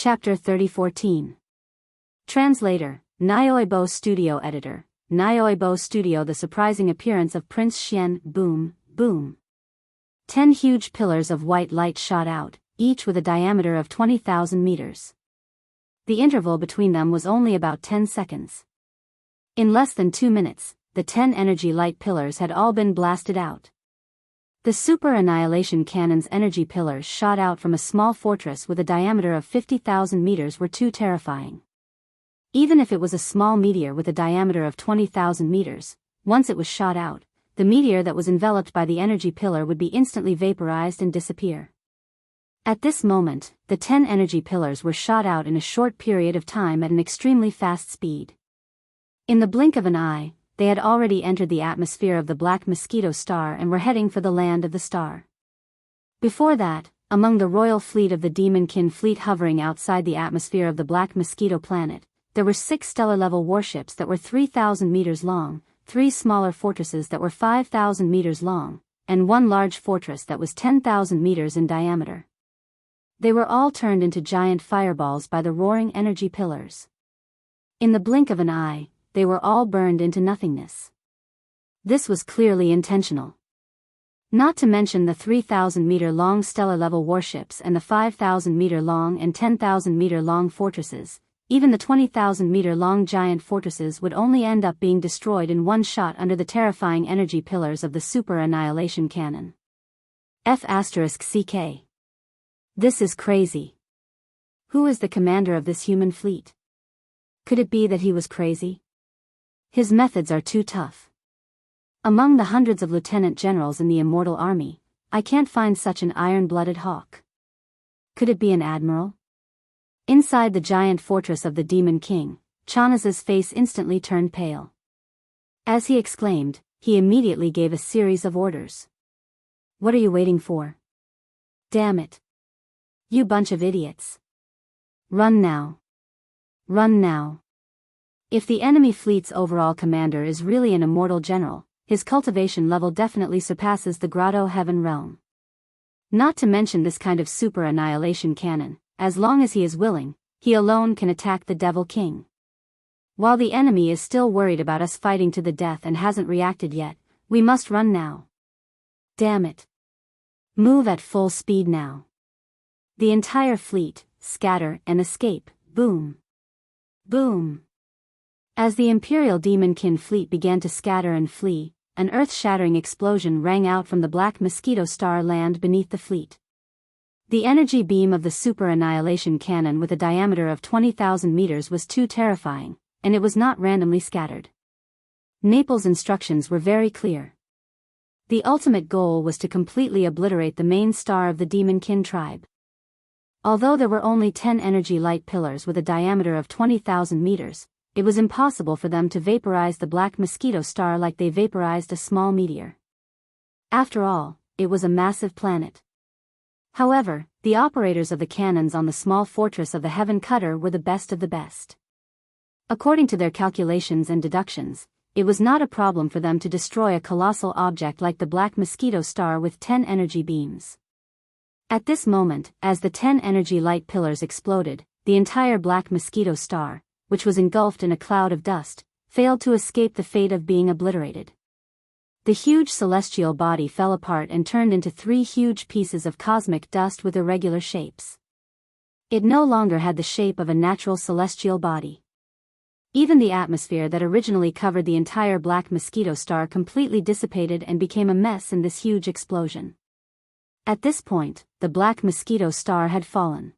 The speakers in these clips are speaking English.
Chapter 3014. Translator, Nyoibo Studio Editor, Nyoibo Studio. The surprising appearance of Prince Xian. Boom, boom. 10 huge pillars of white light shot out, each with a diameter of 20,000 meters. The interval between them was only about 10 seconds. In less than 2 minutes, the 10 energy light pillars had all been blasted out. The super annihilation cannon's energy pillars shot out from a small fortress with a diameter of 50,000 meters were too terrifying. Even if it was a small meteor with a diameter of 20,000 meters, once it was shot out, the meteor that was enveloped by the energy pillar would be instantly vaporized and disappear. At this moment, the 10 energy pillars were shot out in a short period of time at an extremely fast speed. In the blink of an eye, they had already entered the atmosphere of the Black Mosquito Star and were heading for the land of the star. Before that, among the royal fleet of the Demonkin fleet hovering outside the atmosphere of the Black Mosquito planet, there were 6 stellar-level warships that were 3,000 meters long, 3 smaller fortresses that were 5,000 meters long, and 1 large fortress that was 10,000 meters in diameter. They were all turned into giant fireballs by the roaring energy pillars. In the blink of an eye, they were all burned into nothingness. This was clearly intentional. Not to mention the 3,000-meter-long stellar-level warships and the 5,000-meter-long and 10,000-meter-long fortresses, even the 20,000-meter-long giant fortresses would only end up being destroyed in one shot under the terrifying energy pillars of the super annihilation cannon. F***CK. This is crazy. Who is the commander of this human fleet? Could it be that he was crazy? His methods are too tough. Among the hundreds of lieutenant generals in the immortal army, I can't find such an iron-blooded hawk. Could it be an admiral? Inside the giant fortress of the Demon King, Chanaz's face instantly turned pale. As he exclaimed, he immediately gave a series of orders. What are you waiting for? Damn it. You bunch of idiots. Run now. Run now. If the enemy fleet's overall commander is really an immortal general, his cultivation level definitely surpasses the Grotto Heaven realm. Not to mention this kind of super annihilation cannon, as long as he is willing, he alone can attack the Devil King. While the enemy is still worried about us fighting to the death and hasn't reacted yet, we must run now. Damn it. Move at full speed now. The entire fleet, scatter and escape, boom. Boom. As the Imperial Demonkin fleet began to scatter and flee, an earth-shattering explosion rang out from the Black Mosquito Star land beneath the fleet. The energy beam of the super annihilation cannon with a diameter of 20,000 meters was too terrifying, and it was not randomly scattered. Naples' instructions were very clear. The ultimate goal was to completely obliterate the main star of the Demonkin tribe. Although there were only 10 energy light pillars with a diameter of 20,000 meters, it was impossible for them to vaporize the Black Mosquito Star like they vaporized a small meteor. After all, it was a massive planet. However, the operators of the cannons on the small fortress of the Heaven Cutter were the best of the best. According to their calculations and deductions, it was not a problem for them to destroy a colossal object like the Black Mosquito Star with 10 energy beams. At this moment, as the 10 energy light pillars exploded, the entire Black Mosquito Star, which was engulfed in a cloud of dust, failed to escape the fate of being obliterated. The huge celestial body fell apart and turned into 3 huge pieces of cosmic dust with irregular shapes. It no longer had the shape of a natural celestial body. Even the atmosphere that originally covered the entire Black Mosquito Star completely dissipated and became a mess in this huge explosion. At this point, the Black Mosquito Star had fallen.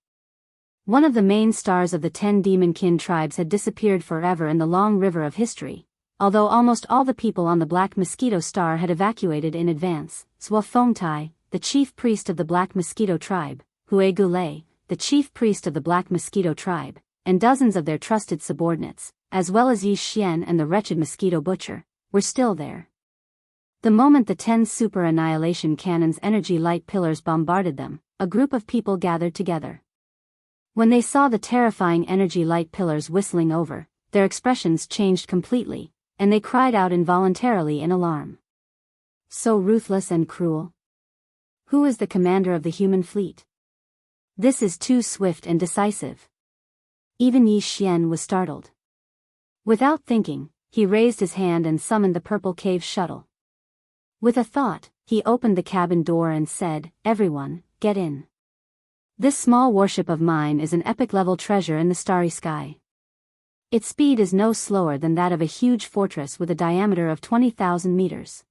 One of the main stars of the 10 Demonkin tribes had disappeared forever in the long river of history, although almost all the people on the Black Mosquito Star had evacuated in advance. Zhuo Fengtai, the chief priest of the Black Mosquito tribe, Hue Gulei, the chief priest of the Black Mosquito tribe, and dozens of their trusted subordinates, as well as Yi Xian and the wretched mosquito butcher, were still there. The moment the 10 super annihilation cannons' energy light pillars bombarded them, a group of people gathered together. When they saw the terrifying energy light pillars whistling over, their expressions changed completely, and they cried out involuntarily in alarm. So ruthless and cruel. Who is the commander of the human fleet? This is too swift and decisive. Even Yi Xian was startled. Without thinking, he raised his hand and summoned the purple cave shuttle. With a thought, he opened the cabin door and said, "Everyone, get in. This small warship of mine is an epic-level treasure in the starry sky. Its speed is no slower than that of a huge fortress with a diameter of 20,000 meters.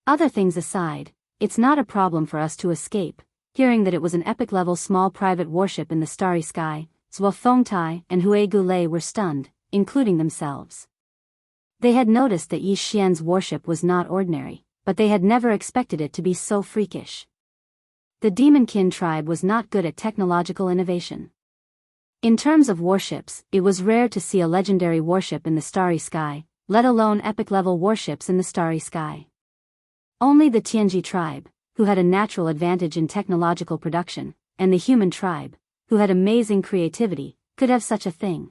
Other things aside, it's not a problem for us to escape." Hearing that it was an epic-level small private warship in the starry sky, Zhuo Fengtai and Hui Gulei were stunned, including themselves. They had noticed that Yi Xian's warship was not ordinary, but they had never expected it to be so freakish. The Demonkin tribe was not good at technological innovation. In terms of warships, it was rare to see a legendary warship in the starry sky, let alone epic-level warships in the starry sky. Only the Tianji tribe, who had a natural advantage in technological production, and the human tribe, who had amazing creativity, could have such a thing.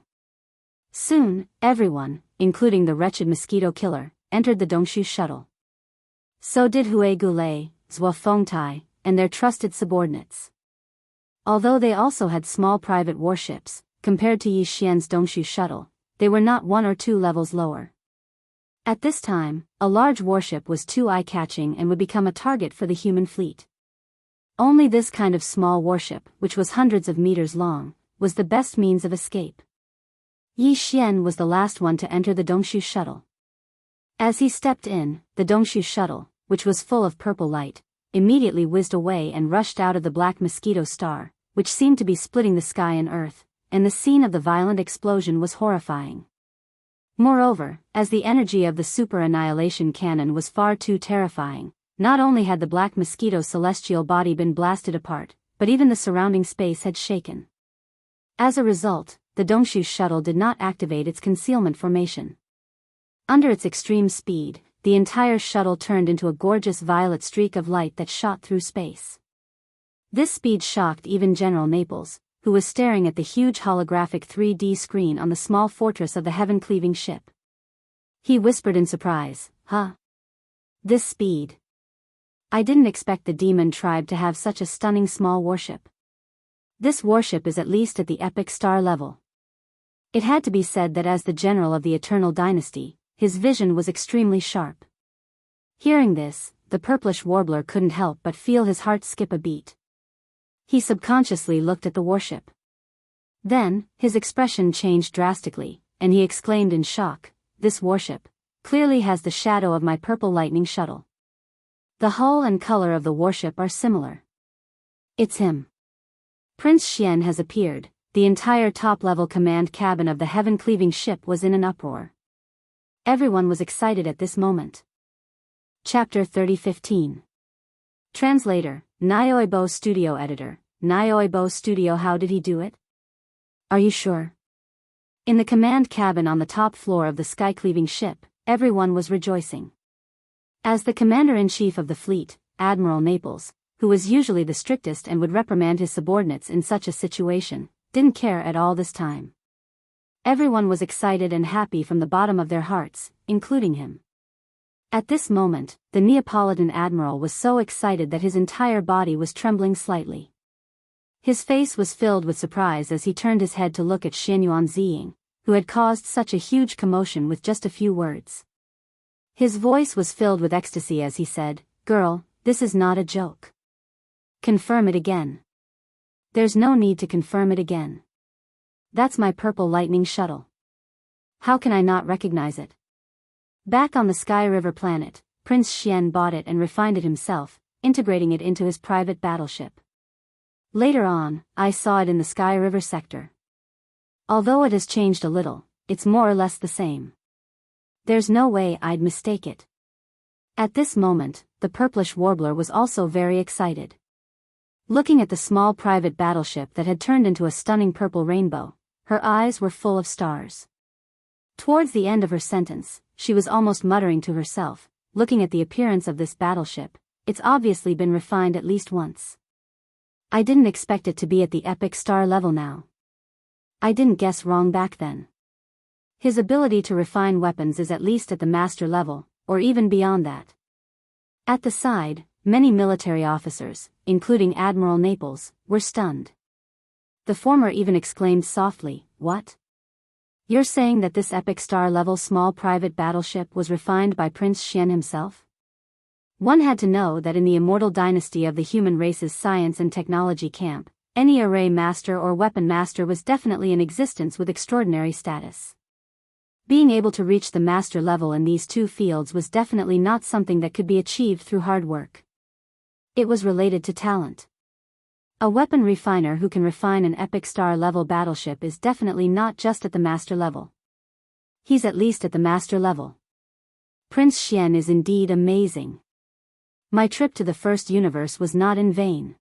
Soon, everyone, including the wretched mosquito killer, entered the Dongshu shuttle. So did Hui Gulei, Zhuo Fengtai, and their trusted subordinates. Although they also had small private warships, compared to Yi Xian's Dongshu shuttle, they were not 1 or 2 levels lower. At this time, a large warship was too eye-catching and would become a target for the human fleet. Only this kind of small warship, which was hundreds of meters long, was the best means of escape. Yi Xian was the last one to enter the Dongshu shuttle. As he stepped in, the Dongshu shuttle, which was full of purple light, immediately whizzed away and rushed out of the black mosquito star, which seemed to be splitting the sky and earth, and the scene of the violent explosion was horrifying. Moreover, as the energy of the super annihilation cannon was far too terrifying, not only had the black mosquito's celestial body been blasted apart, but even the surrounding space had shaken. As a result, the Dongshu shuttle did not activate its concealment formation. Under its extreme speed, the entire shuttle turned into a gorgeous violet streak of light that shot through space. This speed shocked even General Naples, who was staring at the huge holographic 3D screen on the small fortress of the heaven-cleaving ship. He whispered in surprise, "Huh? This speed? I didn't expect the demon tribe to have such a stunning small warship. This warship is at least at the epic star level." It had to be said that as the general of the Eternal Dynasty, his vision was extremely sharp. Hearing this, the purplish warbler couldn't help but feel his heart skip a beat. He subconsciously looked at the warship. Then, his expression changed drastically, and he exclaimed in shock, "This warship clearly has the shadow of my purple lightning shuttle. The hull and color of the warship are similar. It's him. Prince Xian has appeared." The entire top-level command cabin of the heaven-cleaving ship was in an uproar. Everyone was excited at this moment. Chapter 30:15. Translator, Nyoibo Studio Editor, Nyoibo Studio. How did he do it? Are you sure? In the command cabin on the top floor of the sky-cleaving ship, everyone was rejoicing. As the commander-in-chief of the fleet, Admiral Naples, who was usually the strictest and would reprimand his subordinates in such a situation, didn't care at all this time. Everyone was excited and happy from the bottom of their hearts, including him. At this moment, the Neapolitan admiral was so excited that his entire body was trembling slightly. His face was filled with surprise as he turned his head to look at Xianyuan Ziying, who had caused such a huge commotion with just a few words. His voice was filled with ecstasy as he said, "Girl, this is not a joke. Confirm it again." "There's no need to confirm it again. That's my purple lightning shuttle. How can I not recognize it?" Back on the Sky River planet, Prince Xian bought it and refined it himself, integrating it into his private battleship. Later on, I saw it in the Sky River sector. Although it has changed a little, it's more or less the same. There's no way I'd mistake it. At this moment, the purplish warbler was also very excited. Looking at the small private battleship that had turned into a stunning purple rainbow, her eyes were full of stars. Towards the end of her sentence, she was almost muttering to herself, "Looking at the appearance of this battleship, it's obviously been refined at least once. I didn't expect it to be at the epic star level now. I didn't guess wrong back then. His ability to refine weapons is at least at the master level, or even beyond that." At the side, many military officers, including Admiral Naples, were stunned. The former even exclaimed softly, "What? You're saying that this epic star-level small private battleship was refined by Prince Xian himself?" One had to know that in the immortal dynasty of the human race's science and technology camp, any array master or weapon master was definitely in existence with extraordinary status. Being able to reach the master level in these two fields was definitely not something that could be achieved through hard work. It was related to talent. A weapon refiner who can refine an epic star-level battleship is definitely not just at the master level. He's at least at the master level. Prince Xian is indeed amazing. My trip to the first universe was not in vain.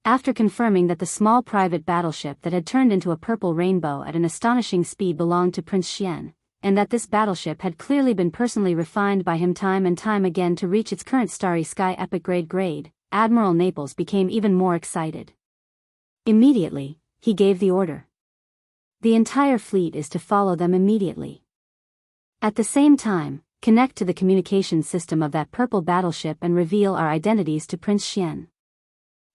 After confirming that the small private battleship that had turned into a purple rainbow at an astonishing speed belonged to Prince Xian, and that this battleship had clearly been personally refined by him time and time again to reach its current starry sky epic grade, Admiral Naples became even more excited. Immediately, he gave the order. The entire fleet is to follow them immediately. At the same time, connect to the communication system of that purple battleship and reveal our identities to Prince Xian.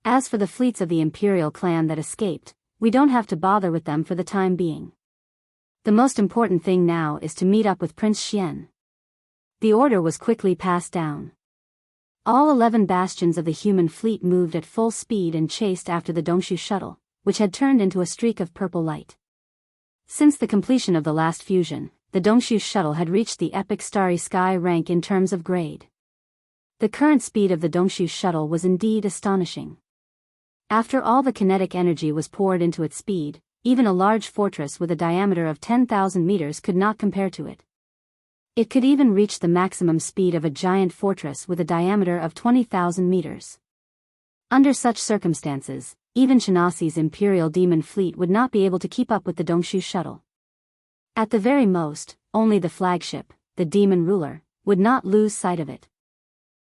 As for the fleets of the Imperial clan that escaped, we don't have to bother with them for the time being. The most important thing now is to meet up with Prince Xian. The order was quickly passed down. All 11 bastions of the human fleet moved at full speed and chased after the Dongshu shuttle, which had turned into a streak of purple light. Since the completion of the last fusion, the Dongshu shuttle had reached the epic starry sky rank in terms of grade. The current speed of the Dongshu shuttle was indeed astonishing. After all the kinetic energy was poured into its speed, even a large fortress with a diameter of 10,000 meters could not compare to it. It could even reach the maximum speed of a giant fortress with a diameter of 20,000 meters. Under such circumstances, even Shanasi's Imperial Demon Fleet would not be able to keep up with the Dongshu shuttle. At the very most, only the flagship, the Demon Ruler, would not lose sight of it.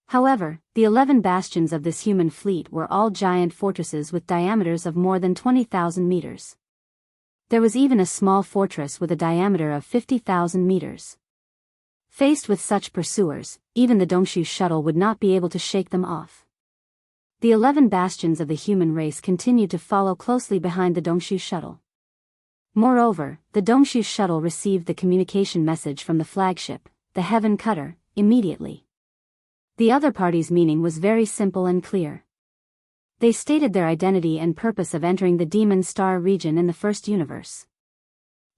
However, the 11 bastions of this human fleet were all giant fortresses with diameters of more than 20,000 meters. There was even a small fortress with a diameter of 50,000 meters. Faced with such pursuers, even the Dongshu shuttle would not be able to shake them off. The 11 bastions of the human race continued to follow closely behind the Dongshu shuttle. Moreover, the Dongshu shuttle received the communication message from the flagship, the Heaven Cutter, immediately. The other party's meaning was very simple and clear. They stated their identity and purpose of entering the Demon Star region in the first universe.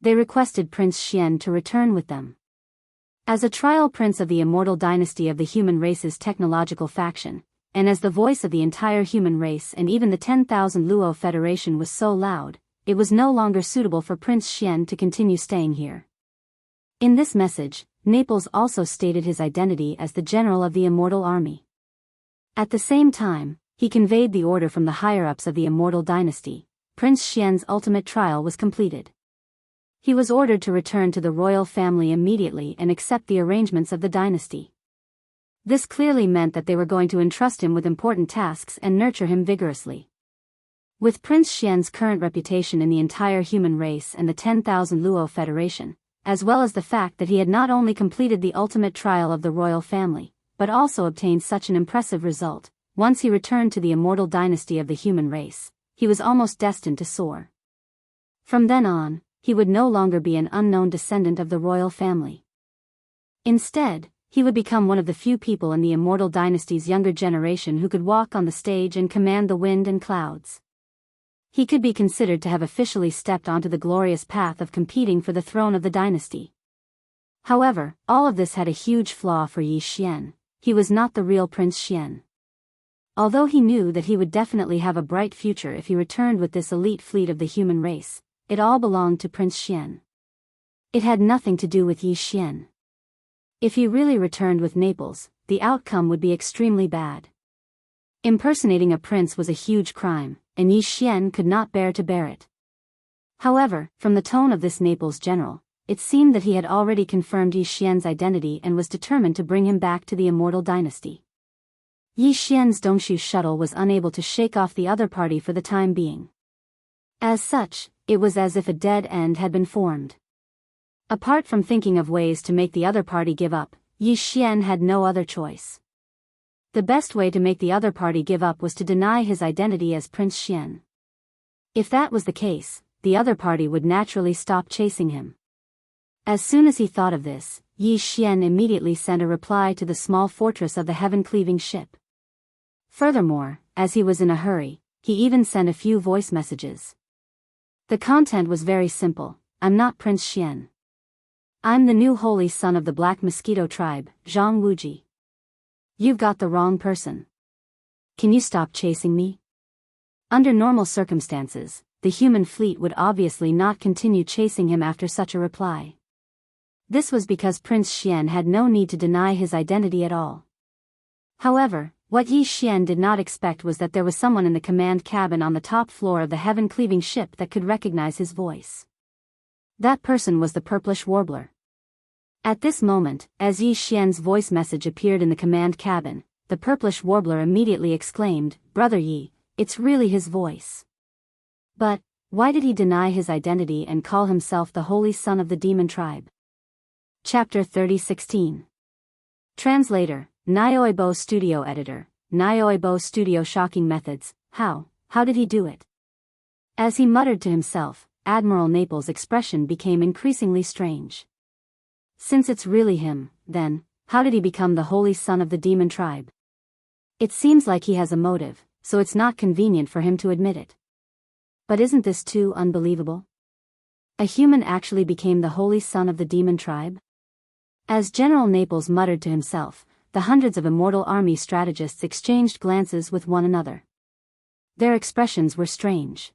They requested Prince Xian to return with them. As a trial prince of the immortal dynasty of the human race's technological faction, and as the voice of the entire human race and even the 10,000 Luo Federation was so loud, it was no longer suitable for Prince Xian to continue staying here. In this message, Naples also stated his identity as the general of the immortal army. At the same time, he conveyed the order from the higher-ups of the immortal dynasty. Prince Xian's ultimate trial was completed. He was ordered to return to the royal family immediately and accept the arrangements of the dynasty. This clearly meant that they were going to entrust him with important tasks and nurture him vigorously. With Prince Xian's current reputation in the entire human race and the 10,000 Luo Federation, as well as the fact that he had not only completed the ultimate trial of the royal family, but also obtained such an impressive result, once he returned to the immortal dynasty of the human race, he was almost destined to soar. From then on, he would no longer be an unknown descendant of the royal family. Instead, he would become one of the few people in the immortal dynasty's younger generation who could walk on the stage and command the wind and clouds. He could be considered to have officially stepped onto the glorious path of competing for the throne of the dynasty. However, all of this had a huge flaw for Yi Xian. He was not the real Prince Xian. Although he knew that he would definitely have a bright future if he returned with this elite fleet of the human race, it all belonged to Prince Xian. It had nothing to do with Yi Xian. If he really returned with Naples, the outcome would be extremely bad. Impersonating a prince was a huge crime, and Yi Xian could not bear it. However, from the tone of this Naples general, it seemed that he had already confirmed Yi Xian's identity and was determined to bring him back to the immortal dynasty. Yi Xian's Dongshu shuttle was unable to shake off the other party for the time being. As such, it was as if a dead end had been formed. Apart from thinking of ways to make the other party give up, Yi Xian had no other choice. The best way to make the other party give up was to deny his identity as Prince Xian. If that was the case, the other party would naturally stop chasing him. As soon as he thought of this, Yi Xian immediately sent a reply to the small fortress of the heaven-cleaving ship. Furthermore, as he was in a hurry, he even sent a few voice messages. The content was very simple. I'm not Prince Xian. I'm the new holy son of the Black Mosquito tribe, Jianghu. You've got the wrong person. Can you stop chasing me? Under normal circumstances, the human fleet would obviously not continue chasing him after such a reply. This was because Prince Xian had no need to deny his identity at all. However, what Yi Xian did not expect was that there was someone in the command cabin on the top floor of the heaven-cleaving ship that could recognize his voice. That person was the purplish warbler. At this moment, as Yi Xian's voice message appeared in the command cabin, the purplish warbler immediately exclaimed, "Brother Yi, it's really his voice." But, why did he deny his identity and call himself the holy son of the demon tribe? Chapter 30:16. Translator, Nioibo Studio Editor, Nioibo Studio. Shocking methods. How did he do it? As he muttered to himself, Admiral Naples' expression became increasingly strange. Since it's really him, then, how did he become the holy son of the demon tribe? It seems like he has a motive, so it's not convenient for him to admit it. But isn't this too unbelievable? A human actually became the holy son of the demon tribe? As General Naples muttered to himself, the hundreds of immortal army strategists exchanged glances with one another. Their expressions were strange.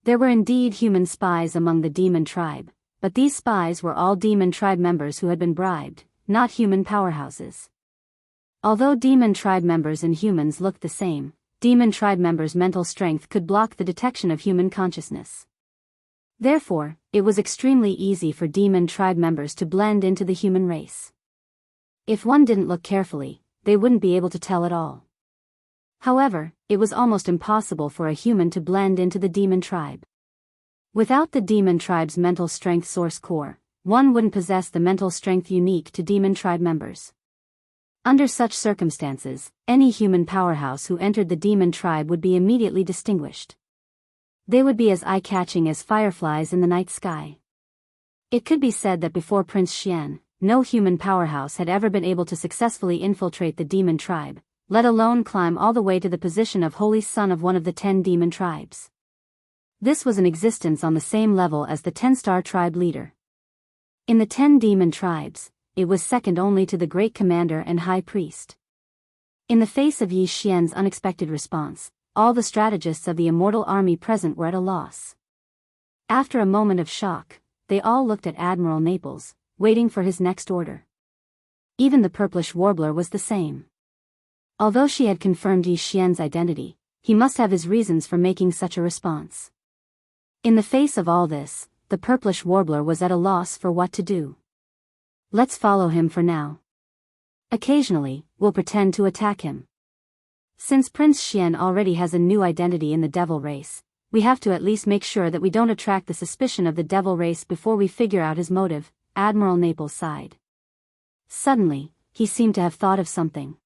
There were indeed human spies among the demon tribe, but these spies were all demon tribe members who had been bribed, not human powerhouses. Although demon tribe members and humans looked the same, demon tribe members' mental strength could block the detection of human consciousness. Therefore, it was extremely easy for demon tribe members to blend into the human race. If one didn't look carefully, they wouldn't be able to tell at all. However, it was almost impossible for a human to blend into the demon tribe. Without the demon tribe's mental strength source core, one wouldn't possess the mental strength unique to demon tribe members. Under such circumstances, any human powerhouse who entered the demon tribe would be immediately distinguished. They would be as eye-catching as fireflies in the night sky. It could be said that before Prince Xian, no human powerhouse had ever been able to successfully infiltrate the demon tribe, let alone climb all the way to the position of holy son of one of the 10 demon tribes. This was an existence on the same level as the 10-star tribe leader. In the 10 demon tribes, it was second only to the great commander and high priest. In the face of Yi Xian's unexpected response, all the strategists of the immortal army present were at a loss. After a moment of shock, they all looked at Admiral Naples, waiting for his next order. Even the purplish warbler was the same. Although she had confirmed Yi Xian's identity, he must have his reasons for making such a response. In the face of all this, the purplish warbler was at a loss for what to do. Let's follow him for now. Occasionally, we'll pretend to attack him. Since Prince Xian already has a new identity in the devil race, we have to at least make sure that we don't attract the suspicion of the devil race before we figure out his motive, Admiral Naples sighed. Suddenly, he seemed to have thought of something.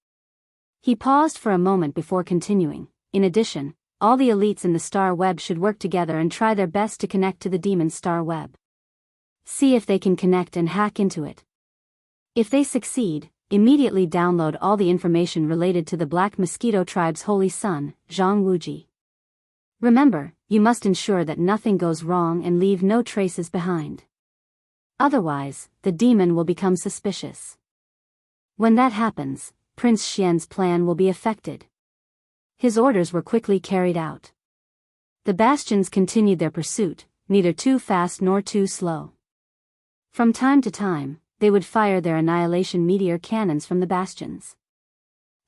He paused for a moment before continuing. In addition, all the elites in the star web should work together and try their best to connect to the demon star web. See if they can connect and hack into it. If they succeed, immediately download all the information related to the Black Mosquito tribe's holy son, Jianghu. Remember, you must ensure that nothing goes wrong and leave no traces behind. Otherwise, the demon will become suspicious. When that happens, Prince Xian's plan will be affected. His orders were quickly carried out. The bastions continued their pursuit, neither too fast nor too slow. From time to time, they would fire their annihilation meteor cannons from the bastions.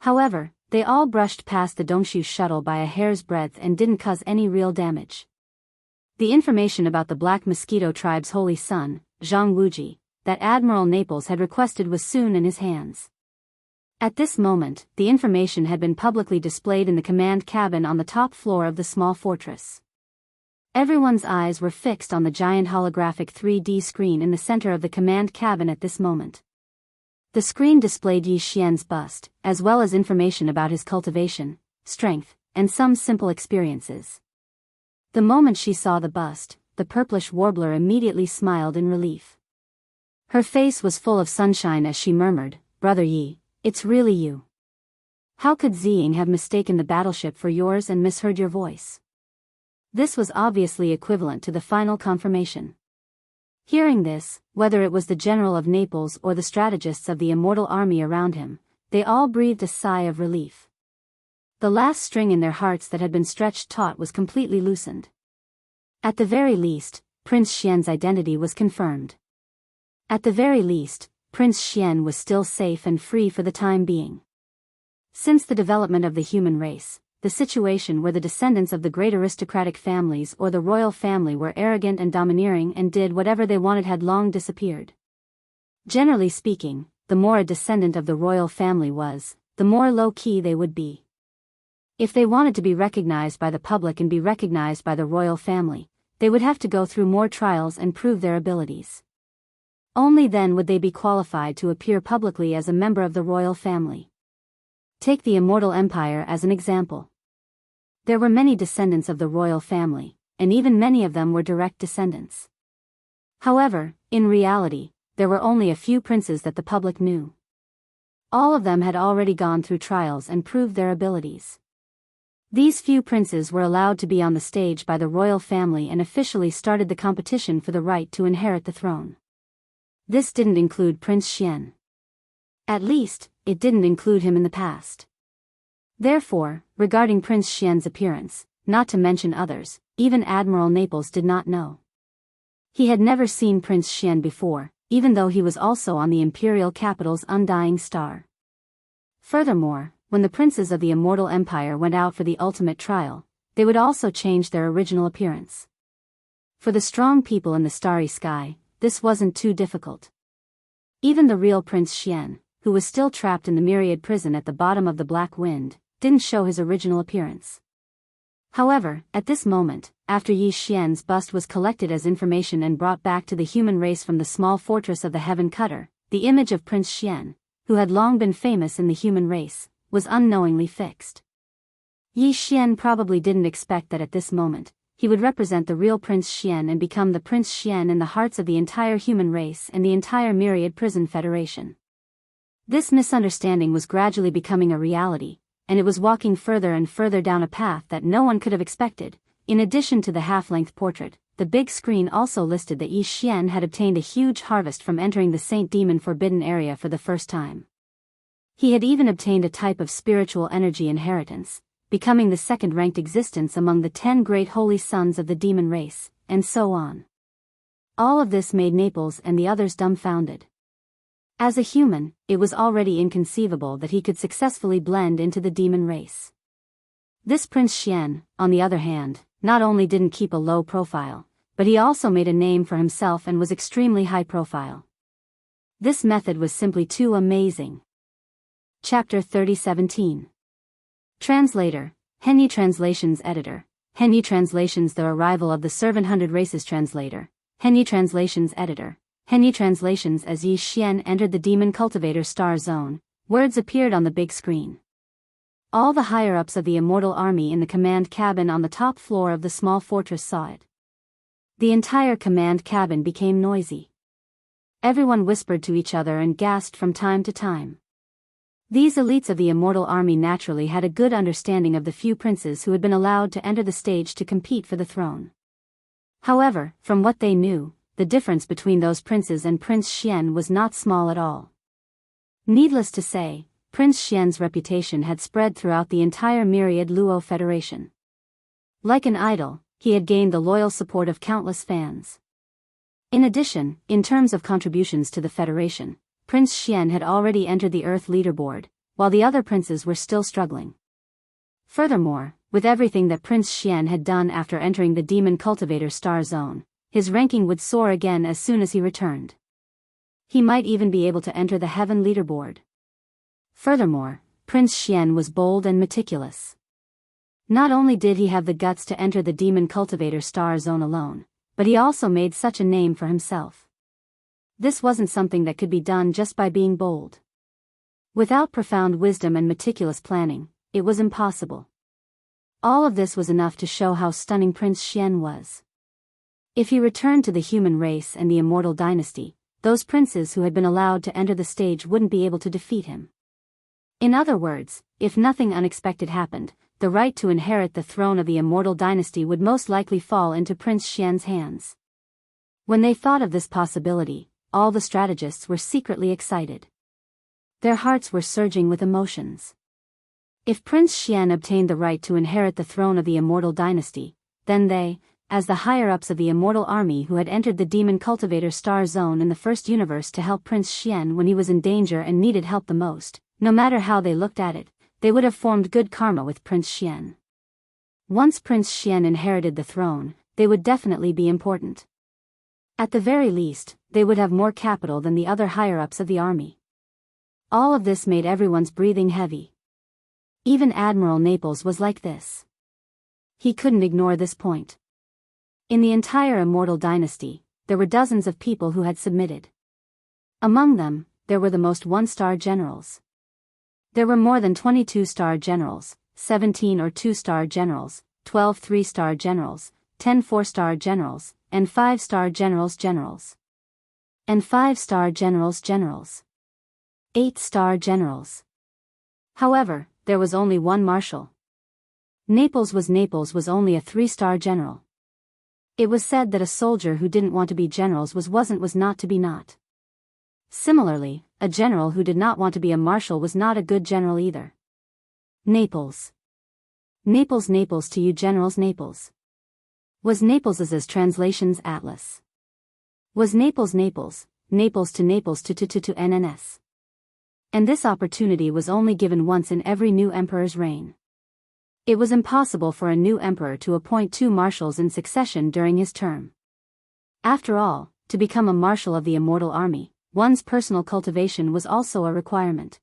However, they all brushed past the Dongshu shuttle by a hair's breadth and didn't cause any real damage. The information about the Black Mosquito tribe's holy son, Jianghu, that Admiral Naples had requested was soon in his hands. At this moment, the information had been publicly displayed in the command cabin on the top floor of the small fortress. Everyone's eyes were fixed on the giant holographic 3D screen in the center of the command cabin at this moment. The screen displayed Yi Xian's bust, as well as information about his cultivation, strength, and some simple experiences. The moment she saw the bust, the purplish warbler immediately smiled in relief. Her face was full of sunshine as she murmured, "Brother Yi, it's really you. How could Ziying have mistaken the battleship for yours and misheard your voice?" This was obviously equivalent to the final confirmation. Hearing this, whether it was the general of Naples or the strategists of the immortal army around him, they all breathed a sigh of relief. The last string in their hearts that had been stretched taut was completely loosened. At the very least, Prince Xian's identity was confirmed. At the very least, Prince Xian was still safe and free for the time being. Since the development of the human race, the situation where the descendants of the great aristocratic families or the royal family were arrogant and domineering and did whatever they wanted had long disappeared. Generally speaking, the more a descendant of the royal family was, the more low-key they would be. If they wanted to be recognized by the public and be recognized by the royal family, they would have to go through more trials and prove their abilities. Only then would they be qualified to appear publicly as a member of the royal family. Take the immortal empire as an example. There were many descendants of the royal family, and even many of them were direct descendants. However, in reality, there were only a few princes that the public knew. All of them had already gone through trials and proved their abilities. These few princes were allowed to be on the stage by the royal family and officially started the competition for the right to inherit the throne. This didn't include Prince Xian. At least, it didn't include him in the past. Therefore, regarding Prince Xian's appearance, not to mention others, even Admiral Naples did not know. He had never seen Prince Xian before, even though he was also on the imperial capital's undying star. Furthermore, when the princes of the immortal empire went out for the ultimate trial, they would also change their original appearance. For the strong people in the starry sky, this wasn't too difficult. Even the real Prince Xian, who was still trapped in the myriad prison at the bottom of the black wind, didn't show his original appearance. However, at this moment, after Yi Xian's bust was collected as information and brought back to the human race from the small fortress of the Heaven Cutter, the image of Prince Xian, who had long been famous in the human race, was unknowingly fixed. Yi Xian probably didn't expect that at this moment, he would represent the real Prince Xian and become the Prince Xian in the hearts of the entire human race and the entire Myriad Prison Federation. This misunderstanding was gradually becoming a reality, and it was walking further and further down a path that no one could have expected. In addition to the half-length portrait, the big screen also listed that Yi Xian had obtained a huge harvest from entering the Saint Demon Forbidden Area for the first time. He had even obtained a type of spiritual energy inheritance, becoming the second-ranked existence among the 10 great holy sons of the demon race, and so on. All of this made Naples and the others dumbfounded. As a human, it was already inconceivable that he could successfully blend into the demon race. This Prince Xian, on the other hand, not only didn't keep a low profile, but he also made a name for himself and was extremely high profile. This method was simply too amazing. Chapter 30:17. Translator, Henyi Translations Editor, Henyi Translations The Arrival of the Servant 100 Races Translator, Henyi Translations Editor, Henyi Translations As Yi Xian entered the Demon Cultivator Star Zone, words appeared on the big screen. All the higher-ups of the immortal army in the command cabin on the top floor of the small fortress saw it. The entire command cabin became noisy. Everyone whispered to each other and gasped from time to time. These elites of the immortal army naturally had a good understanding of the few princes who had been allowed to enter the stage to compete for the throne. However, from what they knew, the difference between those princes and Prince Xian was not small at all. Needless to say, Prince Xian's reputation had spread throughout the entire Myriad Luo Federation. Like an idol, he had gained the loyal support of countless fans. In addition, in terms of contributions to the Federation, Prince Xian had already entered the Earth leaderboard, while the other princes were still struggling. Furthermore, with everything that Prince Xian had done after entering the Demon Cultivator Star Zone, his ranking would soar again as soon as he returned. He might even be able to enter the Heaven leaderboard. Furthermore, Prince Xian was bold and meticulous. Not only did he have the guts to enter the Demon Cultivator Star Zone alone, but he also made such a name for himself. This wasn't something that could be done just by being bold. Without profound wisdom and meticulous planning, it was impossible. All of this was enough to show how stunning Prince Xian was. If he returned to the human race and the immortal dynasty, those princes who had been allowed to enter the stage wouldn't be able to defeat him. In other words, if nothing unexpected happened, the right to inherit the throne of the immortal dynasty would most likely fall into Prince Xian's hands. When they thought of this possibility, all the strategists were secretly excited. Their hearts were surging with emotions. If Prince Xian obtained the right to inherit the throne of the immortal dynasty, then they, as the higher-ups of the immortal army who had entered the demon cultivator star zone in the first universe to help Prince Xian when he was in danger and needed help the most, no matter how they looked at it, they would have formed good karma with Prince Xian. Once Prince Xian inherited the throne, they would definitely be important. At the very least, they would have more capital than the other higher-ups of the army. All of this made everyone's breathing heavy. Even Admiral Naples was like this. He couldn't ignore this point. In the entire immortal dynasty, there were dozens of people who had submitted. Among them, there were the most one-star generals. There were more than 22 star generals, 17 or 2-star generals, 12 3-star generals, 10 4-star generals, and 5-star generals. And 5-star generals. 8-star generals. However, there was only one marshal. Naples was only a 3-star general. It was said that a soldier who didn't want to be generals was not to be not. Similarly, a general who did not want to be a marshal was not a good general either. Naples to you generals. Naples was Naples's translations atlas. Was Naples to NNS. And this opportunity was only given once in every new emperor's reign. It was impossible for a new emperor to appoint 2 marshals in succession during his term. After all, to become a marshal of the immortal army, one's personal cultivation was also a requirement.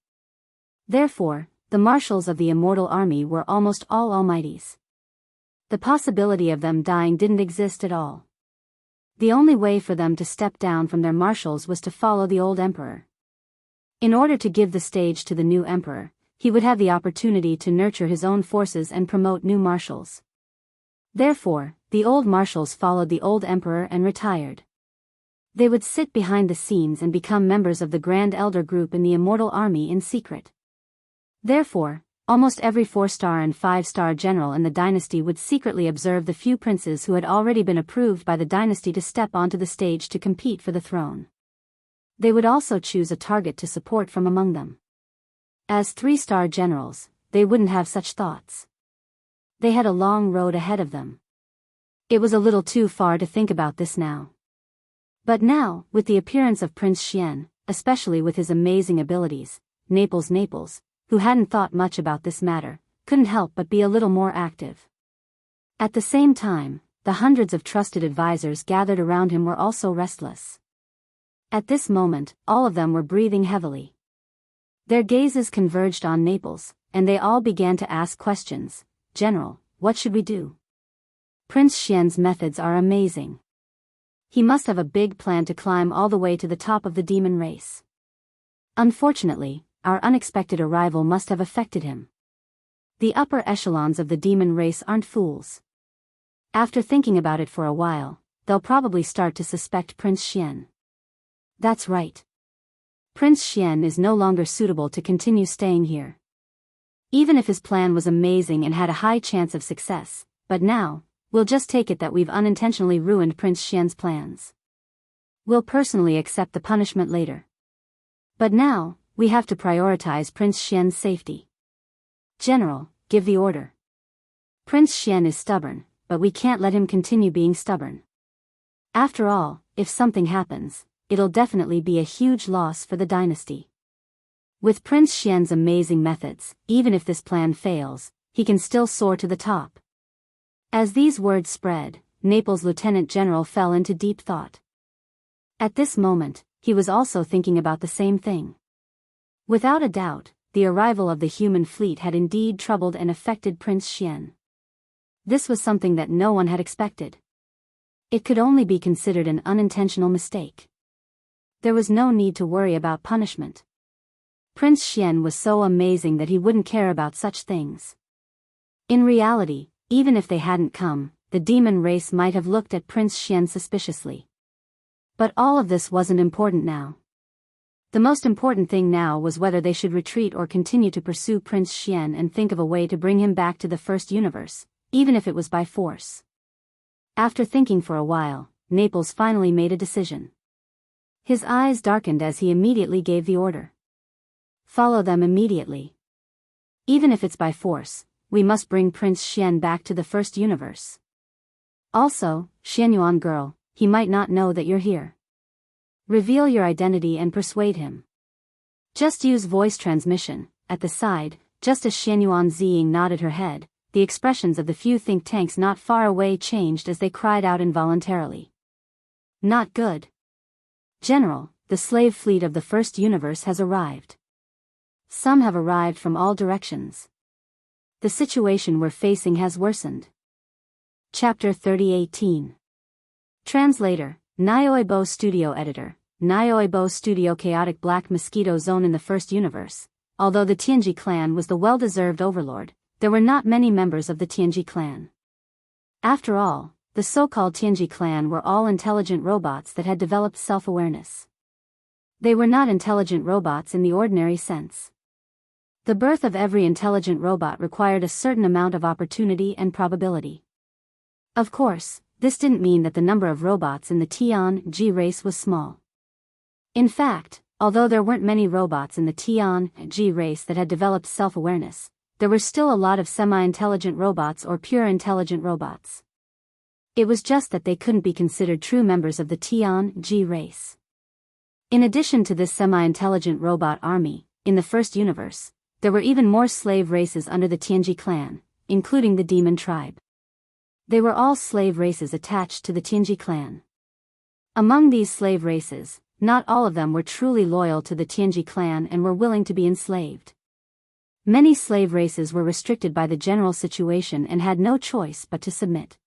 Therefore, the marshals of the immortal army were almost all almighties. The possibility of them dying didn't exist at all. The only way for them to step down from their marshals was to follow the old emperor. In order to give the stage to the new emperor, he would have the opportunity to nurture his own forces and promote new marshals. Therefore, the old marshals followed the old emperor and retired. They would sit behind the scenes and become members of the Grand Elder group in the immortal army in secret. Therefore, almost every 4-star and 5-star general in the dynasty would secretly observe the few princes who had already been approved by the dynasty to step onto the stage to compete for the throne. They would also choose a target to support from among them. As 3-star generals, they wouldn't have such thoughts. They had a long road ahead of them. It was a little too far to think about this now. But now, with the appearance of Prince Xian, especially with his amazing abilities, Naples, who hadn't thought much about this matter, couldn't help but be a little more active. At the same time, the hundreds of trusted advisors gathered around him were also restless. At this moment, all of them were breathing heavily. Their gazes converged on Naples, and they all began to ask questions. General, what should we do? Prince Xian's methods are amazing. He must have a big plan to climb all the way to the top of the demon race. Unfortunately, our unexpected arrival must have affected him. The upper echelons of the demon race aren't fools. After thinking about it for a while, they'll probably start to suspect Prince Xian. That's right. Prince Xian is no longer suitable to continue staying here. Even if his plan was amazing and had a high chance of success, but now, we'll just take it that we've unintentionally ruined Prince Xian's plans. We'll personally accept the punishment later. But now, we have to prioritize Prince Xian's safety. General, give the order. Prince Xian is stubborn, but we can't let him continue being stubborn. After all, if something happens, it'll definitely be a huge loss for the dynasty. With Prince Xian's amazing methods, even if this plan fails, he can still soar to the top. As these words spread, Naples' Lieutenant General fell into deep thought. At this moment, he was also thinking about the same thing. Without a doubt, the arrival of the human fleet had indeed troubled and affected Prince Xian. This was something that no one had expected. It could only be considered an unintentional mistake. There was no need to worry about punishment. Prince Xian was so amazing that he wouldn't care about such things. In reality, even if they hadn't come, the demon race might have looked at Prince Xian suspiciously. But all of this wasn't important now. The most important thing now was whether they should retreat or continue to pursue Prince Xian and think of a way to bring him back to the first universe, even if it was by force. After thinking for a while, Naples finally made a decision. His eyes darkened as he immediately gave the order. Follow them immediately. Even if it's by force, we must bring Prince Xian back to the first universe. Also, Xianyuan girl, he might not know that you're here. Reveal your identity and persuade him. Just use voice transmission. At the side, just as Xianyuan Ziying nodded her head, the expressions of the few think tanks not far away changed as they cried out involuntarily. Not good. General, the slave fleet of the first universe has arrived. Some have arrived from all directions. The situation we're facing has worsened. Chapter 3018. Translator, Nyoibo Studio Editor, Nyoibo Studio. Chaotic Black Mosquito Zone. In the first universe, although the Tianji clan was the well-deserved overlord, there were not many members of the Tianji clan. After all, the so-called Tianji clan were all intelligent robots that had developed self-awareness. They were not intelligent robots in the ordinary sense. The birth of every intelligent robot required a certain amount of opportunity and probability. Of course, this didn't mean that the number of robots in the Tianji race was small. In fact, although there weren't many robots in the Tianji race that had developed self-awareness, there were still a lot of semi-intelligent robots or pure intelligent robots. It was just that they couldn't be considered true members of the Tianji race. In addition to this semi-intelligent robot army, in the first universe, there were even more slave races under the Tianji clan, including the demon tribe. They were all slave races attached to the Tianji clan. Among these slave races, not all of them were truly loyal to the Tianji clan and were willing to be enslaved. Many slave races were restricted by the general situation and had no choice but to submit.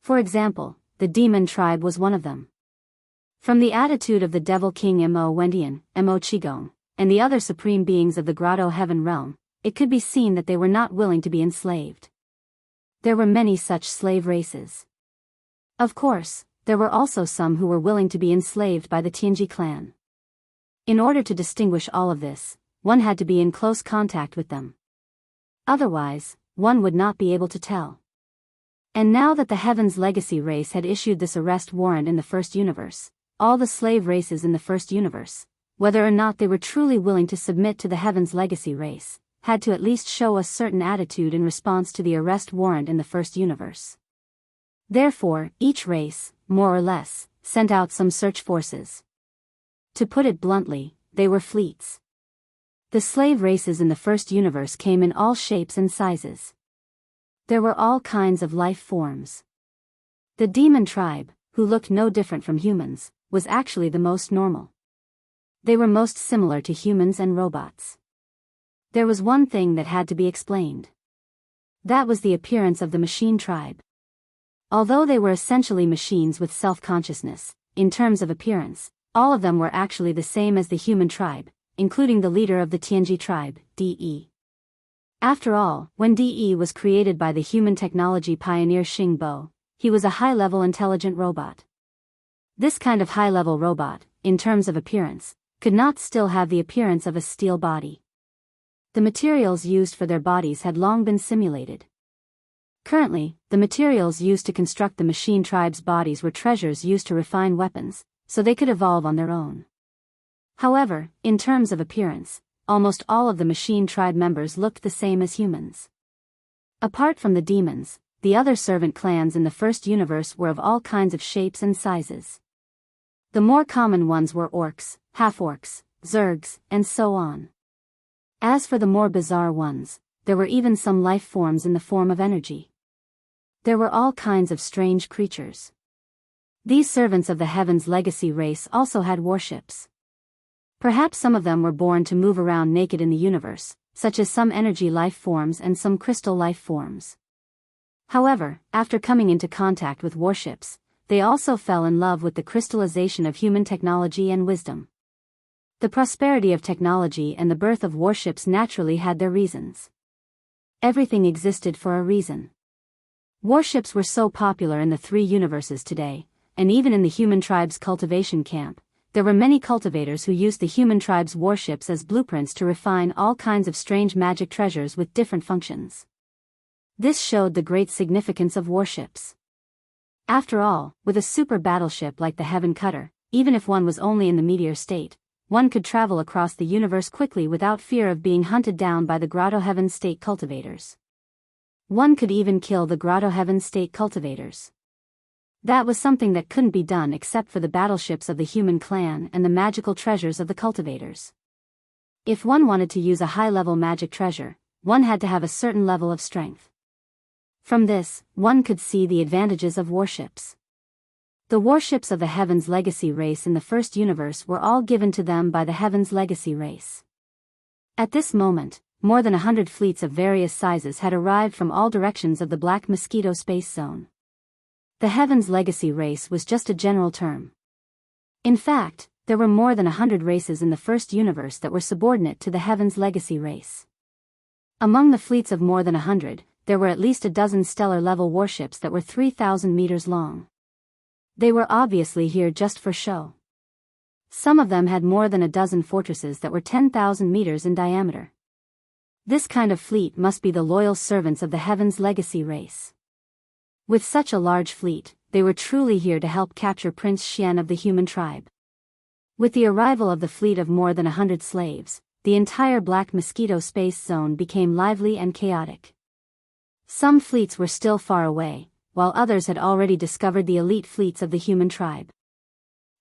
For example, the demon tribe was one of them. From the attitude of the Devil King Mo Wendian, Mo Qigong, and the other supreme beings of the Grotto Heaven realm, it could be seen that they were not willing to be enslaved. There were many such slave races. Of course, there were also some who were willing to be enslaved by the Tianji clan. In order to distinguish all of this, one had to be in close contact with them. Otherwise, one would not be able to tell. And now that the Heaven's Legacy race had issued this arrest warrant in the first universe, all the slave races in the first universe, whether or not they were truly willing to submit to the Heaven's Legacy race, had to at least show a certain attitude in response to the arrest warrant in the first universe. Therefore, each race, more or less, sent out some search forces. To put it bluntly, they were fleets. The slave races in the first universe came in all shapes and sizes. There were all kinds of life forms. The demon tribe, who looked no different from humans, was actually the most normal. They were most similar to humans and robots. There was one thing that had to be explained. That was the appearance of the machine tribe. Although they were essentially machines with self-consciousness, in terms of appearance, all of them were actually the same as the human tribe, including the leader of the Tianji tribe, De. After all, when De was created by the human technology pioneer Xing Bo, he was a high-level intelligent robot. This kind of high-level robot, in terms of appearance, could not still have the appearance of a steel body. The materials used for their bodies had long been simulated. Currently, the materials used to construct the machine tribe's bodies were treasures used to refine weapons, so they could evolve on their own. However, in terms of appearance, almost all of the machine tribe members looked the same as humans. Apart from the demons, the other servant clans in the first universe were of all kinds of shapes and sizes. The more common ones were orcs, half-orcs, zergs, and so on. As for the more bizarre ones, there were even some life forms in the form of energy. There were all kinds of strange creatures. These servants of the Heaven's Legacy race also had warships. Perhaps some of them were born to move around naked in the universe, such as some energy life forms and some crystal life forms. However, after coming into contact with warships, they also fell in love with the crystallization of human technology and wisdom. The prosperity of technology and the birth of warships naturally had their reasons. Everything existed for a reason. Warships were so popular in the three universes today, and even in the human tribe's cultivation camp, there were many cultivators who used the human tribe's warships as blueprints to refine all kinds of strange magic treasures with different functions. This showed the great significance of warships. After all, with a super battleship like the Heaven Cutter, even if one was only in the meteor state, one could travel across the universe quickly without fear of being hunted down by the Grotto Heaven State cultivators. One could even kill the Grotto Heaven State cultivators. That was something that couldn't be done except for the battleships of the human clan and the magical treasures of the cultivators. If one wanted to use a high-level magic treasure, one had to have a certain level of strength. From this, one could see the advantages of warships. The warships of the Heaven's Legacy race in the first universe were all given to them by the Heaven's Legacy race. At this moment, more than 100 fleets of various sizes had arrived from all directions of the Black Mosquito space zone. The Heaven's Legacy race was just a general term. In fact, there were more than 100 races in the first universe that were subordinate to the Heaven's Legacy race. Among the fleets of more than 100, there were at least a dozen stellar-level warships that were 3,000 meters long. They were obviously here just for show. Some of them had more than a dozen fortresses that were 10,000 meters in diameter. This kind of fleet must be the loyal servants of the Heaven's Legacy race. With such a large fleet, they were truly here to help capture Prince Xian of the human tribe. With the arrival of the fleet of more than 100 slaves, the entire Black Mosquito space zone became lively and chaotic. Some fleets were still far away, while others had already discovered the elite fleets of the human tribe.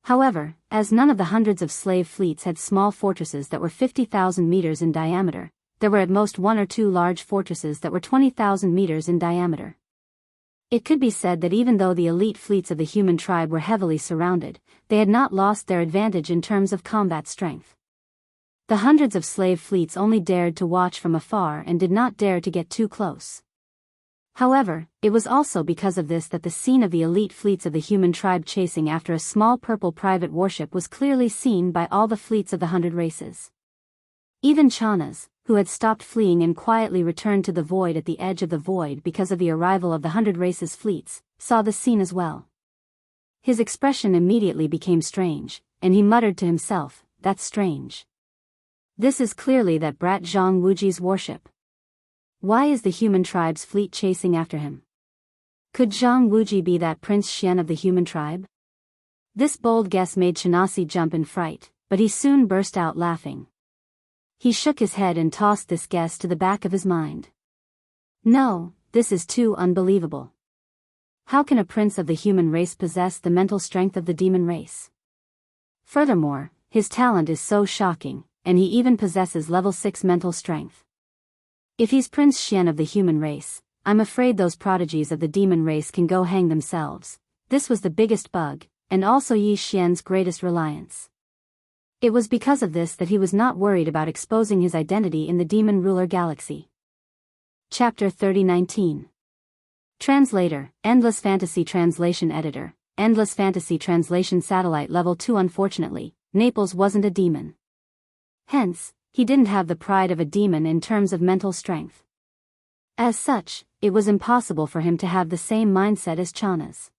However, as none of the hundreds of slave fleets had small fortresses that were 50,000 meters in diameter, there were at most one or two large fortresses that were 20,000 meters in diameter. It could be said that even though the elite fleets of the human tribe were heavily surrounded, they had not lost their advantage in terms of combat strength. The hundreds of slave fleets only dared to watch from afar and did not dare to get too close. However, it was also because of this that the scene of the elite fleets of the human tribe chasing after a small purple private warship was clearly seen by all the fleets of the 100 races. Even Chana's, who had stopped fleeing and quietly returned to the void at the edge of the void because of the arrival of the 100 races fleets, saw the scene as well. His expression immediately became strange, and he muttered to himself, "That's strange. This is clearly that brat Zhang Wuji's warship. Why is the human tribe's fleet chasing after him? Could Zhang Wuji be that Prince Xian of the human tribe?" This bold guess made Chanasi jump in fright, but he soon burst out laughing. He shook his head and tossed this guess to the back of his mind. No, this is too unbelievable. How can a prince of the human race possess the mental strength of the demon race? Furthermore, his talent is so shocking, and he even possesses level 6 mental strength. If he's Prince Xian of the human race, I'm afraid those prodigies of the demon race can go hang themselves. This was the biggest bug, and also Yi Xian's greatest reliance. It was because of this that he was not worried about exposing his identity in the Demon Ruler Galaxy. Chapter 3019. Translator, Endless Fantasy Translation Editor, Endless Fantasy Translation Satellite Level 2. Unfortunately, Naples wasn't a demon. Hence, he didn't have the pride of a demon in terms of mental strength. As such, it was impossible for him to have the same mindset as Chana's.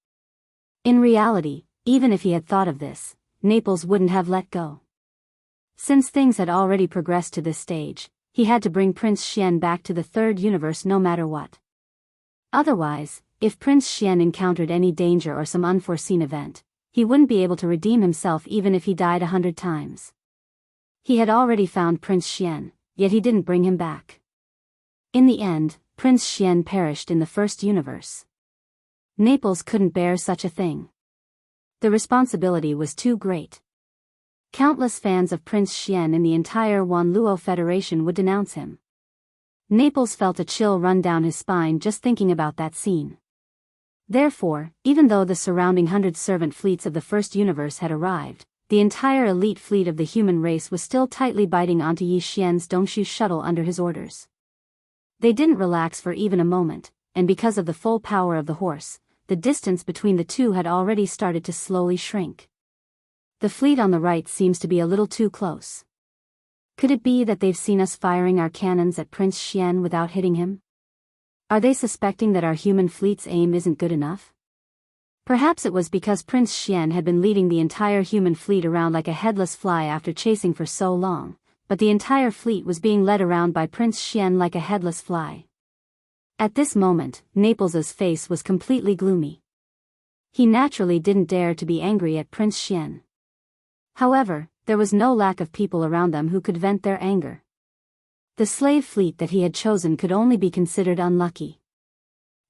In reality, even if he had thought of this, Naples wouldn't have let go. Since things had already progressed to this stage, he had to bring Prince Xian back to the third universe no matter what. Otherwise, if Prince Xian encountered any danger or some unforeseen event, he wouldn't be able to redeem himself even if he died 100 times. He had already found Prince Xian, yet he didn't bring him back. In the end, Prince Xian perished in the first universe. Naples couldn't bear such a thing. The responsibility was too great. Countless fans of Prince Xian in the entire Wanluo Federation would denounce him. Naples felt a chill run down his spine just thinking about that scene. Therefore, even though the surrounding 100 servant fleets of the first universe had arrived, the entire elite fleet of the human race was still tightly biting onto Yi Xian's Dongshu shuttle under his orders. They didn't relax for even a moment, and because of the full power of the horse, the distance between the two had already started to slowly shrink. The fleet on the right seems to be a little too close. Could it be that they've seen us firing our cannons at Prince Xian without hitting him? Are they suspecting that our human fleet's aim isn't good enough? Perhaps it was because Prince Xian had been leading the entire human fleet around like a headless fly after chasing for so long, but the entire fleet was being led around by Prince Xian like a headless fly. At this moment, Naples's face was completely gloomy. He naturally didn't dare to be angry at Prince Xian. However, there was no lack of people around them who could vent their anger. The slave fleet that he had chosen could only be considered unlucky.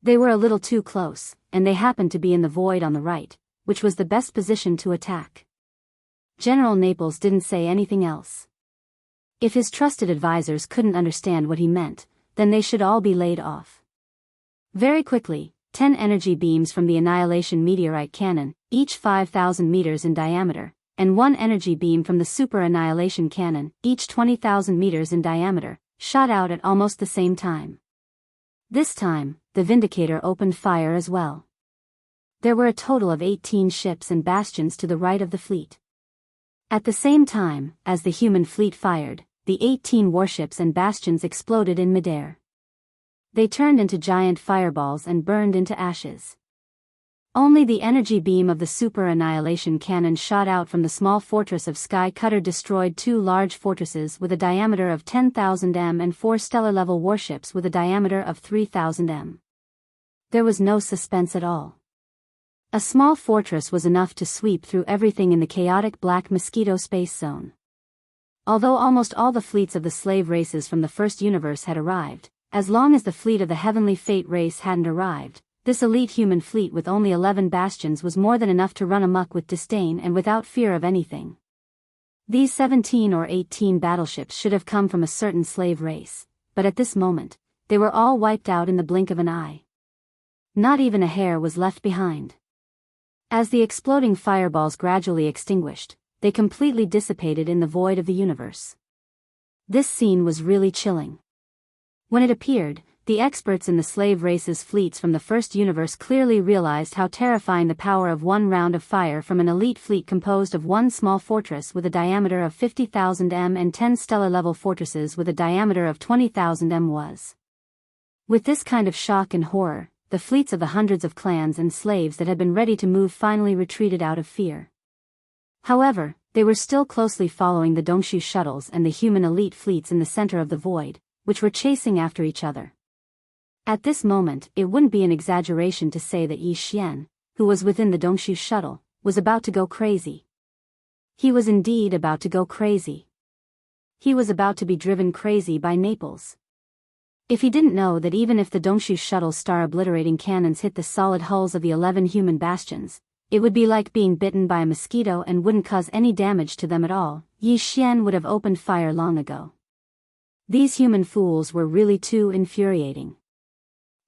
They were a little too close, and they happened to be in the void on the right, which was the best position to attack. General Naples didn't say anything else. If his trusted advisors couldn't understand what he meant, then they should all be laid off. Very quickly, 10 energy beams from the Annihilation Meteorite Cannon, each 5,000 meters in diameter, and 1 energy beam from the Super Annihilation Cannon, each 20,000 meters in diameter, shot out at almost the same time. This time, the Vindicator opened fire as well. There were a total of 18 ships and bastions to the right of the fleet. At the same time, as the human fleet fired, the 18 warships and bastions exploded in midair. They turned into giant fireballs and burned into ashes. Only the energy beam of the Super Annihilation Cannon shot out from the small fortress of Sky Cutter destroyed 2 large fortresses with a diameter of 10,000 m and 4 stellar-level warships with a diameter of 3,000 m. There was no suspense at all. A small fortress was enough to sweep through everything in the chaotic Black Mosquito space zone. Although almost all the fleets of the slave races from the first universe had arrived, as long as the fleet of the Heavenly Fate race hadn't arrived, this elite human fleet with only 11 bastions was more than enough to run amok with disdain and without fear of anything. These 17 or 18 battleships should have come from a certain slave race, but at this moment, they were all wiped out in the blink of an eye. Not even a hair was left behind. As the exploding fireballs gradually extinguished, they completely dissipated in the void of the universe. This scene was really chilling. When it appeared, the experts in the slave race's fleets from the first universe clearly realized how terrifying the power of one round of fire from an elite fleet composed of one small fortress with a diameter of 50,000 m and 10 stellar-level fortresses with a diameter of 20,000 m was. With this kind of shock and horror, the fleets of the hundreds of clans and slaves that had been ready to move finally retreated out of fear. However, they were still closely following the Dongshu shuttles and the human elite fleets in the center of the void, which were chasing after each other. At this moment, it wouldn't be an exaggeration to say that Yi Xian, who was within the Dongshu shuttle, was about to go crazy. He was indeed about to go crazy. He was about to be driven crazy by Naples. If he didn't know that even if the Dongshu shuttle's star-obliterating cannons hit the solid hulls of the 11 human bastions, it would be like being bitten by a mosquito and wouldn't cause any damage to them at all, Yi Xian would have opened fire long ago. These human fools were really too infuriating.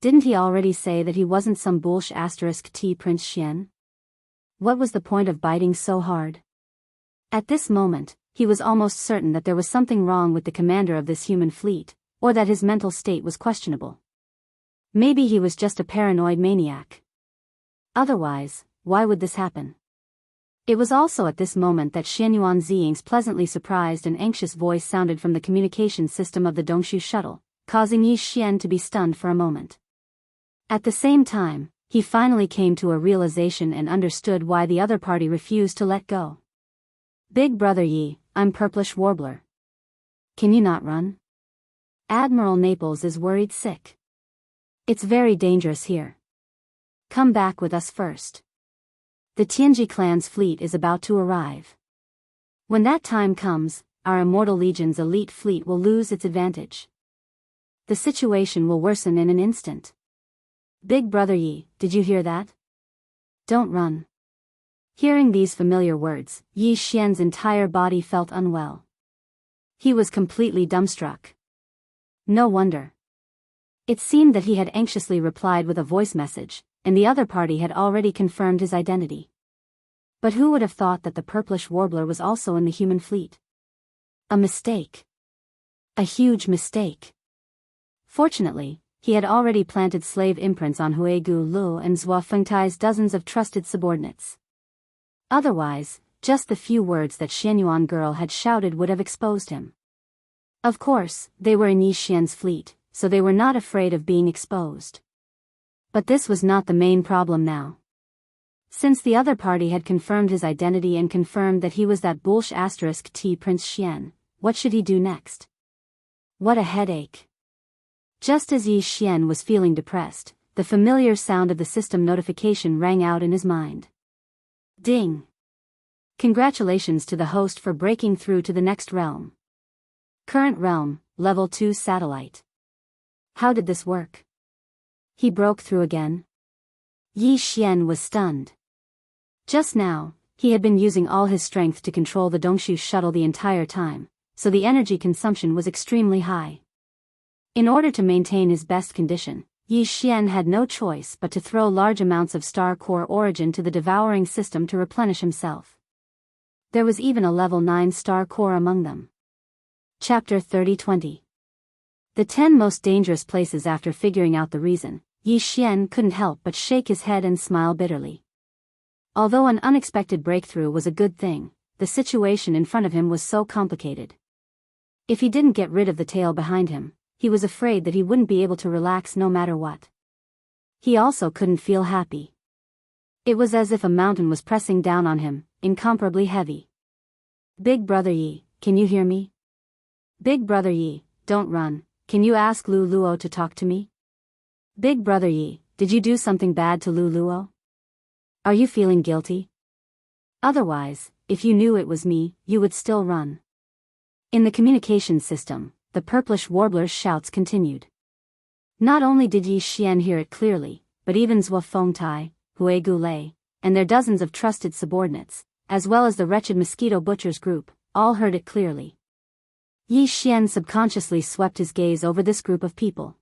Didn't he already say that he wasn't some bullsh *T Prince Xian? What was the point of biting so hard? At this moment, he was almost certain that there was something wrong with the commander of this human fleet, or that his mental state was questionable. Maybe he was just a paranoid maniac. Otherwise, why would this happen? It was also at this moment that Xianyuan Ziying's pleasantly surprised and anxious voice sounded from the communication system of the Dongshu shuttle, causing Yi Xian to be stunned for a moment. At the same time, he finally came to a realization and understood why the other party refused to let go. Big brother Yi, I'm Purplish Warbler. Can you not run? Admiral Naples is worried sick. It's very dangerous here. Come back with us first. The Tianji clan's fleet is about to arrive. When that time comes, our Immortal Legion's elite fleet will lose its advantage. The situation will worsen in an instant. Big brother Yi, did you hear that? Don't run. Hearing these familiar words, Yi Xian's entire body felt unwell. He was completely dumbstruck. No wonder. It seemed that he had anxiously replied with a voice message, and the other party had already confirmed his identity. But who would have thought that the Purplish Warbler was also in the human fleet? A mistake. A huge mistake. Fortunately, he had already planted slave imprints on Huigu Lu and Zhua Fengtai's dozens of trusted subordinates. Otherwise, just the few words that Xianyuan girl had shouted would have exposed him. Of course, they were in Yi Xian's fleet, so they were not afraid of being exposed. But this was not the main problem now. Since the other party had confirmed his identity and confirmed that he was that *T Prince Xian, what should he do next? What a headache. Just as Yi Xian was feeling depressed, the familiar sound of the system notification rang out in his mind. Ding! Congratulations to the host for breaking through to the next realm. Current realm, level 2 satellite. How did this work? He broke through again? Yi Xian was stunned. Just now, he had been using all his strength to control the Dongshu shuttle the entire time, so the energy consumption was extremely high. In order to maintain his best condition, Yi Xian had no choice but to throw large amounts of star core origin to the devouring system to replenish himself. There was even a level 9 star core among them. Chapter 30-20. The 10 most dangerous places. After figuring out the reason, Yi Xian couldn't help but shake his head and smile bitterly. Although an unexpected breakthrough was a good thing, the situation in front of him was so complicated. If he didn't get rid of the tail behind him, he was afraid that he wouldn't be able to relax no matter what. He also couldn't feel happy. It was as if a mountain was pressing down on him, incomparably heavy. Big Brother Yi, can you hear me? Big Brother Yi, don't run, can you ask Lu Luo to talk to me? Big Brother Yi, did you do something bad to Lu Luo? Are you feeling guilty? Otherwise, if you knew it was me, you would still run. In the communication system, the purplish warbler's shouts continued. Not only did Yi Xian hear it clearly, but even Zhuo Fengtai, Hui Gulei, and their dozens of trusted subordinates, as well as the wretched mosquito butchers group, all heard it clearly. Yi Xian subconsciously swept his gaze over this group of people.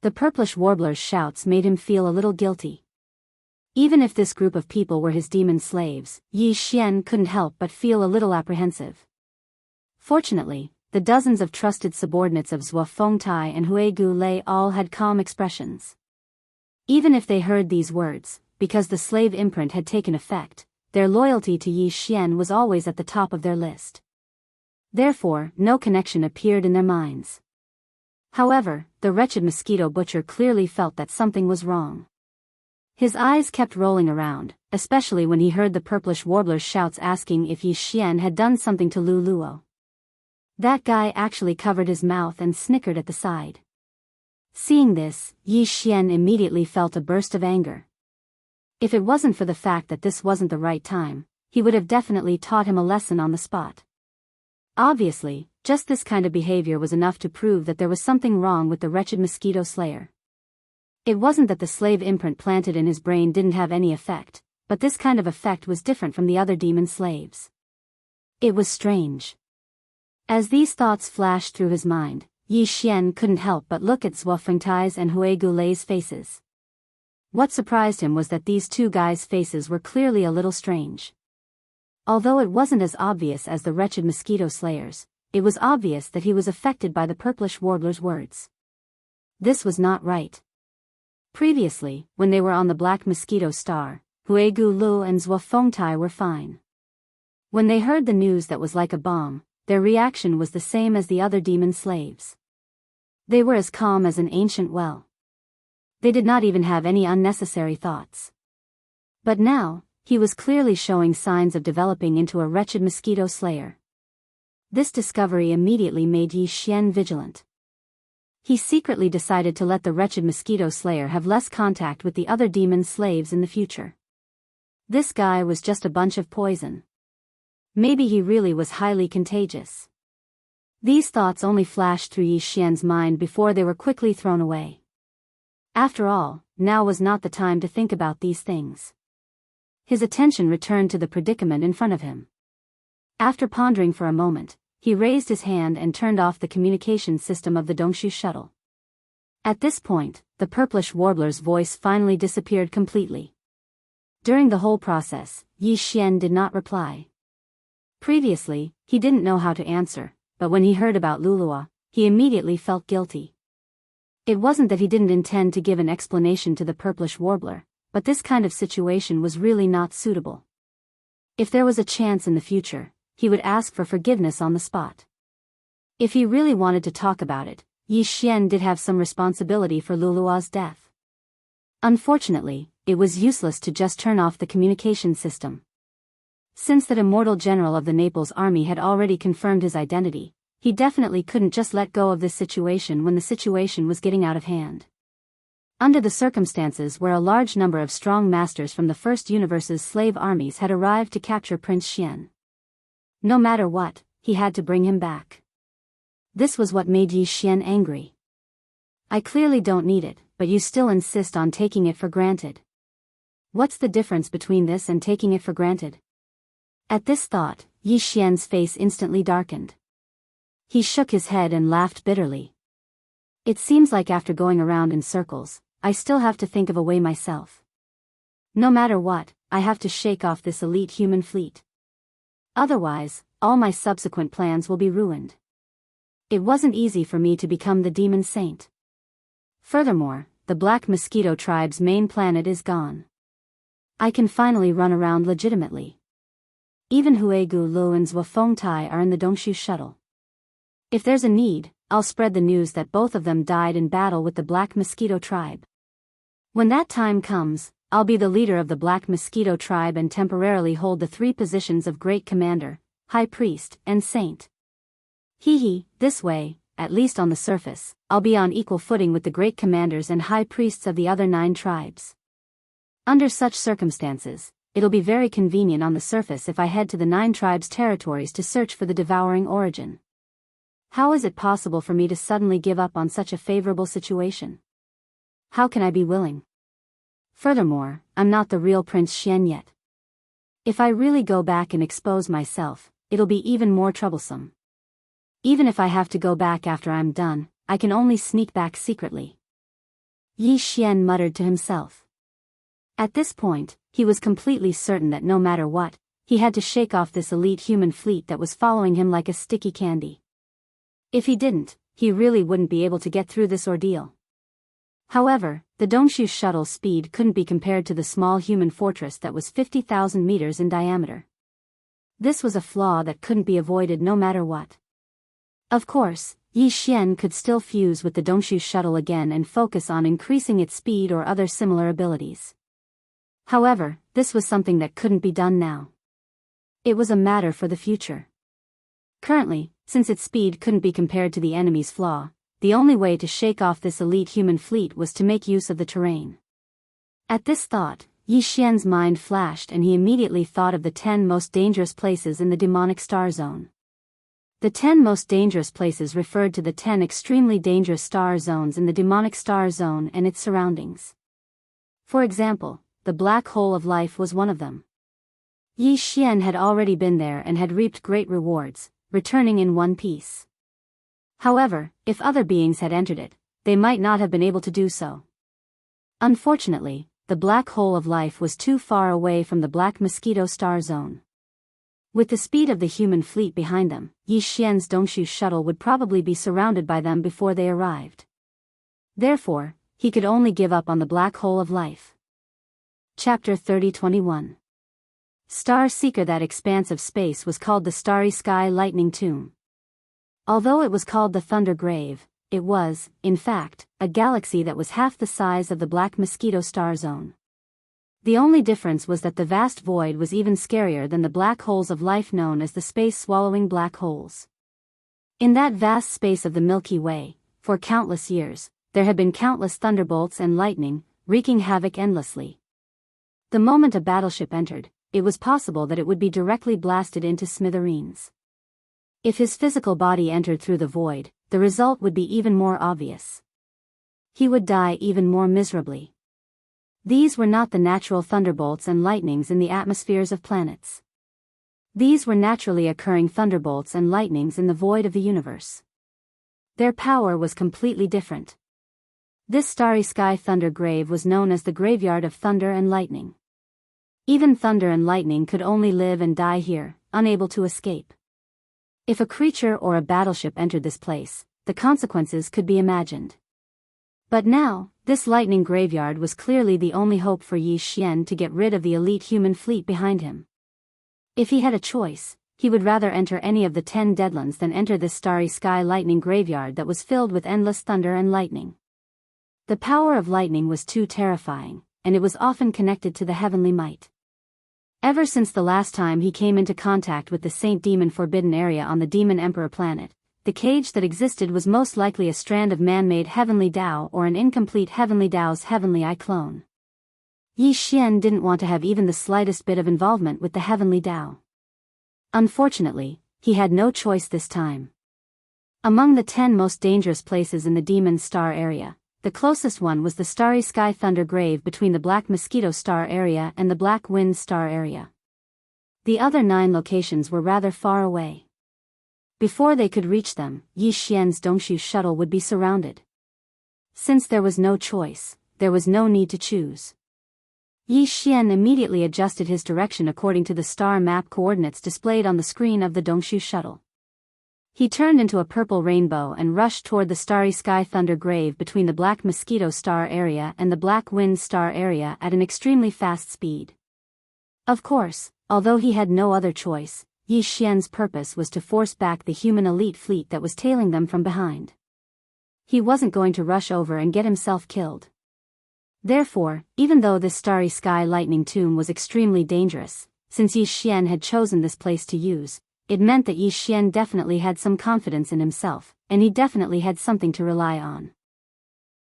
The purplish warbler's shouts made him feel a little guilty. Even if this group of people were his demon slaves, Yi Xian couldn't help but feel a little apprehensive. Fortunately, the dozens of trusted subordinates of Zhuo Fengtai and Hui Gulei all had calm expressions. Even if they heard these words, because the slave imprint had taken effect, their loyalty to Yi Xian was always at the top of their list. Therefore, no connection appeared in their minds. However, the wretched mosquito butcher clearly felt that something was wrong. His eyes kept rolling around, especially when he heard the purplish warbler's shouts asking if Yi Xian had done something to Lu Luo. That guy actually covered his mouth and snickered at the side. Seeing this, Yi Xian immediately felt a burst of anger. If it wasn't for the fact that this wasn't the right time, he would have definitely taught him a lesson on the spot. Obviously, just this kind of behavior was enough to prove that there was something wrong with the wretched mosquito slayer. It wasn't that the slave imprint planted in his brain didn't have any effect, but this kind of effect was different from the other demon slaves. It was strange. As these thoughts flashed through his mind, Yi Xian couldn't help but look at Zhuo Fengtai's and Hui Gulei's faces. What surprised him was that these two guys' faces were clearly a little strange. Although it wasn't as obvious as the wretched mosquito slayers, it was obvious that he was affected by the purplish warbler's words. This was not right. Previously, when they were on the black mosquito star, Hui Gulu and Zhuo Fengtai were fine. When they heard the news that was like a bomb, their reaction was the same as the other demon slaves. They were as calm as an ancient well. They did not even have any unnecessary thoughts. But now, he was clearly showing signs of developing into a wretched mosquito slayer. This discovery immediately made Yi Xian vigilant. He secretly decided to let the wretched mosquito slayer have less contact with the other demon slaves in the future. This guy was just a bunch of poison. Maybe he really was highly contagious. These thoughts only flashed through Yi Xian's mind before they were quickly thrown away. After all, now was not the time to think about these things. His attention returned to the predicament in front of him. After pondering for a moment, he raised his hand and turned off the communication system of the Dongshu shuttle. At this point, the purplish warbler's voice finally disappeared completely. During the whole process, Yi Xian did not reply. Previously, he didn't know how to answer, but when he heard about Lulua, he immediately felt guilty. It wasn't that he didn't intend to give an explanation to the purplish warbler, but this kind of situation was really not suitable. If there was a chance in the future, he would ask for forgiveness on the spot. If he really wanted to talk about it, Yi Xian did have some responsibility for Lulua's death. Unfortunately, it was useless to just turn off the communication system. Since that immortal general of the Naples army had already confirmed his identity, he definitely couldn't just let go of this situation when the situation was getting out of hand. Under the circumstances where a large number of strong masters from the First Universe's slave armies had arrived to capture Prince Xian. No matter what, he had to bring him back. This was what made Yi Xian angry. I clearly don't need it, but you still insist on taking it for granted. What's the difference between this and taking it for granted? At this thought, Yi Xian's face instantly darkened. He shook his head and laughed bitterly. It seems like after going around in circles, I still have to think of a way myself. No matter what, I have to shake off this elite human fleet. Otherwise, all my subsequent plans will be ruined. It wasn't easy for me to become the demon saint. Furthermore, the Black Mosquito tribe's main planet is gone. I can finally run around legitimately. Even Huegu Lu and Zhuofeng Tai are in the Dongshu shuttle. If there's a need, I'll spread the news that both of them died in battle with the Black Mosquito tribe. When that time comes, I'll be the leader of the Black Mosquito tribe and temporarily hold the 3 positions of Great Commander, High Priest, and Saint. This way, at least on the surface, I'll be on equal footing with the Great Commanders and High Priests of the other 9 tribes. Under such circumstances, it'll be very convenient on the surface if I head to the 9 tribes' territories to search for the devouring origin. How is it possible for me to suddenly give up on such a favorable situation? How can I be willing? Furthermore, I'm not the real Prince Xian yet. If I really go back and expose myself, it'll be even more troublesome. Even if I have to go back after I'm done, I can only sneak back secretly. Yi Xian muttered to himself. At this point, he was completely certain that no matter what, he had to shake off this elite human fleet that was following him like a sticky candy. If he didn't, he really wouldn't be able to get through this ordeal. However, the Dongshu shuttle's speed couldn't be compared to the small human fortress that was 50,000 meters in diameter. This was a flaw that couldn't be avoided no matter what. Of course, Yi Xian could still fuse with the Dongshu shuttle again and focus on increasing its speed or other similar abilities. However, this was something that couldn't be done now. It was a matter for the future. Currently, since its speed couldn't be compared to the enemy's flaw, the only way to shake off this elite human fleet was to make use of the terrain. At this thought, Yi Xian's mind flashed and he immediately thought of the 10 most dangerous places in the demonic star zone. The 10 most dangerous places referred to the 10 extremely dangerous star zones in the demonic star zone and its surroundings. For example, the black hole of life was one of them. Yi Xian had already been there and had reaped great rewards, returning in one piece. However, if other beings had entered it, they might not have been able to do so. Unfortunately, the black hole of life was too far away from the Black Mosquito star zone. With the speed of the human fleet behind them, Yi Xian's Dongshu shuttle would probably be surrounded by them before they arrived. Therefore, he could only give up on the black hole of life. Chapter 30-21. Star Seeker. That expanse of space was called the Starry Sky Lightning Tomb. Although it was called the Thunder Grave, it was, in fact, a galaxy that was half the size of the Black Mosquito star zone. The only difference was that the vast void was even scarier than the black holes of life known as the space-swallowing black holes. In that vast space of the Milky Way, for countless years, there had been countless thunderbolts and lightning, wreaking havoc endlessly. The moment a battleship entered, it was possible that it would be directly blasted into smithereens. If his physical body entered through the void, the result would be even more obvious. He would die even more miserably. These were not the natural thunderbolts and lightnings in the atmospheres of planets. These were naturally occurring thunderbolts and lightnings in the void of the universe. Their power was completely different. This starry sky thunder grave was known as the graveyard of thunder and lightning. Even thunder and lightning could only live and die here, unable to escape. If a creature or a battleship entered this place, the consequences could be imagined. But now, this lightning graveyard was clearly the only hope for Yi Xian to get rid of the elite human fleet behind him. If he had a choice, he would rather enter any of the 10 deadlands than enter this starry sky lightning graveyard that was filled with endless thunder and lightning. The power of lightning was too terrifying, and it was often connected to the heavenly might. Ever since the last time he came into contact with the Saint Demon Forbidden Area on the Demon Emperor planet, the cage that existed was most likely a strand of man-made heavenly Tao or an incomplete heavenly Tao's heavenly eye clone. Yi Xian didn't want to have even the slightest bit of involvement with the heavenly Tao. Unfortunately, he had no choice this time. Among the 10 most dangerous places in the Demon Star area, the closest one was the Starry Sky Thunder Grave between the Black Mosquito Star area and the Black Wind Star area. The other 9 locations were rather far away. Before they could reach them, Yi Xian's Dongshu shuttle would be surrounded. Since there was no choice, there was no need to choose. Yi Xian immediately adjusted his direction according to the star map coordinates displayed on the screen of the Dongshu shuttle. He turned into a purple rainbow and rushed toward the Starry Sky Thunder Grave between the Black Mosquito Star area and the Black Wind Star area at an extremely fast speed. Of course, although he had no other choice, Yi Xian's purpose was to force back the human elite fleet that was tailing them from behind. He wasn't going to rush over and get himself killed. Therefore, even though this Starry Sky Lightning Tomb was extremely dangerous, since Yi Xian had chosen this place to use, it meant that Yi Xian definitely had some confidence in himself, and he definitely had something to rely on.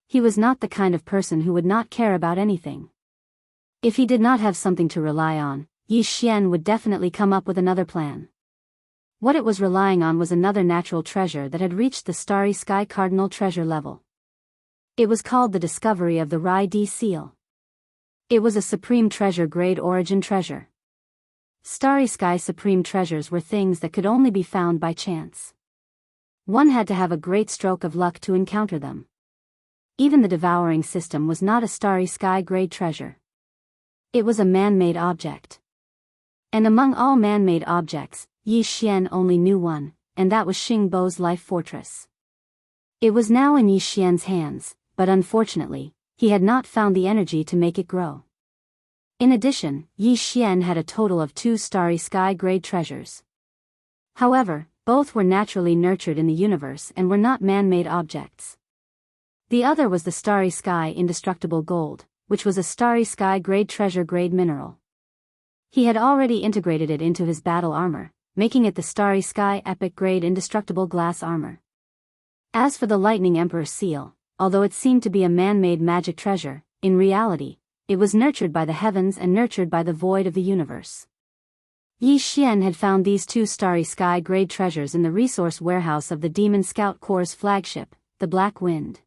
He was not the kind of person who would not care about anything. If he did not have something to rely on, Yi Xian would definitely come up with another plan. What it was relying on was another natural treasure that had reached the Starry Sky Cardinal treasure level. It was called the discovery of the Rai Di Seal. It was a supreme treasure grade origin treasure. Starry Sky supreme treasures were things that could only be found by chance. One had to have a great stroke of luck to encounter them. Even the devouring system was not a Starry Sky grade treasure. It was a man-made object. And among all man-made objects, Yi Xian only knew one, and that was Xingbo's life fortress. It was now in Yi Xian's hands, but unfortunately, he had not found the energy to make it grow. In addition, Yi Xian had a total of 2 Starry Sky grade treasures. However, both were naturally nurtured in the universe and were not man-made objects. The other was the Starry Sky Indestructible Gold, which was a Starry Sky grade treasure grade mineral. He had already integrated it into his battle armor, making it the Starry Sky Epic grade Indestructible Glass Armor. As for the Lightning Emperor Seal, although it seemed to be a man-made magic treasure, in reality, it was nurtured by the heavens and nurtured by the void of the universe. Yi Xian had found these 2 Starry Sky grade treasures in the resource warehouse of the Demon Scout Corps' flagship, the Black Wind.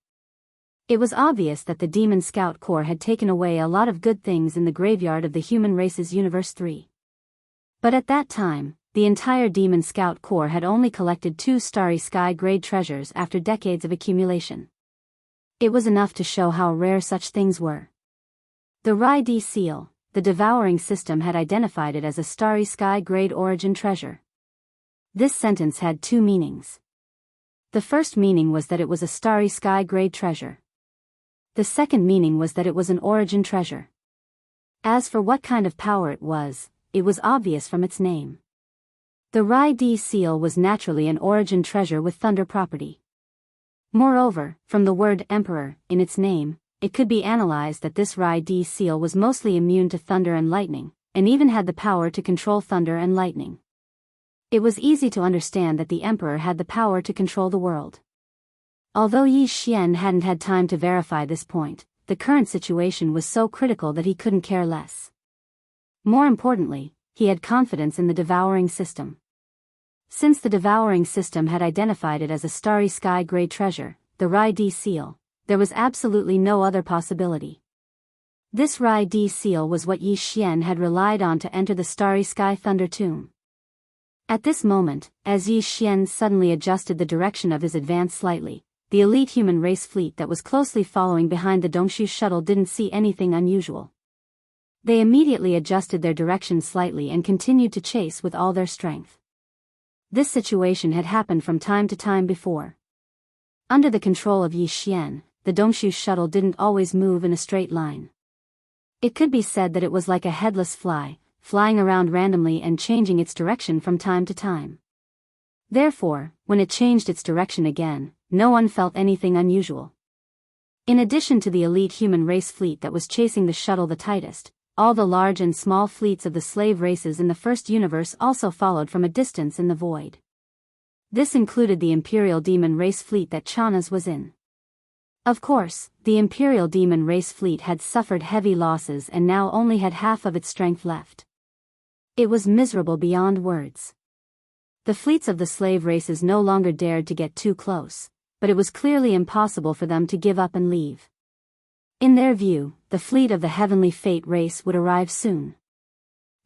It was obvious that the Demon Scout Corps had taken away a lot of good things in the graveyard of the human race's Universe 3. But at that time, the entire Demon Scout Corps had only collected 2 Starry Sky grade treasures after decades of accumulation. It was enough to show how rare such things were. The Rai Di Seal, the devouring system had identified it as a Starry Sky grade origin treasure. This sentence had 2 meanings. The first meaning was that it was a Starry Sky grade treasure. The second meaning was that it was an origin treasure. As for what kind of power it was obvious from its name. The Rai Di Seal was naturally an origin treasure with thunder property. Moreover, from the word Emperor in its name, it could be analyzed that this Rai Di Seal was mostly immune to thunder and lightning, and even had the power to control thunder and lightning. It was easy to understand that the Emperor had the power to control the world. Although Yi Xian hadn't had time to verify this point, the current situation was so critical that he couldn't care less. More importantly, he had confidence in the devouring system. Since the devouring system had identified it as a Starry Sky grade treasure, the Rai Di Seal, there was absolutely no other possibility. This Rai Di Seal was what Yi Xian had relied on to enter the Starry Sky Thunder Tomb. At this moment, as Yi Xian suddenly adjusted the direction of his advance slightly, the elite human race fleet that was closely following behind the Dongshu shuttle didn't see anything unusual. They immediately adjusted their direction slightly and continued to chase with all their strength. This situation had happened from time to time before. Under the control of Yi Xian, the Dongshu shuttle didn't always move in a straight line. It could be said that it was like a headless fly, flying around randomly and changing its direction from time to time. Therefore, when it changed its direction again, no one felt anything unusual. In addition to the elite human race fleet that was chasing the shuttle the tightest, all the large and small fleets of the slave races in the first universe also followed from a distance in the void. This included the Imperial Demon race fleet that Chana's was in. Of course, the Imperial Demon race fleet had suffered heavy losses and now only had half of its strength left. It was miserable beyond words. The fleets of the slave races no longer dared to get too close, but it was clearly impossible for them to give up and leave. In their view, the fleet of the Heavenly Fate race would arrive soon.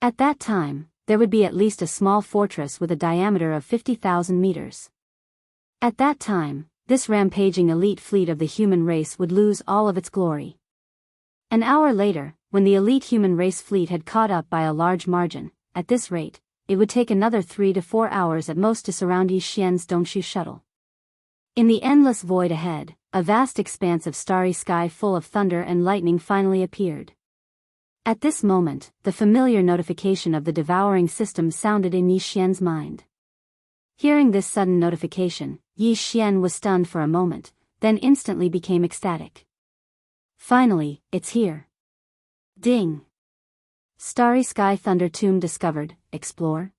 At that time, there would be at least a small fortress with a diameter of 50,000 meters. At that time, this rampaging elite fleet of the human race would lose all of its glory. An hour later, when the elite human race fleet had caught up by a large margin, at this rate, it would take another 3 to 4 hours at most to surround Yi Xian's Dongshu shuttle. In the endless void ahead, a vast expanse of starry sky full of thunder and lightning finally appeared. At this moment, the familiar notification of the devouring system sounded in Yi Xian's mind. Hearing this sudden notification, Yi Xian was stunned for a moment, then instantly became ecstatic. Finally, it's here. Ding! Starry Sky Thunder Tomb discovered, explore.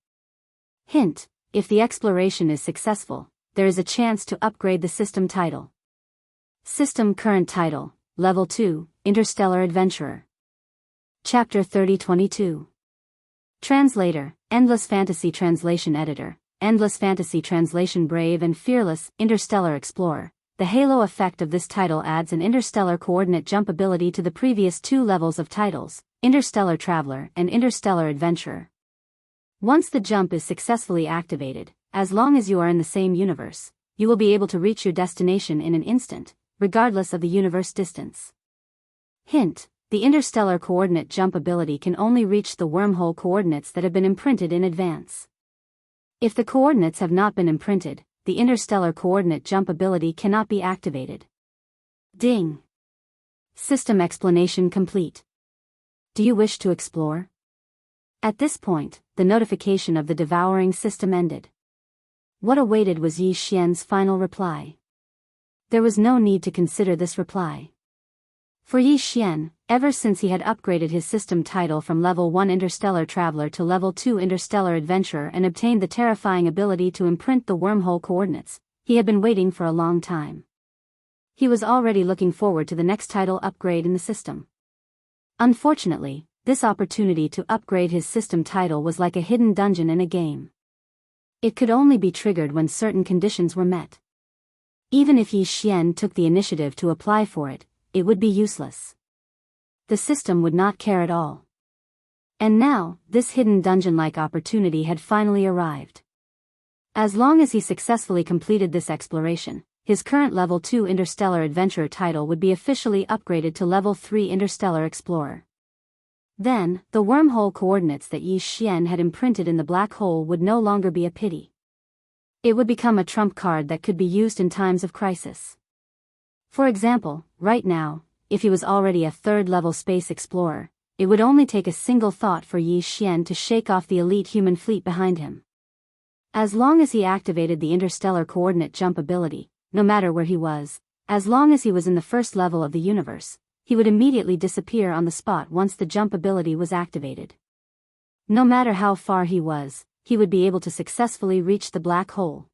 Hint, if the exploration is successful, there is a chance to upgrade the system title. System current title, Level 2, Interstellar Adventurer. Chapter 3022. Translator, Endless Fantasy Translation Editor, Endless Fantasy Translation Brave and Fearless, Interstellar Explorer. The halo effect of this title adds an interstellar coordinate jump ability to the previous 2 levels of titles, Interstellar Traveler and Interstellar Adventurer. Once the jump is successfully activated, as long as you are in the same universe, you will be able to reach your destination in an instant, regardless of the universe distance. Hint, the interstellar coordinate jump ability can only reach the wormhole coordinates that have been imprinted in advance. If the coordinates have not been imprinted, the interstellar coordinate jump ability cannot be activated. Ding! System explanation complete. Do you wish to explore? At this point, the notification of the devouring system ended. What awaited was Yi Xian's final reply. There was no need to consider this reply. For Yi Xian, ever since he had upgraded his system title from Level 1 Interstellar Traveler to Level 2 Interstellar Adventurer and obtained the terrifying ability to imprint the wormhole coordinates, he had been waiting for a long time. He was already looking forward to the next title upgrade in the system. Unfortunately, this opportunity to upgrade his system title was like a hidden dungeon in a game. It could only be triggered when certain conditions were met. Even if Yi Xian took the initiative to apply for it, it would be useless. The system would not care at all. And now, this hidden dungeon-like opportunity had finally arrived. As long as he successfully completed this exploration, his current Level 2 Interstellar Adventurer title would be officially upgraded to Level 3 Interstellar Explorer. Then, the wormhole coordinates that Yi Xian had imprinted in the black hole would no longer be a pity. It would become a trump card that could be used in times of crisis. For example, right now, if he was already a 3rd-level space explorer, it would only take a single thought for Yi Xian to shake off the elite human fleet behind him. As long as he activated the interstellar coordinate jump ability, no matter where he was, as long as he was in the 1st level of the universe, he would immediately disappear on the spot once the jump ability was activated. No matter how far he was, he would be able to successfully reach the black hole.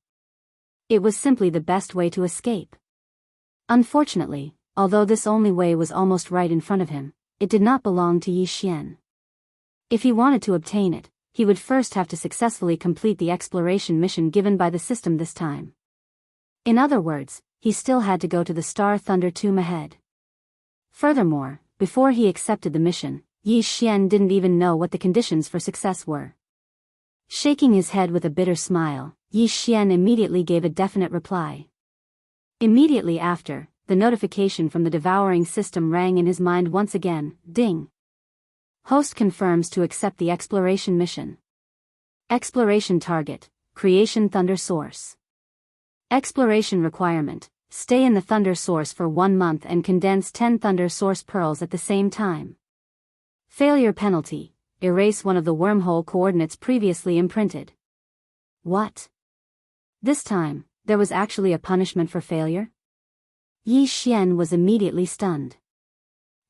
It was simply the best way to escape. Unfortunately, although this only way was almost right in front of him, it did not belong to Yi Xian. If he wanted to obtain it, he would first have to successfully complete the exploration mission given by the system this time. In other words, he still had to go to the Star Thunder Tomb ahead. Furthermore, before he accepted the mission, Yi Xian didn't even know what the conditions for success were. Shaking his head with a bitter smile, Yi Xian immediately gave a definite reply. Immediately after, the notification from the devouring system rang in his mind once again. Ding! Host confirms to accept the exploration mission. Exploration target, Creation Thunder Source. Exploration requirement, stay in the Thunder Source for 1 month and condense 10 Thunder Source pearls at the same time. Failure penalty, erase one of the wormhole coordinates previously imprinted. What? This time, there was actually a punishment for failure? Yi Xian was immediately stunned.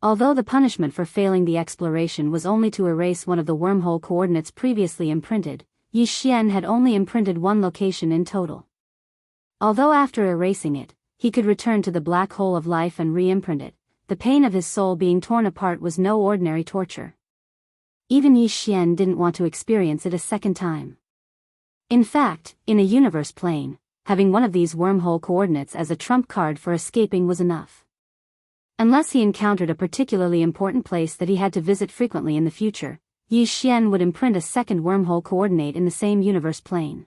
Although the punishment for failing the exploration was only to erase one of the wormhole coordinates previously imprinted, Yi Xian had only imprinted one location in total. Although after erasing it, he could return to the black hole of life and re-imprint it, the pain of his soul being torn apart was no ordinary torture. Even Yi Xian didn't want to experience it a second time. In fact, in a universe plane, having one of these wormhole coordinates as a trump card for escaping was enough. Unless he encountered a particularly important place that he had to visit frequently in the future, Yi Xian would imprint a second wormhole coordinate in the same universe plane.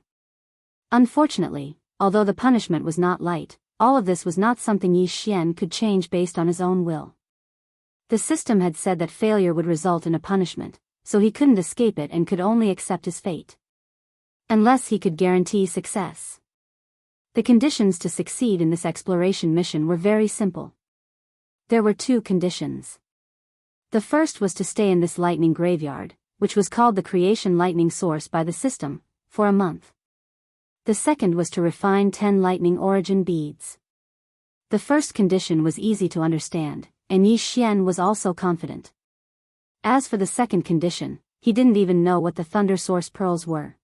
Unfortunately, although the punishment was not light, all of this was not something Yi Xian could change based on his own will. The system had said that failure would result in a punishment, so he couldn't escape it and could only accept his fate. Unless he could guarantee success. The conditions to succeed in this exploration mission were very simple. There were two conditions. The first was to stay in this lightning graveyard, which was called the creation lightning source by the system, for a month. The second was to refine 10 lightning origin beads. The first condition was easy to understand, and Yi Xian was also confident. As for the second condition, he didn't even know what the thunder source pearls were.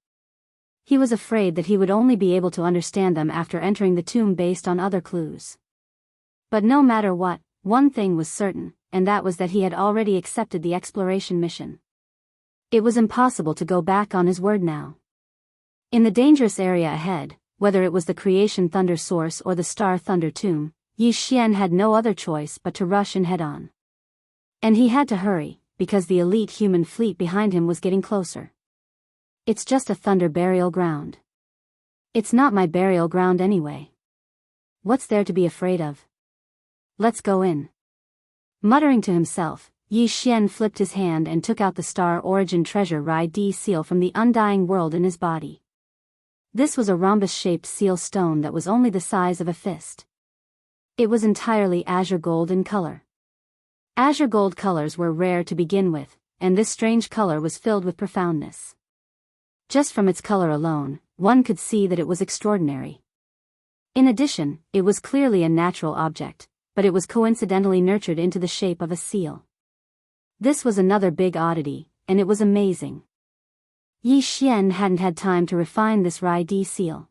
He was afraid that he would only be able to understand them after entering the tomb based on other clues. But no matter what, one thing was certain, and that was that he had already accepted the exploration mission. It was impossible to go back on his word now. In the dangerous area ahead, whether it was the creation thunder source or the star thunder tomb, Yi Xian had no other choice but to rush in head-on. And he had to hurry, because the elite human fleet behind him was getting closer. It's just a thunder burial ground. It's not my burial ground anyway. What's there to be afraid of? Let's go in. Muttering to himself, Yi Xian flipped his hand and took out the star origin treasure Rai-D seal from the undying world in his body. This was a rhombus-shaped seal stone that was only the size of a fist. It was entirely azure gold in color. Azure gold colors were rare to begin with, and this strange color was filled with profoundness. Just from its color alone, one could see that it was extraordinary. In addition, it was clearly a natural object, but it was coincidentally nurtured into the shape of a seal. This was another big oddity, and it was amazing. Yi Xian hadn't had time to refine this Rai-D seal.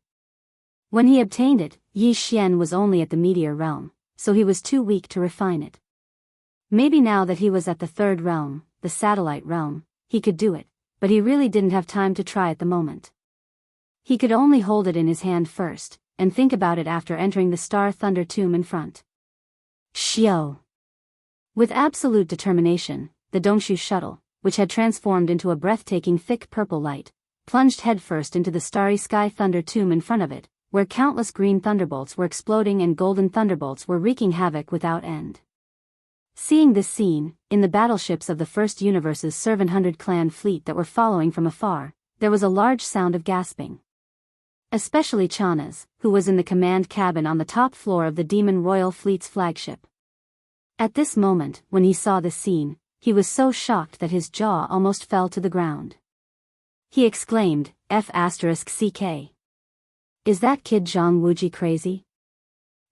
When he obtained it, Yi Xian was only at the meteor realm, so he was too weak to refine it. Maybe now that he was at the third realm, the satellite realm, he could do it, but he really didn't have time to try at the moment. He could only hold it in his hand first, and think about it after entering the Star Thunder tomb in front. Xiao. With absolute determination, the Dongshu shuttle, which had transformed into a breathtaking thick purple light, plunged headfirst into the starry sky thunder tomb in front of it, where countless green thunderbolts were exploding and golden thunderbolts were wreaking havoc without end. Seeing this scene, in the battleships of the First Universe's Servant 100 clan fleet that were following from afar, there was a large sound of gasping. Especially Chana's, who was in the command cabin on the top floor of the Demon Royal Fleet's flagship. At this moment, when he saw this scene, he was so shocked that his jaw almost fell to the ground. He exclaimed, F***CK. Is that kid Jianghu crazy?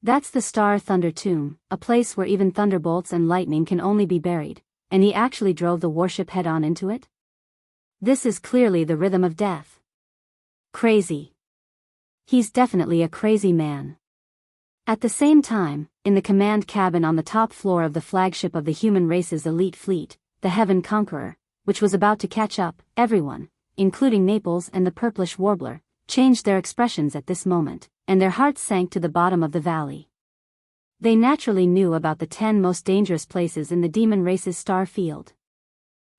That's the Star Thunder Tomb, a place where even thunderbolts and lightning can only be buried, and he actually drove the warship head-on into it? This is clearly the rhythm of death. Crazy. He's definitely a crazy man. At the same time, in the command cabin on the top floor of the flagship of the human race's elite fleet, the Heaven Conqueror, which was about to catch up, everyone, including Naples and the purplish warbler, changed their expressions at this moment, and their hearts sank to the bottom of the valley. They naturally knew about the 10 most dangerous places in the demon race's star field.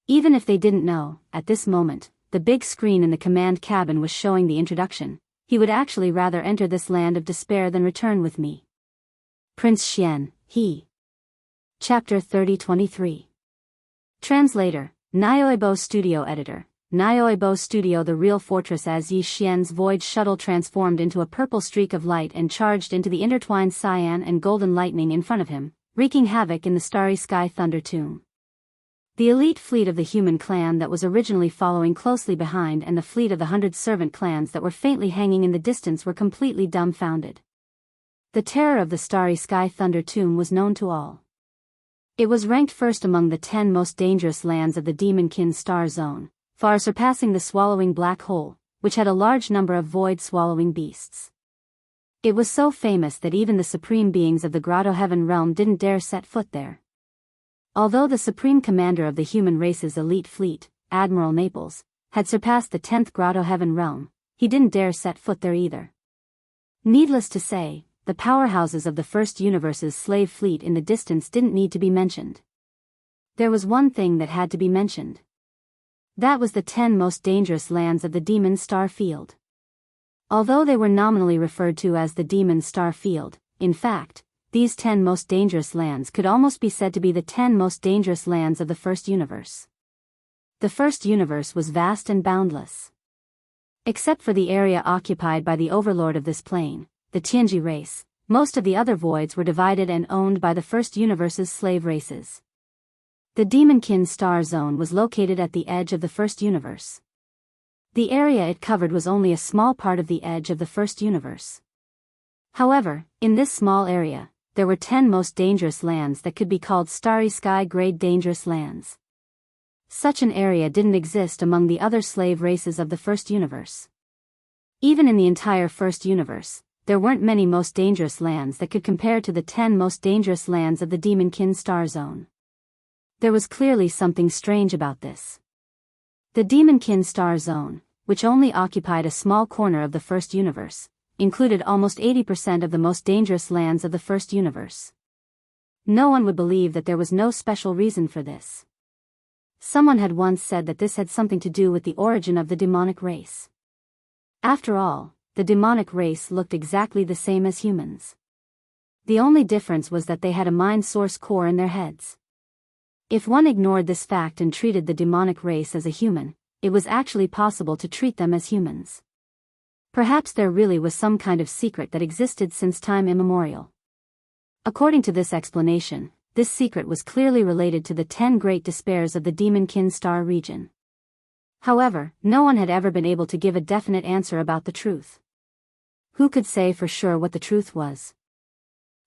Even if they didn't know, at this moment, the big screen in the command cabin was showing the introduction. He would actually rather enter this land of despair than return with me. Prince Xian, he. Chapter 30-23. Translator, Nyoibo Studio Editor. Nyoibo Studio. The real fortress. As Yi Xian's void shuttle transformed into a purple streak of light and charged into the intertwined cyan and golden lightning in front of him, wreaking havoc in the starry sky thunder tomb. The elite fleet of the human clan that was originally following closely behind and the fleet of the 100 servant clans that were faintly hanging in the distance were completely dumbfounded. The terror of the Starry Sky Thunder Tomb was known to all. It was ranked first among the 10 most dangerous lands of the Demon-kin Star Zone, far surpassing the Swallowing Black Hole, which had a large number of void-swallowing beasts. It was so famous that even the supreme beings of the Grotto Heaven realm didn't dare set foot there. Although the supreme commander of the human race's elite fleet, Admiral Naples, had surpassed the 10th Grotto Heaven realm, he didn't dare set foot there either. Needless to say, the powerhouses of the First Universe's slave fleet in the distance didn't need to be mentioned. There was one thing that had to be mentioned. That was the 10 most dangerous lands of the Demon Star Field. Although they were nominally referred to as the Demon Star Field, in fact, these 10 most dangerous lands could almost be said to be the 10 most dangerous lands of the First Universe. The First Universe was vast and boundless. Except for the area occupied by the overlord of this plane, the Tianji race, most of the other voids were divided and owned by the First Universe's slave races. The Demon-kin Star Zone was located at the edge of the First Universe. The area it covered was only a small part of the edge of the First Universe. However, in this small area, there were 10 most dangerous lands that could be called Starry Sky Grade Dangerous Lands. Such an area didn't exist among the other slave races of the First Universe. Even in the entire First Universe, there weren't many most dangerous lands that could compare to the 10 most dangerous lands of the Demon-kin Star Zone. There was clearly something strange about this. The Demon-kin Star Zone, which only occupied a small corner of the First Universe, included almost 80% of the most dangerous lands of the First Universe. No one would believe that there was no special reason for this. Someone had once said that this had something to do with the origin of the demonic race. After all, the demonic race looked exactly the same as humans. The only difference was that they had a mind source core in their heads. If one ignored this fact and treated the demonic race as a human, it was actually possible to treat them as humans. Perhaps there really was some kind of secret that existed since time immemorial. According to this explanation, this secret was clearly related to the 10 great despairs of the Demon-kin Star region. However, no one had ever been able to give a definite answer about the truth. Who could say for sure what the truth was?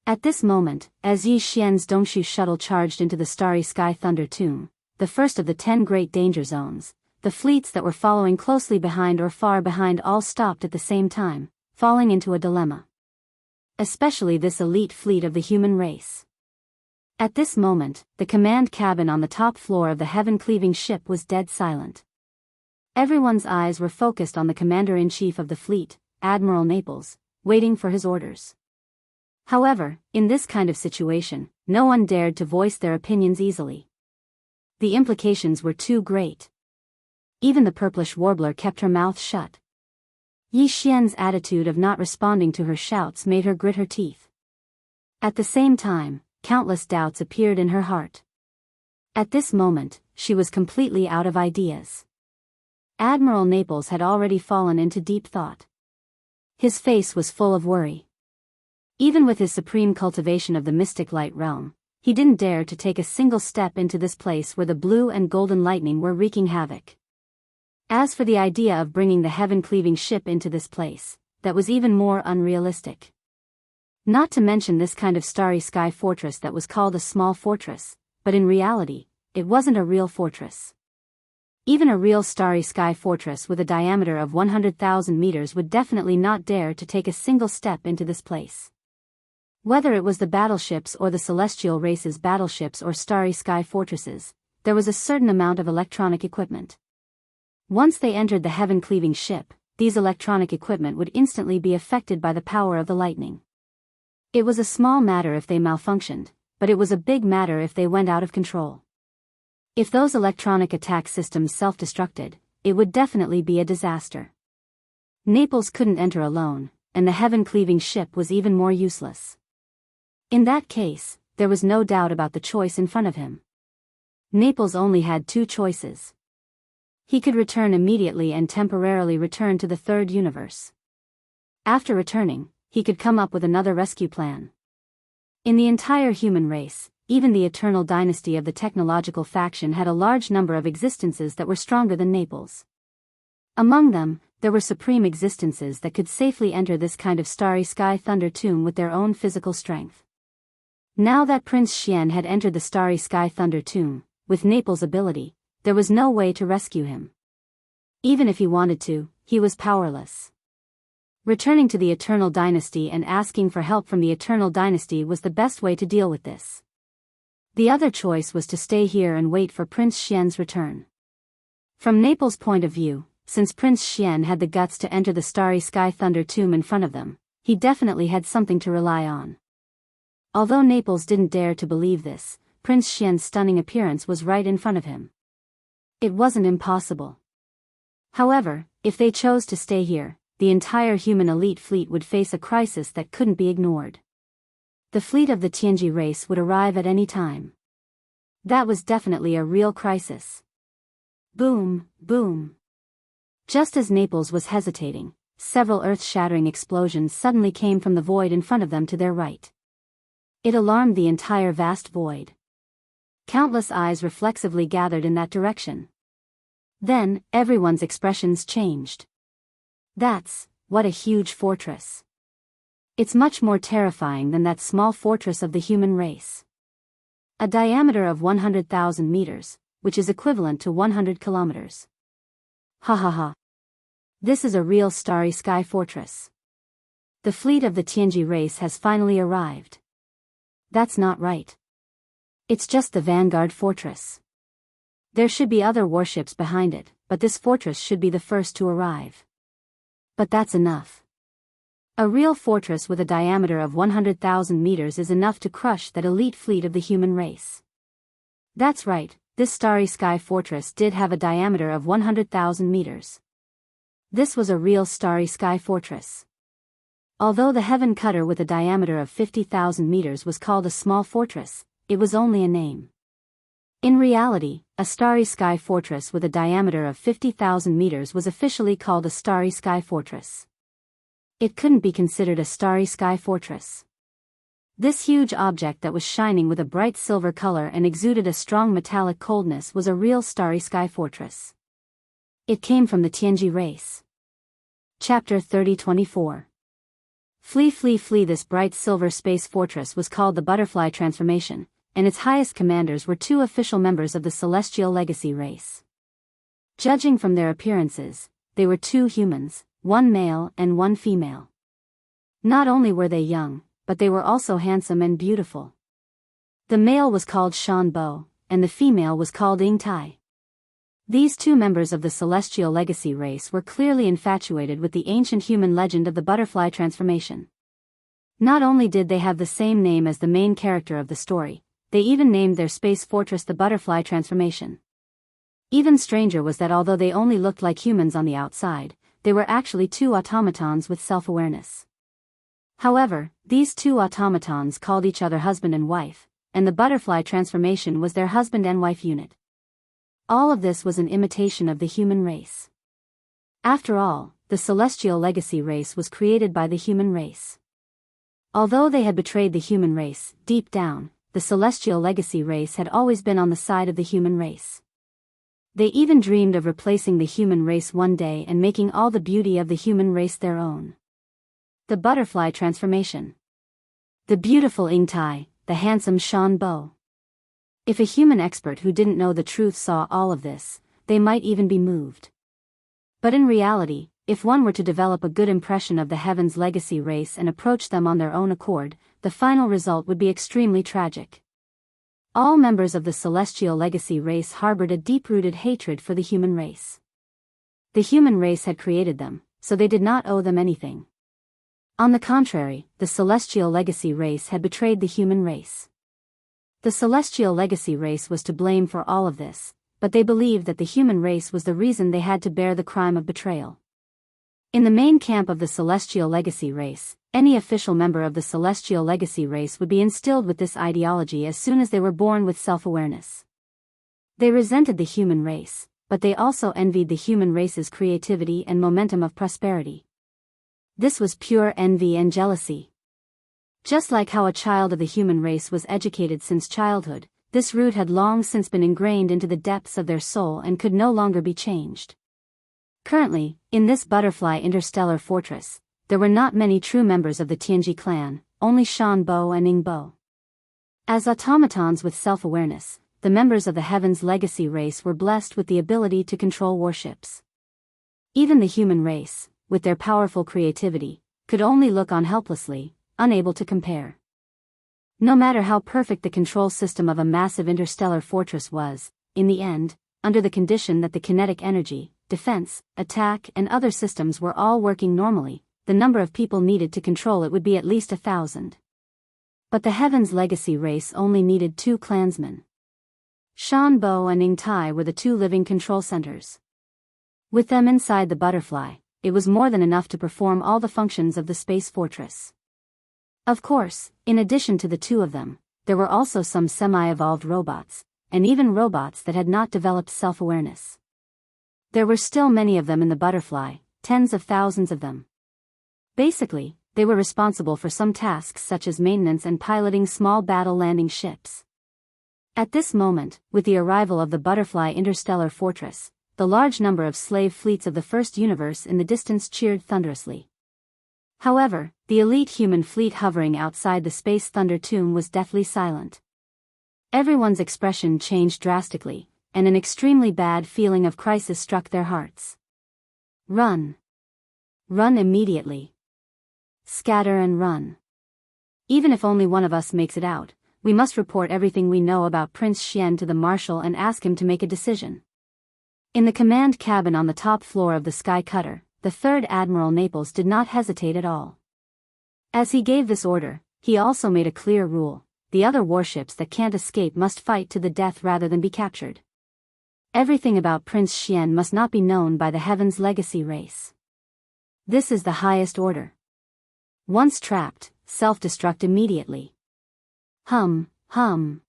At this moment, as Yi Xian's Dongshu shuttle charged into the Starry Sky Thunder Tomb, the first of the 10 great danger zones, the fleets that were following closely behind or far behind all stopped at the same time, falling into a dilemma. Especially this elite fleet of the human race. At this moment, the command cabin on the top floor of the heaven-cleaving ship was dead silent. Everyone's eyes were focused on the commander-in-chief of the fleet, Admiral Naples, waiting for his orders. However, in this kind of situation, no one dared to voice their opinions easily. The implications were too great. Even the purplish warbler kept her mouth shut. Yi Xian's attitude of not responding to her shouts made her grit her teeth. At the same time, countless doubts appeared in her heart. At this moment, she was completely out of ideas. Admiral Naples had already fallen into deep thought. His face was full of worry. Even with his supreme cultivation of the mystic light realm, he didn't dare to take a single step into this place where the blue and golden lightning were wreaking havoc. As for the idea of bringing the heaven-cleaving ship into this place, that was even more unrealistic. Not to mention this kind of starry sky fortress that was called a small fortress, but in reality, it wasn't a real fortress. Even a real starry sky fortress with a diameter of 100,000 meters would definitely not dare to take a single step into this place. Whether it was the battleships or the celestial race's battleships or starry sky fortresses, there was a certain amount of electronic equipment. Once they entered the heaven-cleaving ship, these electronic equipment would instantly be affected by the power of the lightning. It was a small matter if they malfunctioned, but it was a big matter if they went out of control. If those electronic attack systems self-destructed, it would definitely be a disaster. Naples couldn't enter alone, and the heaven-cleaving ship was even more useless. In that case, there was no doubt about the choice in front of him. Naples only had two choices. He could return immediately and temporarily return to the third universe. After returning, he could come up with another rescue plan. In the entire human race, even the eternal dynasty of the technological faction had a large number of existences that were stronger than Naples. Among them, there were supreme existences that could safely enter this kind of starry sky thunder tomb with their own physical strength. Now that Prince Xian had entered the starry sky thunder tomb, with Naples' ability, there was no way to rescue him. Even if he wanted to, he was powerless. Returning to the Eternal Dynasty and asking for help from the Eternal Dynasty was the best way to deal with this. The other choice was to stay here and wait for Prince Xian's return. From Naples' point of view, since Prince Xian had the guts to enter the starry sky thunder tomb in front of them, he definitely had something to rely on. Although Naples didn't dare to believe this, Prince Xian's stunning appearance was right in front of him. It wasn't impossible. However, if they chose to stay here, the entire human elite fleet would face a crisis that couldn't be ignored. The fleet of the Tianji race would arrive at any time. That was definitely a real crisis. Boom, boom. Just as Naples was hesitating, several earth-shattering explosions suddenly came from the void in front of them to their right. It alarmed the entire vast void. Countless eyes reflexively gathered in that direction. Then, everyone's expressions changed. What a huge fortress. It's much more terrifying than that small fortress of the human race. A diameter of 100,000 meters, which is equivalent to 100 kilometers. Ha ha ha. This is a real starry sky fortress. The fleet of the Tianji race has finally arrived. That's not right. It's just the Vanguard fortress. There should be other warships behind it, but this fortress should be the first to arrive. But that's enough. A real fortress with a diameter of 100,000 meters is enough to crush that elite fleet of the human race. That's right, this starry sky fortress did have a diameter of 100,000 meters. This was a real starry sky fortress. Although the heaven cutter with a diameter of 50,000 meters was called a small fortress, it was only a name. In reality, a starry sky fortress with a diameter of 50,000 meters was officially called a starry sky fortress. It couldn't be considered a starry sky fortress. This huge object that was shining with a bright silver color and exuded a strong metallic coldness was a real starry sky fortress. It came from the Tianji race. Chapter 30-24. Flee flee flee. This bright silver space fortress was called the Butterfly Transformation, and its highest commanders were two official members of the Celestial Legacy race. Judging from their appearances, they were two humans, one male and one female. Not only were they young, but they were also handsome and beautiful. The male was called Shan Bo, and the female was called Ying Tai. These two members of the Celestial Legacy race were clearly infatuated with the ancient human legend of the Butterfly Transformation. Not only did they have the same name as the main character of the story, they even named their space fortress the Butterfly Transformation. Even stranger was that although they only looked like humans on the outside, they were actually two automatons with self-awareness. However, these two automatons called each other husband and wife, and the Butterfly Transformation was their husband and wife unit. All of this was an imitation of the human race. After all, the Celestial Legacy race was created by the human race. Although they had betrayed the human race, deep down, the Celestial Legacy race had always been on the side of the human race. They even dreamed of replacing the human race one day and making all the beauty of the human race their own. The Butterfly Transformation. The beautiful Ying Tai, the handsome Shan Bo. If a human expert who didn't know the truth saw all of this, they might even be moved. But in reality, if one were to develop a good impression of the Heaven's Legacy race and approach them on their own accord, the final result would be extremely tragic. All members of the Celestial Legacy race harbored a deep-rooted hatred for the human race. The human race had created them, so they did not owe them anything. On the contrary, the Celestial Legacy race had betrayed the human race. The Celestial Legacy race was to blame for all of this, but they believed that the human race was the reason they had to bear the crime of betrayal. In the main camp of the Celestial Legacy race, any official member of the Celestial Legacy race would be instilled with this ideology as soon as they were born with self-awareness. They resented the human race, but they also envied the human race's creativity and momentum of prosperity. This was pure envy and jealousy. Just like how a child of the human race was educated since childhood, this root had long since been ingrained into the depths of their soul and could no longer be changed. Currently, in this butterfly interstellar fortress, there were not many true members of the Tianji clan, only Shan Bo and Ning Bo. As automatons with self-awareness, the members of the Heaven's legacy race were blessed with the ability to control warships. Even the human race, with their powerful creativity, could only look on helplessly, unable to compare. No matter how perfect the control system of a massive interstellar fortress was, in the end, under the condition that the kinetic energy, defense, attack and other systems were all working normally, the number of people needed to control it would be at least 1,000. But the Heaven's legacy race only needed 2 clansmen. Shan Bo and Ning Tai were the 2 living control centers. With them inside the butterfly, it was more than enough to perform all the functions of the space fortress. Of course, in addition to the 2 of them, there were also some semi-evolved robots, and even robots that had not developed self-awareness. There were still many of them in the butterfly, tens of thousands of them. Basically, they were responsible for some tasks such as maintenance and piloting small battle landing ships. At this moment, with the arrival of the butterfly interstellar fortress, the large number of slave fleets of the first universe in the distance cheered thunderously. However, the elite human fleet hovering outside the space thunder tomb was deathly silent. Everyone's expression changed drastically, and an extremely bad feeling of crisis struck their hearts. Run. Run immediately. Scatter and run. Even if only one of us makes it out, we must report everything we know about Prince Xian to the Marshal and ask him to make a decision. In the command cabin on the top floor of the Sky Cutter, the 3rd Admiral Naples did not hesitate at all. As he gave this order, he also made a clear rule: the other warships that can't escape must fight to the death rather than be captured. Everything about Prince Xian must not be known by the Heaven's legacy race. This is the highest order. Once trapped, self-destruct immediately. Hum, hum.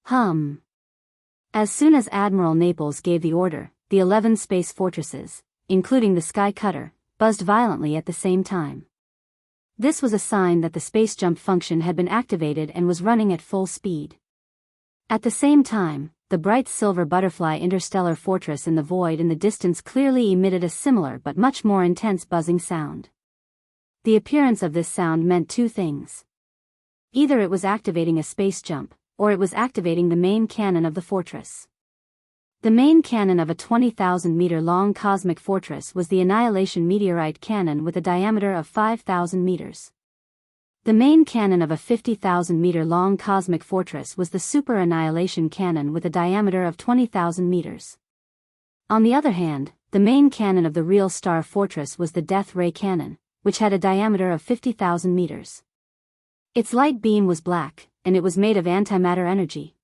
Hum. As soon as Admiral Naples gave the order, the 11 space fortresses, including the Sky Cutter, buzzed violently at the same time. This was a sign that the space jump function had been activated and was running at full speed. At the same time, the bright silver butterfly interstellar fortress in the void in the distance clearly emitted a similar but much more intense buzzing sound. The appearance of this sound meant 2 things. Either it was activating a space jump, or it was activating the main cannon of the fortress. The main cannon of a 20,000-meter-long cosmic fortress was the Annihilation Meteorite Cannon with a diameter of 5,000 meters. The main cannon of a 50,000-meter-long cosmic fortress was the Super Annihilation Cannon with a diameter of 20,000 meters. On the other hand, the main cannon of the real star fortress was the Death Ray Cannon, which had a diameter of 50,000 meters. Its light beam was black, and it was made of antimatter energy.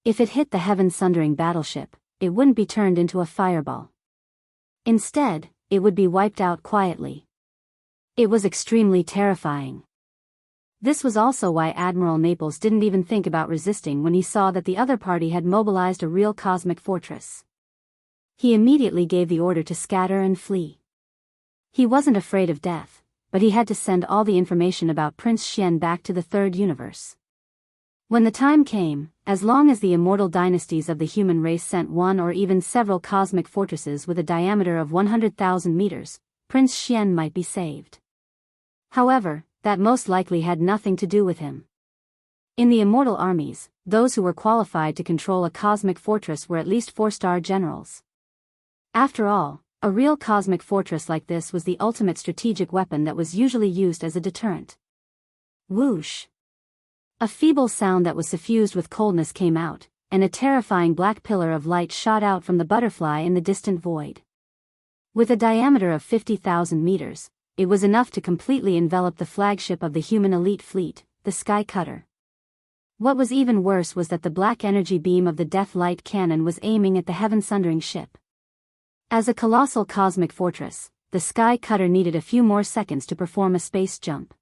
If it hit the heaven-sundering battleship, it wouldn't be turned into a fireball. Instead, it would be wiped out quietly. It was extremely terrifying. This was also why Admiral Naples didn't even think about resisting when he saw that the other party had mobilized a real cosmic fortress. He immediately gave the order to scatter and flee. He wasn't afraid of death, but he had to send all the information about Prince Xian back to the 3rd universe. When the time came, as long as the immortal dynasties of the human race sent one or even several cosmic fortresses with a diameter of 100,000 meters, Prince Xian might be saved. However, that most likely had nothing to do with him. In the immortal armies, those who were qualified to control a cosmic fortress were at least 4-star generals. After all, a real cosmic fortress like this was the ultimate strategic weapon that was usually used as a deterrent. Whoosh! A feeble sound that was suffused with coldness came out, and a terrifying black pillar of light shot out from the butterfly in the distant void. With a diameter of 50,000 meters, it was enough to completely envelop the flagship of the human elite fleet, the Sky Cutter. What was even worse was that the black energy beam of the Death Light Cannon was aiming at the heaven-sundering ship. As a colossal cosmic fortress, the Sky Cutter needed a few more seconds to perform a space jump.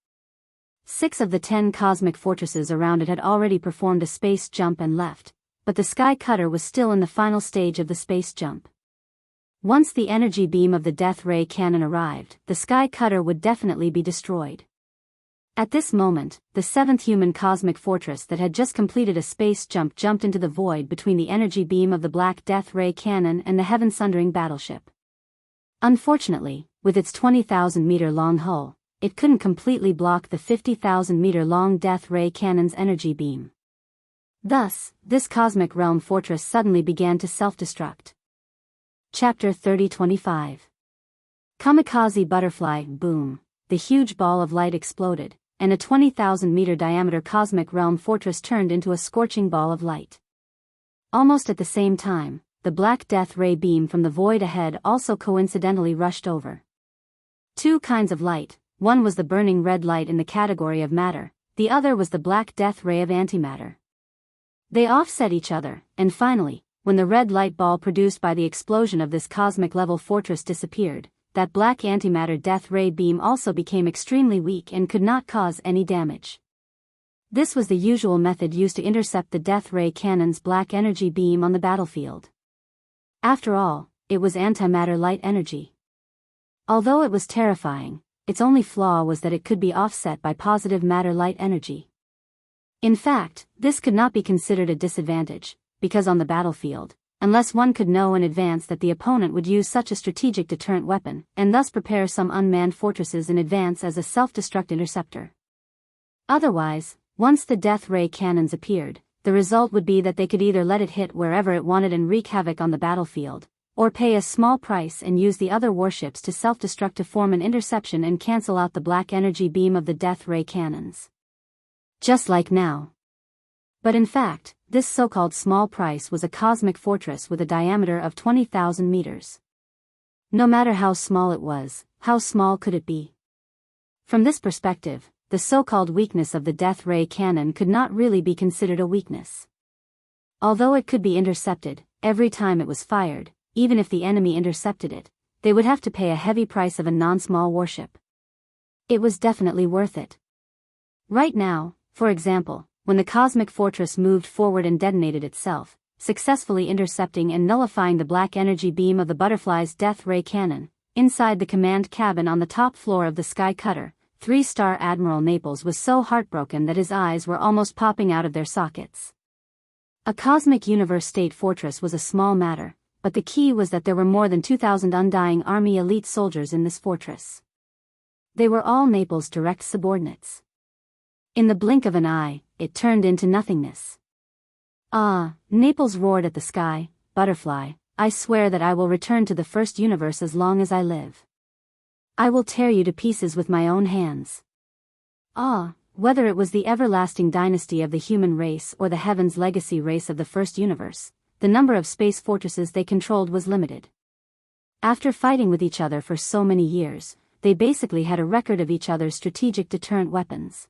6 of the 10 cosmic fortresses around it had already performed a space jump and left, but the Sky Cutter was still in the final stage of the space jump. Once the energy beam of the Death Ray Cannon arrived, the Sky Cutter would definitely be destroyed. At this moment, the seventh human cosmic fortress that had just completed a space jump jumped into the void between the energy beam of the Black Death Ray cannon and the heaven-sundering battleship. Unfortunately, with its 20,000-meter-long hull, it couldn't completely block the 50,000-meter-long Death Ray cannon's energy beam. Thus, this cosmic realm fortress suddenly began to self-destruct. Chapter 3025. Kamikaze Butterfly. Boom. The huge ball of light exploded, and a 20,000-meter diameter cosmic realm fortress turned into a scorching ball of light. Almost at the same time, the Black Death Ray beam from the void ahead also coincidentally rushed over. Two kinds of light, one was the burning red light in the category of matter, the other was the Black Death Ray of antimatter. They offset each other, and finally, when the red light ball produced by the explosion of this cosmic-level fortress disappeared, that black antimatter death ray beam also became extremely weak and could not cause any damage. This was the usual method used to intercept the death ray cannon's black energy beam on the battlefield. After all, it was antimatter light energy. Although it was terrifying, its only flaw was that it could be offset by positive matter light energy. In fact, this could not be considered a disadvantage, because on the battlefield, unless one could know in advance that the opponent would use such a strategic deterrent weapon, and thus prepare some unmanned fortresses in advance as a self-destruct interceptor. Otherwise, once the death ray cannons appeared, the result would be that they could either let it hit wherever it wanted and wreak havoc on the battlefield, or pay a small price and use the other warships to self-destruct to form an interception and cancel out the black energy beam of the death ray cannons. Just like now. But in fact, this so-called small price was a cosmic fortress with a diameter of 20,000 meters. No matter how small it was, how small could it be? From this perspective, the so-called weakness of the death ray cannon could not really be considered a weakness. Although it could be intercepted, every time it was fired, even if the enemy intercepted it, they would have to pay a heavy price of a non-small warship. It was definitely worth it. Right now, for example, when the cosmic fortress moved forward and detonated itself, successfully intercepting and nullifying the black energy beam of the Butterfly's death ray cannon, inside the command cabin on the top floor of the Sky Cutter, 3-star Admiral Naples was so heartbroken that his eyes were almost popping out of their sockets. A cosmic universe state fortress was a small matter, but the key was that there were more than 2,000 undying army elite soldiers in this fortress. They were all Naples' direct subordinates. In the blink of an eye, it turned into nothingness. Ah, Naples roared at the sky, Butterfly, I swear that I will return to the first universe as long as I live. I will tear you to pieces with my own hands. Ah, whether it was the everlasting dynasty of the human race or the heavens legacy race of the first universe, the number of space fortresses they controlled was limited. After fighting with each other for so many years, they basically had a record of each other's strategic deterrent weapons.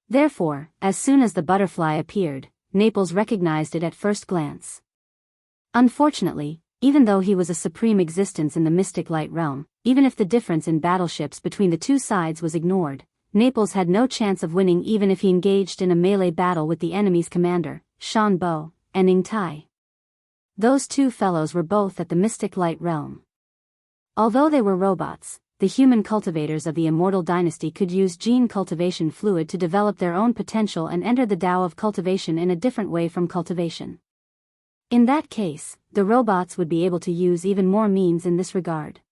Therefore, as soon as the Butterfly appeared, Naples recognized it at first glance. Unfortunately, even though he was a supreme existence in the mystic light realm, even if the difference in battleships between the two sides was ignored, Naples had no chance of winning even if he engaged in a melee battle with the enemy's commander, Shan Bo, and Ning Tai. Those two fellows were both at the mystic light realm. Although they were robots, the human cultivators of the immortal dynasty could use gene cultivation fluid to develop their own potential and enter the Tao of cultivation in a different way from cultivation. In that case, the robots would be able to use even more means in this regard.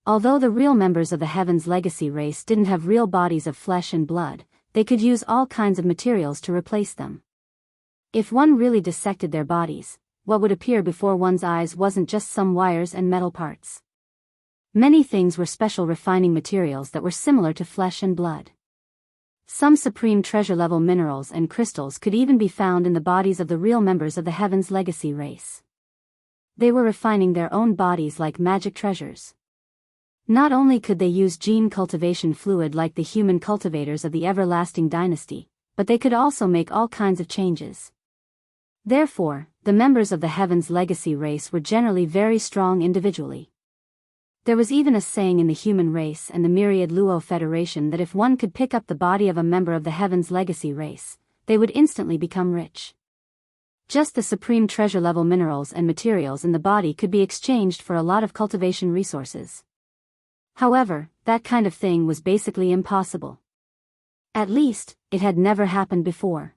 Although the real members of the Heaven's Legacy race didn't have real bodies of flesh and blood, they could use all kinds of materials to replace them. If one really dissected their bodies, what would appear before one's eyes wasn't just some wires and metal parts. Many things were special refining materials that were similar to flesh and blood. Some supreme treasure-level minerals and crystals could even be found in the bodies of the real members of the Heaven's Legacy race. They were refining their own bodies like magic treasures. Not only could they use gene cultivation fluid like the human cultivators of the everlasting dynasty, but they could also make all kinds of changes. Therefore, the members of the Heaven's Legacy race were generally very strong individually. There was even a saying in the human race and the myriad Luo Federation that if one could pick up the body of a member of the Heaven's Legacy race, they would instantly become rich. Just the supreme treasure-level minerals and materials in the body could be exchanged for a lot of cultivation resources. However, that kind of thing was basically impossible. At least, it had never happened before.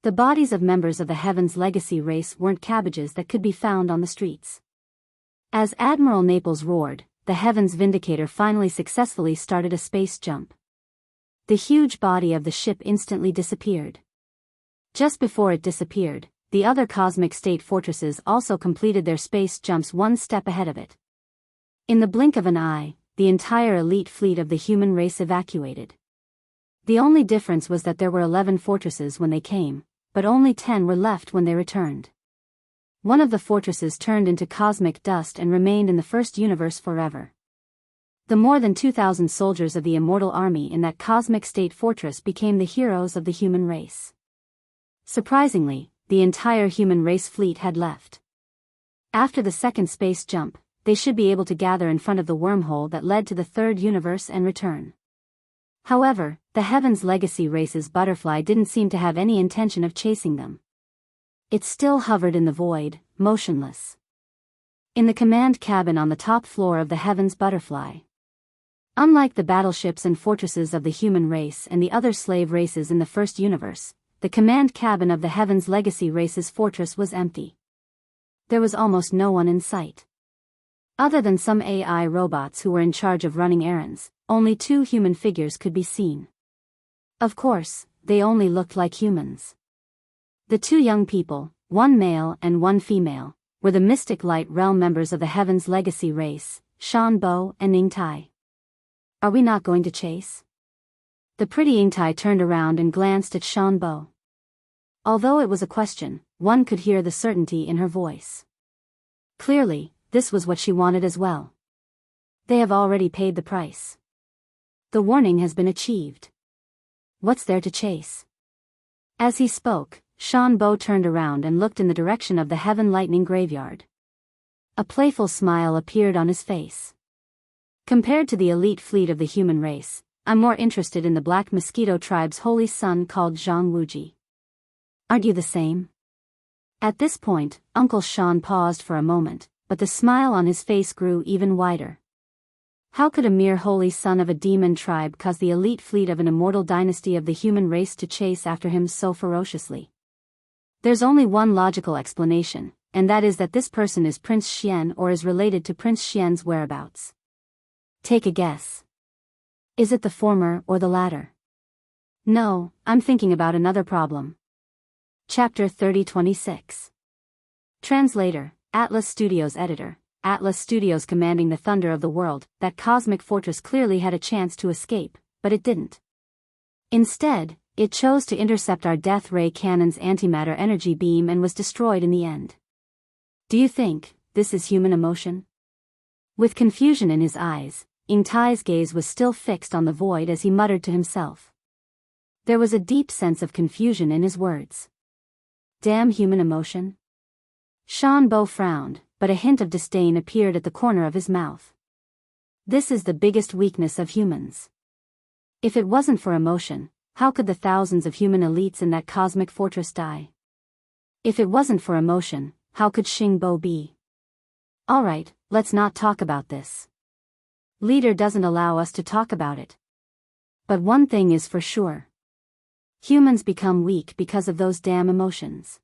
The bodies of members of the Heaven's legacy race weren't cabbages that could be found on the streets. As Admiral Naples roared, the Heaven's Vindicator finally successfully started a space jump. The huge body of the ship instantly disappeared. Just before it disappeared, the other cosmic state fortresses also completed their space jumps one step ahead of it. In the blink of an eye, the entire elite fleet of the human race evacuated. The only difference was that there were 11 fortresses when they came, but only 10 were left when they returned. One of the fortresses turned into cosmic dust and remained in the first universe forever. The more than 2,000 soldiers of the immortal army in that cosmic state fortress became the heroes of the human race. Surprisingly, the entire human race fleet had left. After the second space jump, they should be able to gather in front of the wormhole that led to the third universe and return. However, the Heaven's legacy race's butterfly didn't seem to have any intention of chasing them. It still hovered in the void, motionless. In the command cabin on the top floor of the Heaven's butterfly. Unlike the battleships and fortresses of the human race and the other slave races in the first universe, the command cabin of the Heaven's legacy race's fortress was empty. There was almost no one in sight. Other than some AI robots who were in charge of running errands, only 2 human figures could be seen. Of course, they only looked like humans. The 2 young people, one male and one female, were the Mystic Light Realm members of the Heaven's legacy race, Shan Bo and Ning Tai. Are we not going to chase? The pretty Ning Tai turned around and glanced at Shan Bo. Although it was a question, one could hear the certainty in her voice. Clearly, this was what she wanted as well. They have already paid the price. The warning has been achieved. What's there to chase? As he spoke, Shan Bo turned around and looked in the direction of the Heaven Lightning Graveyard. A playful smile appeared on his face. Compared to the elite fleet of the human race, I'm more interested in the Black Mosquito tribe's holy son called Jianghu. Aren't you the same? At this point, Uncle Sean paused for a moment, but the smile on his face grew even wider. How could a mere holy son of a demon tribe cause the elite fleet of an immortal dynasty of the human race to chase after him so ferociously? There's only one logical explanation, and that is that this person is Prince Xian or is related to Prince Xian's whereabouts. Take a guess. Is it the former or the latter? No, I'm thinking about another problem. Chapter 3026. Translator, Atlas Studios Editor. Atlas Studios commanding the thunder of the world, that cosmic fortress clearly had a chance to escape, but it didn't. Instead, it chose to intercept our death ray cannon's antimatter energy beam and was destroyed in the end. Do you think this is human emotion? With confusion in his eyes, Ning Tai's gaze was still fixed on the void as he muttered to himself. There was a deep sense of confusion in his words. Damn human emotion. Shan Bo frowned, but a hint of disdain appeared at the corner of his mouth. This is the biggest weakness of humans. If it wasn't for emotion, how could the thousands of human elites in that cosmic fortress die? If it wasn't for emotion, how could Xing Bo be? Alright, let's not talk about this. Leader doesn't allow us to talk about it. But one thing is for sure. Humans become weak because of those damn emotions.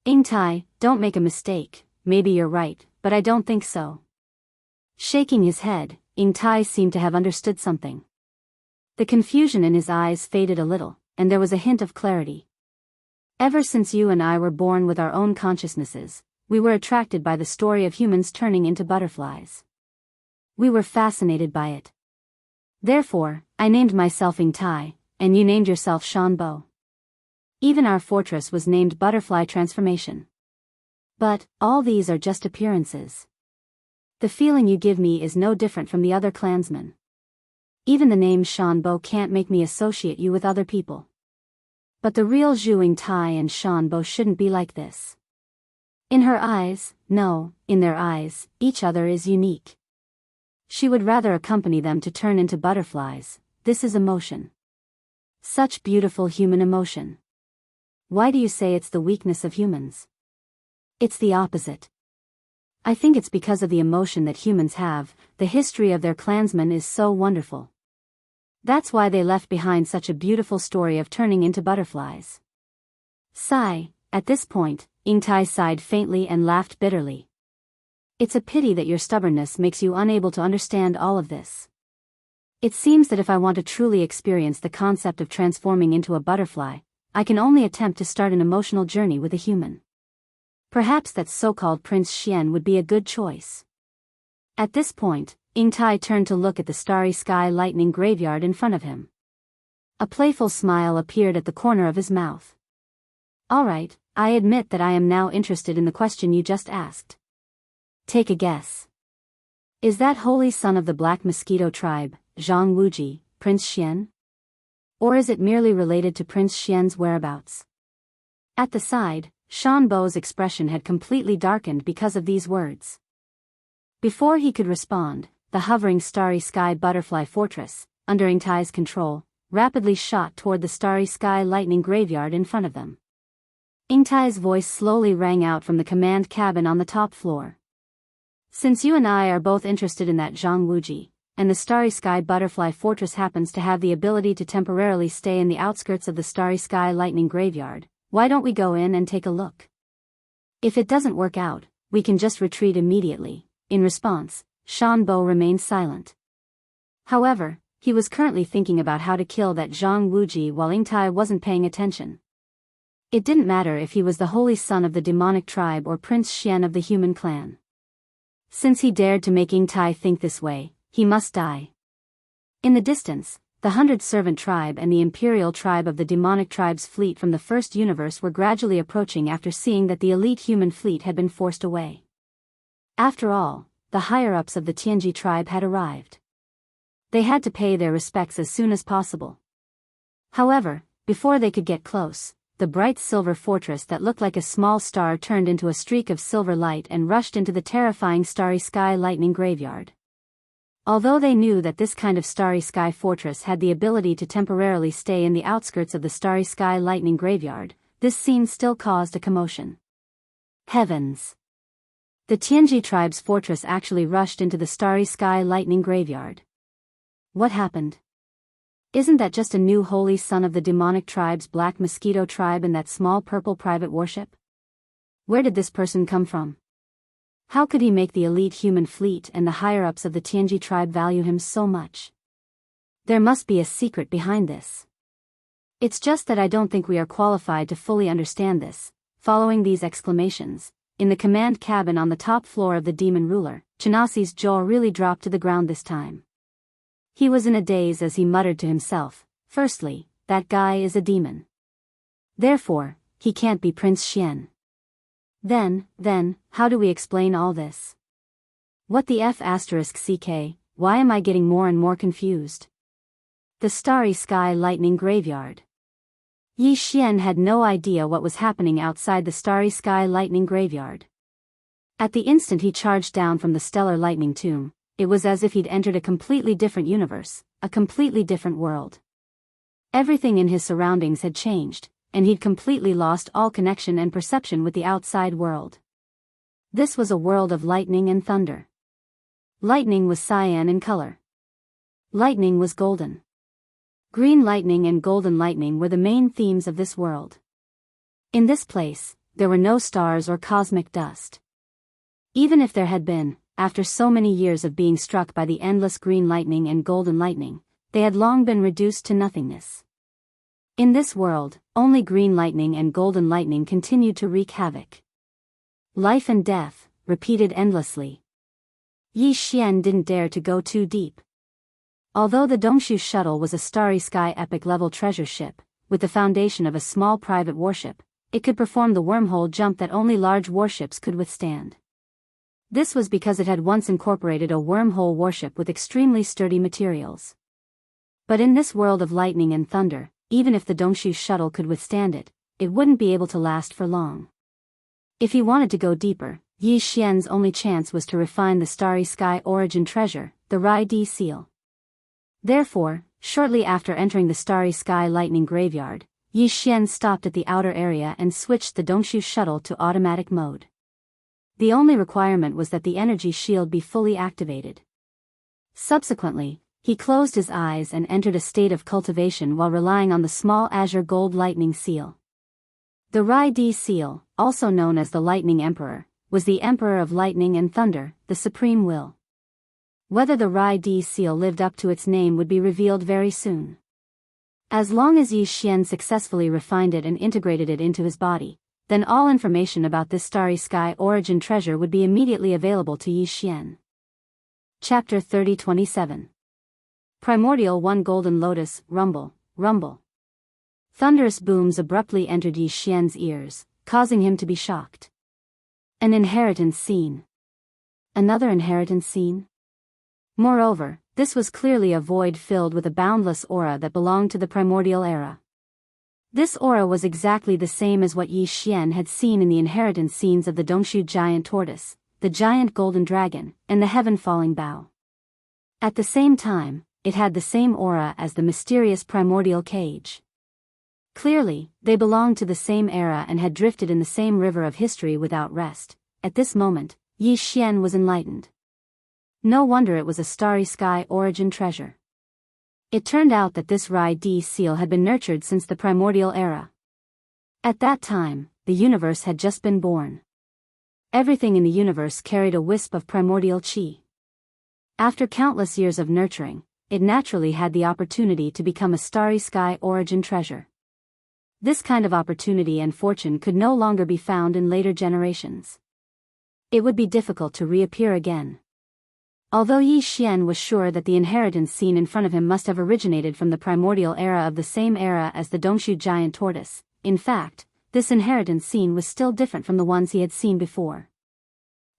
Ning Tai, don't make a mistake, maybe you're right, but I don't think so. Shaking his head, Ning Tai seemed to have understood something. The confusion in his eyes faded a little, and there was a hint of clarity. Ever since you and I were born with our own consciousnesses, we were attracted by the story of humans turning into butterflies. We were fascinated by it. Therefore, I named myself Ning Tai, and you named yourself Shan Bo. Even our fortress was named Butterfly Transformation. But, all these are just appearances. The feeling you give me is no different from the other clansmen. Even the name Shan Bo can't make me associate you with other people. But the real Ning Tai and Shan Bo shouldn't be like this. In her eyes, no, in their eyes, each other is unique. She would rather accompany them to turn into butterflies. This is emotion. Such beautiful human emotion. Why do you say it's the weakness of humans? It's the opposite. I think it's because of the emotion that humans have. The history of their clansmen is so wonderful. That's why they left behind such a beautiful story of turning into butterflies. Sigh. At this point, Yingtai sighed faintly and laughed bitterly. It's a pity that your stubbornness makes you unable to understand all of this. It seems that if I want to truly experience the concept of transforming into a butterfly, I can only attempt to start an emotional journey with a human. Perhaps that so-called Prince Xian would be a good choice. At this point, Yingtai turned to look at the starry sky lightning graveyard in front of him. A playful smile appeared at the corner of his mouth. All right, I admit that I am now interested in the question you just asked. Take a guess. Is that holy son of the Black Mosquito tribe, Jianghu, Prince Xian? Or is it merely related to Prince Xian's whereabouts? At the side, Shanbo's expression had completely darkened because of these words. Before he could respond, the hovering starry sky butterfly fortress, under Yingtai's control, rapidly shot toward the starry sky lightning graveyard in front of them. Yingtai's voice slowly rang out from the command cabin on the top floor. Since you and I are both interested in that Jianghu, and the starry sky butterfly fortress happens to have the ability to temporarily stay in the outskirts of the starry sky lightning graveyard, why don't we go in and take a look? If it doesn't work out, we can just retreat immediately. In response, Shanbo remained silent. However, he was currently thinking about how to kill that Jianghu while Yingtai wasn't paying attention. It didn't matter if he was the holy son of the demonic tribe or Prince Xian of the human clan. Since he dared to make Yingtai think this way, he must die. In the distance, the 100-servant tribe and the imperial tribe of the demonic tribe's fleet from the first universe were gradually approaching after seeing that the elite human fleet had been forced away. After all, the higher-ups of the Tianji tribe had arrived. They had to pay their respects as soon as possible. However, before they could get close, the bright silver fortress that looked like a small star turned into a streak of silver light and rushed into the terrifying starry sky lightning graveyard. Although they knew that this kind of starry sky fortress had the ability to temporarily stay in the outskirts of the starry sky lightning graveyard, this scene still caused a commotion. Heavens! The Tianji tribe's fortress actually rushed into the starry sky lightning graveyard. What happened? Isn't that just a new holy son of the demonic tribe's Black Mosquito tribe in that small purple private warship? Where did this person come from? How could he make the elite human fleet and the higher-ups of the Tianji tribe value him so much? There must be a secret behind this. It's just that I don't think we are qualified to fully understand this. Following these exclamations, in the command cabin on the top floor of the demon ruler, Chanasi's jaw really dropped to the ground this time. He was in a daze as he muttered to himself, firstly, that guy is a demon. Therefore, he can't be Prince Xian. Then, how do we explain all this? What the F***ck, why am I getting more and more confused? The starry sky lightning graveyard. Yi Xian had no idea what was happening outside the starry sky lightning graveyard. At the instant he charged down from the stellar lightning tomb, it was as if he'd entered a completely different universe, a completely different world. Everything in his surroundings had changed, and he'd completely lost all connection and perception with the outside world. This was a world of lightning and thunder. Lightning was cyan in color. Lightning was golden. Green lightning and golden lightning were the main themes of this world. In this place, there were no stars or cosmic dust. Even if there had been, after so many years of being struck by the endless green lightning and golden lightning, they had long been reduced to nothingness. In this world, only green lightning and golden lightning continued to wreak havoc. Life and death, repeated endlessly. Yi Xian didn't dare to go too deep. Although the Dongshu shuttle was a starry sky epic-level treasure ship, with the foundation of a small private warship, it could perform the wormhole jump that only large warships could withstand. This was because it had once incorporated a wormhole warship with extremely sturdy materials. But in this world of lightning and thunder, even if the Dongshu shuttle could withstand it, it wouldn't be able to last for long. If he wanted to go deeper, Yi Xian's only chance was to refine the starry sky origin treasure, the Rai Di seal. Therefore, shortly after entering the starry sky lightning graveyard, Yi Xian stopped at the outer area and switched the Dongshu shuttle to automatic mode. The only requirement was that the energy shield be fully activated. Subsequently, He closed his eyes and entered a state of cultivation while relying on the small azure gold lightning seal. The Rai-Di seal, also known as the Lightning Emperor, was the Emperor of Lightning and Thunder, the Supreme Will. Whether the Rai-Di seal lived up to its name would be revealed very soon. As long as Yi Xian successfully refined it and integrated it into his body, then all information about this starry sky origin treasure would be immediately available to Yi Xian. Chapter 30-27. Primordial One Golden Lotus, Rumble, Rumble. Thunderous booms abruptly entered Yi Xian's ears, causing him to be shocked. An inheritance scene. Another inheritance scene? Moreover, this was clearly a void filled with a boundless aura that belonged to the primordial era. This aura was exactly the same as what Yi Xian had seen in the inheritance scenes of the Dongshu giant tortoise, the giant golden dragon, and the heaven-falling bow. At the same time, it had the same aura as the mysterious primordial cage. Clearly, they belonged to the same era and had drifted in the same river of history without rest. At this moment, Yi Xian was enlightened. No wonder it was a starry sky origin treasure. It turned out that this Rai-Di seal had been nurtured since the primordial era. At that time, the universe had just been born. Everything in the universe carried a wisp of primordial qi. After countless years of nurturing, it naturally had the opportunity to become a starry sky origin treasure. This kind of opportunity and fortune could no longer be found in later generations. It would be difficult to reappear again. Although Yi Xian was sure that the inheritance scene in front of him must have originated from the primordial era of the same era as the Dongshu giant tortoise, in fact, this inheritance scene was still different from the ones he had seen before.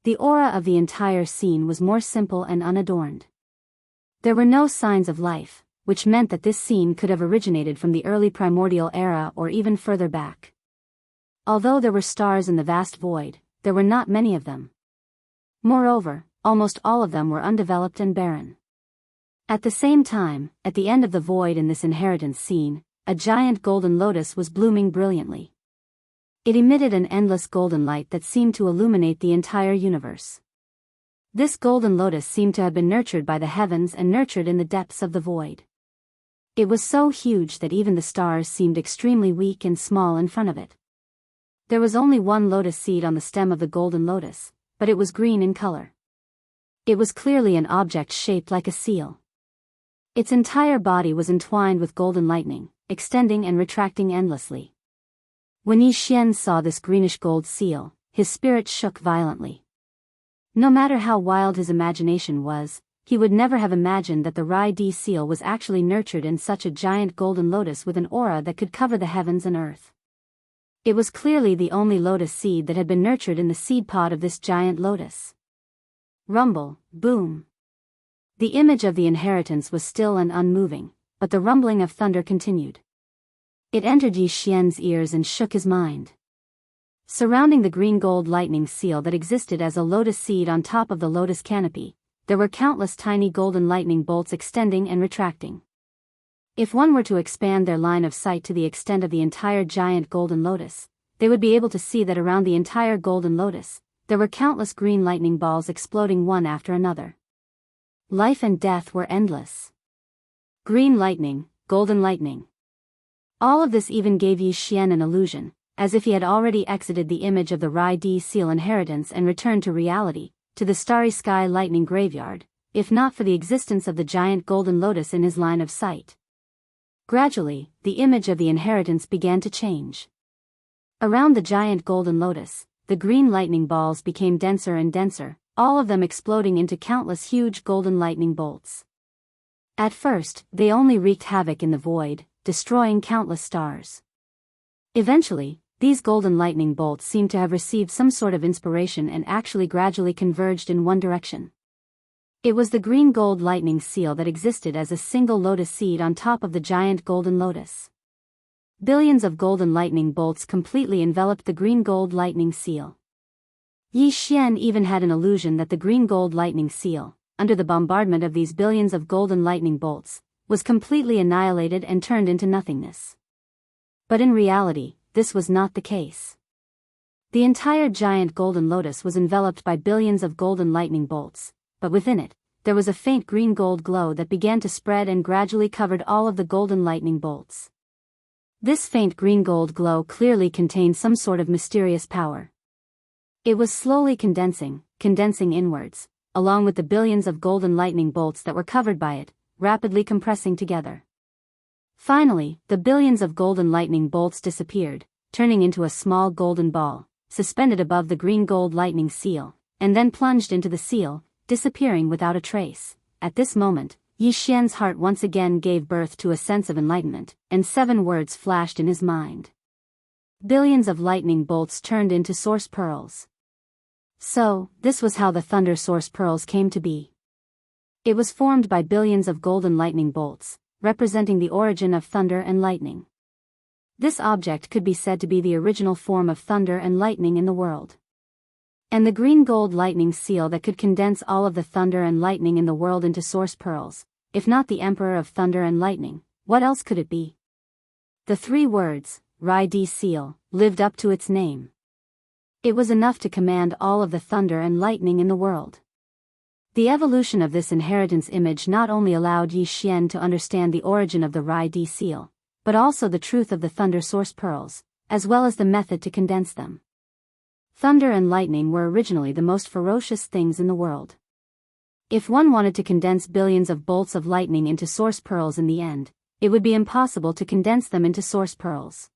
The aura of the entire scene was more simple and unadorned. There were no signs of life, which meant that this scene could have originated from the early primordial era or even further back. Although there were stars in the vast void, there were not many of them. Moreover, almost all of them were undeveloped and barren. At the same time, at the end of the void in this inheritance scene, a giant golden lotus was blooming brilliantly. It emitted an endless golden light that seemed to illuminate the entire universe. This golden lotus seemed to have been nurtured by the heavens and nurtured in the depths of the void. It was so huge that even the stars seemed extremely weak and small in front of it. There was only one lotus seed on the stem of the golden lotus, but it was green in color. It was clearly an object shaped like a seal. Its entire body was entwined with golden lightning, extending and retracting endlessly. When Yi Xian saw this greenish gold seal, his spirit shook violently. No matter how wild his imagination was, he would never have imagined that the Rai-Di seal was actually nurtured in such a giant golden lotus with an aura that could cover the heavens and earth. It was clearly the only lotus seed that had been nurtured in the seed pod of this giant lotus. Rumble, boom. The image of the inheritance was still and unmoving, but the rumbling of thunder continued. It entered Yi Xian's ears and shook his mind. Surrounding the green gold lightning seal that existed as a lotus seed on top of the lotus canopy, there were countless tiny golden lightning bolts extending and retracting. If one were to expand their line of sight to the extent of the entire giant golden lotus, they would be able to see that around the entire golden lotus, there were countless green lightning balls exploding one after another. Life and death were endless. Green lightning, golden lightning. All of this even gave Yi Xian an illusion, as if he had already exited the image of the Rai-Di seal inheritance and returned to reality, to the starry sky lightning graveyard, if not for the existence of the giant golden lotus in his line of sight. Gradually, the image of the inheritance began to change. Around the giant golden lotus, the green lightning balls became denser and denser, all of them exploding into countless huge golden lightning bolts. At first, they only wreaked havoc in the void, destroying countless stars. Eventually, these golden lightning bolts seemed to have received some sort of inspiration and actually gradually converged in one direction. It was the green gold lightning seal that existed as a single lotus seed on top of the giant golden lotus. Billions of golden lightning bolts completely enveloped the green gold lightning seal. Yi Xian even had an illusion that the green gold lightning seal, under the bombardment of these billions of golden lightning bolts, was completely annihilated and turned into nothingness. But in reality, this was not the case. The entire giant golden lotus was enveloped by billions of golden lightning bolts, but within it, there was a faint green-gold glow that began to spread and gradually covered all of the golden lightning bolts. This faint green-gold glow clearly contained some sort of mysterious power. It was slowly condensing inwards, along with the billions of golden lightning bolts that were covered by it, rapidly compressing together. Finally, the billions of golden lightning bolts disappeared, turning into a small golden ball, suspended above the green-gold lightning seal, and then plunged into the seal, disappearing without a trace. At this moment, Yi Xian's heart once again gave birth to a sense of enlightenment, and 7 words flashed in his mind. Billions of lightning bolts turned into source pearls. So, this was how the thunder source pearls came to be. It was formed by billions of golden lightning bolts, representing the origin of thunder and lightning. This object could be said to be the original form of thunder and lightning in the world. And the green gold lightning seal that could condense all of the thunder and lightning in the world into source pearls, if not the emperor of thunder and lightning, what else could it be? The 3 words, Rai Di Seal, lived up to its name. It was enough to command all of the thunder and lightning in the world. The evolution of this inheritance image not only allowed Yi Xian to understand the origin of the Rai Di Seal, but also the truth of the thunder source pearls, as well as the method to condense them. Thunder and lightning were originally the most ferocious things in the world. If one wanted to condense billions of bolts of lightning into source pearls in the end, it would be impossible to condense them into source pearls.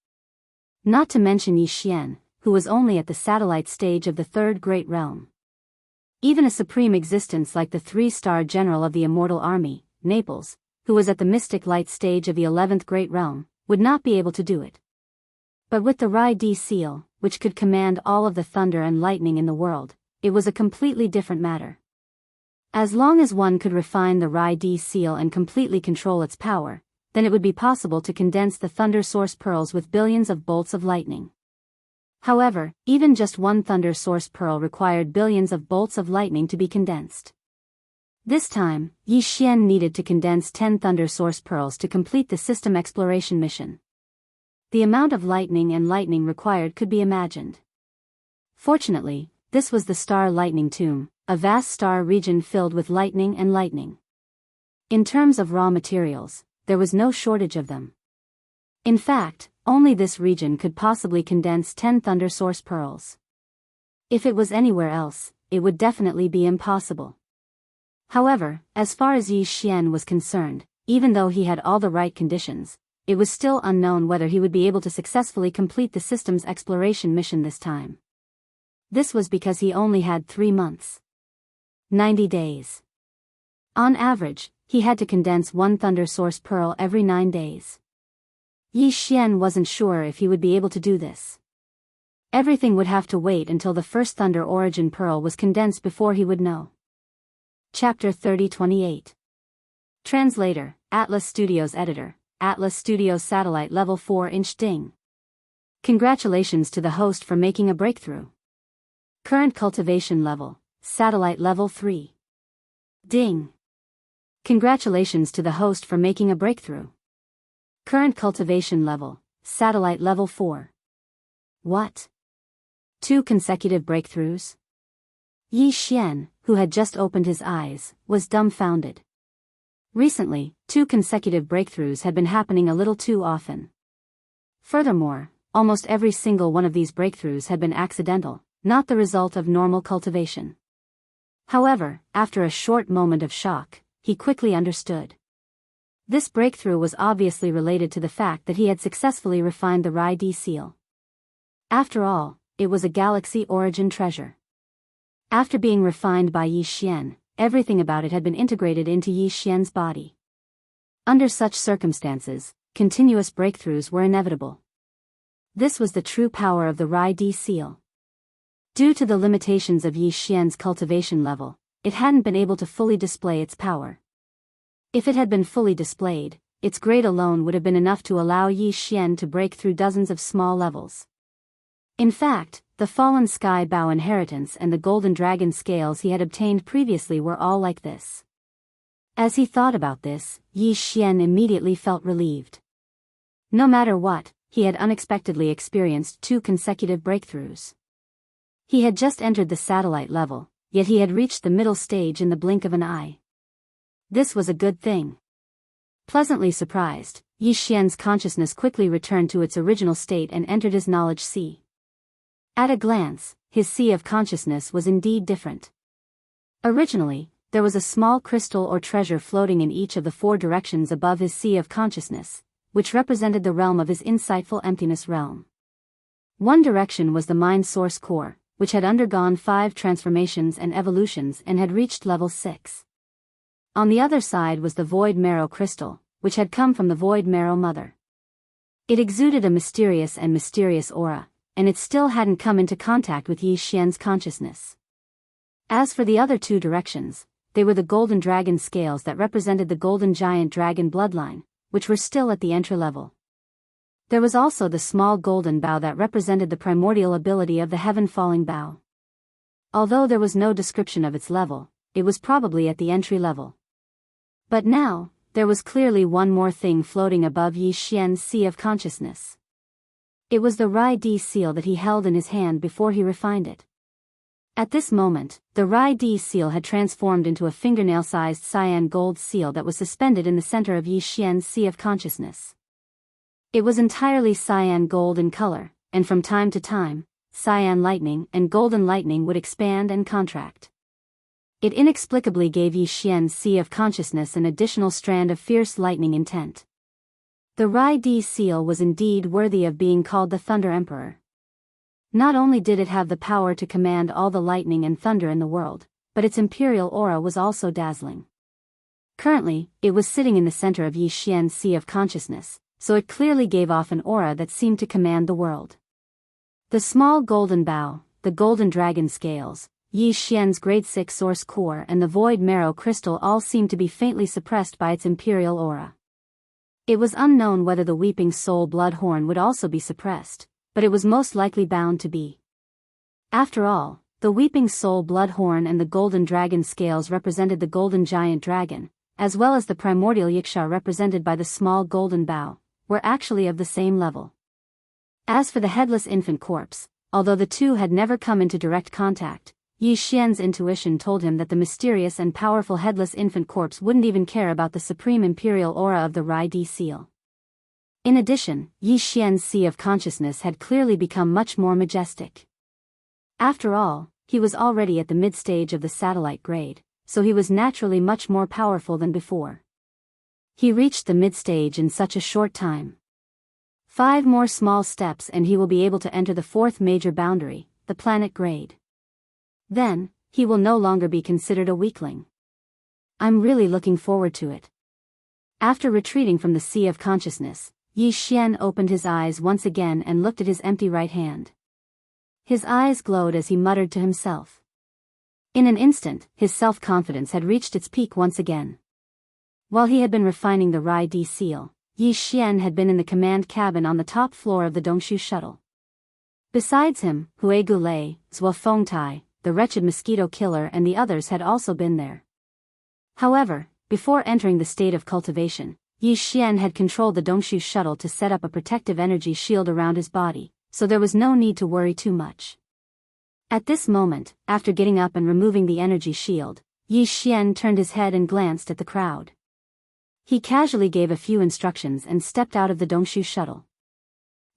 Not to mention Yi Xian, who was only at the satellite stage of the 3rd great realm. Even a supreme existence like the 3-star general of the immortal army, Naples, who was at the mystic light stage of the 11th great realm, would not be able to do it. But with the Rai Di Seal, which could command all of the thunder and lightning in the world, it was a completely different matter. As long as one could refine the Rai Di Seal and completely control its power, then it would be possible to condense the thunder source pearls with billions of bolts of lightning. However, even just one thunder source pearl required billions of bolts of lightning to be condensed. This time, Yi Xian needed to condense 10 thunder source pearls to complete the system exploration mission. The amount of lightning required could be imagined. Fortunately, this was the star lightning tomb, a vast star region filled with lightning. In terms of raw materials, there was no shortage of them. In fact, only this region could possibly condense 10 thunder source pearls. If it was anywhere else, it would definitely be impossible. However, as far as Yi Xian was concerned, even though he had all the right conditions, it was still unknown whether he would be able to successfully complete the system's exploration mission this time. This was because he only had 3 months. 90 days. On average, he had to condense 1 thunder source pearl every 9 days. Yi Xian wasn't sure if he would be able to do this. Everything would have to wait until the first thunder origin pearl was condensed before he would know. Chapter 3028. Translator, Atlas Studios Editor, Atlas Studios Satellite Level 4-inch Ding. Congratulations to the host for making a breakthrough. Current cultivation level, Satellite Level 3. Ding. Congratulations to the host for making a breakthrough. Current cultivation level, Satellite Level 4. What? 2 consecutive breakthroughs? Yi Xian, who had just opened his eyes, was dumbfounded. Recently, 2 consecutive breakthroughs had been happening a little too often. Furthermore, almost every single one of these breakthroughs had been accidental, not the result of normal cultivation. However, after a short moment of shock, he quickly understood. This breakthrough was obviously related to the fact that he had successfully refined the Rai Di Seal. After all, it was a galaxy origin treasure. After being refined by Yi Xian, everything about it had been integrated into Yi Xian's body. Under such circumstances, continuous breakthroughs were inevitable. This was the true power of the Rai Di Seal. Due to the limitations of Yi Xian's cultivation level, it hadn't been able to fully display its power. If it had been fully displayed, its grade alone would have been enough to allow Yi Xian to break through dozens of small levels. In fact, the fallen sky bow inheritance and the golden dragon scales he had obtained previously were all like this. As he thought about this, Yi Xian immediately felt relieved. No matter what, he had unexpectedly experienced 2 consecutive breakthroughs. He had just entered the satellite level, yet he had reached the middle stage in the blink of an eye. This was a good thing. Pleasantly surprised, Yi Xian's consciousness quickly returned to its original state and entered his knowledge sea. At a glance, his sea of consciousness was indeed different. Originally, there was a small crystal or treasure floating in each of the 4 directions above his sea of consciousness, which represented the realm of his insightful emptiness realm. One direction was the mind source core, which had undergone 5 transformations and evolutions and had reached level 6. On the other side was the void marrow crystal, which had come from the void marrow mother. It exuded a mysterious aura, and it still hadn't come into contact with Yi Xian's consciousness. As for the other 2 directions, they were the golden dragon scales that represented the golden giant dragon bloodline, which were still at the entry level. There was also the small golden bow that represented the primordial ability of the heaven-falling bow. Although there was no description of its level, it was probably at the entry level. But now, there was clearly one more thing floating above Yi Xian's sea of consciousness. It was the Rai Di seal that he held in his hand before he refined it. At this moment, the Rai Di seal had transformed into a fingernail-sized cyan gold seal that was suspended in the center of Yi Xian's sea of consciousness. It was entirely cyan gold in color, and from time to time, cyan lightning and golden lightning would expand and contract. It inexplicably gave Yi Xian's sea of consciousness an additional strand of fierce lightning intent. The Rai Di seal was indeed worthy of being called the Thunder Emperor. Not only did it have the power to command all the lightning and thunder in the world, but its imperial aura was also dazzling. Currently, it was sitting in the center of Yi Xian's sea of consciousness, so it clearly gave off an aura that seemed to command the world. The small golden bow, the golden dragon scales, Yi Xian's grade 6 source core and the void marrow crystal all seemed to be faintly suppressed by its imperial aura. It was unknown whether the weeping soul blood horn would also be suppressed, but it was most likely bound to be. After all, the weeping soul blood horn and the golden dragon scales represented the golden giant dragon, as well as the primordial yiksha represented by the small golden bow, were actually of the same level. As for the headless infant corpse, although the 2 had never come into direct contact, Yi Xian's intuition told him that the mysterious and powerful headless infant corpse wouldn't even care about the supreme imperial aura of the Rai Di seal. In addition, Yi Xian's sea of consciousness had clearly become much more majestic. After all, he was already at the mid-stage of the satellite grade, so he was naturally much more powerful than before. He reached the mid-stage in such a short time. 5 more small steps and he will be able to enter the 4th major boundary, the planet grade. Then, he will no longer be considered a weakling. I'm really looking forward to it. After retreating from the sea of consciousness, Yi Xian opened his eyes once again and looked at his empty right hand. His eyes glowed as he muttered to himself. In an instant, his self-confidence had reached its peak once again. While he had been refining the Rai Di seal, Yi Xian had been in the command cabin on the top floor of the Dongshu shuttle. Besides him, Hui Gulei, Zhuo Fengtai, the wretched mosquito killer and the others had also been there. However, before entering the state of cultivation, Yi Xian had controlled the Dongshu shuttle to set up a protective energy shield around his body, so there was no need to worry too much. At this moment, after getting up and removing the energy shield, Yi Xian turned his head and glanced at the crowd. He casually gave a few instructions and stepped out of the Dongshu shuttle.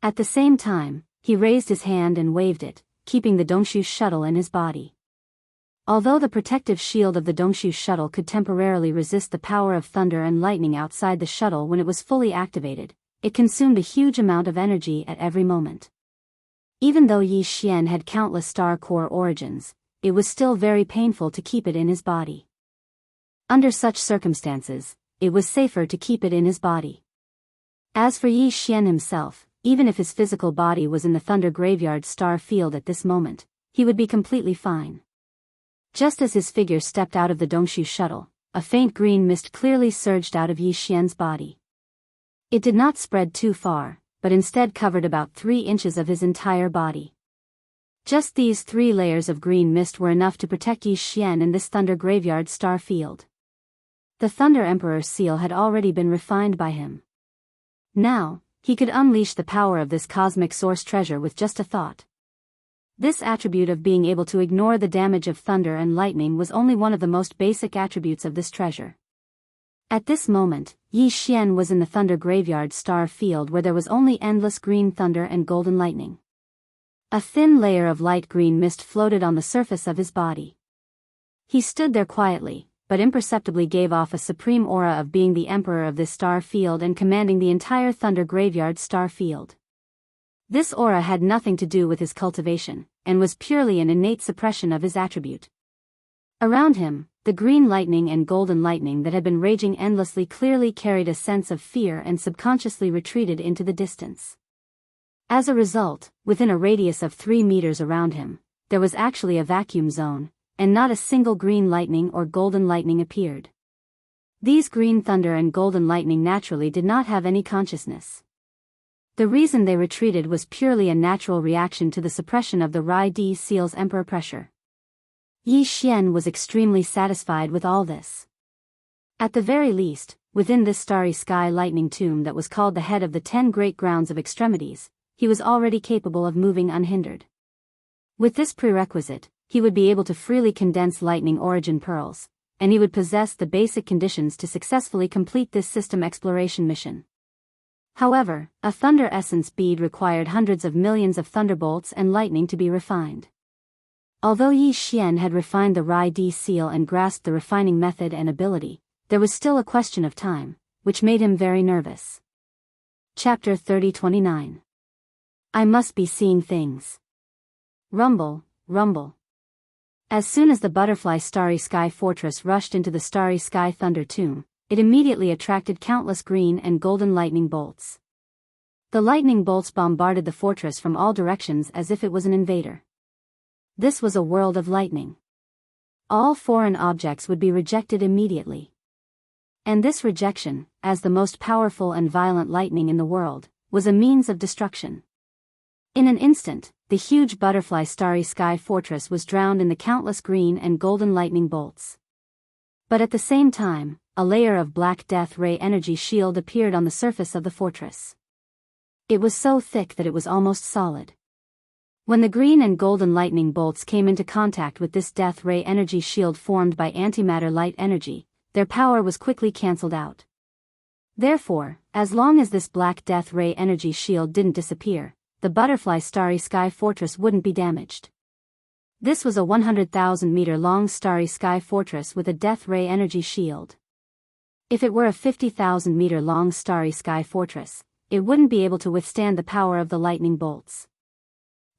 At the same time, he raised his hand and waved it, keeping the Dongshu shuttle in his body. Although the protective shield of the Dongshu shuttle could temporarily resist the power of thunder and lightning outside the shuttle when it was fully activated, it consumed a huge amount of energy at every moment. Even though Yi Xian had countless star core origins, it was still very painful to keep it in his body. Under such circumstances, it was safer to keep it in his body. As for Yi Xian himself, even if his physical body was in the Thunder Graveyard star field at this moment, he would be completely fine. Just as his figure stepped out of the Dongshu shuttle, a faint green mist clearly surged out of Yi Xian's body. It did not spread too far, but instead covered about 3 inches of his entire body. Just these 3 layers of green mist were enough to protect Yi Xian in this Thunder Graveyard star field. The Thunder Emperor seal had already been refined by him. Now, he could unleash the power of this cosmic source treasure with just a thought. This attribute of being able to ignore the damage of thunder and lightning was only one of the most basic attributes of this treasure. At this moment, Yi Xian was in the thunder graveyard star field where there was only endless green thunder and golden lightning. A thin layer of light green mist floated on the surface of his body. He stood there quietly, but imperceptibly gave off a supreme aura of being the emperor of this star field and commanding the entire thunder graveyard star field. This aura had nothing to do with his cultivation, and was purely an innate suppression of his attribute. Around him, the green lightning and golden lightning that had been raging endlessly clearly carried a sense of fear and subconsciously retreated into the distance. As a result, within a radius of 3 meters around him, there was actually a vacuum zone, and not a single green lightning or golden lightning appeared. These green thunder and golden lightning naturally did not have any consciousness. The reason they retreated was purely a natural reaction to the suppression of the Rai Di Seal's emperor pressure. Yi Xian was extremely satisfied with all this. At the very least, within this starry sky lightning tomb that was called the head of the 10 great grounds of extremities, he was already capable of moving unhindered. With this prerequisite, he would be able to freely condense lightning origin pearls, and he would possess the basic conditions to successfully complete this system exploration mission. However, a thunder essence bead required hundreds of millions of thunderbolts and lightning to be refined. Although Yi Xian had refined the Rai Di seal and grasped the refining method and ability, there was still a question of time, which made him very nervous. Chapter 30-29. I must be seeing things. Rumble, rumble. As soon as the butterfly Starry Sky Fortress rushed into the Starry Sky Thunder Tomb, it immediately attracted countless green and golden lightning bolts. The lightning bolts bombarded the fortress from all directions as if it was an invader. This was a world of lightning. All foreign objects would be rejected immediately. And this rejection, as the most powerful and violent lightning in the world, was a means of destruction. In an instant, the huge butterfly Starry Sky Fortress was drowned in the countless green and golden lightning bolts. But at the same time, a layer of black death ray energy shield appeared on the surface of the fortress. It was so thick that it was almost solid. When the green and golden lightning bolts came into contact with this death ray energy shield formed by antimatter light energy, their power was quickly cancelled out. Therefore, as long as this black death ray energy shield didn't disappear, the butterfly Starry Sky Fortress wouldn't be damaged. This was a 100,000 meter long Starry Sky Fortress with a death ray energy shield. If it were a 50,000 meter long Starry Sky Fortress, it wouldn't be able to withstand the power of the lightning bolts.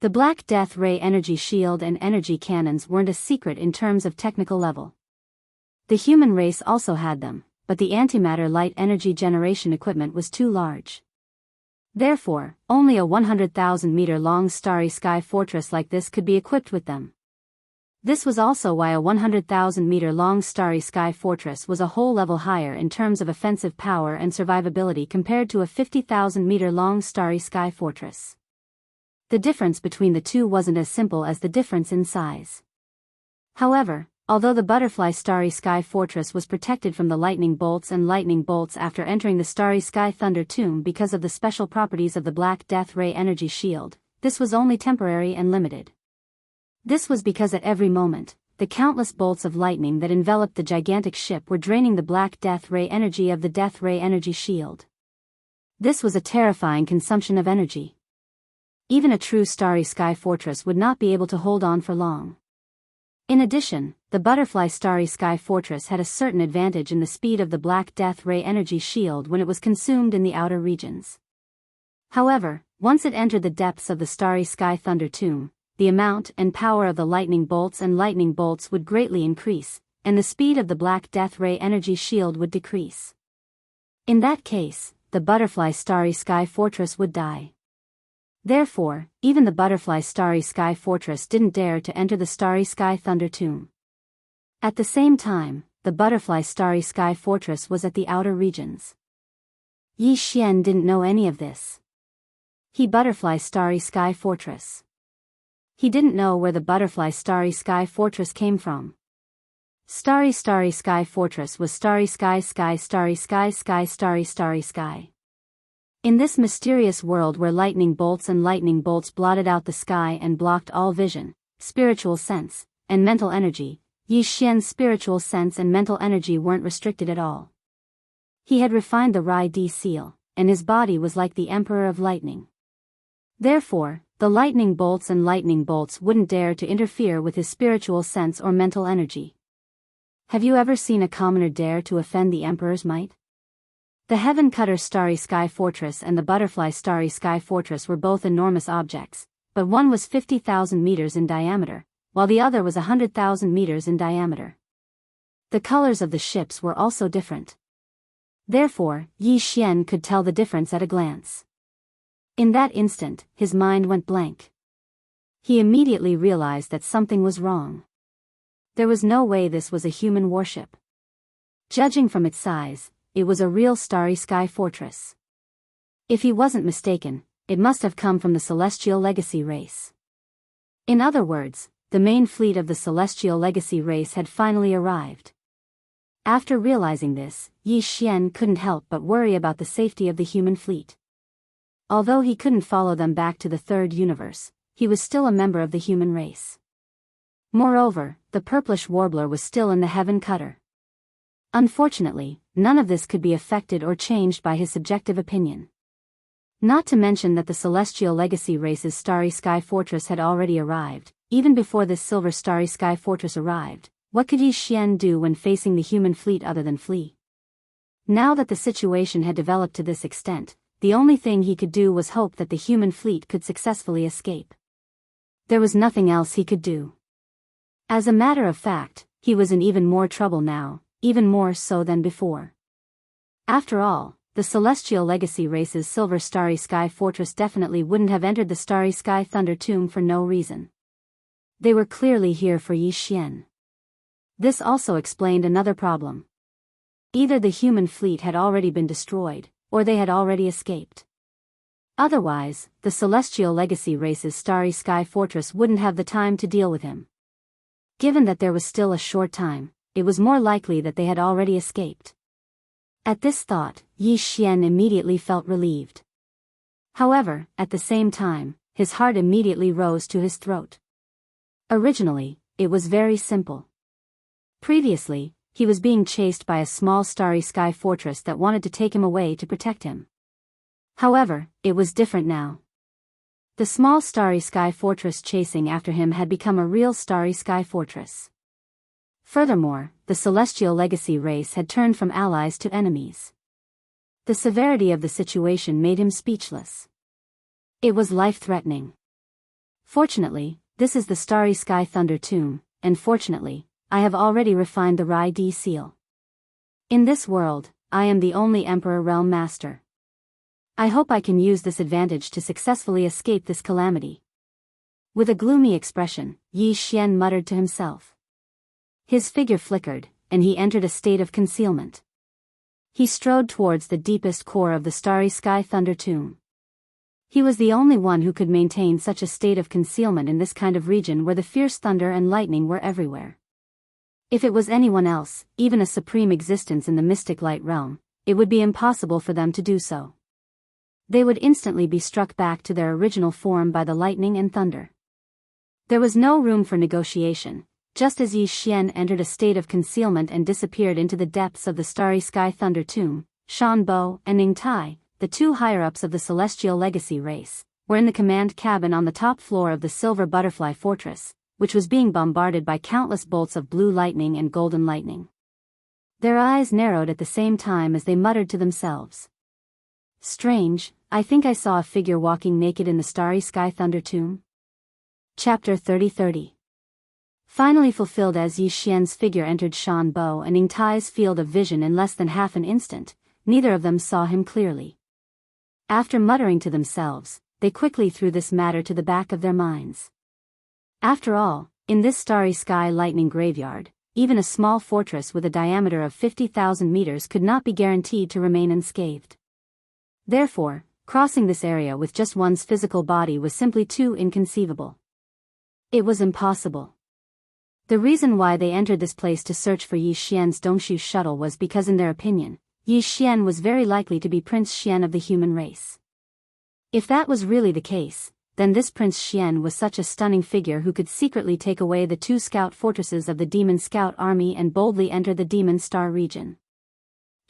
The black death ray energy shield and energy cannons weren't a secret in terms of technical level. The human race also had them, but the antimatter light energy generation equipment was too large. Therefore, only a 100,000 meter long Starry Sky Fortress like this could be equipped with them. This was also why a 100,000 meter long Starry Sky Fortress was a whole level higher in terms of offensive power and survivability compared to a 50,000 meter long Starry Sky Fortress. The difference between the two wasn't as simple as the difference in size. However, although the butterfly Starry Sky Fortress was protected from the lightning bolts after entering the Starry Sky Thunder Tomb because of the special properties of the Black Death Ray energy shield, this was only temporary and limited. This was because at every moment, the countless bolts of lightning that enveloped the gigantic ship were draining the Black Death Ray energy of the Death Ray energy shield. This was a terrifying consumption of energy. Even a true Starry Sky Fortress would not be able to hold on for long. In addition, the butterfly Starry Sky Fortress had a certain advantage in the speed of the Black Death Ray energy shield when it was consumed in the outer regions. However, once it entered the depths of the Starry Sky Thunder Tomb, the amount and power of the lightning bolts would greatly increase, and the speed of the Black Death Ray energy shield would decrease. In that case, the butterfly Starry Sky Fortress would die. Therefore, even the butterfly Starry Sky Fortress didn't dare to enter the Starry Sky Thunder Tomb. At the same time, the butterfly Starry Sky Fortress was at the outer regions. Yi Xian didn't know any of this. He butterfly Starry Sky Fortress. He didn't know where the butterfly Starry Sky Fortress came from. Starry Sky Fortress was Starry Sky Starry Sky. In this mysterious world where lightning bolts blotted out the sky and blocked all vision, spiritual sense, and mental energy, Yi Xian's spiritual sense and mental energy weren't restricted at all. He had refined the Rai D seal, and his body was like the Emperor of Lightning. Therefore, the lightning bolts wouldn't dare to interfere with his spiritual sense or mental energy. Have you ever seen a commoner dare to offend the Emperor's might? The Heaven Cutter Starry Sky Fortress and the Butterfly Starry Sky Fortress were both enormous objects, but one was 50,000 meters in diameter, while the other was 100,000 meters in diameter. The colors of the ships were also different. Therefore, Yi Xian could tell the difference at a glance. In that instant, his mind went blank. He immediately realized that something was wrong. There was no way this was a human warship. Judging from its size, it was a real Starry Sky Fortress. If he wasn't mistaken, it must have come from the Celestial Legacy race. In other words, the main fleet of the Celestial Legacy race had finally arrived. After realizing this, Yi Xian couldn't help but worry about the safety of the human fleet. Although he couldn't follow them back to the third universe, he was still a member of the human race. Moreover, the purplish warbler was still in the Heaven Cutter. Unfortunately, none of this could be affected or changed by his subjective opinion. Not to mention that the Celestial Legacy race's Starry Sky Fortress had already arrived. Even before this Silver Starry Sky Fortress arrived, what could Yi Xian do when facing the human fleet other than flee? Now that the situation had developed to this extent, the only thing he could do was hope that the human fleet could successfully escape. There was nothing else he could do. As a matter of fact, he was in even more trouble now, even more so than before. After all, the Celestial Legacy race's Silver Starry Sky Fortress definitely wouldn't have entered the Starry Sky Thunder Tomb for no reason. They were clearly here for Yi Xian. This also explained another problem. Either the human fleet had already been destroyed, or they had already escaped. Otherwise, the Celestial Legacy race's Starry Sky Fortress wouldn't have the time to deal with him. Given that there was still a short time, it was more likely that they had already escaped. At this thought, Yi Xian immediately felt relieved. However, at the same time, his heart immediately rose to his throat. Originally, it was very simple. Previously, he was being chased by a small Starry Sky Fortress that wanted to take him away to protect him. However, it was different now. The small Starry Sky Fortress chasing after him had become a real Starry Sky Fortress. Furthermore, the Celestial Legacy race had turned from allies to enemies. The severity of the situation made him speechless. It was life-threatening. Fortunately, this is the Starry Sky Thunder Tomb, and fortunately, I have already refined the Rai D seal. In this world, I am the only Emperor Realm Master. I hope I can use this advantage to successfully escape this calamity. With a gloomy expression, Yi Xian muttered to himself. His figure flickered, and he entered a state of concealment. He strode towards the deepest core of the Starry Sky Thunder Tomb. He was the only one who could maintain such a state of concealment in this kind of region where the fierce thunder and lightning were everywhere. If it was anyone else, even a supreme existence in the mystic light realm, it would be impossible for them to do so. They would instantly be struck back to their original form by the lightning and thunder. There was no room for negotiation. Just as Yi Xian entered a state of concealment and disappeared into the depths of the Starry Sky Thunder Tomb, Shan Bo and Ning Tai, the two higher-ups of the Celestial Legacy race, were in the command cabin on the top floor of the Silver Butterfly Fortress, which was being bombarded by countless bolts of blue lightning and golden lightning. Their eyes narrowed at the same time as they muttered to themselves. Strange, I think I saw a figure walking naked in the Starry Sky Thunder Tomb. Chapter 30:30. Finally fulfilled. As Yi Xian's figure entered Shan Bo and Ning Tai's field of vision in less than half an instant, neither of them saw him clearly. After muttering to themselves, they quickly threw this matter to the back of their minds. After all, in this Starry Sky Lightning Graveyard, even a small fortress with a diameter of 50,000 meters could not be guaranteed to remain unscathed. Therefore, crossing this area with just one's physical body was simply too inconceivable. It was impossible. The reason why they entered this place to search for Yi Xian's Dongshu shuttle was because in their opinion, Yi Xian was very likely to be Prince Xian of the human race. If that was really the case, then this Prince Xian was such a stunning figure who could secretly take away the two scout fortresses of the Demon Scout Army and boldly enter the Demon Star region.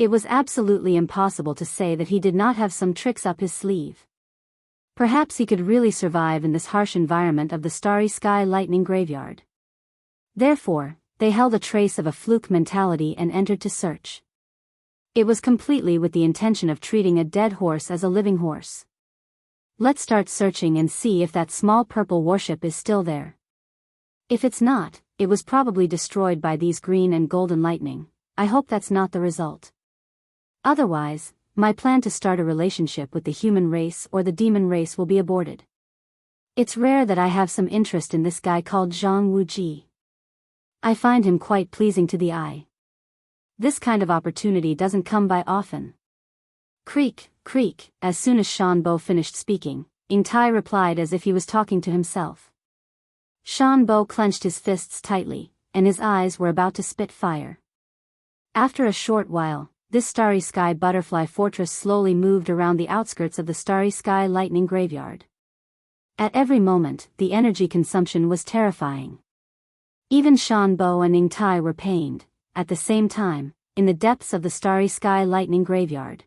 It was absolutely impossible to say that he did not have some tricks up his sleeve. Perhaps he could really survive in this harsh environment of the starry sky lightning graveyard. Therefore, they held a trace of a fluke mentality and entered to search. It was completely with the intention of treating a dead horse as a living horse. Let's start searching and see if that small purple warship is still there. If it's not, it was probably destroyed by these green and golden lightning. I hope that's not the result. Otherwise, my plan to start a relationship with the human race or the demon race will be aborted. It's rare that I have some interest in this guy called Jianghu. I find him quite pleasing to the eye. This kind of opportunity doesn't come by often. Creak, creak. As soon as Shanbo finished speaking, Ying Tai replied as if he was talking to himself. Shanbo clenched his fists tightly, and his eyes were about to spit fire. After a short while, this starry sky butterfly fortress slowly moved around the outskirts of the starry sky lightning graveyard. At every moment, the energy consumption was terrifying. Even Shanbo and Ying Tai were pained, at the same time, in the depths of the starry sky lightning graveyard.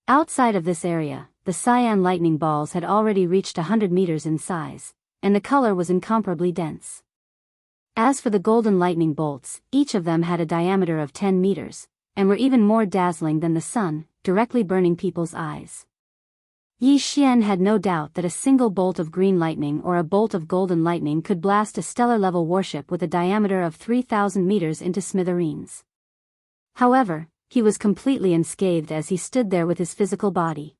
Outside of this area, the cyan lightning balls had already reached 100 meters in size, and the color was incomparably dense. As for the golden lightning bolts, each of them had a diameter of 10 meters, and were even more dazzling than the sun, directly burning people's eyes. Yi Xian had no doubt that a single bolt of green lightning or a bolt of golden lightning could blast a stellar-level warship with a diameter of 3,000 meters into smithereens. However, he was completely unscathed as he stood there with his physical body.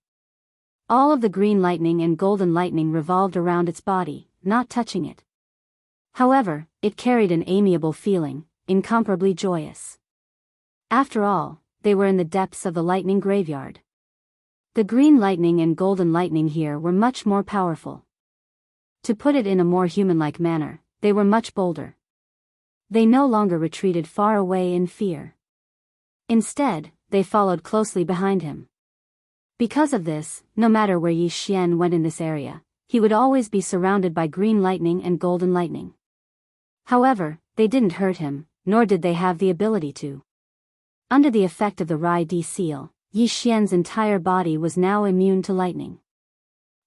All of the green lightning and golden lightning revolved around its body, not touching it. However, it carried an amiable feeling, incomparably joyous. After all, they were in the depths of the lightning graveyard. The green lightning and golden lightning here were much more powerful. To put it in a more human-like manner, they were much bolder. They no longer retreated far away in fear. Instead, they followed closely behind him. Because of this, no matter where Yi Xian went in this area, he would always be surrounded by green lightning and golden lightning. However, they didn't hurt him, nor did they have the ability to. Under the effect of the Rai Di seal, Yi Xian's entire body was now immune to lightning.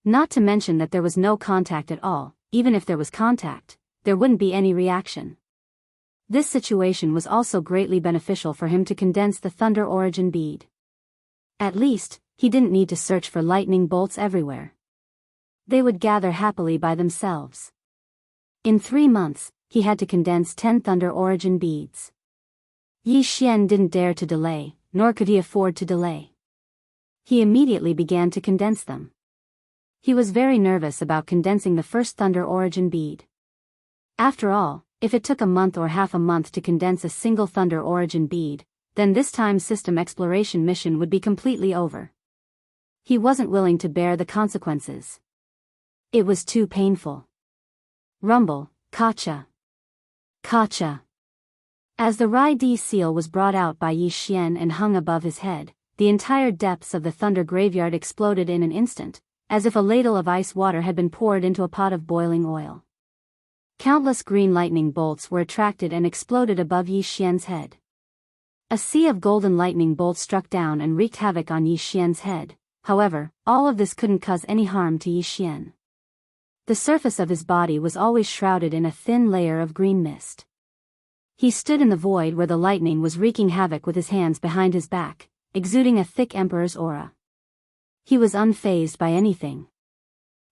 Not to mention that there was no contact at all. Even if there was contact, there wouldn't be any reaction. This situation was also greatly beneficial for him to condense the thunder origin bead. At least, he didn't need to search for lightning bolts everywhere. They would gather happily by themselves. In 3 months, he had to condense 10 thunder origin beads. Yi Xian didn't dare to delay, nor could he afford to delay. He immediately began to condense them. He was very nervous about condensing the first thunder origin bead. After all, if it took a month or half a month to condense a single thunder origin bead, then this time system exploration mission would be completely over. He wasn't willing to bear the consequences. It was too painful. Rumble, Kacha. Kacha. As the Rai Di seal was brought out by Yi Xian and hung above his head, the entire depths of the thunder graveyard exploded in an instant, as if a ladle of ice water had been poured into a pot of boiling oil. Countless green lightning bolts were attracted and exploded above Yi Xian's head. A sea of golden lightning bolts struck down and wreaked havoc on Yi Xian's head. However, all of this couldn't cause any harm to Yi Xian. The surface of his body was always shrouded in a thin layer of green mist. He stood in the void where the lightning was wreaking havoc with his hands behind his back, exuding a thick emperor's aura. He was unfazed by anything.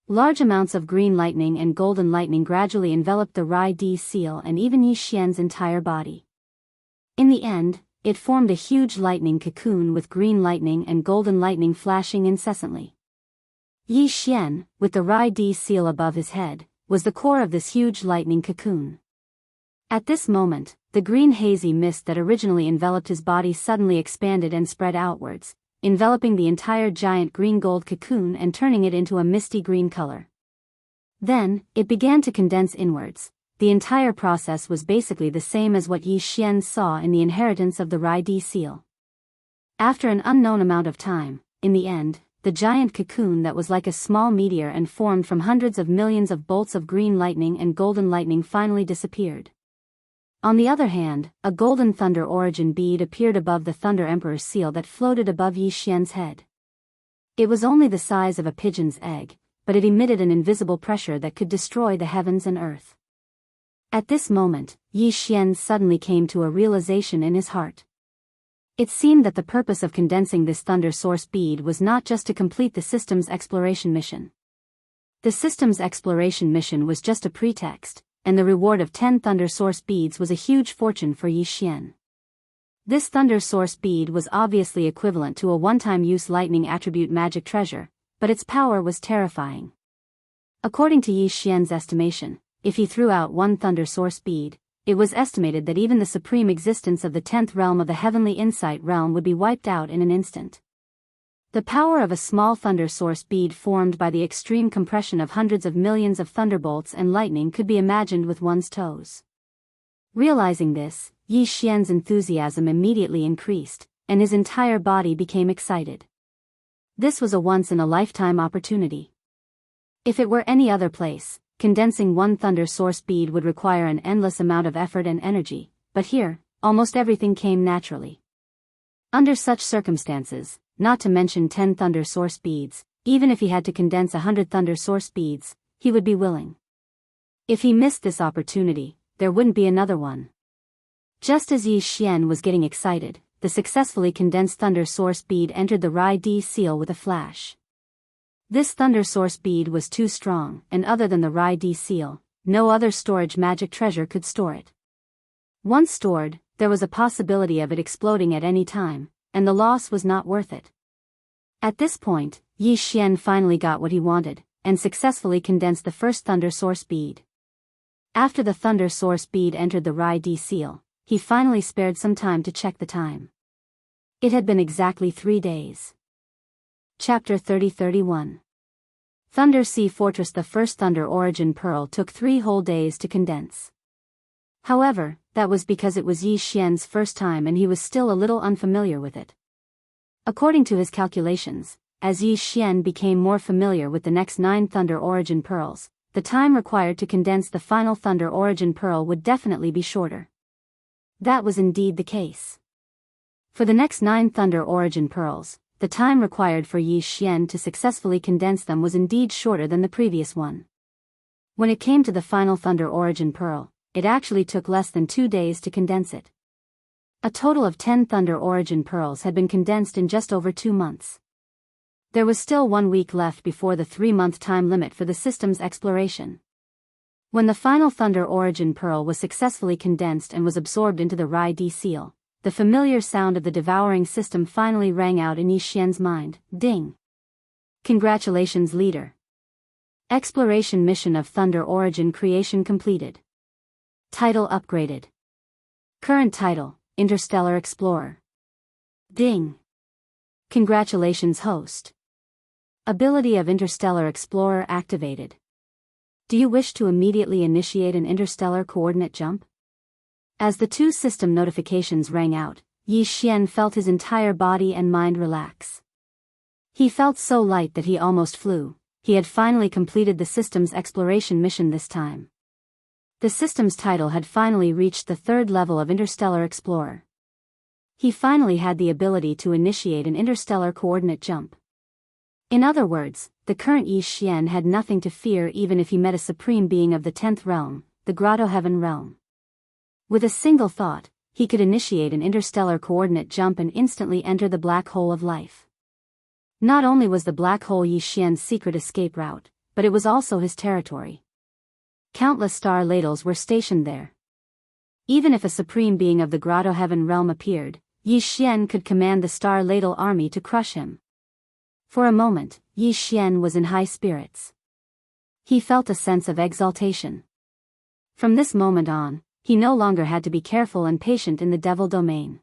Large amounts of green lightning and golden lightning gradually enveloped the Rai Di seal and even Yi Xian's entire body. In the end, it formed a huge lightning cocoon with green lightning and golden lightning flashing incessantly. Yi Xian, with the Rai Di seal above his head, was the core of this huge lightning cocoon. At this moment, the green hazy mist that originally enveloped his body suddenly expanded and spread outwards, enveloping the entire giant green-gold cocoon and turning it into a misty green color. Then, it began to condense inwards. The entire process was basically the same as what Yi Xian saw in the inheritance of the Rai Di seal. After an unknown amount of time, in the end, the giant cocoon that was like a small meteor and formed from hundreds of millions of bolts of green lightning and golden lightning finally disappeared. On the other hand, a golden thunder origin bead appeared above the Thunder Emperor's seal that floated above Yi Xian's head. It was only the size of a pigeon's egg, but it emitted an invisible pressure that could destroy the heavens and earth. At this moment, Yi Xian suddenly came to a realization in his heart. It seemed that the purpose of condensing this thunder source bead was not just to complete the system's exploration mission. The system's exploration mission was just a pretext, and the reward of 10 thunder source beads was a huge fortune for Yi Xian. This thunder source bead was obviously equivalent to a one-time use lightning attribute magic treasure, but its power was terrifying. According to Yi Xian's estimation, if he threw out one thunder source bead, it was estimated that even the supreme existence of the 10th realm of the heavenly insight realm would be wiped out in an instant. The power of a small thunder source bead formed by the extreme compression of hundreds of millions of thunderbolts and lightning could be imagined with one's toes. Realizing this, Yi Xian's enthusiasm immediately increased, and his entire body became excited. This was a once-in-a-lifetime opportunity. If it were any other place, condensing one thunder source bead would require an endless amount of effort and energy, but here, almost everything came naturally. Under such circumstances, not to mention 10 thunder source beads, even if he had to condense 100 thunder source beads, he would be willing. If he missed this opportunity, there wouldn't be another one. Just as Yi Xian was getting excited, the successfully condensed thunder source bead entered the Rai Di seal with a flash. This thunder source bead was too strong, and other than the Rai Di seal, no other storage magic treasure could store it. Once stored, there was a possibility of it exploding at any time, and the loss was not worth it. At this point, Yi Xian finally got what he wanted, and successfully condensed the first thunder source bead. After the thunder source bead entered the Rai Di seal, he finally spared some time to check the time. It had been exactly 3 days. Chapter 30-31. Thunder Sea Fortress. The first Thunder Origin Pearl took 3 whole days to condense. However, that was because it was Yi Xian's first time and he was still a little unfamiliar with it. According to his calculations, as Yi Xian became more familiar with the next 9 Thunder Origin Pearls, the time required to condense the final Thunder Origin Pearl would definitely be shorter. That was indeed the case. For the next 9 Thunder Origin Pearls, the time required for Yi Xian to successfully condense them was indeed shorter than the previous one. When it came to the final Thunder Origin Pearl, it actually took less than 2 days to condense it. A total of 10 Thunder Origin Pearls had been condensed in just over 2 months. There was still 1 week left before the 3-month time limit for the system's exploration. When the final Thunder Origin Pearl was successfully condensed and was absorbed into the Rai Di seal, the familiar sound of the devouring system finally rang out in Yi Xian's mind. Ding! Congratulations, leader. Exploration mission of Thunder Origin creation completed. Title upgraded. Current title, Interstellar Explorer. Ding! Congratulations, host. Ability of Interstellar Explorer activated. Do you wish to immediately initiate an interstellar coordinate jump? As the 2 system notifications rang out, Yi Xian felt his entire body and mind relax. He felt so light that he almost flew. He had finally completed the system's exploration mission this time. The system's title had finally reached the 3rd level of Interstellar Explorer. He finally had the ability to initiate an interstellar coordinate jump. In other words, the current Yi Xian had nothing to fear even if he met a supreme being of the 10th realm, the Grotto Heaven realm. With a single thought, he could initiate an interstellar coordinate jump and instantly enter the black hole of life. Not only was the black hole Yi Xian's secret escape route, but it was also his territory. Countless star ladles were stationed there. Even if a supreme being of the Grotto Heaven realm appeared, Yi Xian could command the star ladle army to crush him. For a moment, Yi Xian was in high spirits. He felt a sense of exaltation. From this moment on, he no longer had to be careful and patient in the devil domain.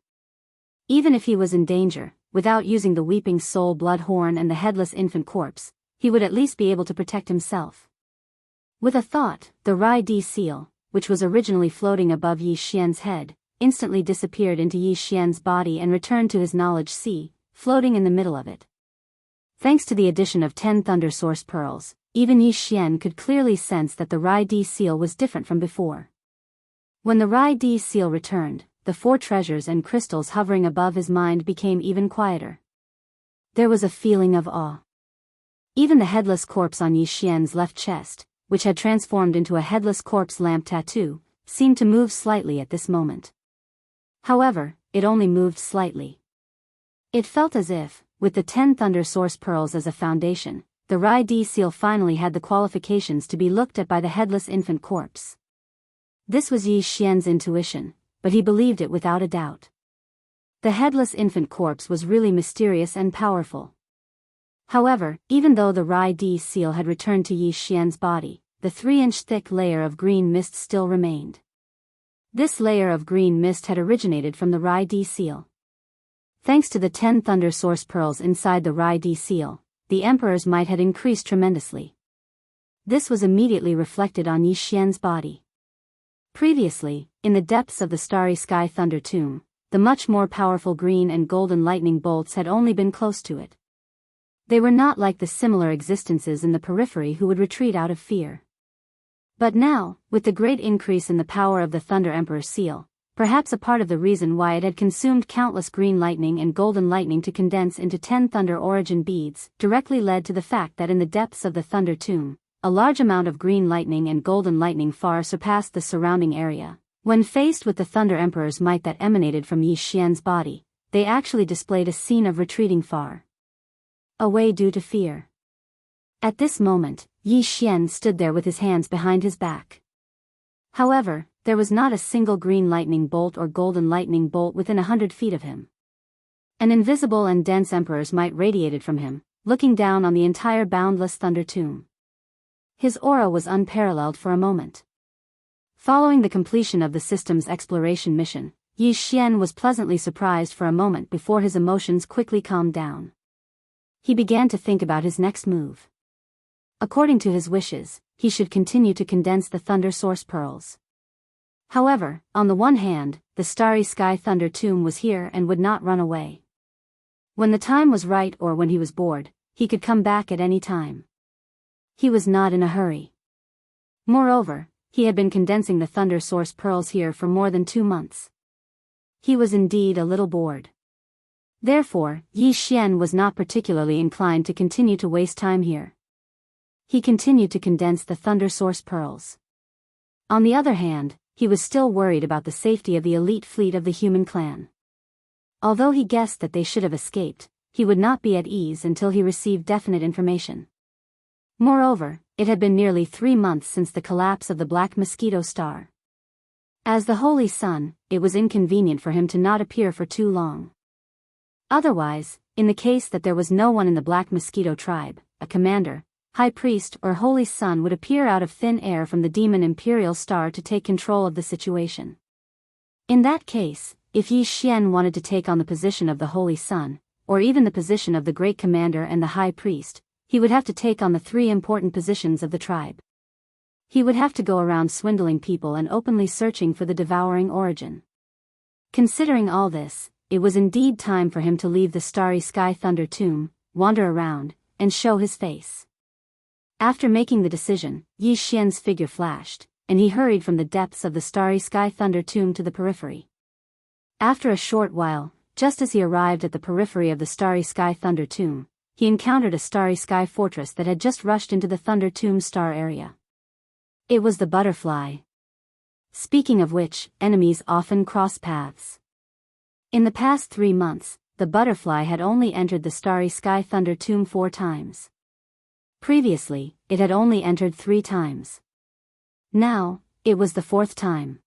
Even if he was in danger, without using the weeping soul blood horn and the headless infant corpse, he would at least be able to protect himself. With a thought, the Rai Di seal, which was originally floating above Yi Xian's head, instantly disappeared into Yi Xian's body and returned to his knowledge sea, floating in the middle of it. Thanks to the addition of 10 Thunder Source Pearls, even Yi Xian could clearly sense that the Rai Di seal was different from before. When the Rai-D seal returned, the 4 treasures and crystals hovering above his mind became even quieter. There was a feeling of awe. Even the headless corpse on Yi Xian's left chest, which had transformed into a headless corpse lamp tattoo, seemed to move slightly at this moment. However, it only moved slightly. It felt as if, with the 10 Thunder Source Pearls as a foundation, the Rai-D seal finally had the qualifications to be looked at by the headless infant corpse. This was Yi Xian's intuition, but he believed it without a doubt. The headless infant corpse was really mysterious and powerful. However, even though the Rai-D seal had returned to Yi Xian's body, the 3-inch thick layer of green mist still remained. This layer of green mist had originated from the Rai-D seal. Thanks to the 10 Thunder Source Pearls inside the Rai-D seal, the Emperor's might had increased tremendously. This was immediately reflected on Yi Xian's body. Previously, in the depths of the Starry Sky Thunder Tomb, the much more powerful green and golden lightning bolts had only been close to it. They were not like the similar existences in the periphery who would retreat out of fear. But now, with the great increase in the power of the Thunder Emperor's seal, perhaps a part of the reason why it had consumed countless green lightning and golden lightning to condense into 10 thunder origin beads, directly led to the fact that in the depths of the Thunder Tomb, a large amount of green lightning and golden lightning far surpassed the surrounding area. When faced with the Thunder Emperor's might that emanated from Yi Xian's body, they actually displayed a scene of retreating far away due to fear. At this moment, Yi Xian stood there with his hands behind his back. However, there was not a single green lightning bolt or golden lightning bolt within 100 feet of him. An invisible and dense Emperor's might radiated from him, looking down on the entire boundless Thunder Tomb. His aura was unparalleled for a moment. Following the completion of the system's exploration mission, Yi Xian was pleasantly surprised for a moment before his emotions quickly calmed down. He began to think about his next move. According to his wishes, he should continue to condense the Thunder Source Pearls. However, on the one hand, the Starry Sky Thunder Tomb was here and would not run away. When the time was right or when he was bored, he could come back at any time. He was not in a hurry. Moreover, he had been condensing the Thunder Source Pearls here for more than 2 months. He was indeed a little bored. Therefore, Yi Xian was not particularly inclined to continue to waste time here. He continued to condense the Thunder Source Pearls. On the other hand, he was still worried about the safety of the elite fleet of the human clan. Although he guessed that they should have escaped, he would not be at ease until he received definite information. Moreover, it had been nearly 3 months since the collapse of the Black Mosquito Star. As the Holy Sun, it was inconvenient for him to not appear for too long. Otherwise, in the case that there was no one in the Black Mosquito tribe, a commander, high priest or Holy Sun would appear out of thin air from the demon Imperial Star to take control of the situation. In that case, if Yi Xian wanted to take on the position of the Holy Sun, or even the position of the Great Commander and the High Priest, he would have to take on the 3 important positions of the tribe. He would have to go around swindling people and openly searching for the devouring origin. Considering all this, it was indeed time for him to leave the Starry Sky Thunder Tomb, wander around, and show his face. After making the decision, Yi Xian's figure flashed, and he hurried from the depths of the Starry Sky Thunder Tomb to the periphery. After a short while, just as he arrived at the periphery of the Starry Sky Thunder Tomb, he encountered a Starry Sky fortress that had just rushed into the Thunder Tomb star area. It was the butterfly. Speaking of which, enemies often cross paths. In the past 3 months, the butterfly had only entered the Starry Sky Thunder Tomb 4 times. Previously, it had only entered 3 times. Now, it was the 4th time.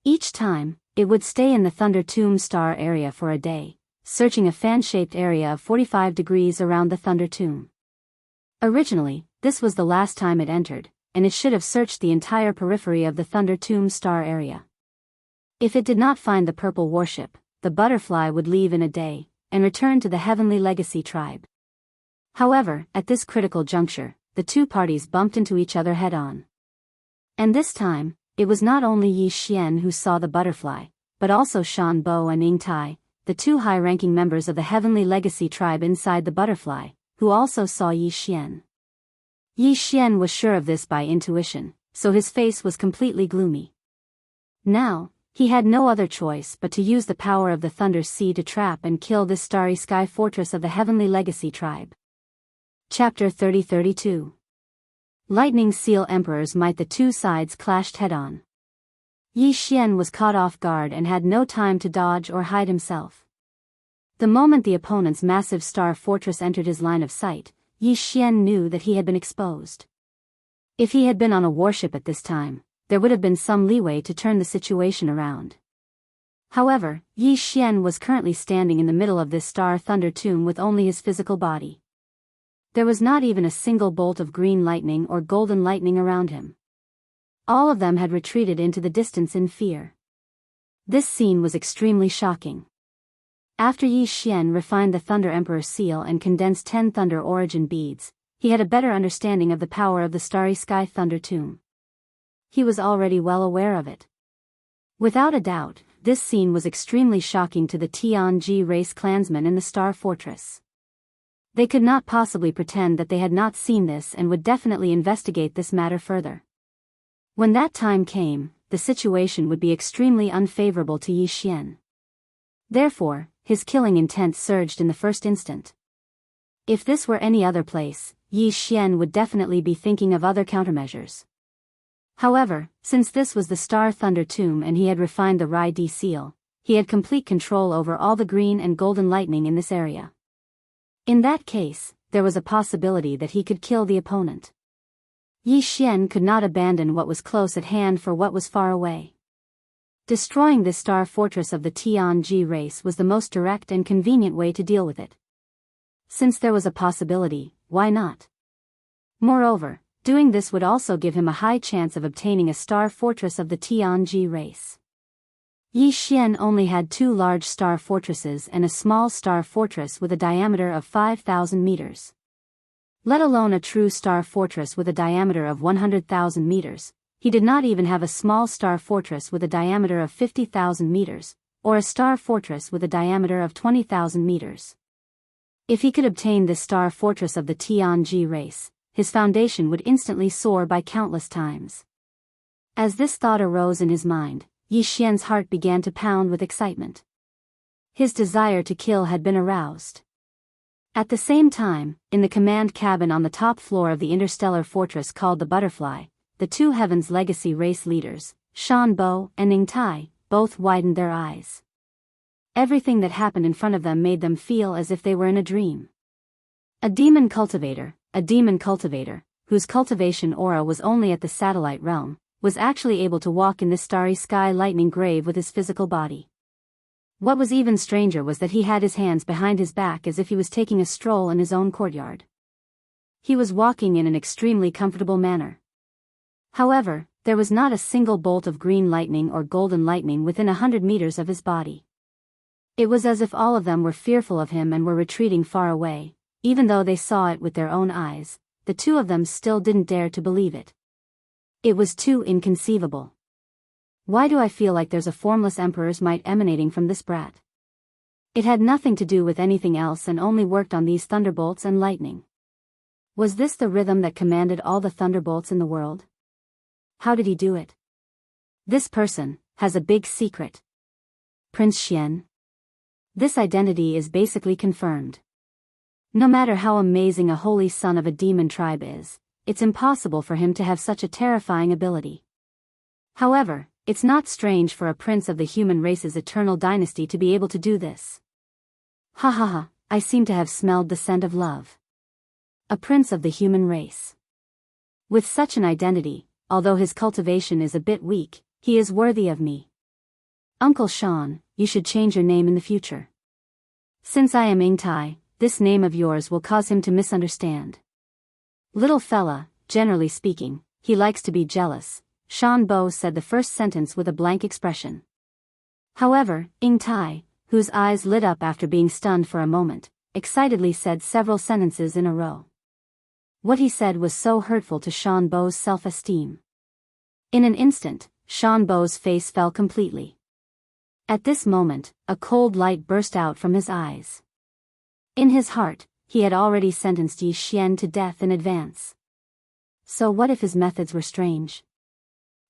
Each time, it would stay in the Thunder Tomb star area for a day, searching a fan-shaped area of 45 degrees around the Thunder Tomb. Originally, this was the last time it entered, and it should have searched the entire periphery of the Thunder Tomb star area. If it did not find the purple warship, the butterfly would leave in a day, and return to the Heavenly Legacy tribe. However, at this critical juncture, the 2 parties bumped into each other head-on. And this time, it was not only Yi Xian who saw the butterfly, but also Shan Bo and Ying Tai, the 2 high-ranking members of the Heavenly Legacy tribe inside the butterfly, who also saw Yi Xian. Yi Xian was sure of this by intuition, so his face was completely gloomy. Now, he had no other choice but to use the power of the Thunder Sea to trap and kill this starry sky fortress of the Heavenly Legacy tribe. Chapter 30-32. Lightning Seal Emperor's Might. The two sides clashed head-on. Yi Xian was caught off guard and had no time to dodge or hide himself. The moment the opponent's massive star fortress entered his line of sight, Yi Xian knew that he had been exposed. If he had been on a warship at this time, there would have been some leeway to turn the situation around. However, Yi Xian was currently standing in the middle of this star thunder tomb with only his physical body. There was not even a single bolt of green lightning or golden lightning around him. All of them had retreated into the distance in fear. This scene was extremely shocking. After Yi Xian refined the Thunder Emperor seal and condensed 10 Thunder Origin beads, he had a better understanding of the power of the Starry Sky Thunder Tomb. He was already well aware of it. Without a doubt, this scene was extremely shocking to the Tianji race clansmen in the Star Fortress. They could not possibly pretend that they had not seen this and would definitely investigate this matter further. When that time came, the situation would be extremely unfavorable to Yi Xian. Therefore, his killing intent surged in the first instant. If this were any other place, Yi Xian would definitely be thinking of other countermeasures. However, since this was the Star Thunder Tomb and he had refined the Rai Di seal, he had complete control over all the green and golden lightning in this area. In that case, there was a possibility that he could kill the opponent. Yi Xian could not abandon what was close at hand for what was far away. Destroying this star fortress of the Tianji race was the most direct and convenient way to deal with it. Since there was a possibility, why not? Moreover, doing this would also give him a high chance of obtaining a star fortress of the Tianji race. Yi Xian only had 2 large star fortresses and a small star fortress with a diameter of 5,000 meters. Let alone a true star fortress with a diameter of 100,000 meters, he did not even have a small star fortress with a diameter of 50,000 meters, or a star fortress with a diameter of 20,000 meters. If he could obtain this star fortress of the Tianji race, his foundation would instantly soar by countless times. As this thought arose in his mind, Yi Xian's heart began to pound with excitement. His desire to kill had been aroused. At the same time, in the command cabin on the top floor of the interstellar fortress called the Butterfly, the 2 Heaven's Legacy race leaders, Shan Bo and Ning Tai, both widened their eyes. Everything that happened in front of them made them feel as if they were in a dream. A demon cultivator, whose cultivation aura was only at the satellite realm, was actually able to walk in this starry sky lightning grave with his physical body. What was even stranger was that he had his hands behind his back as if he was taking a stroll in his own courtyard. He was walking in an extremely comfortable manner. However, there was not a single bolt of green lightning or golden lightning within 100 meters of his body. It was as if all of them were fearful of him and were retreating far away. Even though they saw it with their own eyes, the 2 of them still didn't dare to believe it. It was too inconceivable. Why do I feel like there's a formless emperor's might emanating from this brat? It had nothing to do with anything else and only worked on these thunderbolts and lightning. Was this the rhythm that commanded all the thunderbolts in the world? How did he do it? This person has a big secret. Prince Xian. This identity is basically confirmed. No matter how amazing a holy son of a demon tribe is, it's impossible for him to have such a terrifying ability. However, it's not strange for a prince of the human race's eternal dynasty to be able to do this. Ha ha ha, I seem to have smelled the scent of love. A prince of the human race. With such an identity, although his cultivation is a bit weak, he is worthy of me. Uncle Sean, you should change your name in the future. Since I am Ing Tai, this name of yours will cause him to misunderstand. Little fella, generally speaking, he likes to be jealous, Shan Bo said the first sentence with a blank expression. However, Ing Tai, whose eyes lit up after being stunned for a moment, excitedly said several sentences in a row. What he said was so hurtful to Shan Bo's self-esteem. In an instant, Shan Bo's face fell completely. At this moment, a cold light burst out from his eyes. In his heart, he had already sentenced Yi Xian to death in advance. So what if his methods were strange?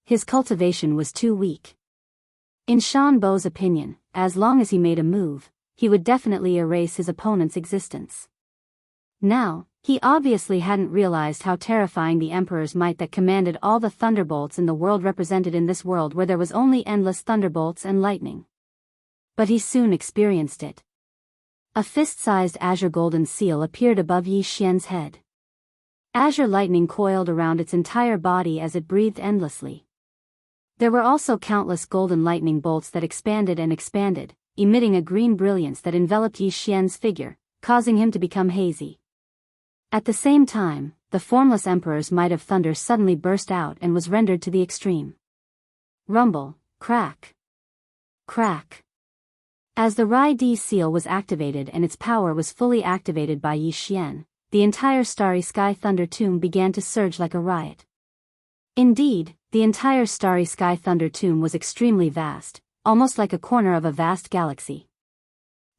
His cultivation was too weak. In Shan Bo's opinion, as long as he made a move, he would definitely erase his opponent's existence. Now, he obviously hadn't realized how terrifying the Emperor's might that commanded all the thunderbolts in the world represented in this world where there was only endless thunderbolts and lightning. But he soon experienced it. A fist-sized azure golden seal appeared above Yi Xian's head. Azure lightning coiled around its entire body as it breathed endlessly. There were also countless golden lightning bolts that expanded and expanded, emitting a green brilliance that enveloped Yi Xian's figure, causing him to become hazy. At the same time, the formless Emperor's might of thunder suddenly burst out and was rendered to the extreme. Rumble, crack. Crack. As the Rai-Di seal was activated and its power was fully activated by Yi Xian, the entire starry sky thunder tomb began to surge like a riot. Indeed, the entire starry sky thunder tomb was extremely vast, almost like a corner of a vast galaxy.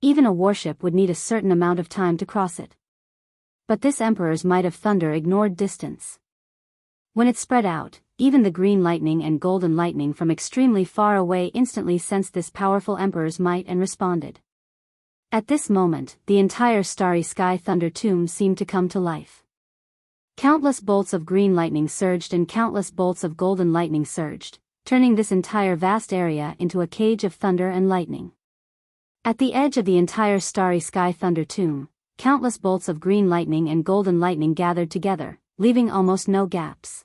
Even a warship would need a certain amount of time to cross it. But this Emperor's might of thunder ignored distance. When it spread out, even the green lightning and golden lightning from extremely far away instantly sensed this powerful Emperor's might and responded. At this moment, the entire starry sky thunder tomb seemed to come to life. Countless bolts of green lightning surged and countless bolts of golden lightning surged, turning this entire vast area into a cage of thunder and lightning. At the edge of the entire starry sky thunder tomb, countless bolts of green lightning and golden lightning gathered together, leaving almost no gaps.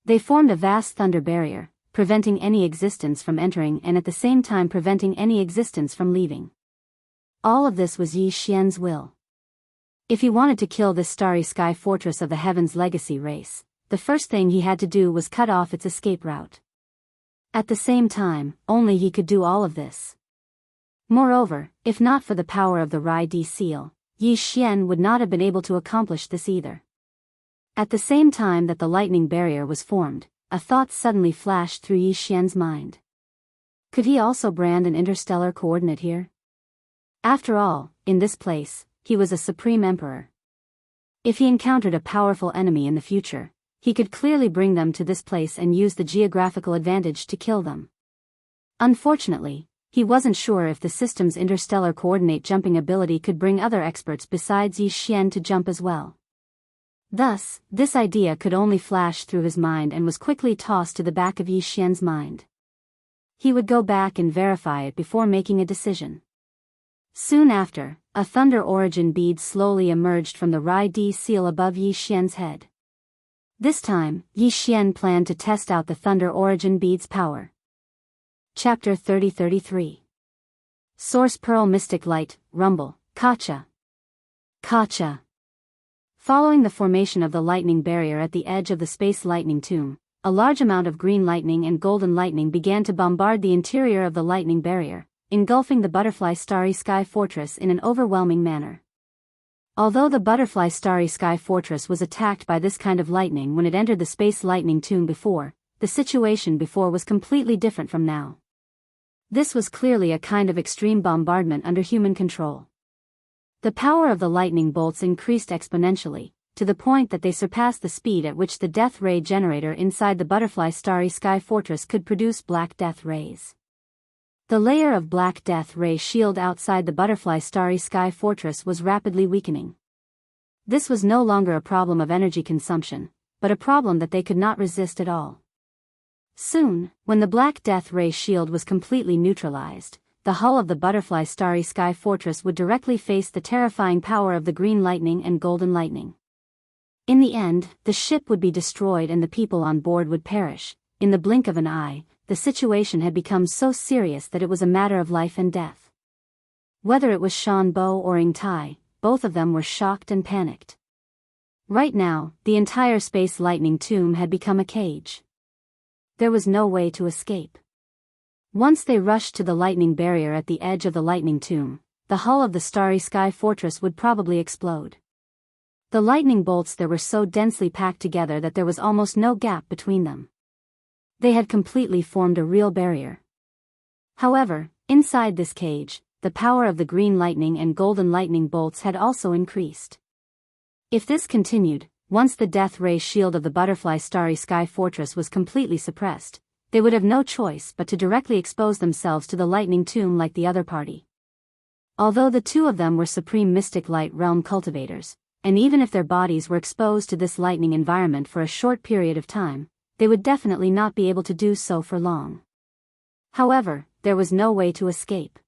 They formed a vast thunder barrier, preventing any existence from entering and at the same time preventing any existence from leaving. All of this was Yi Xian's will. If he wanted to kill this starry sky fortress of the Heaven's legacy race, the first thing he had to do was cut off its escape route. At the same time, only he could do all of this. Moreover, if not for the power of the Rai-Di seal, Yi Xian would not have been able to accomplish this either. At the same time that the lightning barrier was formed, a thought suddenly flashed through Yi Xian's mind. Could he also brand an interstellar coordinate here? After all, in this place, he was a supreme emperor. If he encountered a powerful enemy in the future, he could clearly bring them to this place and use the geographical advantage to kill them. Unfortunately, he wasn't sure if the system's interstellar coordinate jumping ability could bring other experts besides Yi Xian to jump as well. Thus, this idea could only flash through his mind and was quickly tossed to the back of Yi Xian's mind. He would go back and verify it before making a decision. Soon after, a thunder origin bead slowly emerged from the Rai-Di seal above Yi Xian's head. This time, Yi Xian planned to test out the thunder origin bead's power. Chapter 30-33. Source Pearl Mystic Light, Rumble, Kacha. Kacha. Following the formation of the lightning barrier at the edge of the space lightning tomb, a large amount of green lightning and golden lightning began to bombard the interior of the lightning barrier, engulfing the butterfly starry sky fortress in an overwhelming manner. Although the butterfly starry sky fortress was attacked by this kind of lightning when it entered the space lightning tomb before, the situation before was completely different from now. This was clearly a kind of extreme bombardment under human control. The power of the lightning bolts increased exponentially, to the point that they surpassed the speed at which the death ray generator inside the butterfly starry sky fortress could produce black death rays. The layer of black death ray shield outside the butterfly starry sky fortress was rapidly weakening. This was no longer a problem of energy consumption, but a problem that they could not resist at all. Soon, when the black death ray shield was completely neutralized, the hull of the butterfly starry sky fortress would directly face the terrifying power of the green lightning and golden lightning. In the end, the ship would be destroyed and the people on board would perish. In the blink of an eye, the situation had become so serious that it was a matter of life and death. Whether it was Shan Bo or Ing Tai, both of them were shocked and panicked. Right now, the entire space lightning tomb had become a cage. There was no way to escape. Once they rushed to the lightning barrier at the edge of the lightning tomb, the hull of the starry sky fortress would probably explode. The lightning bolts there were so densely packed together that there was almost no gap between them. They had completely formed a real barrier. However, inside this cage, the power of the green lightning and golden lightning bolts had also increased. If this continued, once the death ray shield of the butterfly starry sky fortress was completely suppressed, they would have no choice but to directly expose themselves to the lightning tomb like the other party. Although the two of them were supreme mystic light realm cultivators, and even if their bodies were exposed to this lightning environment for a short period of time, they would definitely not be able to do so for long. However, there was no way to escape.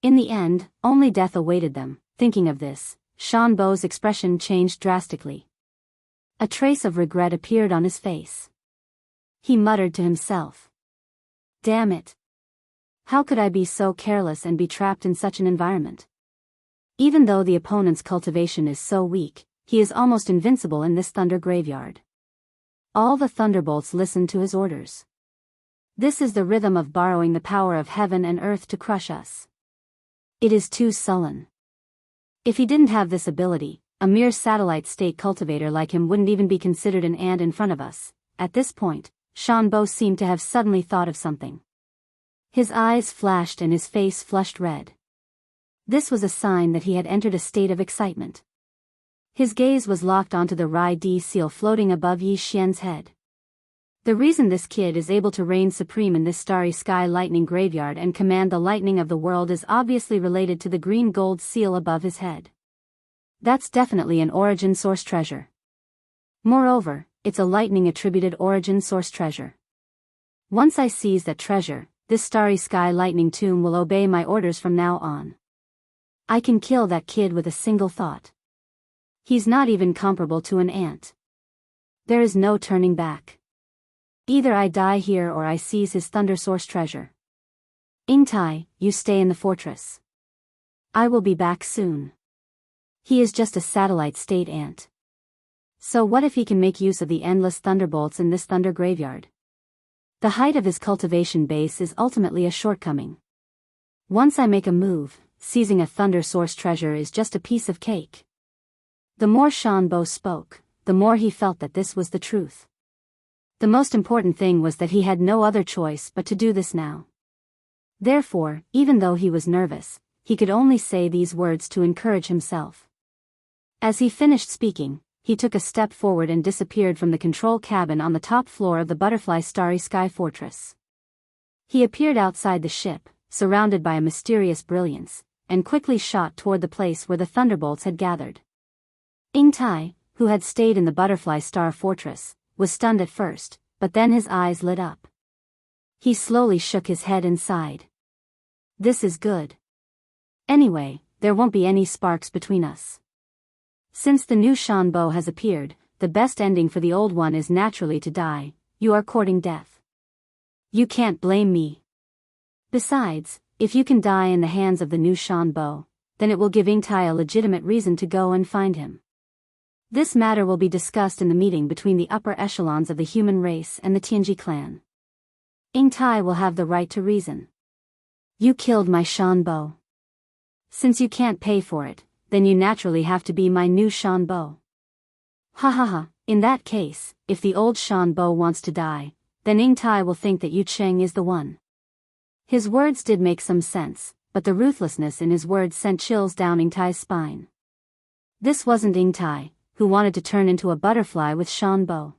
In the end, only death awaited them. Thinking of this, Shanbo's expression changed drastically. A trace of regret appeared on his face. He muttered to himself. Damn it. How could I be so careless and be trapped in such an environment? Even though the opponent's cultivation is so weak, he is almost invincible in this thunder graveyard. All the thunderbolts listened to his orders. This is the rhythm of borrowing the power of heaven and earth to crush us. It is too sullen. If he didn't have this ability, a mere satellite state cultivator like him wouldn't even be considered an ant in front of us. At this point, Shanbo seemed to have suddenly thought of something. His eyes flashed and his face flushed red. This was a sign that he had entered a state of excitement. His gaze was locked onto the Rai Di seal floating above Yi Xian's head. The reason this kid is able to reign supreme in this starry sky lightning graveyard and command the lightning of the world is obviously related to the green gold seal above his head. That's definitely an origin source treasure. Moreover, it's a lightning attributed origin source treasure. Once I seize that treasure, this starry sky lightning tomb will obey my orders from now on. I can kill that kid with a single thought. He's not even comparable to an ant. There is no turning back. Either I die here or I seize his thunder source treasure. Ingtai, you stay in the fortress. I will be back soon. He is just a satellite state ant. So what if he can make use of the endless thunderbolts in this thunder graveyard? The height of his cultivation base is ultimately a shortcoming. Once I make a move, seizing a thunder source treasure is just a piece of cake. The more Shanbo spoke, the more he felt that this was the truth. The most important thing was that he had no other choice but to do this now. Therefore, even though he was nervous, he could only say these words to encourage himself. As he finished speaking, he took a step forward and disappeared from the control cabin on the top floor of the Butterfly Starry Sky Fortress. He appeared outside the ship, surrounded by a mysterious brilliance, and quickly shot toward the place where the thunderbolts had gathered. Ingtai, who had stayed in the Butterfly Star Fortress, was stunned at first, but then his eyes lit up. He slowly shook his head and sighed. This is good. Anyway, there won't be any sparks between us. Since the new Shanbo has appeared, the best ending for the old one is naturally to die. You are courting death. You can't blame me. Besides, if you can die in the hands of the new Shanbo, then it will give Ingtai a legitimate reason to go and find him. This matter will be discussed in the meeting between the upper echelons of the human race and the Tianji clan. Ingtai will have the right to reason. You killed my Shanbo. Since you can't pay for it, then you naturally have to be my new Shanbo. Ha ha ha, in that case, if the old Shanbo wants to die, then Ingtai will think that Yu Cheng is the one. His words did make some sense, but the ruthlessness in his words sent chills down Ingtai's spine. This wasn't Ingtai, who wanted to turn into a butterfly with Shanbo.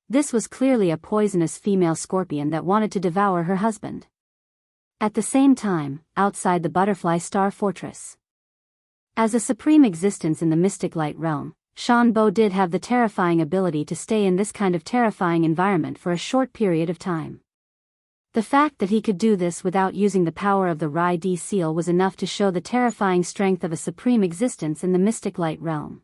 This was clearly a poisonous female scorpion that wanted to devour her husband. At the same time, outside the Butterfly Star Fortress. As a supreme existence in the mystic light realm, Shanbo did have the terrifying ability to stay in this kind of terrifying environment for a short period of time. The fact that he could do this without using the power of the Rai Di seal was enough to show the terrifying strength of a supreme existence in the mystic light realm.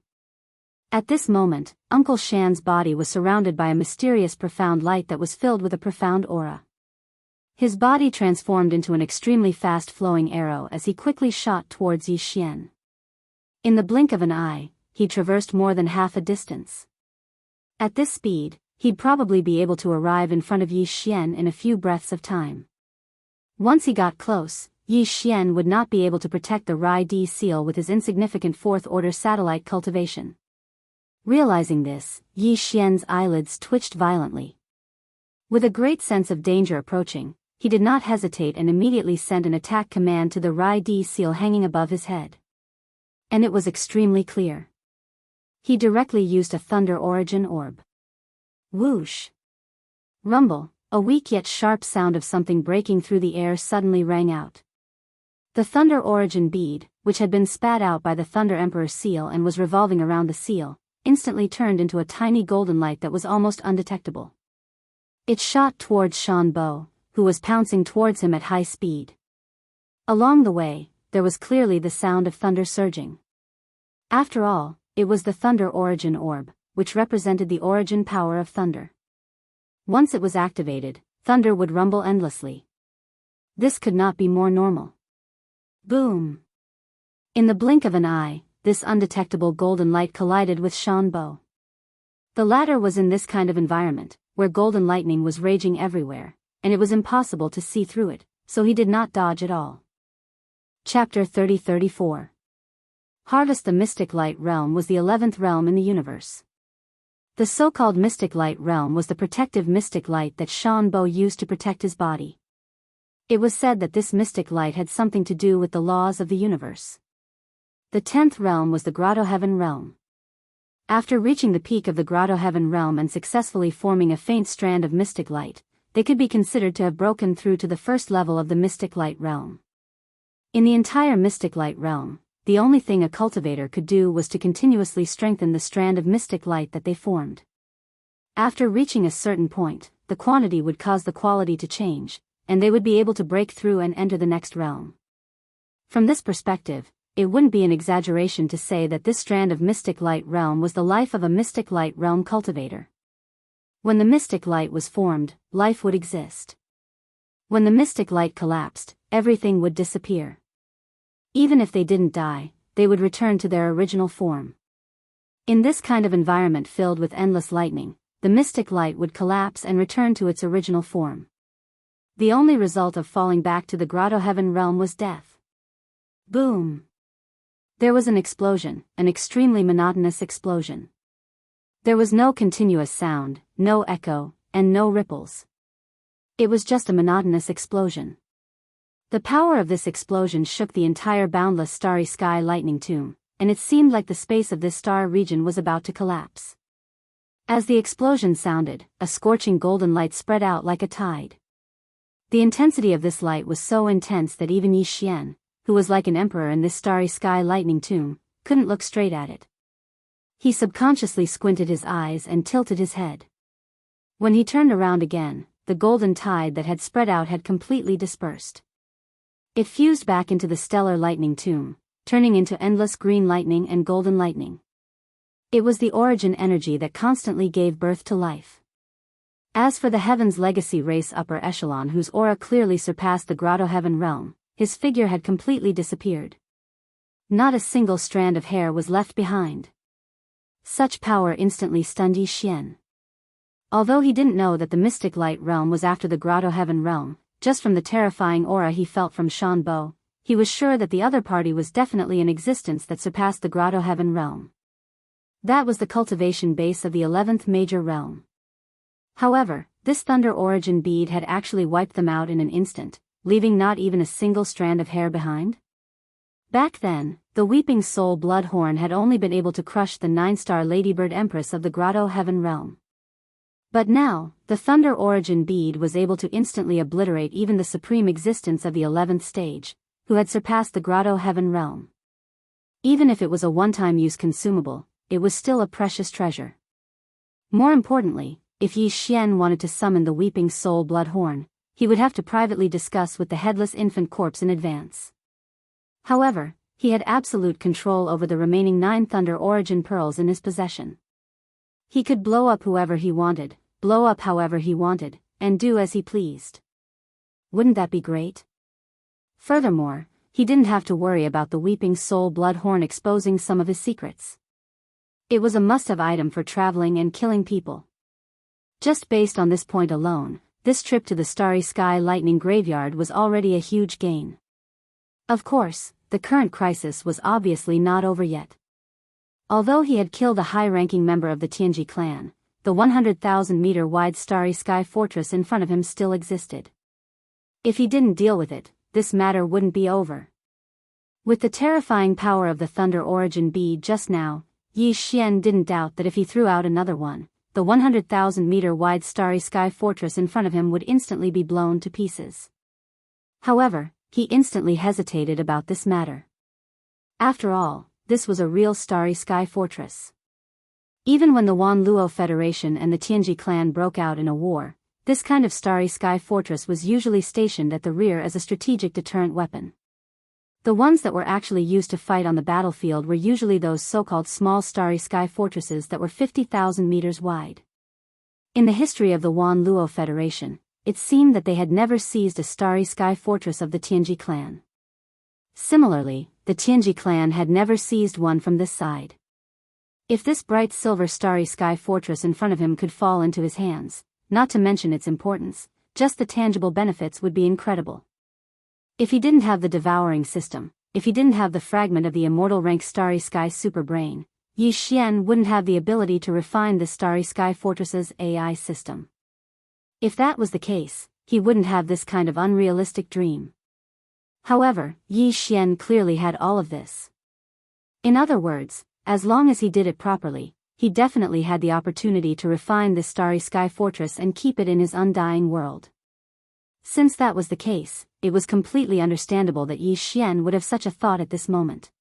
At this moment, Uncle Shan's body was surrounded by a mysterious profound light that was filled with a profound aura. His body transformed into an extremely fast-flowing arrow as he quickly shot towards Yi Xian. In the blink of an eye, he traversed more than half a distance. At this speed, he'd probably be able to arrive in front of Yi Xian in a few breaths of time. Once he got close, Yi Xian would not be able to protect the Rai Di seal with his insignificant fourth-order satellite cultivation. Realizing this, Yi Xian's eyelids twitched violently. With a great sense of danger approaching, he did not hesitate and immediately sent an attack command to the Rai Di seal hanging above his head. And it was extremely clear. He directly used a thunder origin orb. Whoosh! Rumble, A weak yet sharp sound of something breaking through the air suddenly rang out. The Thunder Origin bead, which had been spat out by the Thunder Emperor's seal and was revolving around the seal, instantly turned into a tiny golden light that was almost undetectable. It shot towards Shan Bo, who was pouncing towards him at high speed. Along the way, there was clearly the sound of thunder surging. After all, it was the Thunder Origin Orb, which represented the origin power of thunder. Once it was activated, thunder would rumble endlessly. This could not be more normal. Boom! In the blink of an eye, this undetectable golden light collided with Shan Bo. The latter was in this kind of environment, where golden lightning was raging everywhere, and it was impossible to see through it, so he did not dodge at all. Chapter 30-34. Harvest. The Mystic Light Realm was the 11th realm in the universe. The so-called Mystic Light Realm was the protective mystic light that Shan Bo used to protect his body. It was said that this mystic light had something to do with the laws of the universe. The 10th realm was the Grotto Heaven Realm. After reaching the peak of the Grotto Heaven Realm and successfully forming a faint strand of mystic light, they could be considered to have broken through to the first level of the Mystic Light Realm. In the entire Mystic Light Realm, the only thing a cultivator could do was to continuously strengthen the strand of mystic light that they formed. After reaching a certain point, the quantity would cause the quality to change, and they would be able to break through and enter the next realm. From this perspective, it wouldn't be an exaggeration to say that this strand of Mystic Light Realm was the life of a Mystic Light Realm cultivator. When the mystic light was formed, life would exist. When the mystic light collapsed, everything would disappear. Even if they didn't die, they would return to their original form. In this kind of environment filled with endless lightning, the mystic light would collapse and return to its original form. The only result of falling back to the Grotto Heaven Realm was death. Boom! There was an explosion, an extremely monotonous explosion. There was no continuous sound, no echo, and no ripples. It was just a monotonous explosion. The power of this explosion shook the entire boundless starry sky lightning tomb, and it seemed like the space of this star region was about to collapse. As the explosion sounded, a scorching golden light spread out like a tide. The intensity of this light was so intense that even Yi Xian, who was like an emperor in this starry sky lightning tomb, couldn't look straight at it. He subconsciously squinted his eyes and tilted his head. When he turned around again, the golden tide that had spread out had completely dispersed. It fused back into the stellar lightning tomb, turning into endless green lightning and golden lightning. It was the origin energy that constantly gave birth to life. As for the Heaven's Legacy race upper echelon whose aura clearly surpassed the Grotto Heaven Realm, his figure had completely disappeared. Not a single strand of hair was left behind. Such power instantly stunned Yi Xian. Although he didn't know that the Mystic Light Realm was after the Grotto Heaven Realm, just from the terrifying aura he felt from Shan Bo, he was sure that the other party was definitely in existence that surpassed the Grotto Heaven Realm. That was the cultivation base of the 11th major realm. However, this Thunder Origin bead had actually wiped them out in an instant, leaving not even a single strand of hair behind. Back then, the Weeping Soul Bloodhorn had only been able to crush the 9-star Ladybird Empress of the Grotto Heaven Realm. But now, the Thunder Origin bead was able to instantly obliterate even the supreme existence of the 11th stage, who had surpassed the Grotto Heaven Realm. Even if it was a one-time use consumable, it was still a precious treasure. More importantly, if Yi Xian wanted to summon the Weeping Soul Bloodhorn, he would have to privately discuss with the headless infant corpse in advance. However, he had absolute control over the remaining 9 Thunder Origin pearls in his possession. He could blow up whoever he wanted, blow up however he wanted, and do as he pleased. Wouldn't that be great? Furthermore, he didn't have to worry about the Weeping Soul Bloodhorn exposing some of his secrets. It was a must-have item for traveling and killing people. Just based on this point alone, this trip to the Starry Sky Lightning Graveyard was already a huge gain. Of course, the current crisis was obviously not over yet. Although he had killed a high-ranking member of the Tianji clan, the 100,000-meter-wide Starry Sky Fortress in front of him still existed. If he didn't deal with it, this matter wouldn't be over. With the terrifying power of the Thunder Origin bead just now, Yi Xian didn't doubt that if he threw out another one, the 100,000-meter-wide starry sky fortress in front of him would instantly be blown to pieces. However, he instantly hesitated about this matter. After all, this was a real starry sky fortress. Even when the Wanluo Federation and the Tianji clan broke out in a war, this kind of starry sky fortress was usually stationed at the rear as a strategic deterrent weapon. The ones that were actually used to fight on the battlefield were usually those so-called small starry sky fortresses that were 50,000 meters wide. In the history of the Wanluo Federation, it seemed that they had never seized a starry sky fortress of the Tianji clan. Similarly, the Tianji clan had never seized one from this side. If this bright silver starry sky fortress in front of him could fall into his hands, not to mention its importance, just the tangible benefits would be incredible. If he didn't have the devouring system, if he didn't have the fragment of the immortal rank starry sky super brain, Yi Xian wouldn't have the ability to refine the starry sky fortress's AI system. If that was the case, he wouldn't have this kind of unrealistic dream. However, Yi Xian clearly had all of this. In other words, as long as he did it properly, he definitely had the opportunity to refine this starry sky fortress and keep it in his undying world. Since that was the case, it was completely understandable that Yi Xian would have such a thought at this moment.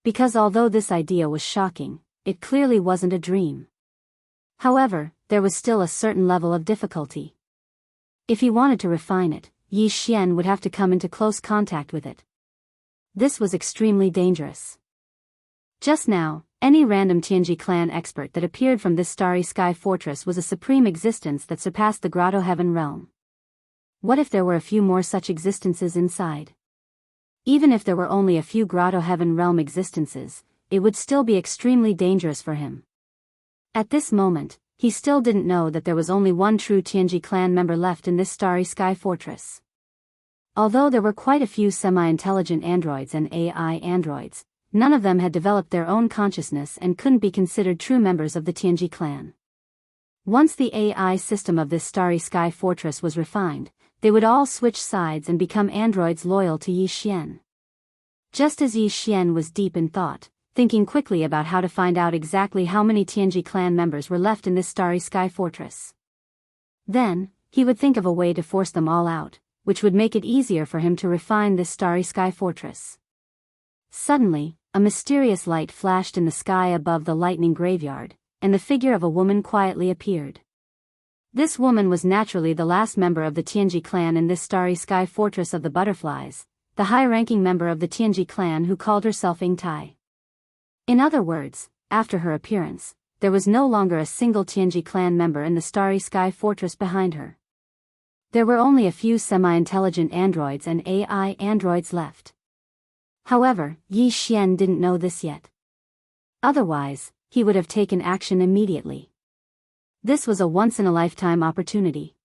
Because although this idea was shocking, it clearly wasn't a dream. However, there was still a certain level of difficulty. If he wanted to refine it, Yi Xian would have to come into close contact with it. This was extremely dangerous. Just now, any random Tianji clan expert that appeared from this starry sky fortress was a supreme existence that surpassed the Grotto Heaven realm. What if there were a few more such existences inside? Even if there were only a few Grotto Heaven realm existences, it would still be extremely dangerous for him. At this moment, he still didn't know that there was only one true Tianji clan member left in this starry sky fortress. Although there were quite a few semi-intelligent androids and AI androids, none of them had developed their own consciousness and couldn't be considered true members of the Tianji clan. Once the AI system of this starry sky fortress was refined, they would all switch sides and become androids loyal to Yi Xian. Just as Yi Xian was deep in thought, thinking quickly about how to find out exactly how many Tianji clan members were left in this starry sky fortress. Then, he would think of a way to force them all out, which would make it easier for him to refine this starry sky fortress. Suddenly, a mysterious light flashed in the sky above the lightning graveyard, and the figure of a woman quietly appeared. This woman was naturally the last member of the Tianji clan in this starry sky fortress of the butterflies, the high-ranking member of the Tianji clan who called herself Ying Tai. In other words, after her appearance, there was no longer a single Tianji clan member in the starry sky fortress behind her. There were only a few semi-intelligent androids and AI androids left. However, Yi Xian didn't know this yet. Otherwise, he would have taken action immediately. This was a once-in-a-lifetime opportunity.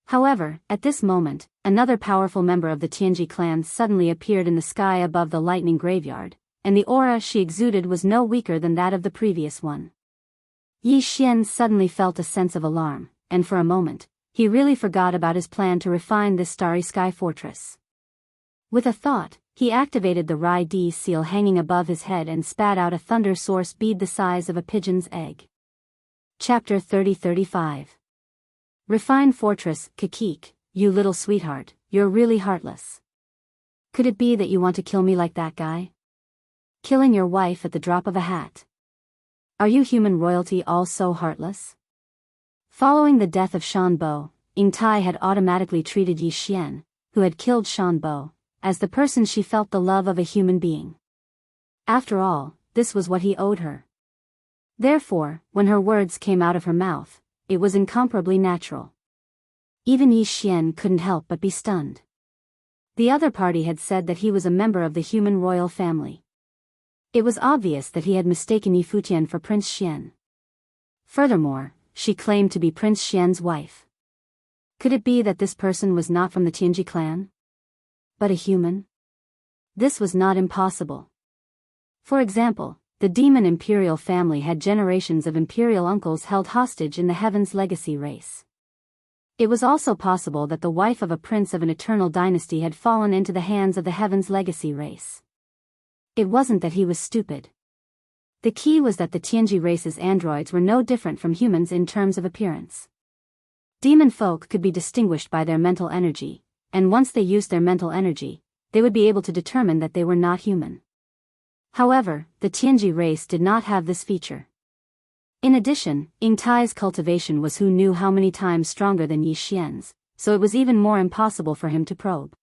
However, at this moment, another powerful member of the Tianji clan suddenly appeared in the sky above the lightning graveyard, and the aura she exuded was no weaker than that of the previous one. Yi Xian suddenly felt a sense of alarm, and for a moment, he really forgot about his plan to refine this starry sky fortress. With a thought, he activated the Rai D seal hanging above his head and spat out a thunder source bead the size of a pigeon's egg. Chapter 30-35. Refine Fortress, Kakik, you little sweetheart, you're really heartless. Could it be that you want to kill me like that guy? Killing your wife at the drop of a hat. Are you human royalty all so heartless? Following the death of Shan Bo, Ying Tai had automatically treated Yi Xian, who had killed Shan Bo, as the person she felt the love of a human being. After all, this was what he owed her. Therefore, when her words came out of her mouth, it was incomparably natural. Even Yi Xian couldn't help but be stunned. The other party had said that he was a member of the human royal family. It was obvious that he had mistaken Yi Futian for Prince Xian. Furthermore, she claimed to be Prince Xian's wife. Could it be that this person was not from the Tianji clan, but a human? This was not impossible. For example, the demon imperial family had generations of imperial uncles held hostage in the Heaven's Legacy race. It was also possible that the wife of a prince of an eternal dynasty had fallen into the hands of the Heaven's Legacy race. It wasn't that he was stupid. The key was that the Tianji race's androids were no different from humans in terms of appearance. Demon folk could be distinguished by their mental energy, and once they used their mental energy, they would be able to determine that they were not human. However, the Tianji race did not have this feature. In addition, Ying Tai's cultivation was who knew how many times stronger than Yi Xian's, so it was even more impossible for him to probe.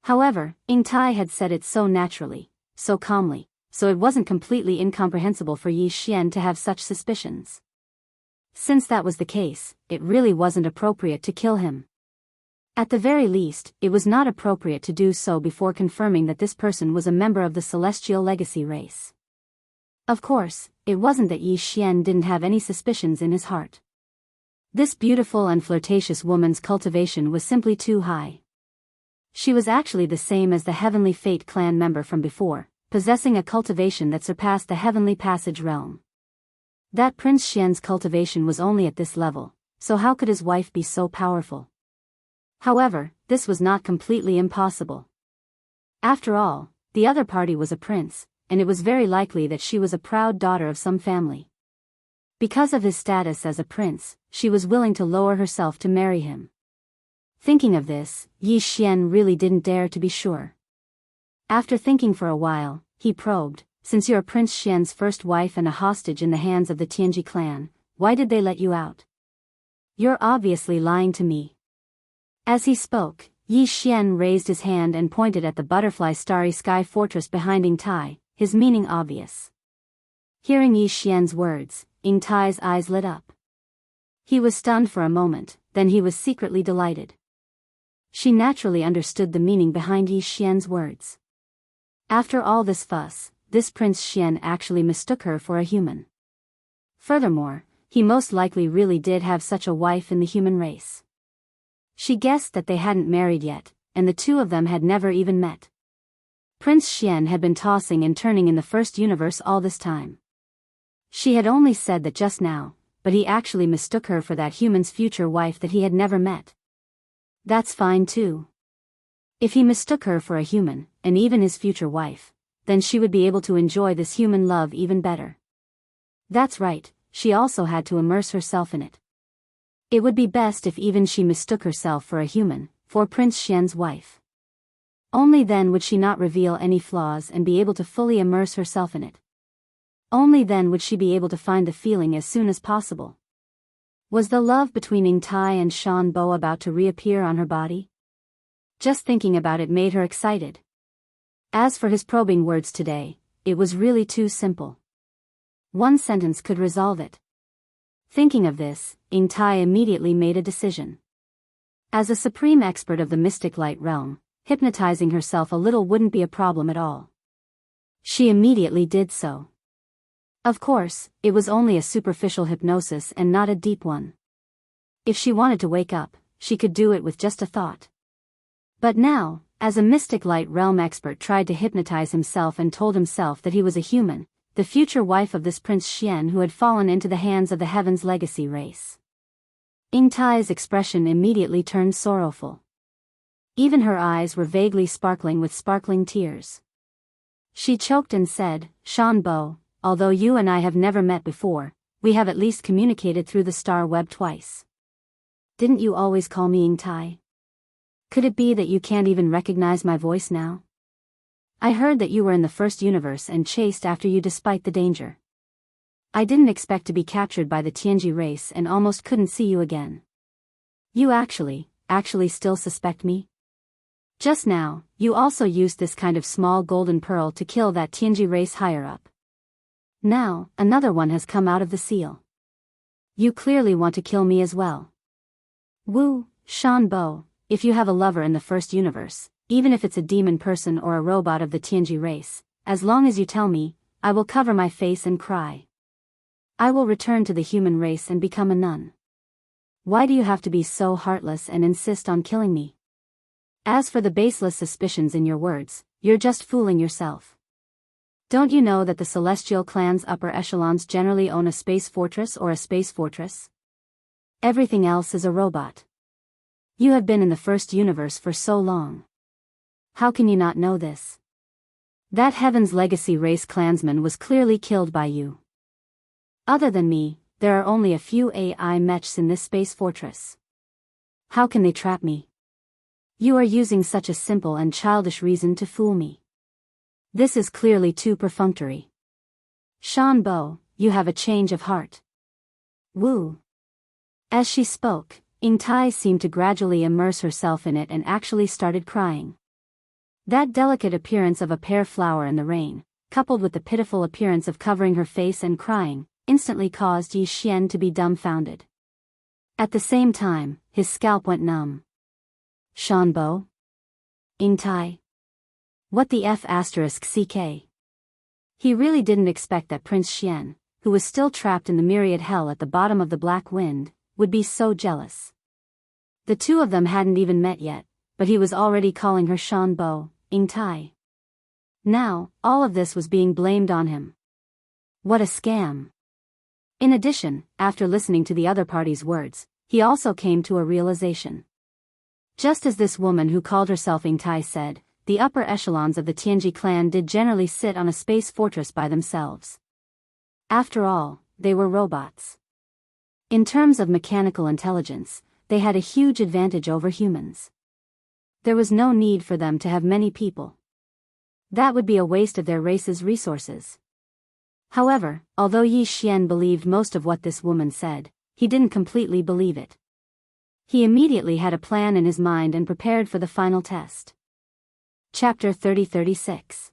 However, Ying Tai had said it so naturally, so calmly, so it wasn't completely incomprehensible for Yi Xian to have such suspicions. Since that was the case, it really wasn't appropriate to kill him. At the very least, it was not appropriate to do so before confirming that this person was a member of the Celestial Legacy race. Of course, it wasn't that Yi Xian didn't have any suspicions in his heart. This beautiful and flirtatious woman's cultivation was simply too high. She was actually the same as the Heavenly Fate clan member from before, possessing a cultivation that surpassed the Heavenly Passage realm. That Prince Xian's cultivation was only at this level, so how could his wife be so powerful? However, this was not completely impossible. After all, the other party was a prince, and it was very likely that she was a proud daughter of some family. Because of his status as a prince, she was willing to lower herself to marry him. Thinking of this, Yi Xian really didn't dare to be sure. After thinking for a while, he probed, "Since you're Prince Xian's first wife and a hostage in the hands of the Tianji clan, why did they let you out? You're obviously lying to me." As he spoke, Yi Xian raised his hand and pointed at the butterfly starry sky fortress behind Ying Tai, his meaning obvious. Hearing Yi Xian's words, Ying Tai's eyes lit up. He was stunned for a moment, then he was secretly delighted. She naturally understood the meaning behind Yi Xian's words. After all this fuss, this Prince Xian actually mistook her for a human. Furthermore, he most likely really did have such a wife in the human race. She guessed that they hadn't married yet, and the two of them had never even met. Prince Xian had been tossing and turning in the first universe all this time. She had only said that just now, but he actually mistook her for that human's future wife that he had never met. That's fine too. If he mistook her for a human, and even his future wife, then she would be able to enjoy this human love even better. That's right, she also had to immerse herself in it. It would be best if even she mistook herself for a human, for Prince Xian's wife. Only then would she not reveal any flaws and be able to fully immerse herself in it. Only then would she be able to find the feeling as soon as possible. Was the love between Ying Tai and Shan Bo about to reappear on her body? Just thinking about it made her excited. As for his probing words today, it was really too simple. One sentence could resolve it. Thinking of this, Ying Tai immediately made a decision. As a supreme expert of the mystic light realm, hypnotizing herself a little wouldn't be a problem at all. She immediately did so. Of course, it was only a superficial hypnosis and not a deep one. If she wanted to wake up, she could do it with just a thought. But now, as a mystic light realm expert tried to hypnotize himself and told himself that he was a human, the future wife of this Prince Xian who had fallen into the hands of the Heaven's Legacy race. Ying Tai's expression immediately turned sorrowful. Even her eyes were vaguely sparkling with sparkling tears. She choked and said, "Shan Bo, although you and I have never met before, we have at least communicated through the star web twice. Didn't you always call me Ying Tai? Could it be that you can't even recognize my voice now? I heard that you were in the first universe and chased after you despite the danger. I didn't expect to be captured by the Tianji race and almost couldn't see you again. You actually still suspect me? Just now, you also used this kind of small golden pearl to kill that Tianji race higher up. Now, another one has come out of the seal. You clearly want to kill me as well. Shan Bo, if you have a lover in the first universe, even if it's a demon person or a robot of the Tianji race, as long as you tell me, I will cover my face and cry. I will return to the human race and become a nun. Why do you have to be so heartless and insist on killing me? As for the baseless suspicions in your words, you're just fooling yourself. Don't you know that the celestial clan's upper echelons generally own a space fortress or a space fortress? Everything else is a robot. You have been in the first universe for so long. How can you not know this? That Heaven's Legacy race clansman was clearly killed by you. Other than me, there are only a few AI mechs in this space fortress. How can they trap me? You are using such a simple and childish reason to fool me. This is clearly too perfunctory. Shanbo, you have a change of heart. Wu. As she spoke, Ingtai seemed to gradually immerse herself in it and actually started crying. That delicate appearance of a pear flower in the rain, coupled with the pitiful appearance of covering her face and crying, instantly caused Yi Xian to be dumbfounded. At the same time, his scalp went numb. Shanbo? Ingtai? What the F***ck? He really didn't expect that Prince Xian, who was still trapped in the myriad hell at the bottom of the black wind, would be so jealous. The two of them hadn't even met yet, but he was already calling her Shanbo, Ingtai. Now, all of this was being blamed on him. What a scam. In addition, after listening to the other party's words, he also came to a realization. Just as this woman who called herself Ingtai said, the upper echelons of the Tianji clan did generally sit on a space fortress by themselves. After all, they were robots. In terms of mechanical intelligence, they had a huge advantage over humans. There was no need for them to have many people. That would be a waste of their race's resources. However, although Yi Xian believed most of what this woman said, he didn't completely believe it. He immediately had a plan in his mind and prepared for the final test. Chapter 30-36.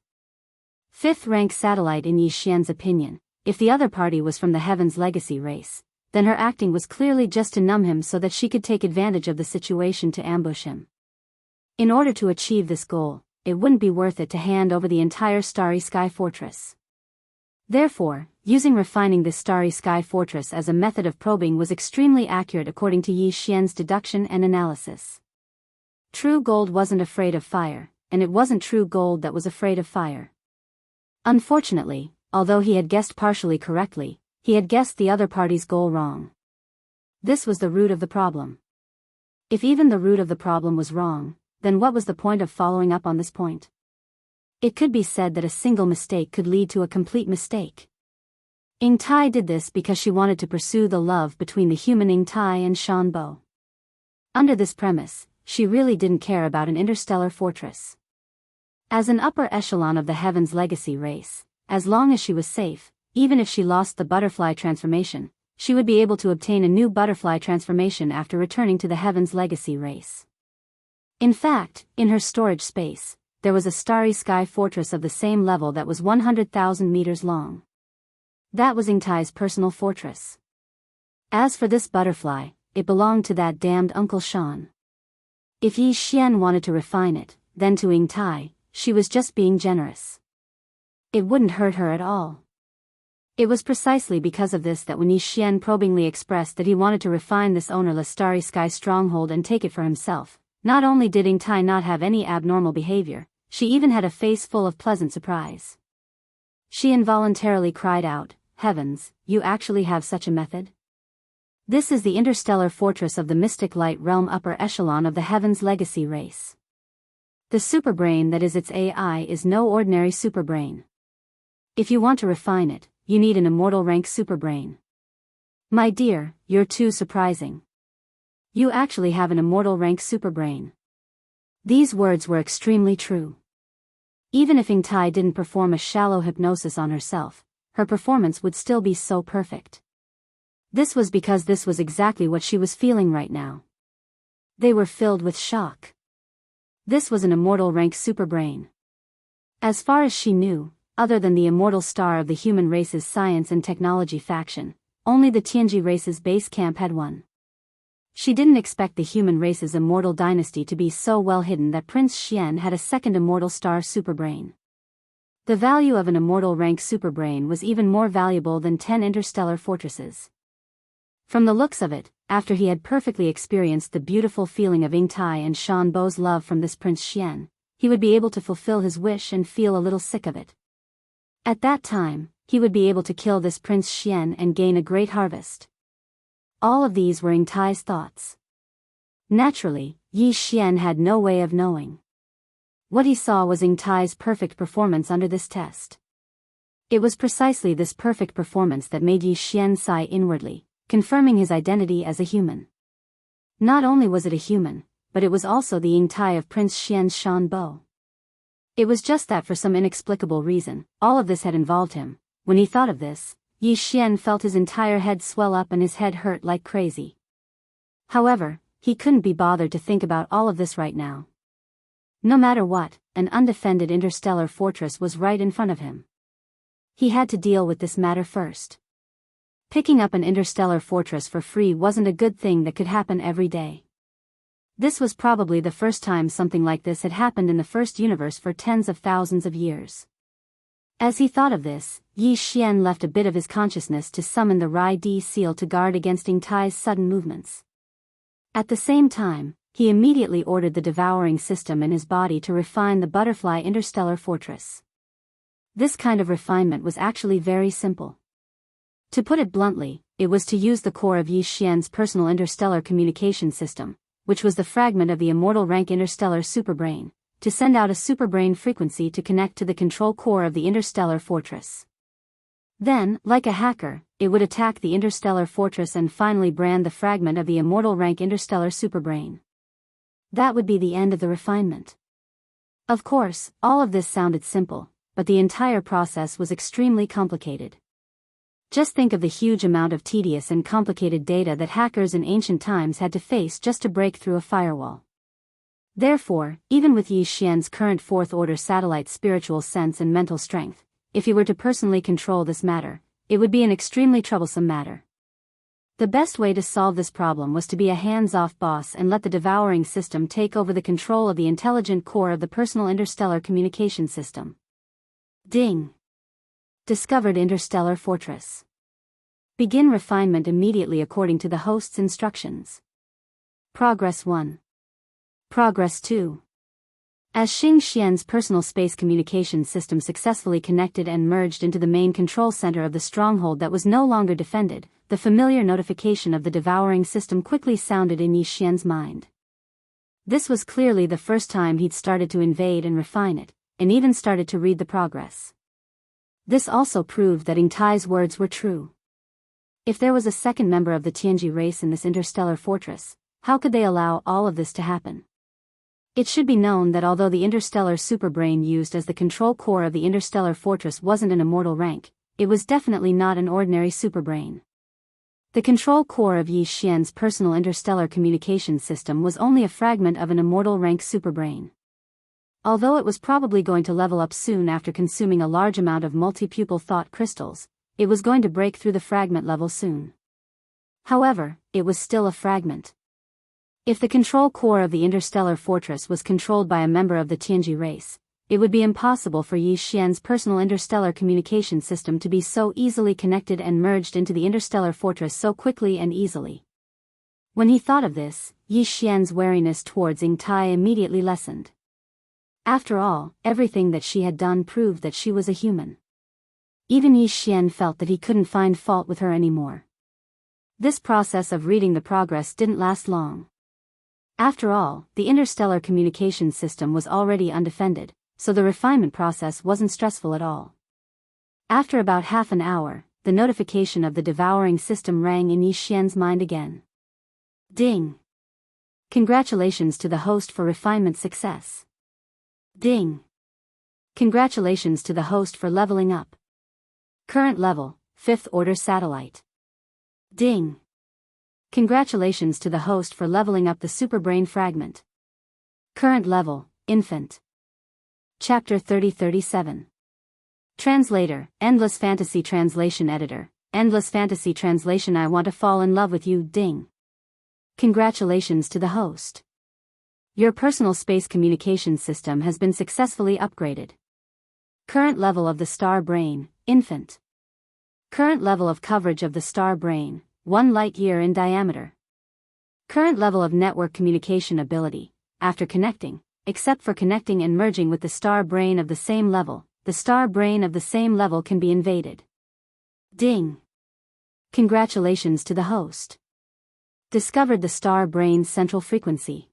Fifth rank satellite. In Yi Xian's opinion, if the other party was from the Heaven's Legacy race, then her acting was clearly just to numb him so that she could take advantage of the situation to ambush him. In order to achieve this goal, it wouldn't be worth it to hand over the entire Starry Sky Fortress. Therefore, using refining this Starry Sky Fortress as a method of probing was extremely accurate according to Yi Xian's deduction and analysis. True gold wasn't afraid of fire, and it wasn't true gold that was afraid of fire. Unfortunately, although he had guessed partially correctly, he had guessed the other party's goal wrong. This was the root of the problem. If even the root of the problem was wrong, then what was the point of following up on this point? It could be said that a single mistake could lead to a complete mistake. Ingtai did this because she wanted to pursue the love between the human Ingtai and Shanbo. Under this premise, she really didn't care about an interstellar fortress. As an upper echelon of the Heaven's Legacy race, as long as she was safe, even if she lost the butterfly transformation, she would be able to obtain a new butterfly transformation after returning to the Heaven's Legacy race. In fact, in her storage space, there was a Starry Sky Fortress of the same level that was 100,000 meters long. That was Ingtai's personal fortress. As for this butterfly, it belonged to that damned Uncle Shan. If Yi Xian wanted to refine it, then to Ingtai, she was just being generous. It wouldn't hurt her at all. It was precisely because of this that when Yi Xian probingly expressed that he wanted to refine this ownerless Starry Sky stronghold and take it for himself, not only did Ingtai not have any abnormal behavior, she even had a face full of pleasant surprise. She involuntarily cried out, "Heavens, you actually have such a method? This is the interstellar fortress of the mystic light realm upper echelon of the Heaven's Legacy race. The superbrain that is its AI is no ordinary superbrain. If you want to refine it, you need an immortal rank superbrain. My dear, you're too surprising. You actually have an immortal rank superbrain." These words were extremely true. Even if Ingtai didn't perform a shallow hypnosis on herself, her performance would still be so perfect. This was because this was exactly what she was feeling right now. They were filled with shock. This was an immortal rank superbrain. As far as she knew, other than the immortal star of the human race's science and technology faction, only the Tianji race's base camp had one. She didn't expect the human race's immortal dynasty to be so well hidden that Prince Xian had a second immortal star superbrain. The value of an immortal rank superbrain was even more valuable than 10 interstellar fortresses. From the looks of it, after he had perfectly experienced the beautiful feeling of Ingtai and Shanbo's love from this Prince Xian, he would be able to fulfill his wish and feel a little sick of it. At that time, he would be able to kill this Prince Xian and gain a great harvest. All of these were Ingtai's thoughts. Naturally, Yi Xian had no way of knowing. What he saw was Ying Tai's perfect performance under this test. It was precisely this perfect performance that made Yi Xian sigh inwardly, confirming his identity as a human. Not only was it a human, but it was also the Ying Tai of Prince Xian's Shan Bo. It was just that for some inexplicable reason, all of this had involved him. When he thought of this, Yi Xian felt his entire head swell up and his head hurt like crazy. However, he couldn't be bothered to think about all of this right now. No matter what, an undefended interstellar fortress was right in front of him. He had to deal with this matter first. Picking up an interstellar fortress for free wasn't a good thing that could happen every day. This was probably the first time something like this had happened in the first universe for tens of thousands of years. As he thought of this, Yi Xian left a bit of his consciousness to summon the Rai Di seal to guard against Ying Tai's sudden movements. At the same time, he immediately ordered the devouring system in his body to refine the butterfly interstellar fortress. This kind of refinement was actually very simple. To put it bluntly, it was to use the core of Yi Xian's personal interstellar communication system, which was the fragment of the immortal rank interstellar superbrain, to send out a superbrain frequency to connect to the control core of the interstellar fortress. Then, like a hacker, it would attack the interstellar fortress and finally brand the fragment of the immortal rank interstellar superbrain. That would be the end of the refinement. Of course, all of this sounded simple, but the entire process was extremely complicated. Just think of the huge amount of tedious and complicated data that hackers in ancient times had to face just to break through a firewall. Therefore, even with Yi Xian's current fourth-order satellite spiritual sense and mental strength, if he were to personally control this matter, it would be an extremely troublesome matter. The best way to solve this problem was to be a hands-off boss and let the devouring system take over the control of the intelligent core of the personal interstellar communication system. Ding! Discovered interstellar fortress. Begin refinement immediately according to the host's instructions. Progress 1. Progress 2. As Xing Xian's personal space communication system successfully connected and merged into the main control center of the stronghold that was no longer defended, the familiar notification of the devouring system quickly sounded in Yi Xian's mind. This was clearly the first time he'd started to invade and refine it, and even started to read the progress. This also proved that Ying Tai's words were true. If there was a second member of the Tianji race in this interstellar fortress, how could they allow all of this to happen? It should be known that although the interstellar superbrain used as the control core of the interstellar fortress wasn't an immortal rank, it was definitely not an ordinary superbrain. The control core of Yi Xian's personal interstellar communication system was only a fragment of an immortal rank superbrain. Although it was probably going to level up soon after consuming a large amount of multi-pupil thought crystals, it was going to break through the fragment level soon. However, it was still a fragment. If the control core of the interstellar fortress was controlled by a member of the Tianji race, it would be impossible for Yi Xian's personal interstellar communication system to be so easily connected and merged into the interstellar fortress so quickly and easily. When he thought of this, Yi Xian's wariness towards Ying Tai immediately lessened. After all, everything that she had done proved that she was a human. Even Yi Xian felt that he couldn't find fault with her anymore. This process of reading the progress didn't last long. After all, the interstellar communication system was already undefended, so the refinement process wasn't stressful at all. After about half an hour, the notification of the devouring system rang in Yi Xian's mind again. Ding! Congratulations to the host for refinement success. Ding! Congratulations to the host for leveling up. Current level, 5th order satellite. Ding! Congratulations to the host for leveling up the superbrain fragment. Current level, infant. Chapter 3037. Translator, Endless Fantasy Translation Editor, Endless Fantasy Translation. I want to fall in love with you. Ding! Congratulations to the host. Your personal space communication system has been successfully upgraded. Current level of the star brain, infant. Current level of coverage of the star brain, 1 light-year in diameter. Current level of network communication ability, after connecting, except for connecting and merging with the star brain of the same level, the star brain of the same level can be invaded. Ding! Congratulations to the host. Discovered the star brain's central frequency.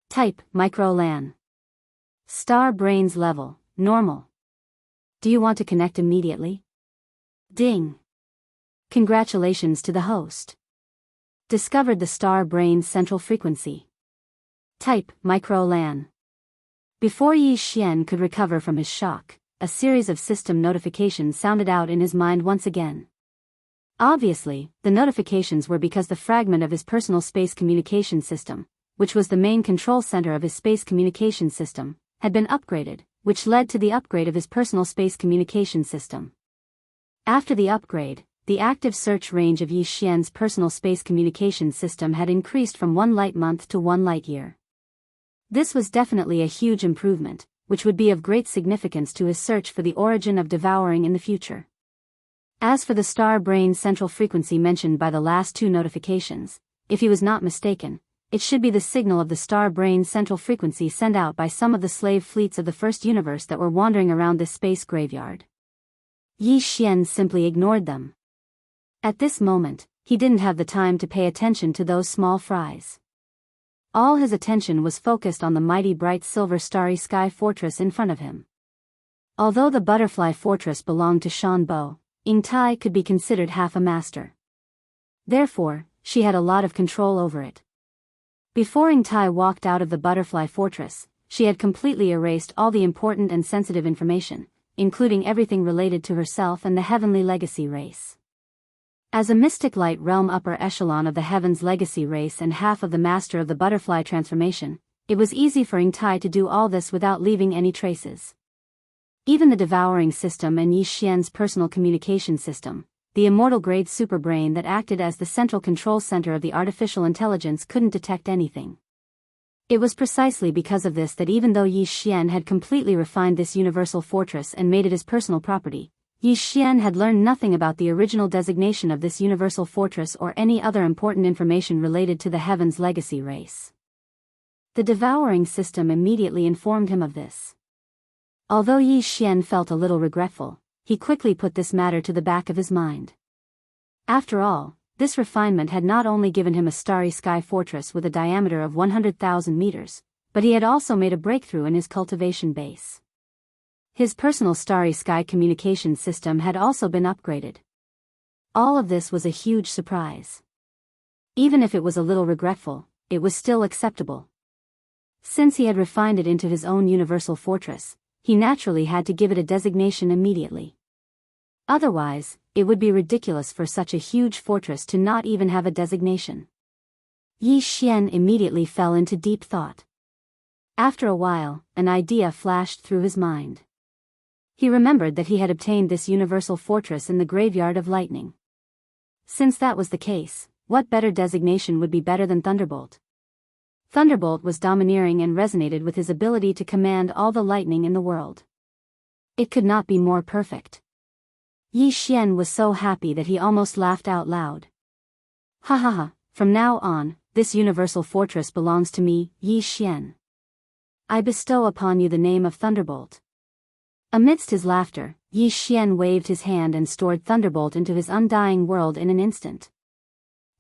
Type, micro-LAN. Star brains level, normal. Do you want to connect immediately? Ding. Congratulations to the host. Discovered the star brain's central frequency. Type, micro LAN. Before Yi Xian could recover from his shock, a series of system notifications sounded out in his mind once again. Obviously, the notifications were because the fragment of his personal space communication system, which was the main control center of his space communication system, had been upgraded, which led to the upgrade of his personal space communication system. After the upgrade, the active search range of Yi Xian's personal space communication system had increased from 1 light month to 1 light year. This was definitely a huge improvement, which would be of great significance to his search for the origin of devouring in the future. As for the star brain central frequency mentioned by the last 2 notifications, if he was not mistaken, it should be the signal of the star brain central frequency sent out by some of the slave fleets of the first universe that were wandering around this space graveyard. Yi Xian simply ignored them. At this moment, he didn't have the time to pay attention to those small fries. All his attention was focused on the mighty bright silver starry sky fortress in front of him. Although the butterfly fortress belonged to Shan Bo, Ying Tai could be considered half a master. Therefore, she had a lot of control over it. Before Ying Tai walked out of the butterfly fortress, she had completely erased all the important and sensitive information, including everything related to herself and the heavenly legacy race. As a mystic light realm upper echelon of the heavens legacy race and half of the master of the butterfly transformation, it was easy for Ying Tai to do all this without leaving any traces. Even the devouring system and Yi Xian's personal communication system, the immortal grade superbrain that acted as the central control center of the artificial intelligence, couldn't detect anything. It was precisely because of this that even though Yi Xian had completely refined this universal fortress and made it his personal property, Yi Xian had learned nothing about the original designation of this universal fortress or any other important information related to the heavens legacy race. The devouring system immediately informed him of this. Although Yi Xian felt a little regretful, he quickly put this matter to the back of his mind. After all, this refinement had not only given him a starry sky fortress with a diameter of 100,000 meters, but he had also made a breakthrough in his cultivation base. His personal starry sky communication system had also been upgraded. All of this was a huge surprise. Even if it was a little regretful, it was still acceptable. Since he had refined it into his own universal fortress, he naturally had to give it a designation immediately. Otherwise, it would be ridiculous for such a huge fortress to not even have a designation. Yi Xian immediately fell into deep thought. After a while, an idea flashed through his mind. He remembered that he had obtained this universal fortress in the graveyard of lightning. Since that was the case, what better designation would be better than Thunderbolt? Thunderbolt was domineering and resonated with his ability to command all the lightning in the world. It could not be more perfect. Yi Xian was so happy that he almost laughed out loud. Ha ha ha, from now on, this universal fortress belongs to me, Yi Xian. I bestow upon you the name of Thunderbolt. Amidst his laughter, Yi Xian waved his hand and stored Thunderbolt into his undying world in an instant.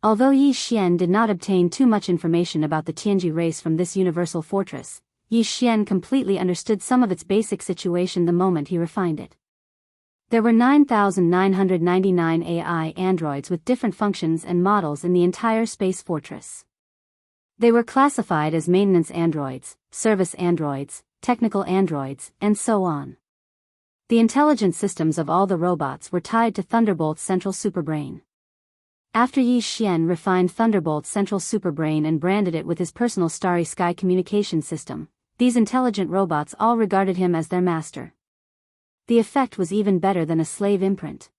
Although Yi Xian did not obtain too much information about the Tianji race from this universal fortress, Yi Xian completely understood some of its basic situation the moment he refined it. There were 9,999 AI androids with different functions and models in the entire space fortress. They were classified as maintenance androids, service androids, technical androids, and so on. The intelligent systems of all the robots were tied to Thunderbolt's central superbrain. After Yi Xian refined Thunderbolt's central superbrain and branded it with his personal starry sky communication system, these intelligent robots all regarded him as their master. The effect was even better than a slave imprint.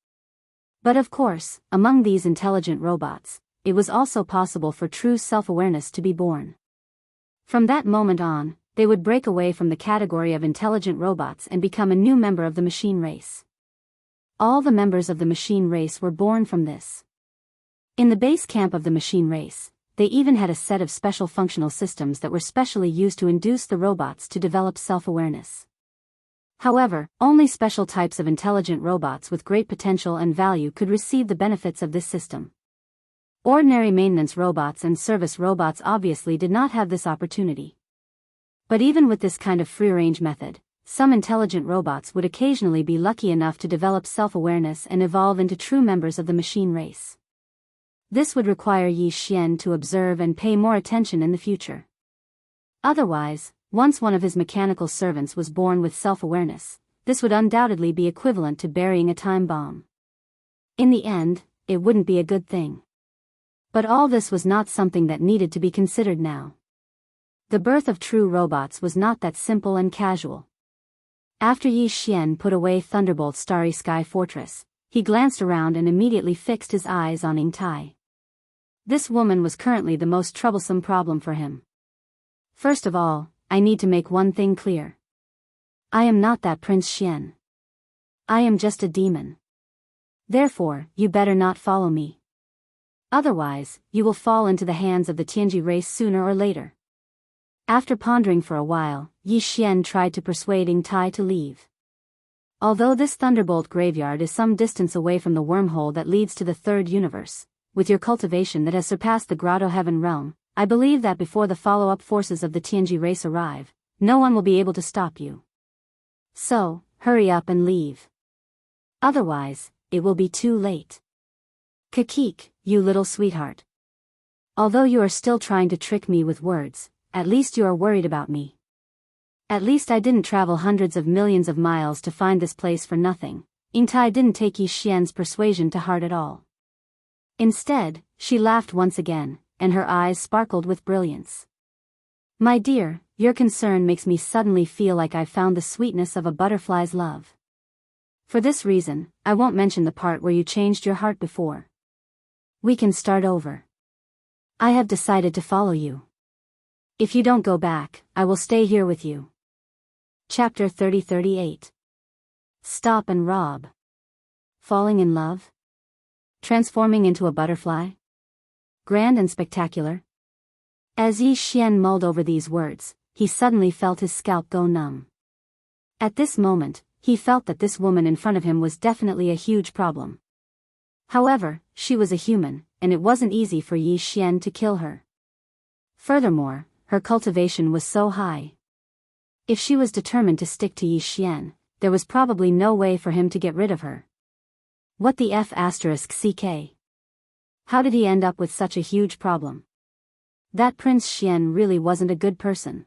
But of course, among these intelligent robots, it was also possible for true self-awareness to be born. From that moment on, they would break away from the category of intelligent robots and become a new member of the machine race. All the members of the machine race were born from this. In the base camp of the machine race, they even had a set of special functional systems that were specially used to induce the robots to develop self-awareness. However, only special types of intelligent robots with great potential and value could receive the benefits of this system. Ordinary maintenance robots and service robots obviously did not have this opportunity. But even with this kind of free-range method, some intelligent robots would occasionally be lucky enough to develop self-awareness and evolve into true members of the machine race. This would require Yi Xian to observe and pay more attention in the future. Otherwise, once one of his mechanical servants was born with self-awareness, this would undoubtedly be equivalent to burying a time bomb. In the end, it wouldn't be a good thing. But all this was not something that needed to be considered now. The birth of true robots was not that simple and casual. After Yi Xian put away Thunderbolt's Starry Sky Fortress, he glanced around and immediately fixed his eyes on Ying Tai. This woman was currently the most troublesome problem for him. First of all, I need to make one thing clear. I am not that Prince Xian. I am just a demon. Therefore, you better not follow me. Otherwise, you will fall into the hands of the Tianji race sooner or later. After pondering for a while, Yi Xian tried to persuade Ying Tai to leave. Although this Thunderbolt graveyard is some distance away from the wormhole that leads to the third universe, with your cultivation that has surpassed the Grotto Heaven realm, I believe that before the follow-up forces of the Tianji race arrive, no one will be able to stop you. So, hurry up and leave. Otherwise, it will be too late. Kakik, you little sweetheart. Although you are still trying to trick me with words, at least you are worried about me. At least I didn't travel hundreds of millions of miles to find this place for nothing. Ying Tai didn't take Yi Xian's persuasion to heart at all. Instead, she laughed once again, and her eyes sparkled with brilliance. My dear, your concern makes me suddenly feel like I've found the sweetness of a butterfly's love. For this reason, I won't mention the part where you changed your heart before. We can start over. I have decided to follow you. If you don't go back, I will stay here with you. Chapter 30-38. Stop and rob. Falling in love? Transforming into a butterfly? Grand and spectacular? As Yi Xian mulled over these words, he suddenly felt his scalp go numb. At this moment, he felt that this woman in front of him was definitely a huge problem. However, she was a human, and it wasn't easy for Yi Xian to kill her. Furthermore, her cultivation was so high. If she was determined to stick to Yi Xian, there was probably no way for him to get rid of her. What the F***ck? How did he end up with such a huge problem? That Prince Xian really wasn't a good person.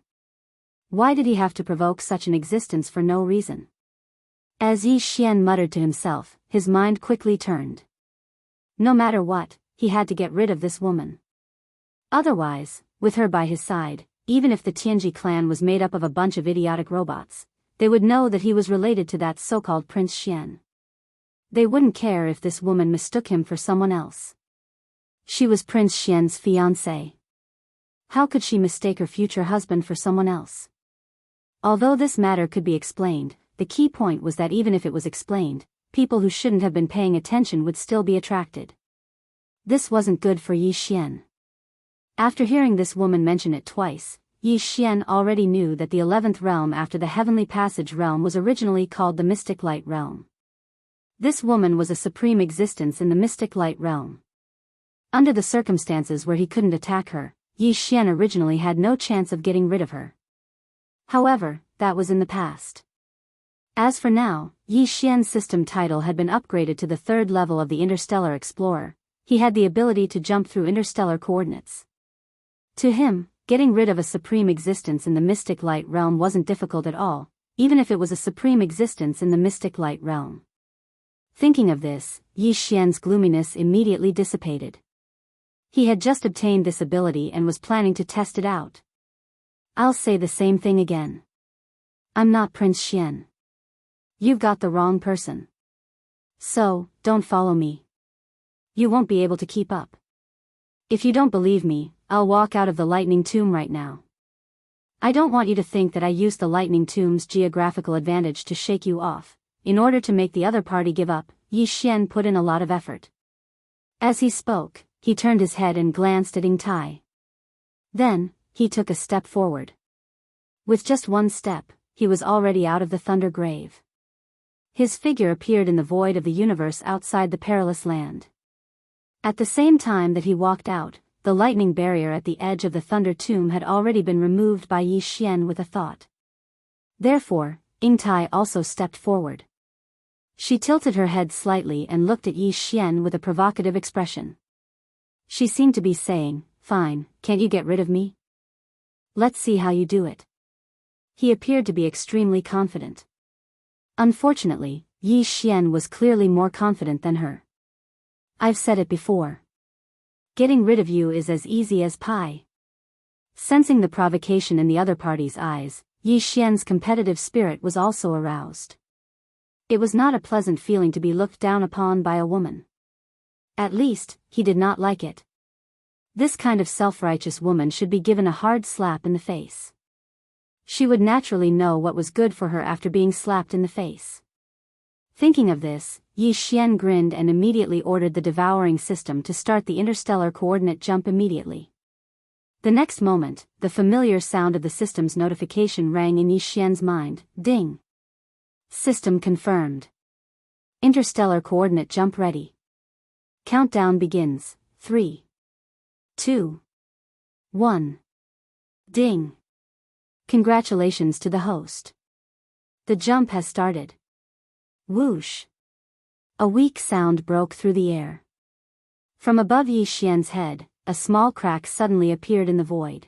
Why did he have to provoke such an existence for no reason? As Yi Xian muttered to himself, his mind quickly turned. No matter what, he had to get rid of this woman. Otherwise, with her by his side, even if the Tianji clan was made up of a bunch of idiotic robots, they would know that he was related to that so-called Prince Xian. They wouldn't care if this woman mistook him for someone else. She was Prince Xian's fiancée. How could she mistake her future husband for someone else? Although this matter could be explained, the key point was that even if it was explained, people who shouldn't have been paying attention would still be attracted. This wasn't good for Yi Xian. After hearing this woman mention it twice, Yi Xian already knew that the 11th realm after the Heavenly Passage realm was originally called the Mystic Light realm. This woman was a supreme existence in the Mystic Light realm. Under the circumstances where he couldn't attack her, Yi Xian originally had no chance of getting rid of her. However, that was in the past. As for now, Yi Xian's system title had been upgraded to the 3rd level of the Interstellar Explorer. He had the ability to jump through interstellar coordinates. To him, getting rid of a supreme existence in the Mystic Light realm wasn't difficult at all, even if it was a supreme existence in the Mystic Light realm. Thinking of this, Yi Xian's gloominess immediately dissipated. He had just obtained this ability and was planning to test it out. I'll say the same thing again. I'm not Prince Xian. You've got the wrong person. So, don't follow me. You won't be able to keep up. If you don't believe me, I'll walk out of the lightning tomb right now. I don't want you to think that I used the lightning tomb's geographical advantage to shake you off. In order to make the other party give up, Yi Xian put in a lot of effort. As he spoke, he turned his head and glanced at Ying Tai. Then, he took a step forward. With just one step, he was already out of the Thunder Grave. His figure appeared in the void of the universe outside the perilous land. At the same time that he walked out, the lightning barrier at the edge of the thunder tomb had already been removed by Yi Xian with a thought. Therefore, Yingtai also stepped forward. She tilted her head slightly and looked at Yi Xian with a provocative expression. She seemed to be saying, "Fine, can't you get rid of me? Let's see how you do it." He appeared to be extremely confident. Unfortunately, Yi Xian was clearly more confident than her. "I've said it before. Getting rid of you is as easy as pie." Sensing the provocation in the other party's eyes, Yi Xian's competitive spirit was also aroused. It was not a pleasant feeling to be looked down upon by a woman. At least, he did not like it. This kind of self-righteous woman should be given a hard slap in the face. She would naturally know what was good for her after being slapped in the face. Thinking of this, Yi Xian grinned and immediately ordered the devouring system to start the interstellar coordinate jump immediately. The next moment, the familiar sound of the system's notification rang in Yi Xian's mind. Ding! System confirmed. Interstellar coordinate jump ready. Countdown begins. 3, 2, 1. Ding! Congratulations to the host. The jump has started. Whoosh! A weak sound broke through the air. From above Yi Xian's head, a small crack suddenly appeared in the void.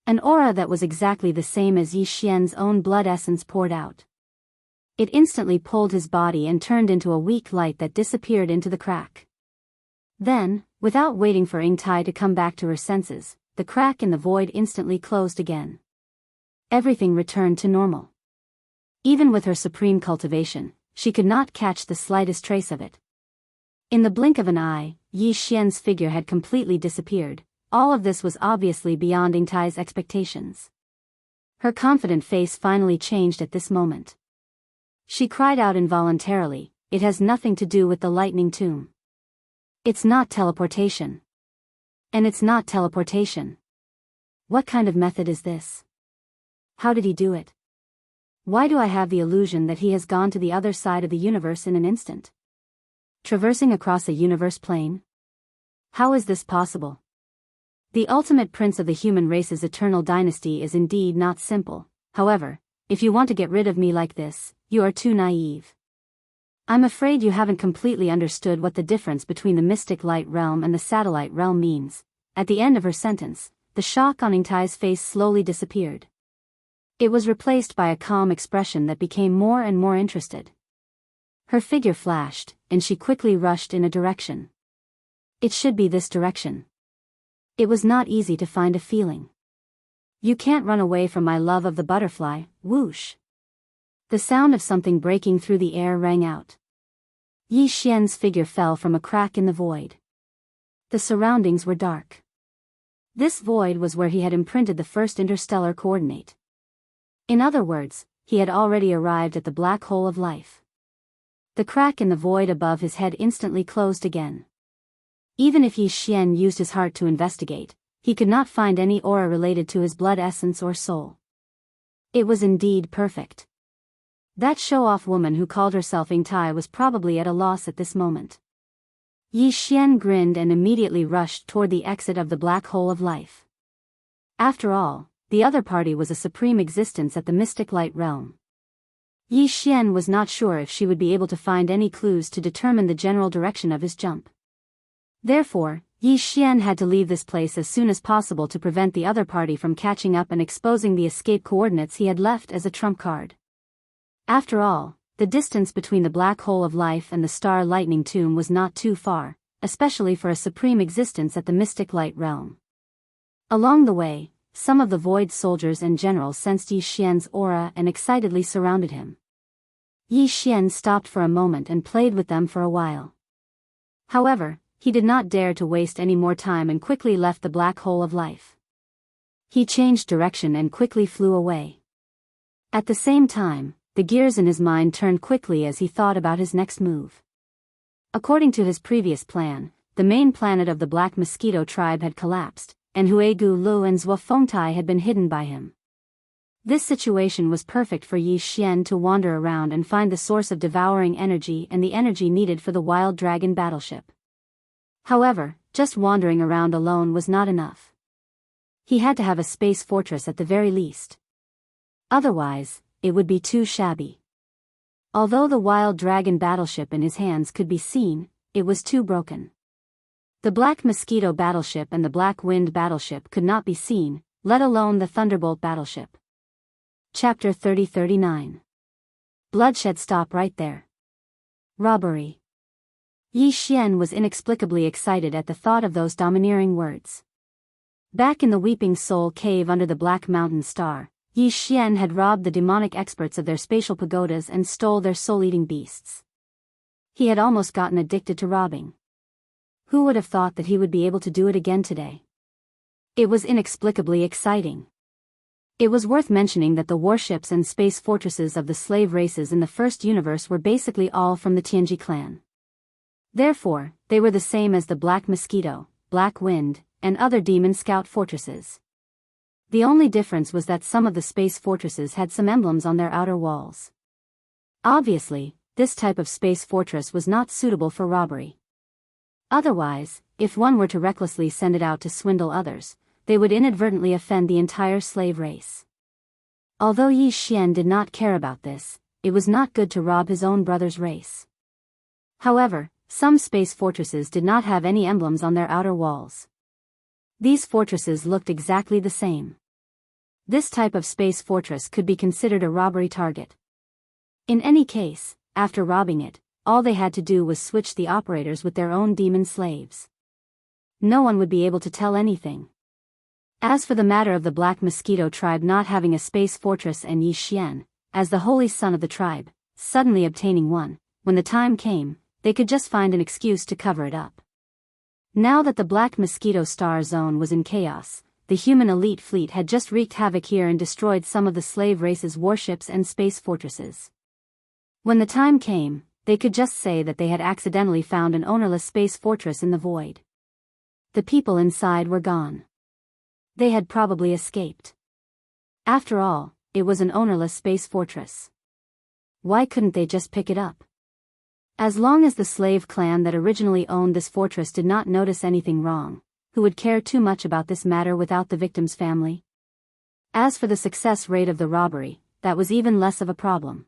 An aura that was exactly the same as Yi Xian's own blood essence poured out. It instantly pulled his body and turned into a weak light that disappeared into the crack. Then, without waiting for Yingtai to come back to her senses, the crack in the void instantly closed again. Everything returned to normal. Even with her supreme cultivation, she could not catch the slightest trace of it. In the blink of an eye, Yi Xian's figure had completely disappeared. All of this was obviously beyond Yingtai's expectations. Her confident face finally changed at this moment. She cried out involuntarily, "It has nothing to do with the lightning tomb. It's not teleportation. And it's not teleportation. What kind of method is this? How did he do it? Why do I have the illusion that he has gone to the other side of the universe in an instant? Traversing across a universe plane? How is this possible? The ultimate prince of the human race's eternal dynasty is indeed not simple. However, if you want to get rid of me like this, you are too naive. I'm afraid you haven't completely understood what the difference between the mystic light realm and the satellite realm means." At the end of her sentence, the shock on Yingtai's face slowly disappeared. It was replaced by a calm expression that became more and more interested. Her figure flashed, and she quickly rushed in a direction. It should be this direction. It was not easy to find a feeling. You can't run away from my love of the butterfly. Whoosh! The sound of something breaking through the air rang out. Yi Xian's figure fell from a crack in the void. The surroundings were dark. This void was where he had imprinted the first interstellar coordinate. In other words, he had already arrived at the black hole of life. The crack in the void above his head instantly closed again. Even if Yi Xian used his heart to investigate, he could not find any aura related to his blood essence or soul. It was indeed perfect. That show-off woman who called herself Yingtai was probably at a loss at this moment. Yi Xian grinned and immediately rushed toward the exit of the black hole of life. After all, the other party was a supreme existence at the mystic light realm. Yi Xian was not sure if she would be able to find any clues to determine the general direction of his jump. Therefore, Yi Xian had to leave this place as soon as possible to prevent the other party from catching up and exposing the escape coordinates he had left as a trump card. After all, the distance between the black hole of life and the star lightning tomb was not too far, especially for a supreme existence at the mystic light realm. Along the way, some of the void soldiers and generals sensed Yi Xian's aura and excitedly surrounded him. Yi Xian stopped for a moment and played with them for a while. However, he did not dare to waste any more time and quickly left the black hole of life. He changed direction and quickly flew away. At the same time, the gears in his mind turned quickly as he thought about his next move. According to his previous plan, the main planet of the Black Mosquito tribe had collapsed, and Huigu Lu and Zhuo Fengtai had been hidden by him. This situation was perfect for Yi Xian to wander around and find the source of devouring energy and the energy needed for the Wild Dragon battleship. However, just wandering around alone was not enough. He had to have a space fortress at the very least. Otherwise, it would be too shabby. Although the Wild Dragon battleship in his hands could be seen, it was too broken. The Black Mosquito battleship and the Black Wind battleship could not be seen, let alone the Thunderbolt battleship. Chapter 30-39. Bloodshed. Stop right there. Robbery. Yi Xian was inexplicably excited at the thought of those domineering words. Back in the Weeping Soul Cave under the Black Mountain Star, Yi Xian had robbed the demonic experts of their spatial pagodas and stole their soul-eating beasts. He had almost gotten addicted to robbing. Who would have thought that he would be able to do it again today? It was inexplicably exciting. It was worth mentioning that the warships and space fortresses of the slave races in the first universe were basically all from the Tianji clan. Therefore, they were the same as the Black Mosquito, Black Wind, and other demon scout fortresses. The only difference was that some of the space fortresses had some emblems on their outer walls. Obviously, this type of space fortress was not suitable for robbery. Otherwise, if one were to recklessly send it out to swindle others, they would inadvertently offend the entire slave race. Although Yi Xian did not care about this, it was not good to rob his own brother's race. However, some space fortresses did not have any emblems on their outer walls. These fortresses looked exactly the same. This type of space fortress could be considered a robbery target. In any case, after robbing it, all they had to do was switch the operators with their own demon slaves. No one would be able to tell anything. As for the matter of the Black Mosquito tribe not having a space fortress and Yi Xian, as the holy son of the tribe, suddenly obtaining one, when the time came, they could just find an excuse to cover it up. Now that the Black Mosquito Star Zone was in chaos, the human elite fleet had just wreaked havoc here and destroyed some of the slave race's warships and space fortresses. When the time came, they could just say that they had accidentally found an ownerless space fortress in the void. The people inside were gone. They had probably escaped. After all, it was an ownerless space fortress. Why couldn't they just pick it up? As long as the slave clan that originally owned this fortress did not notice anything wrong, who would care too much about this matter without the victim's family? As for the success rate of the robbery, that was even less of a problem.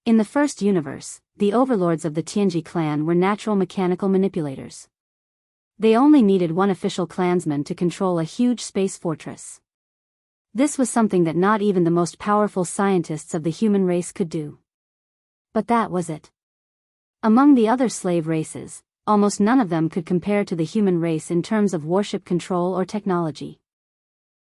In the first universe, the overlords of the Tianji clan were natural mechanical manipulators. They only needed one official clansman to control a huge space fortress. This was something that not even the most powerful scientists of the human race could do. But that was it. Among the other slave races, almost none of them could compare to the human race in terms of warship control or technology.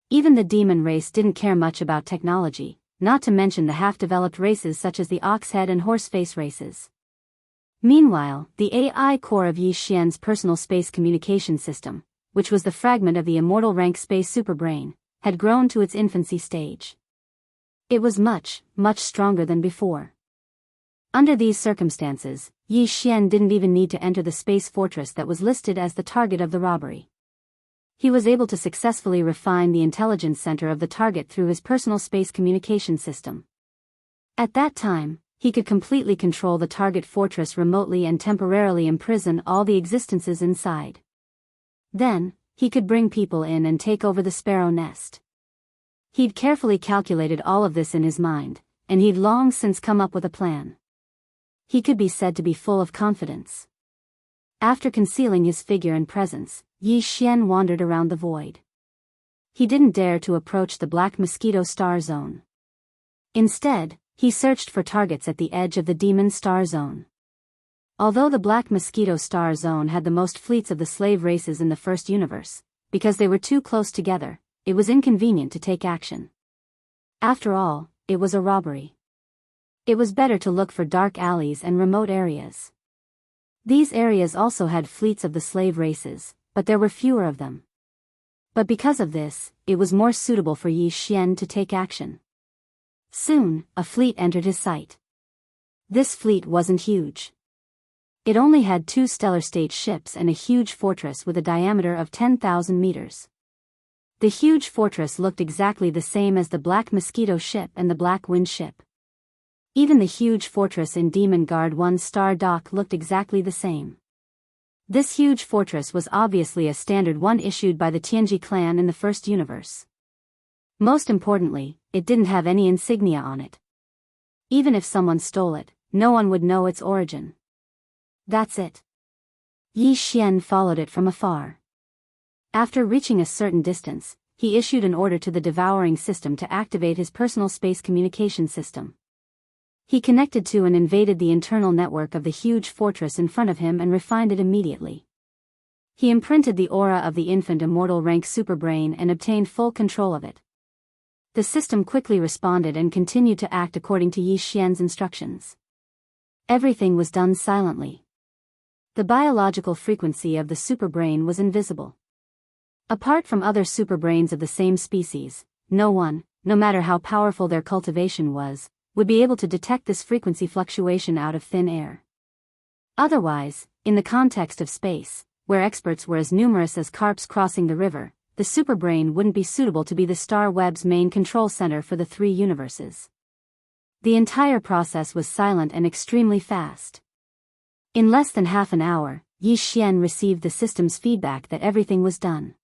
Even the demon race didn't care much about technology, not to mention the half-developed races such as the Oxhead and Horseface races. Meanwhile, the AI core of Yi Xian's personal space communication system, which was the fragment of the immortal rank space superbrain, had grown to its infancy stage. It was much, much stronger than before. Under these circumstances, Yi Xian didn't even need to enter the space fortress that was listed as the target of the robbery. He was able to successfully refine the intelligence center of the target through his personal space communication system. At that time, he could completely control the target fortress remotely and temporarily imprison all the existences inside. Then, he could bring people in and take over the sparrow nest. He'd carefully calculated all of this in his mind, and he'd long since come up with a plan. He could be said to be full of confidence. After concealing his figure and presence, Yi Xian wandered around the void. He didn't dare to approach the Black Mosquito Star Zone. Instead, he searched for targets at the edge of the Demon Star Zone. Although the Black Mosquito Star Zone had the most fleets of the slave races in the first universe, because they were too close together, it was inconvenient to take action. After all, it was a robbery. It was better to look for dark alleys and remote areas. These areas also had fleets of the slave races, but there were fewer of them. But because of this, it was more suitable for Yi Xian to take action. Soon, a fleet entered his sight. This fleet wasn't huge. It only had 2 stellar state ships and a huge fortress with a diameter of 10,000 meters. The huge fortress looked exactly the same as the Black Mosquito ship and the Black Wind ship. Even the huge fortress in Demon Guard 1 Star Dock looked exactly the same. This huge fortress was obviously a standard one issued by the Tianji clan in the first universe. Most importantly, it didn't have any insignia on it. Even if someone stole it, no one would know its origin. That's it. Yi Xian followed it from afar. After reaching a certain distance, he issued an order to the devouring system to activate his personal space communication system. He connected to and invaded the internal network of the huge fortress in front of him and refined it immediately. He imprinted the aura of the infant immortal rank superbrain and obtained full control of it. The system quickly responded and continued to act according to Yi Xian's instructions. Everything was done silently. The biological frequency of the superbrain was invisible. Apart from other superbrains of the same species, no one, no matter how powerful their cultivation was, would be able to detect this frequency fluctuation out of thin air. Otherwise, in the context of space, where experts were as numerous as carps crossing the river, the superbrain wouldn't be suitable to be the star web's main control center for the three universes. The entire process was silent and extremely fast. In less than half an hour, Yi Xian received the system's feedback that everything was done.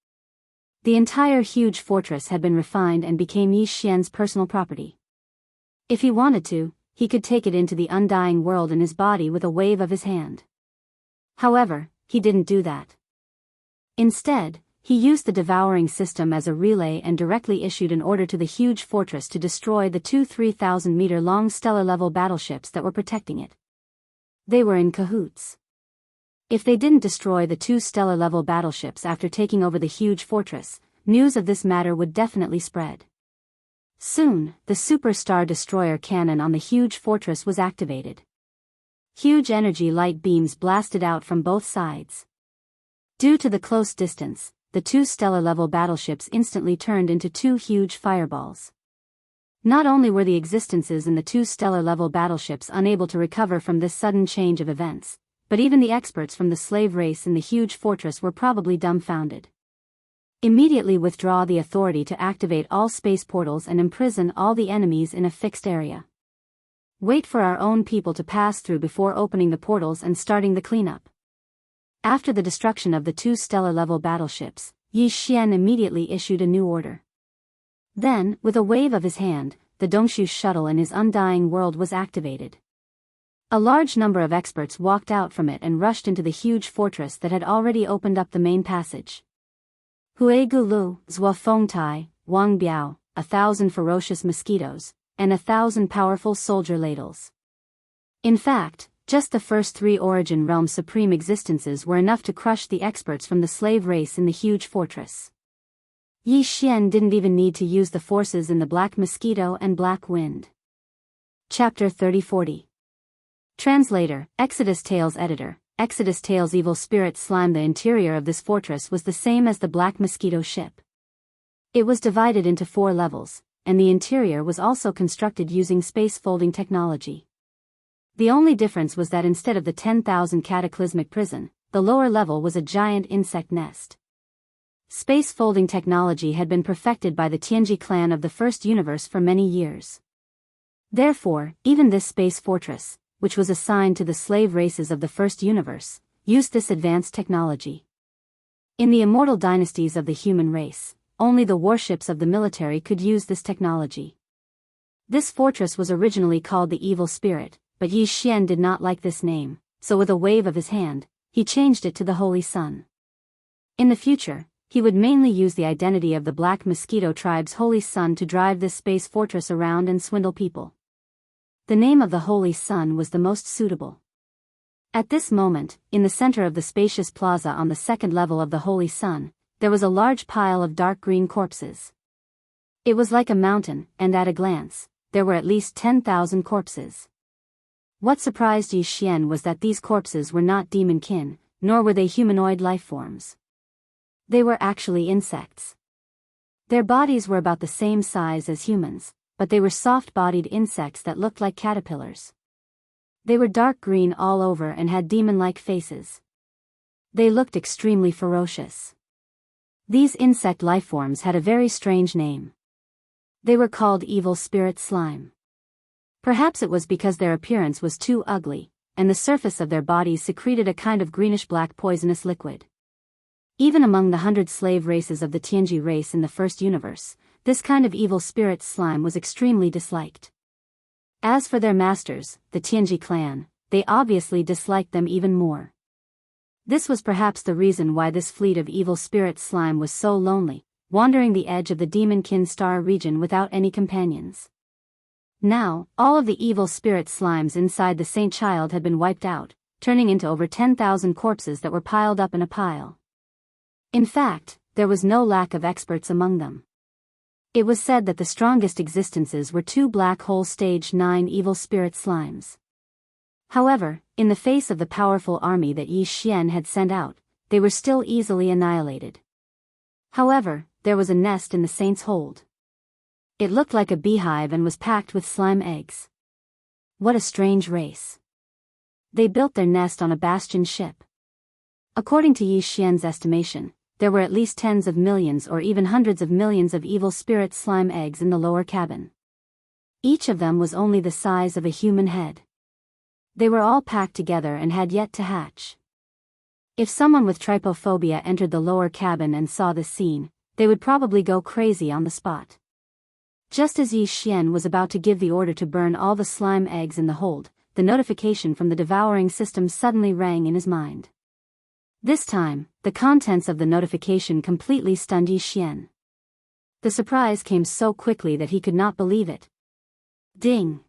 The entire huge fortress had been refined and became Yi Xian's personal property. If he wanted to, he could take it into the undying world in his body with a wave of his hand. However, he didn't do that. Instead, he used the devouring system as a relay and directly issued an order to the huge fortress to destroy the two 3,000-meter-long stellar-level battleships that were protecting it. They were in cahoots. If they didn't destroy the two stellar-level battleships after taking over the huge fortress, news of this matter would definitely spread. Soon, the superstar destroyer cannon on the huge fortress was activated. Huge energy light beams blasted out from both sides. Due to the close distance, the two stellar-level battleships instantly turned into two huge fireballs. Not only were the existences in the two stellar-level battleships unable to recover from this sudden change of events, but even the experts from the slave race in the huge fortress were probably dumbfounded. Immediately withdraw the authority to activate all space portals and imprison all the enemies in a fixed area. Wait for our own people to pass through before opening the portals and starting the cleanup. After the destruction of the two stellar-level battleships, Yi Xian immediately issued a new order. Then, with a wave of his hand, the Dongshu shuttle in his undying world was activated. A large number of experts walked out from it and rushed into the huge fortress that had already opened up the main passage. Hui Gulu, Zhua Fengtai, Wang Biyao, 1,000 ferocious mosquitoes, and 1,000 powerful soldier ladles. In fact, just the first three Origin Realm supreme existences were enough to crush the experts from the slave race in the huge fortress. Yi Xian didn't even need to use the forces in the Black Mosquito and Black Wind. Chapter 3040. Translator, Exodus Tales Editor. Exodus Tales Evil Spirit Slime. The interior of this fortress was the same as the Black Mosquito ship. It was divided into 4 levels, and the interior was also constructed using space folding technology. The only difference was that instead of the 10,000 cataclysmic prison, the lower level was a giant insect nest. Space folding technology had been perfected by the Tianji clan of the first universe for many years. Therefore, even this space fortress, which was assigned to the slave races of the first universe, used this advanced technology. In the immortal dynasties of the human race, only the warships of the military could use this technology. This fortress was originally called the Evil Spirit, but Yi Xian did not like this name, so with a wave of his hand, he changed it to the Holy Sun. In the future, he would mainly use the identity of the Black Mosquito tribe's Holy Sun to drive this space fortress around and swindle people. The name of the Holy Sun was the most suitable. At this moment, in the center of the spacious plaza on the second level of the Holy Sun, there was a large pile of dark green corpses. It was like a mountain, and at a glance, there were at least 10,000 corpses. What surprised Yi Xian was that these corpses were not demon kin, nor were they humanoid life forms. They were actually insects. Their bodies were about the same size as humans, but they were soft-bodied insects that looked like caterpillars. They were dark green all over and had demon-like faces. They looked extremely ferocious. These insect lifeforms had a very strange name. They were called Evil Spirit Slime. Perhaps it was because their appearance was too ugly, and the surface of their bodies secreted a kind of greenish-black poisonous liquid. Even among the 100 slave races of the Tianji race in the first universe, this kind of evil spirit slime was extremely disliked. As for their masters, the Tianji clan, they obviously disliked them even more. This was perhaps the reason why this fleet of evil spirit slime was so lonely, wandering the edge of the Demonkin Star region without any companions. Now, all of the evil spirit slimes inside the Saint Child had been wiped out, turning into over 10,000 corpses that were piled up in a pile. In fact, there was no lack of experts among them. It was said that the strongest existences were 2 black hole stage 9 evil spirit slimes. However, in the face of the powerful army that Yi Xian had sent out, they were still easily annihilated. However, there was a nest in the saint's hold. It looked like a beehive and was packed with slime eggs. What a strange race. They built their nest on a bastion ship. According to Yi Xian's estimation, there were at least tens of millions or even hundreds of millions of evil spirit slime eggs in the lower cabin. Each of them was only the size of a human head. They were all packed together and had yet to hatch. If someone with trypophobia entered the lower cabin and saw this scene, they would probably go crazy on the spot. Just as Yi Xian was about to give the order to burn all the slime eggs in the hold, the notification from the devouring system suddenly rang in his mind. This time, the contents of the notification completely stunned Yi Xian. The surprise came so quickly that he could not believe it. Ding!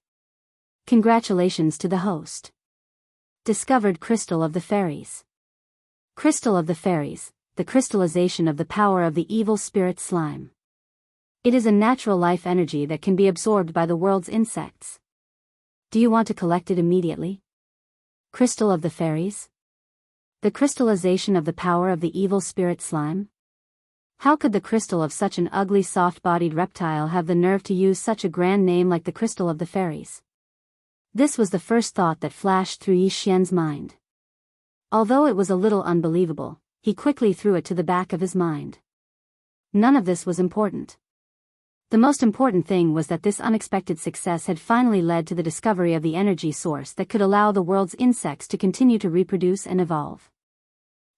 Congratulations to the host. Discovered Crystal of the Fairies. Crystal of the Fairies, the crystallization of the power of the evil spirit slime. It is a natural life energy that can be absorbed by the world's insects. Do you want to collect it immediately? Crystal of the Fairies? The crystallization of the power of the evil spirit slime? How could the crystal of such an ugly soft-bodied reptile have the nerve to use such a grand name like the Crystal of the Fairies? This was the first thought that flashed through Yi Xian's mind. Although it was a little unbelievable, he quickly threw it to the back of his mind. None of this was important. The most important thing was that this unexpected success had finally led to the discovery of the energy source that could allow the world's insects to continue to reproduce and evolve.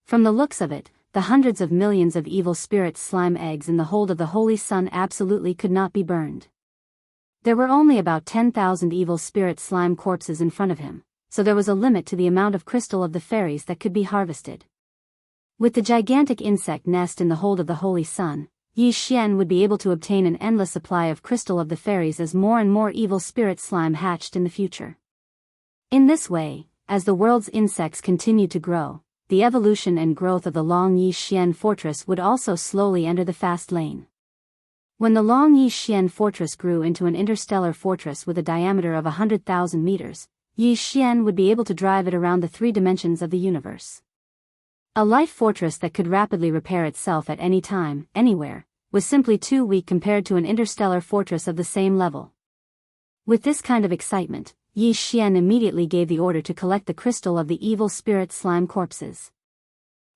From the looks of it, the hundreds of millions of evil spirit slime eggs in the hold of the Holy Sun absolutely could not be burned. There were only about 10,000 evil spirit slime corpses in front of him, so there was a limit to the amount of Crystal of the Fairies that could be harvested. With the gigantic insect nest in the hold of the Holy Sun, Yi Xian would be able to obtain an endless supply of Crystal of the Fairies as more and more evil spirit slime hatched in the future. In this way, as the world's insects continued to grow, the evolution and growth of the Long Yi Xian fortress would also slowly enter the fast lane. When the Long Yi Xian fortress grew into an interstellar fortress with a diameter of 100,000 meters, Yi Xian would be able to drive it around the 3 dimensions of the universe. A life fortress that could rapidly repair itself at any time, anywhere, was simply too weak compared to an interstellar fortress of the same level. With this kind of excitement, Yi Xian immediately gave the order to collect the crystal of the evil spirit slime corpses.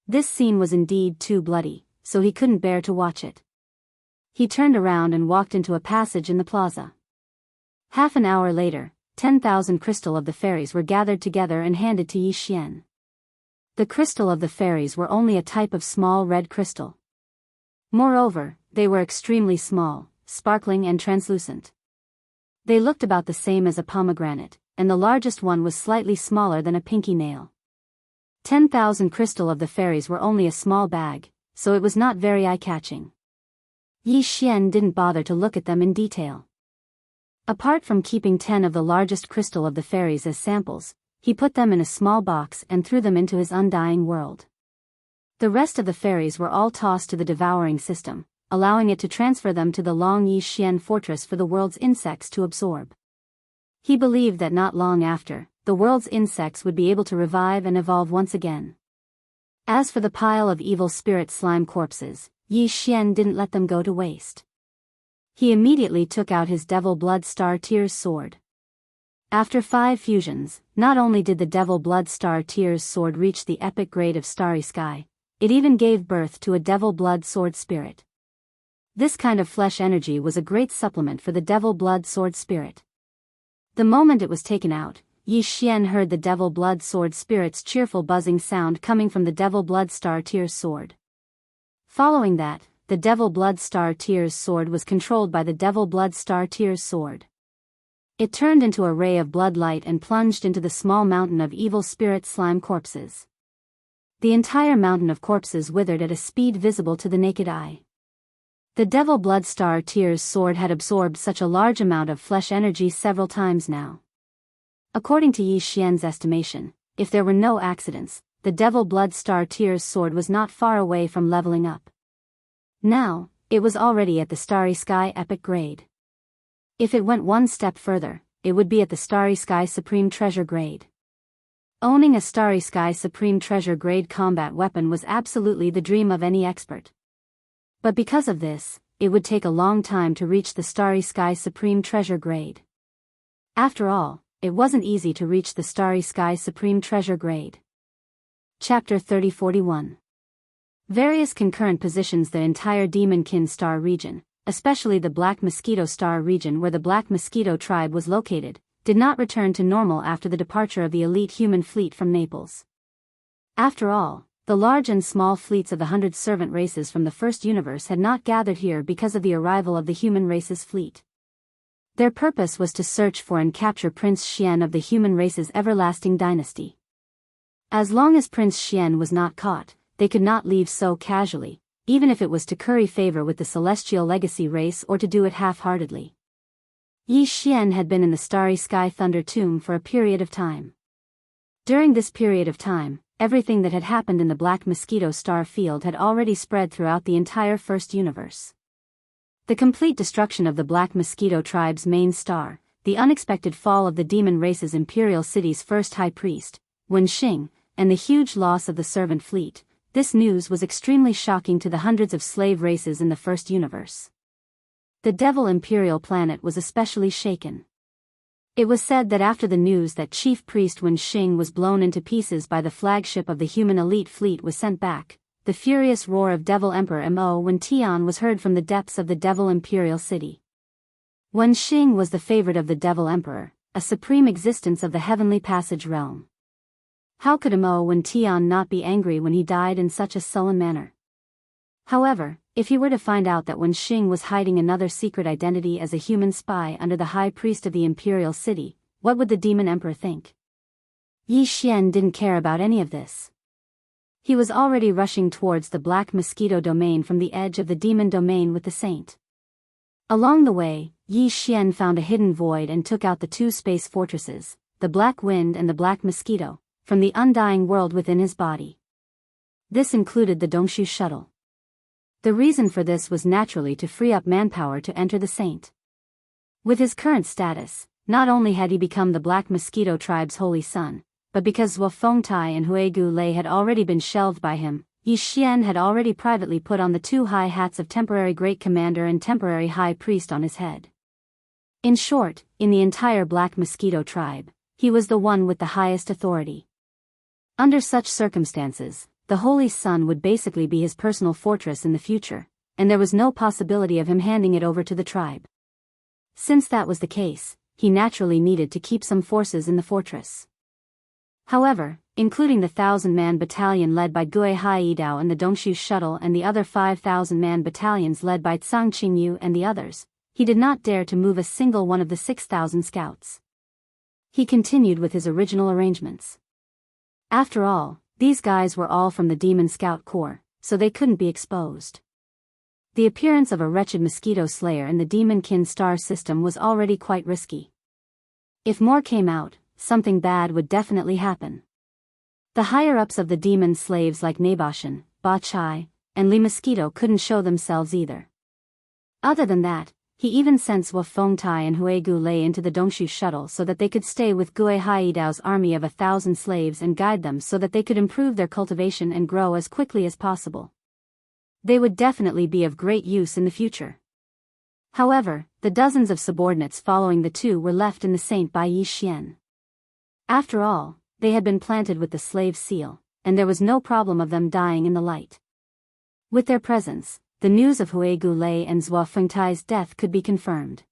This scene was indeed too bloody, so he couldn't bear to watch it. He turned around and walked into a passage in the plaza. Half an hour later, 10,000 Crystal of the Fairies were gathered together and handed to Yi Xian. The Crystal of the Fairies were only a type of small red crystal. Moreover, they were extremely small, sparkling and translucent. They looked about the same as a pomegranate, and the largest one was slightly smaller than a pinky nail. 10,000 Crystal of the Fairies were only a small bag, so it was not very eye-catching. Yi Xian didn't bother to look at them in detail. Apart from keeping 10 of the largest Crystal of the Fairies as samples, he put them in a small box and threw them into his undying world. The rest of the fairies were all tossed to the devouring system, allowing it to transfer them to the Long Yi Xian fortress for the world's insects to absorb. He believed that not long after, the world's insects would be able to revive and evolve once again. As for the pile of evil spirit slime corpses, Yi Xian didn't let them go to waste. He immediately took out his Devil Blood Star Tears sword. After 5 fusions, not only did the Devil Blood Star Tears sword reach the epic grade of Starry Sky, it even gave birth to a Devil Blood Sword Spirit. This kind of flesh energy was a great supplement for the Devil Blood Sword Spirit. The moment it was taken out, Yi Xian heard the Devil Blood Sword spirit's cheerful buzzing sound coming from the Devil Blood Star Tears sword. Following that, the Devil Blood Star Tears sword was controlled by the Devil Blood Star Tears sword. It turned into a ray of blood light and plunged into the small mountain of evil spirit slime corpses. The entire mountain of corpses withered at a speed visible to the naked eye. The Devil Blood Star Tears sword had absorbed such a large amount of flesh energy several times now. According to Yi Xian's estimation, if there were no accidents, the Devil Blood Star Tears sword was not far away from leveling up. Now, it was already at the Starry Sky Epic grade. If it went one step further, it would be at the Starry Sky Supreme Treasure grade. Owning a Starry Sky Supreme Treasure grade combat weapon was absolutely the dream of any expert. But because of this, it would take a long time to reach the Starry Sky Supreme Treasure grade. After all, it wasn't easy to reach the Starry Sky Supreme Treasure grade. Chapter 3041. Various concurrent positions. The entire Demonkin Star region, especially the Black Mosquito Star region where the Black Mosquito tribe was located, did not return to normal after the departure of the elite human fleet from Naples. After all, the large and small fleets of the 100 servant races from the first universe had not gathered here because of the arrival of the human race's fleet. Their purpose was to search for and capture Prince Xian of the human race's everlasting dynasty. As long as Prince Xian was not caught, they could not leave so casually, even if it was to curry favor with the Celestial Legacy race or to do it half-heartedly. Yi Xian had been in the Starry Sky Thunder Tomb for a period of time. During this period of time, everything that had happened in the Black Mosquito Star field had already spread throughout the entire first universe. The complete destruction of the Black Mosquito tribe's main star, the unexpected fall of the demon race's imperial city's first high priest, Wen Xing, and the huge loss of the servant fleet. This news was extremely shocking to the hundreds of slave races in the first universe. The Devil Imperial planet was especially shaken. It was said that after the news that Chief Priest Wen Xing was blown into pieces by the flagship of the human elite fleet was sent back, the furious roar of Devil Emperor Mo Wen Tian was heard from the depths of the Devil Imperial city. Wen Xing was the favorite of the Devil Emperor, a supreme existence of the Heavenly Passage realm. How could Mo Wen Tian not be angry when he died in such a sullen manner? However, if he were to find out that Wen Xing was hiding another secret identity as a human spy under the High Priest of the Imperial City, what would the Demon Emperor think? Yi Xian didn't care about any of this. He was already rushing towards the Black Mosquito domain from the edge of the Demon domain with the Saint. Along the way, Yi Xian found a hidden void and took out the two space fortresses, the Black Wind and the Black Mosquito, from the undying world within his body. This included the Dongshu shuttle. The reason for this was naturally to free up manpower to enter the Saint. With his current status, not only had he become the Black Mosquito tribe's holy son, but because Zhuo Fengtai and Huigu Lei had already been shelved by him, Yi Xian had already privately put on the two high hats of temporary Great Commander and temporary High Priest on his head. In short, in the entire Black Mosquito tribe, he was the one with the highest authority. Under such circumstances, the Holy Sun would basically be his personal fortress in the future, and there was no possibility of him handing it over to the tribe. Since that was the case, he naturally needed to keep some forces in the fortress. However, including the 1,000-man battalion led by Gui Haidao and the Dongshu shuttle and the other 5,000-man battalions led by Tsang Qingyu and the others, he did not dare to move a single one of the 6,000 scouts. He continued with his original arrangements. After all, these guys were all from the Demon Scout Corps, so they couldn't be exposed. The appearance of a wretched mosquito slayer in the Demonkin star system was already quite risky. If more came out, something bad would definitely happen. The higher-ups of the demon slaves like Naboshan, Ba Chai, and Li Mosquito couldn't show themselves either. Other than that, he even sent Zhuo Fengtai and Huigu Lei into the Dongshu shuttle so that they could stay with Gui Haidao's army of 1,000 slaves and guide them so that they could improve their cultivation and grow as quickly as possible. They would definitely be of great use in the future. However, the dozens of subordinates following the two were left in the Saint by Yi Xian. After all, they had been planted with the slave seal, and there was no problem of them dying in the light. With their presence, the news of Huigu Lei and Zhuo Fengtai's death could be confirmed.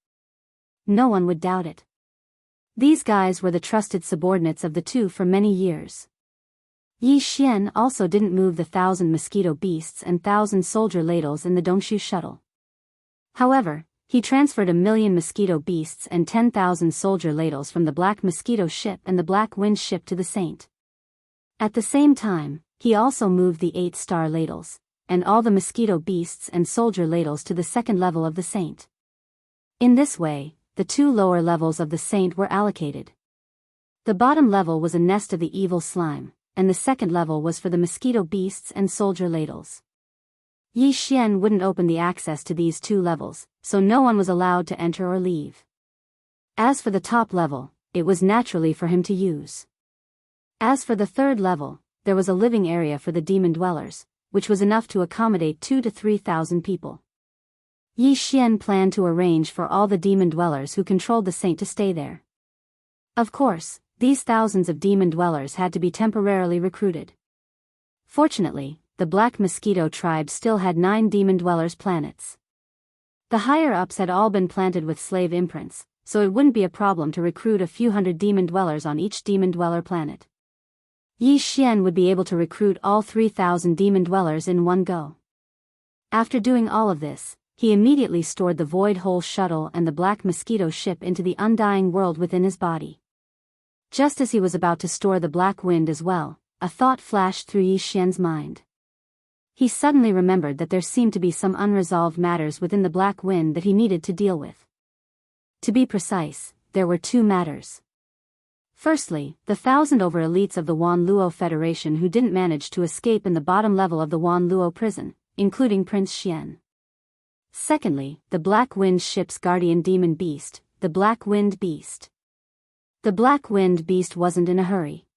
No one would doubt it. These guys were the trusted subordinates of the two for many years. Yi Xian also didn't move the 1,000 mosquito beasts and 1,000 soldier ladles in the Dongshu shuttle. However, he transferred 1,000,000 mosquito beasts and 10,000 soldier ladles from the Black Mosquito ship and the Black Wind ship to the Saint. At the same time, he also moved the 8-star ladles, and all the mosquito beasts and soldier ladles to the second level of the Saint. In this way, the two lower levels of the Saint were allocated. The bottom level was a nest of the evil slime, and the second level was for the mosquito beasts and soldier ladles. Yi Xian wouldn't open the access to these two levels, so no one was allowed to enter or leave. As for the top level, it was naturally for him to use. As for the third level, there was a living area for the demon dwellers, which was enough to accommodate 2,000 to 3,000 people. Yi Xian planned to arrange for all the demon dwellers who controlled the Saint to stay there. Of course, these thousands of demon dwellers had to be temporarily recruited. Fortunately, the Black Mosquito tribe still had 9 demon dwellers planets. The higher-ups had all been planted with slave imprints, so it wouldn't be a problem to recruit a few hundred demon dwellers on each demon dweller planet. Yi Xian would be able to recruit all 3,000 demon dwellers in one go. After doing all of this, he immediately stored the Void Hole shuttle and the Black Mosquito ship into the undying world within his body. Just as he was about to store the Black Wind as well, a thought flashed through Yi Xian's mind. He suddenly remembered that there seemed to be some unresolved matters within the Black Wind that he needed to deal with. To be precise, there were 2 matters. Firstly, the 1,000 over-elites of the Wanluo Federation who didn't manage to escape in the bottom level of the Wanluo prison, including Prince Xian. Secondly, the Black Wind ship's guardian demon beast, the Black Wind Beast. The Black Wind Beast wasn't in a hurry.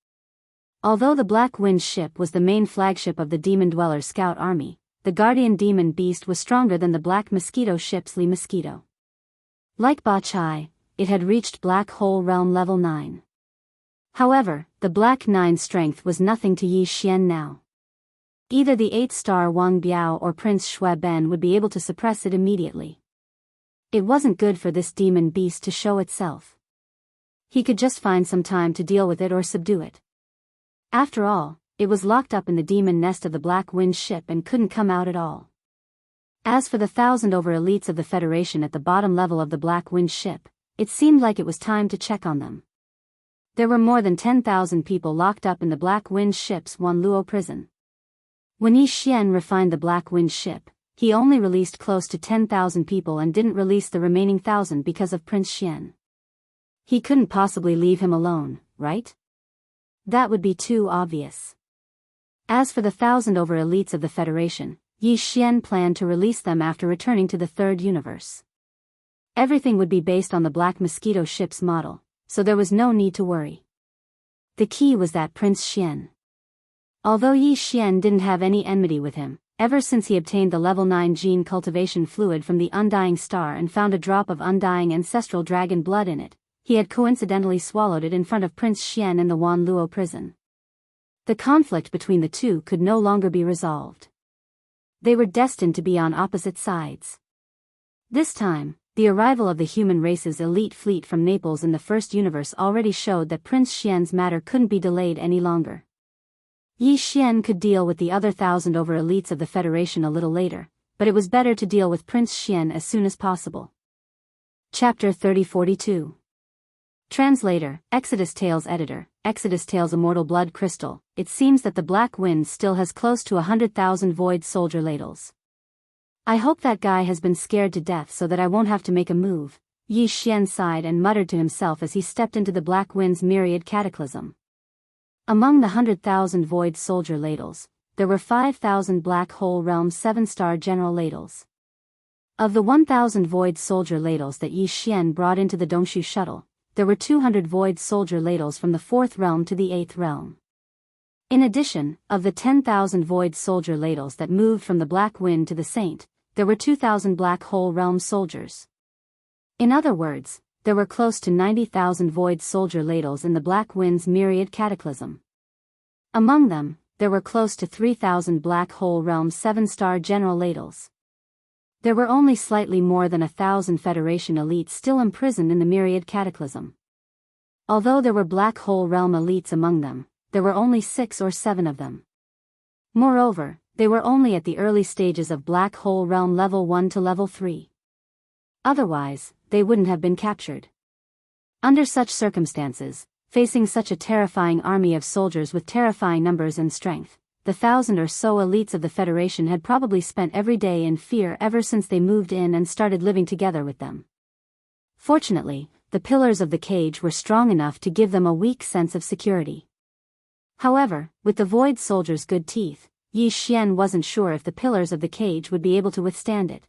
Although the Black Wind ship was the main flagship of the Demon Dweller Scout Army, the Guardian Demon Beast was stronger than the Black Mosquito ship's Li Mosquito. Like Ba Chai, it had reached Black Hole Realm Level 9. However, the Black 9 strength was nothing to Yi Xian now. Either the 8-star Wang Biyao or Prince Shui Ben would be able to suppress it immediately. It wasn't good for this demon beast to show itself. He could just find some time to deal with it or subdue it. After all, it was locked up in the demon nest of the Black Wind ship and couldn't come out at all. As for the 1,000 over-elites of the Federation at the bottom level of the Black Wind ship, it seemed like it was time to check on them. There were more than 10,000 people locked up in the Black Wind ship's Wanluo prison. When Yi Xian refined the Black Wind ship, he only released close to 10,000 people and didn't release the remaining 1,000 because of Prince Xian. He couldn't possibly leave him alone, right? That would be too obvious. As for the 1,000 over-elites of the Federation, Yi Xian planned to release them after returning to the third universe. Everything would be based on the Black Mosquito ship's model, so there was no need to worry. The key was that Prince Xian. Although Yi Xian didn't have any enmity with him, ever since he obtained the level 9 gene cultivation fluid from the Undying Star and found a drop of undying ancestral dragon blood in it, he had coincidentally swallowed it in front of Prince Xian in the Wanluo prison. The conflict between the two could no longer be resolved. They were destined to be on opposite sides. This time, the arrival of the human race's elite fleet from Naples in the first universe already showed that Prince Xian's matter couldn't be delayed any longer. Yi Xian could deal with the other 1,000 over-elites of the Federation a little later, but it was better to deal with Prince Xian as soon as possible. Chapter 3042. Translator, Exodus Tales Editor, Exodus Tales Immortal Blood Crystal. It seems that the Black Wind still has close to 100,000 void soldier ladles. I hope that guy has been scared to death so that I won't have to make a move. Yi Xian sighed and muttered to himself as he stepped into the Black Wind's myriad cataclysm. Among the 100,000 void soldier ladles, there were 5,000 Black Hole Realm 7-star general ladles. Of the 1,000 void soldier ladles that Yi Xian brought into the Dongshu shuttle, there were 200 void soldier ladles from the 4th realm to the 8th realm. In addition, of the 10,000 void soldier ladles that moved from the Black Wind to the Saint, there were 2,000 Black Hole Realm soldiers. In other words, there were close to 90,000 void soldier ladles in the Black Wind's myriad cataclysm. Among them, there were close to 3,000 Black Hole Realm 7-star general ladles. There were only slightly more than 1,000 Federation elites still imprisoned in the myriad cataclysm. Although there were black hole realm elites among them, there were only 6 or 7 of them. Moreover, they were only at the early stages of black hole realm level 1 to level 3. Otherwise, they wouldn't have been captured. Under such circumstances, facing such a terrifying army of soldiers with terrifying numbers and strength, the 1,000 or so elites of the Federation had probably spent every day in fear ever since they moved in and started living together with them. Fortunately, the pillars of the cage were strong enough to give them a weak sense of security. However, with the Void Soldier's good teeth, Yi Xian wasn't sure if the pillars of the cage would be able to withstand it.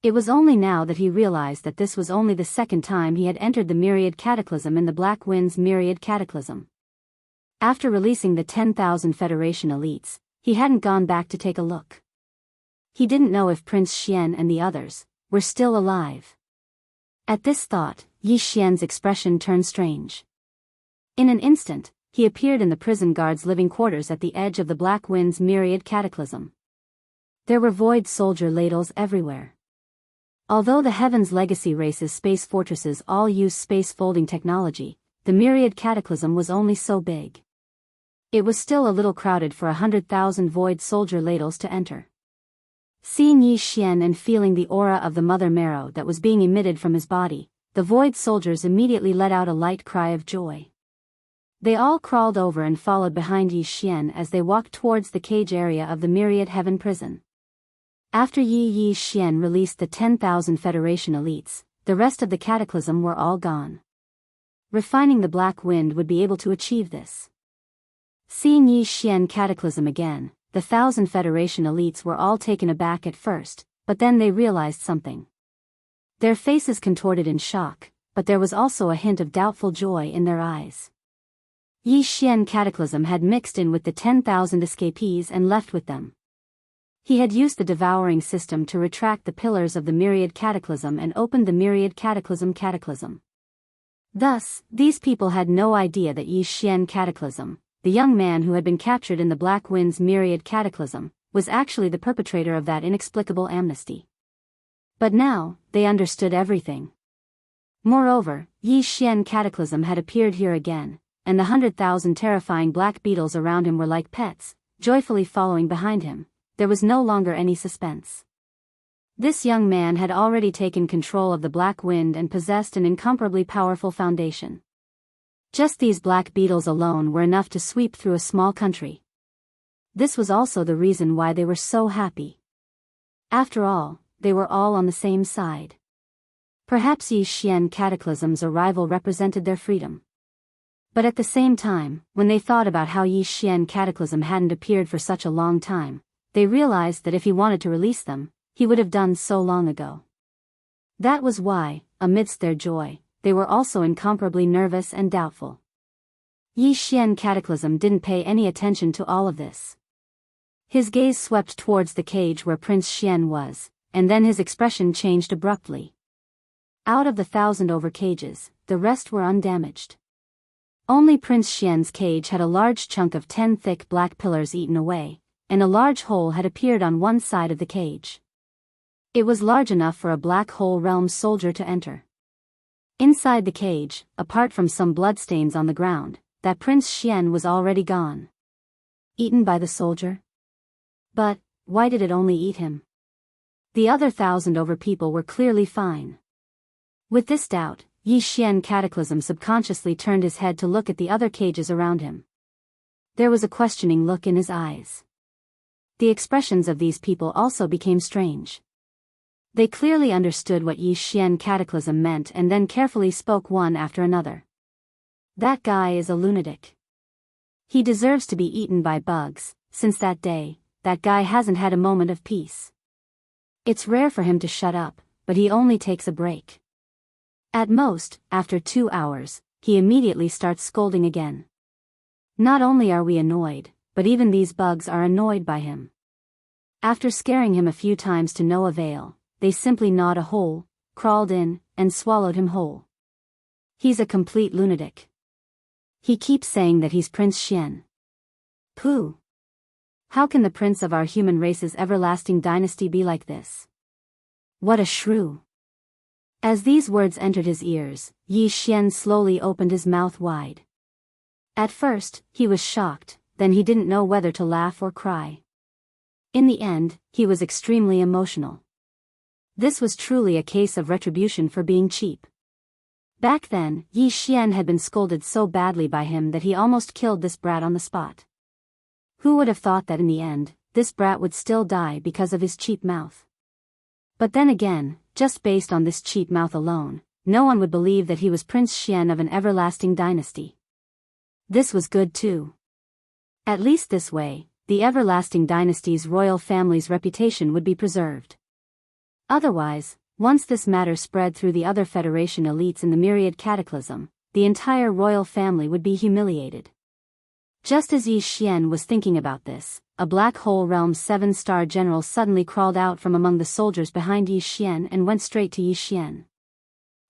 It was only now that he realized that this was only the second time he had entered the Myriad Cataclysm in the Black Wind's Myriad Cataclysm. After releasing the 10,000 Federation elites, he hadn't gone back to take a look. He didn't know if Prince Xian and the others were still alive. At this thought, Yi Xian's expression turned strange. In an instant, he appeared in the prison guard's living quarters at the edge of the Black Wind's Myriad Cataclysm. There were Void Soldier ladles everywhere. Although the Heaven's Legacy race's space fortresses all use space folding technology, the Myriad Cataclysm was only so big. It was still a little crowded for 100,000 Void Soldier ladles to enter. Seeing Yi Xian and feeling the aura of the Mother Marrow that was being emitted from his body, the Void Soldiers immediately let out a light cry of joy. They all crawled over and followed behind Yi Xian as they walked towards the cage area of the Myriad Heaven prison. After Yi Xian released the 10,000 Federation elites, the rest of the Cataclysm were all gone. Refining the Black Wind would be able to achieve this. Seeing Yi Xian Cataclysm again, the 1,000 Federation elites were all taken aback at first, but then they realized something. Their faces contorted in shock, but there was also a hint of doubtful joy in their eyes. Yi Xian Cataclysm had mixed in with the 10,000 escapees and left with them. He had used the devouring system to retract the pillars of the Myriad Cataclysm and opened the Myriad Cataclysm. Thus, these people had no idea that Yi Xian Cataclysm, the young man who had been captured in the Black Wind's Myriad Cataclysm, was actually the perpetrator of that inexplicable amnesty. But now, they understood everything. Moreover, Yi Xian Cataclysm had appeared here again, and the 100,000 terrifying black beetles around him were like pets, joyfully following behind him. There was no longer any suspense. This young man had already taken control of the Black Wind and possessed an incomparably powerful foundation. Just these black beetles alone were enough to sweep through a small country. This was also the reason why they were so happy. After all, they were all on the same side. Perhaps Yi Xian Cataclysm's arrival represented their freedom. But at the same time, when they thought about how Yi Xian Cataclysm hadn't appeared for such a long time, they realized that if he wanted to release them, he would have done so long ago. That was why, amidst their joy, they were also incomparably nervous and doubtful. Yi Xian Cataclysm didn't pay any attention to all of this. His gaze swept towards the cage where Prince Xian was, and then his expression changed abruptly. Out of the 1,000 over cages, the rest were undamaged. Only Prince Xian's cage had a large chunk of 10 thick black pillars eaten away, and a large hole had appeared on one side of the cage. It was large enough for a black hole realm soldier to enter. Inside the cage, apart from some bloodstains on the ground, that Prince Xian was already gone. Eaten by the soldier? But, why did it only eat him? The other 1,000 over people were clearly fine. With this doubt, Yi Xian Cataclysm subconsciously turned his head to look at the other cages around him. There was a questioning look in his eyes. The expressions of these people also became strange. They clearly understood what Yi Xian Cataclysm meant and then carefully spoke one after another. That guy is a lunatic. He deserves to be eaten by bugs. Since that day, that guy hasn't had a moment of peace. It's rare for him to shut up, but he only takes a break. At most, after 2 hours, he immediately starts scolding again. Not only are we annoyed, but even these bugs are annoyed by him. After scaring him a few times to no avail, they simply gnawed a hole, crawled in, and swallowed him whole. He's a complete lunatic. He keeps saying that he's Prince Xian. Pooh! How can the prince of our human race's everlasting dynasty be like this? What a shrew! As these words entered his ears, Yi Xian slowly opened his mouth wide. At first, he was shocked, then he didn't know whether to laugh or cry. In the end, he was extremely emotional. This was truly a case of retribution for being cheap. Back then, Yi Xian had been scolded so badly by him that he almost killed this brat on the spot. Who would have thought that in the end, this brat would still die because of his cheap mouth? But then again, just based on this cheap mouth alone, no one would believe that he was Prince Xian of an everlasting dynasty. This was good too. At least this way, the everlasting dynasty's royal family's reputation would be preserved. Otherwise, once this matter spread through the other Federation elites in the myriad cataclysm, the entire royal family would be humiliated. Just as Yi Xian was thinking about this, a Black Hole Realm's 7-star general suddenly crawled out from among the soldiers behind Yi Xian and went straight to Yi Xian.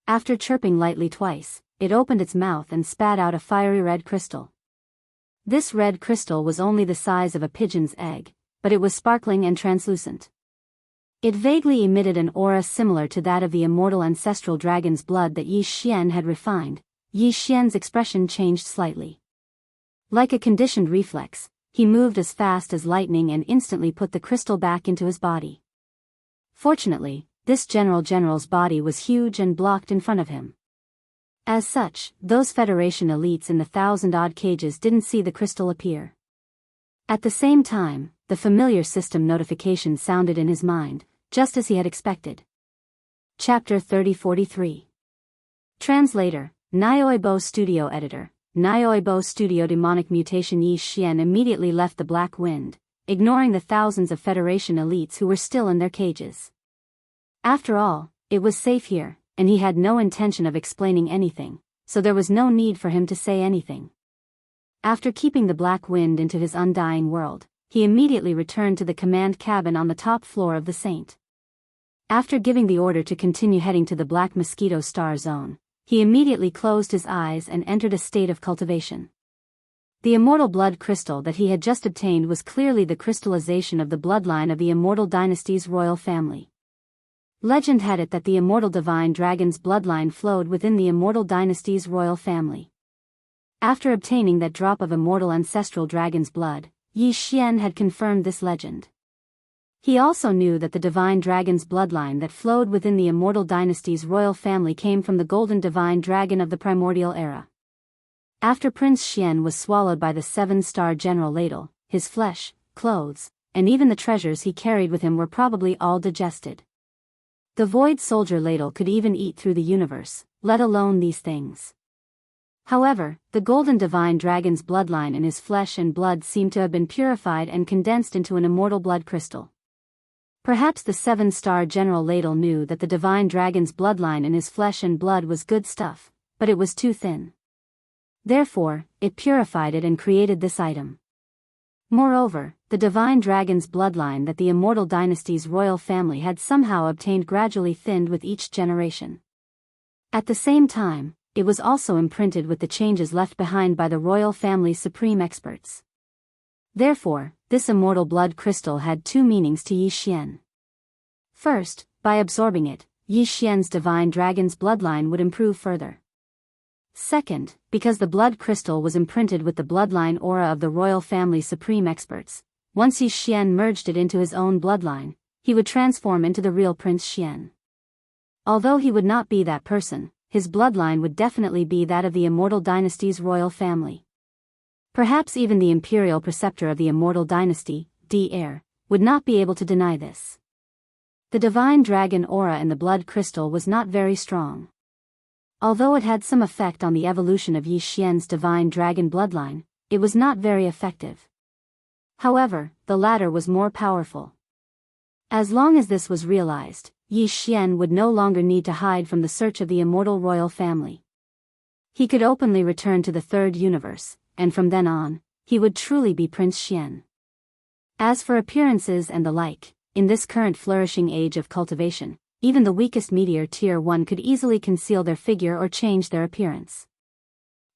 After chirping lightly twice, it opened its mouth and spat out a fiery red crystal. This red crystal was only the size of a pigeon's egg, but it was sparkling and translucent. It vaguely emitted an aura similar to that of the immortal ancestral dragon's blood that Yi Xian had refined. Yi Xian's expression changed slightly. Like a conditioned reflex, he moved as fast as lightning and instantly put the crystal back into his body. Fortunately, this general's body was huge and blocked in front of him. As such, those Federation elites in the 1,000-odd cages didn't see the crystal appear. At the same time, the familiar system notification sounded in his mind, just as he had expected. Chapter 3043. Translator, Nioibo Studio Editor, Nioibo Studio. Demonic mutation. Yi Xian immediately left the Black Wind, ignoring the thousands of Federation elites who were still in their cages. After all, it was safe here, and he had no intention of explaining anything, so there was no need for him to say anything. After keeping the Black Wind into his undying world, he immediately returned to the command cabin on the top floor of the Saint. After giving the order to continue heading to the Black Mosquito Star Zone, he immediately closed his eyes and entered a state of cultivation. The immortal blood crystal that he had just obtained was clearly the crystallization of the bloodline of the immortal dynasty's royal family. Legend had it that the immortal divine dragon's bloodline flowed within the immortal dynasty's royal family. After obtaining that drop of immortal ancestral dragon's blood, Yi Xian had confirmed this legend. He also knew that the divine dragon's bloodline that flowed within the immortal dynasty's royal family came from the golden divine dragon of the primordial era. After Prince Xian was swallowed by the 7-star general ladle, his flesh, clothes, and even the treasures he carried with him were probably all digested. The void soldier ladle could even eat through the universe, let alone these things. However, the golden divine dragon's bloodline in his flesh and blood seemed to have been purified and condensed into an immortal blood crystal. Perhaps the 7-star general ladle knew that the divine dragon's bloodline in his flesh and blood was good stuff, but it was too thin. Therefore, it purified it and created this item. Moreover, the divine dragon's bloodline that the immortal dynasty's royal family had somehow obtained gradually thinned with each generation. At the same time, it was also imprinted with the changes left behind by the royal family's supreme experts. Therefore, this immortal blood crystal had two meanings to Yi Xian. First, by absorbing it, Yi Xian's divine dragon's bloodline would improve further. Second, because the blood crystal was imprinted with the bloodline aura of the royal family's supreme experts, once Yi Xian merged it into his own bloodline, he would transform into the real Prince Xian. Although he would not be that person, his bloodline would definitely be that of the immortal dynasty's royal family. Perhaps even the imperial preceptor of the immortal dynasty, D-Heir, would not be able to deny this. The divine dragon aura in the blood crystal was not very strong. Although it had some effect on the evolution of Yi Xian's divine dragon bloodline, it was not very effective. However, the latter was more powerful. As long as this was realized, Yi Xian would no longer need to hide from the search of the immortal royal family. He could openly return to the third universe, and from then on, he would truly be Prince Xian. As for appearances and the like, in this current flourishing age of cultivation, even the weakest meteor Tier 1 could easily conceal their figure or change their appearance.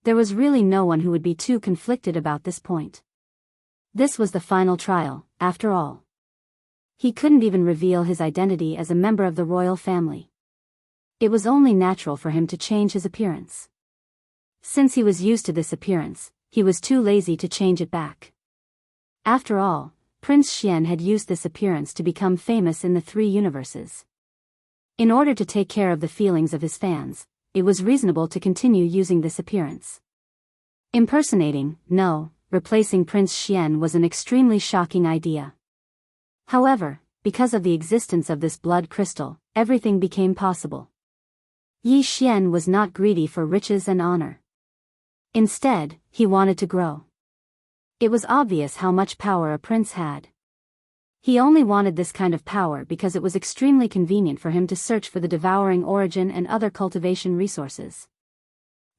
There was really no one who would be too conflicted about this point. This was the final trial, after all. He couldn't even reveal his identity as a member of the royal family. It was only natural for him to change his appearance. Since he was used to this appearance, he was too lazy to change it back. After all, Prince Xian had used this appearance to become famous in the 3 universes. In order to take care of the feelings of his fans, it was reasonable to continue using this appearance. Impersonating, no, replacing Prince Xian was an extremely shocking idea. However, because of the existence of this blood crystal, everything became possible. Yi Xian was not greedy for riches and honor. Instead, he wanted to grow. It was obvious how much power a prince had. He only wanted this kind of power because it was extremely convenient for him to search for the devouring origin and other cultivation resources.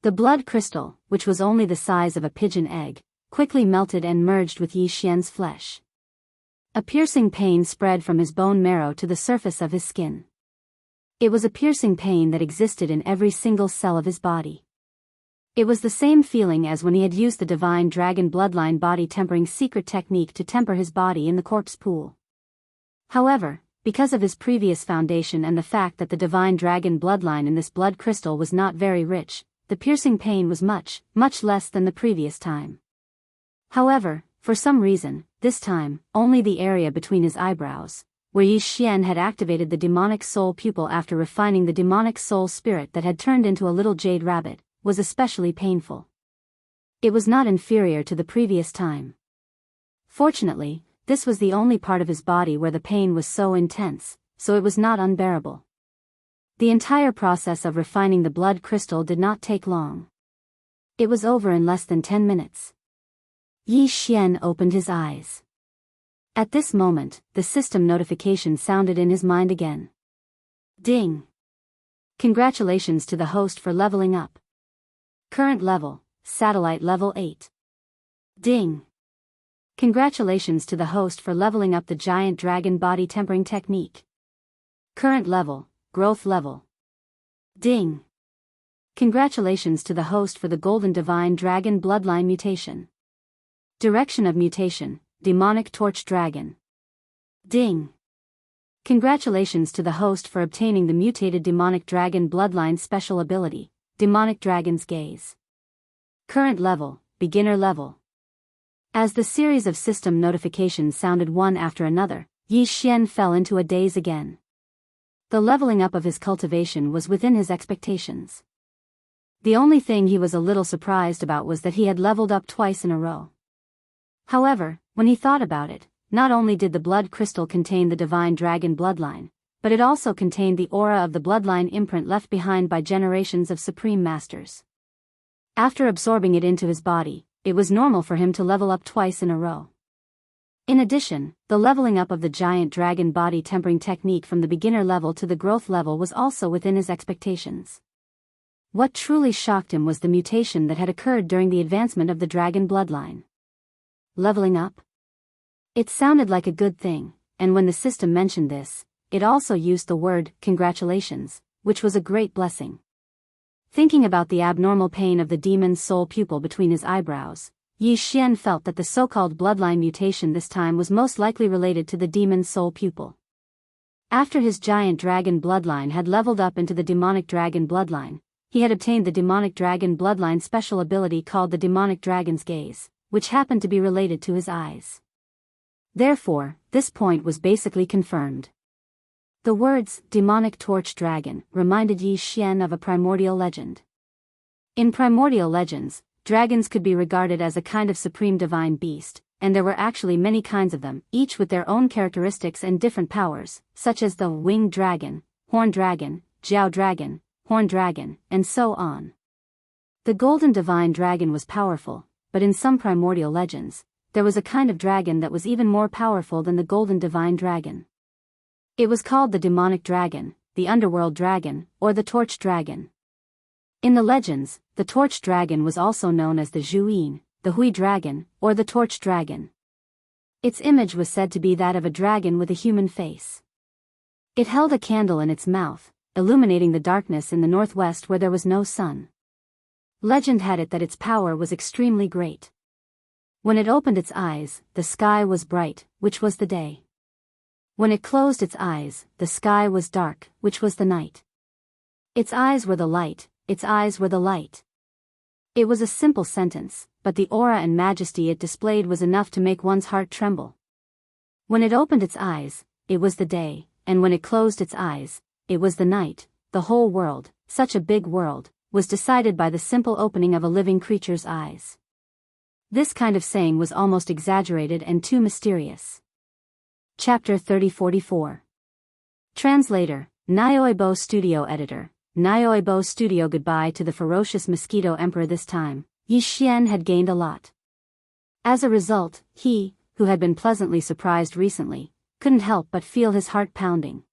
The blood crystal, which was only the size of a pigeon egg, quickly melted and merged with Yi Xian's flesh. A piercing pain spread from his bone marrow to the surface of his skin. It was a piercing pain that existed in every single cell of his body. It was the same feeling as when he had used the divine dragon bloodline body tempering secret technique to temper his body in the corpse pool. However, because of his previous foundation and the fact that the divine dragon bloodline in this blood crystal was not very rich, the piercing pain was much, much less than the previous time. However, for some reason, this time, only the area between his eyebrows, where Yi Xian had activated the demonic soul pupil after refining the demonic soul spirit that had turned into a little jade rabbit, was especially painful. It was not inferior to the previous time. Fortunately, this was the only part of his body where the pain was so intense, so it was not unbearable. The entire process of refining the blood crystal did not take long. It was over in less than 10 minutes. Yi Xian opened his eyes. At this moment, the system notification sounded in his mind again. Ding! Congratulations to the host for leveling up. Current level, satellite level 8. Ding! Congratulations to the host for leveling up the giant dragon body tempering technique. Current level, growth level. Ding! Congratulations to the host for the golden divine dragon bloodline mutation. Direction of mutation, demonic torch dragon. Ding! Congratulations to the host for obtaining the mutated demonic dragon bloodline special ability, demonic dragon's gaze. Current level, beginner level. As the series of system notifications sounded one after another, Yi Xian fell into a daze again. The leveling up of his cultivation was within his expectations. The only thing he was a little surprised about was that he had leveled up twice in a row. However, when he thought about it, not only did the blood crystal contain the divine dragon bloodline, but it also contained the aura of the bloodline imprint left behind by generations of supreme masters. After absorbing it into his body, it was normal for him to level up twice in a row. In addition, the leveling up of the giant dragon body tempering technique from the beginner level to the growth level was also within his expectations. What truly shocked him was the mutation that had occurred during the advancement of the dragon bloodline. Leveling up? It sounded like a good thing, and when the system mentioned this, it also used the word, congratulations, which was a great blessing. Thinking about the abnormal pain of the demon's soul pupil between his eyebrows, Yi Xian felt that the so-called bloodline mutation this time was most likely related to the demon's soul pupil. After his giant dragon bloodline had leveled up into the demonic dragon bloodline, he had obtained the demonic dragon bloodline special ability called the demonic dragon's gaze, which happened to be related to his eyes. Therefore, this point was basically confirmed. The words, demonic torch dragon, reminded Yi Xian of a primordial legend. In primordial legends, dragons could be regarded as a kind of supreme divine beast, and there were actually many kinds of them, each with their own characteristics and different powers, such as the winged dragon, horn dragon, jiao dragon, horn dragon, and so on. The golden divine dragon was powerful, but in some primordial legends, there was a kind of dragon that was even more powerful than the golden divine dragon. It was called the demonic dragon, the underworld dragon, or the torch dragon. In the legends, the torch dragon was also known as the Zhuyin, the Hui dragon, or the torch dragon. Its image was said to be that of a dragon with a human face. It held a candle in its mouth, illuminating the darkness in the northwest where there was no sun. Legend had it that its power was extremely great. When it opened its eyes, the sky was bright, which was the day. When it closed its eyes, the sky was dark, which was the night. Its eyes were the light, its eyes were the light. It was a simple sentence, but the aura and majesty it displayed was enough to make one's heart tremble. When it opened its eyes, it was the day, and when it closed its eyes, it was the night. The whole world, such a big world, was decided by the simple opening of a living creature's eyes. This kind of saying was almost exaggerated and too mysterious. Chapter 3044. Translator, Nyoibo Studio Editor, Nyoibo Studio. Goodbye to the ferocious mosquito emperor. This time, Yi Xian had gained a lot. As a result, he, who had been pleasantly surprised recently, couldn't help but feel his heart pounding.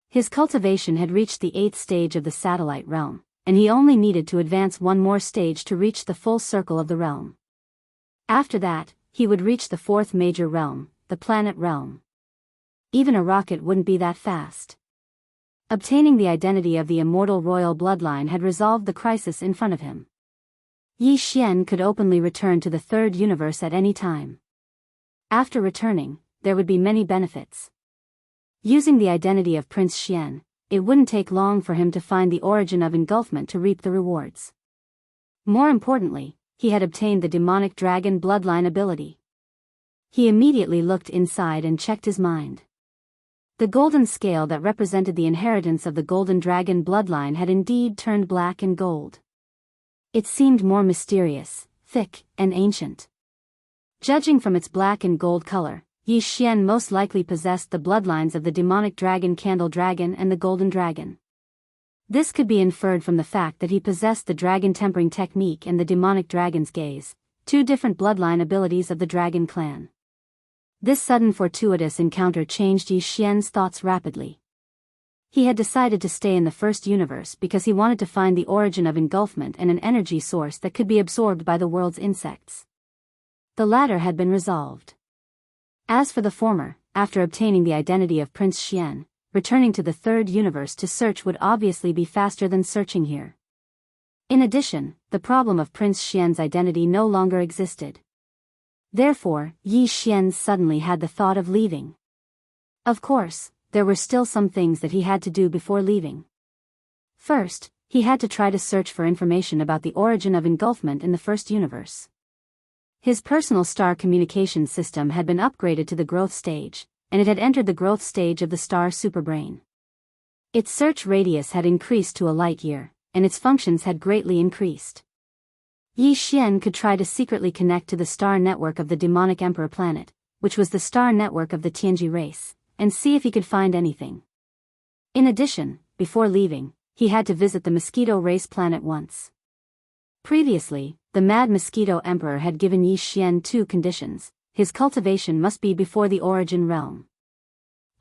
His cultivation had reached the 8th stage of the satellite realm, and he only needed to advance one more stage to reach the full circle of the realm. After that, he would reach the 4th major realm, the planet realm. Even a rocket wouldn't be that fast. Obtaining the identity of the immortal royal bloodline had resolved the crisis in front of him. Yi Xian could openly return to the 3rd universe at any time. After returning, there would be many benefits. Using the identity of Prince Xian, it wouldn't take long for him to find the origin of engulfment to reap the rewards. More importantly, he had obtained the demonic dragon bloodline ability. He immediately looked inside and checked his mind. The golden scale that represented the inheritance of the golden dragon bloodline had indeed turned black and gold. It seemed more mysterious, thick, and ancient. Judging from its black and gold color, Yi Xian most likely possessed the bloodlines of the demonic dragon Candle Dragon and the Golden Dragon. This could be inferred from the fact that he possessed the dragon tempering technique and the demonic dragon's gaze, 2 different bloodline abilities of the dragon clan. This sudden fortuitous encounter changed Yi Xian's thoughts rapidly. He had decided to stay in the 1st universe because he wanted to find the origin of engulfment and an energy source that could be absorbed by the world's insects. The latter had been resolved. As for the former, after obtaining the identity of Prince Xian, returning to the 3rd universe to search would obviously be faster than searching here. In addition, the problem of Prince Xian's identity no longer existed. Therefore, Yi Xian suddenly had the thought of leaving. Of course, there were still some things that he had to do before leaving. First, he had to try to search for information about the origin of engulfment in the 1st universe. His personal star communication system had been upgraded to the growth stage, and it had entered the growth stage of the star superbrain. Its search radius had increased to a light year, and its functions had greatly increased. Yi Xian could try to secretly connect to the star network of the demonic emperor planet, which was the star network of the Tianji race, and see if he could find anything. In addition, before leaving, he had to visit the mosquito race planet once. Previously, the Mad Mosquito Emperor had given Yi Xian 2 conditions. His cultivation must be before the origin realm.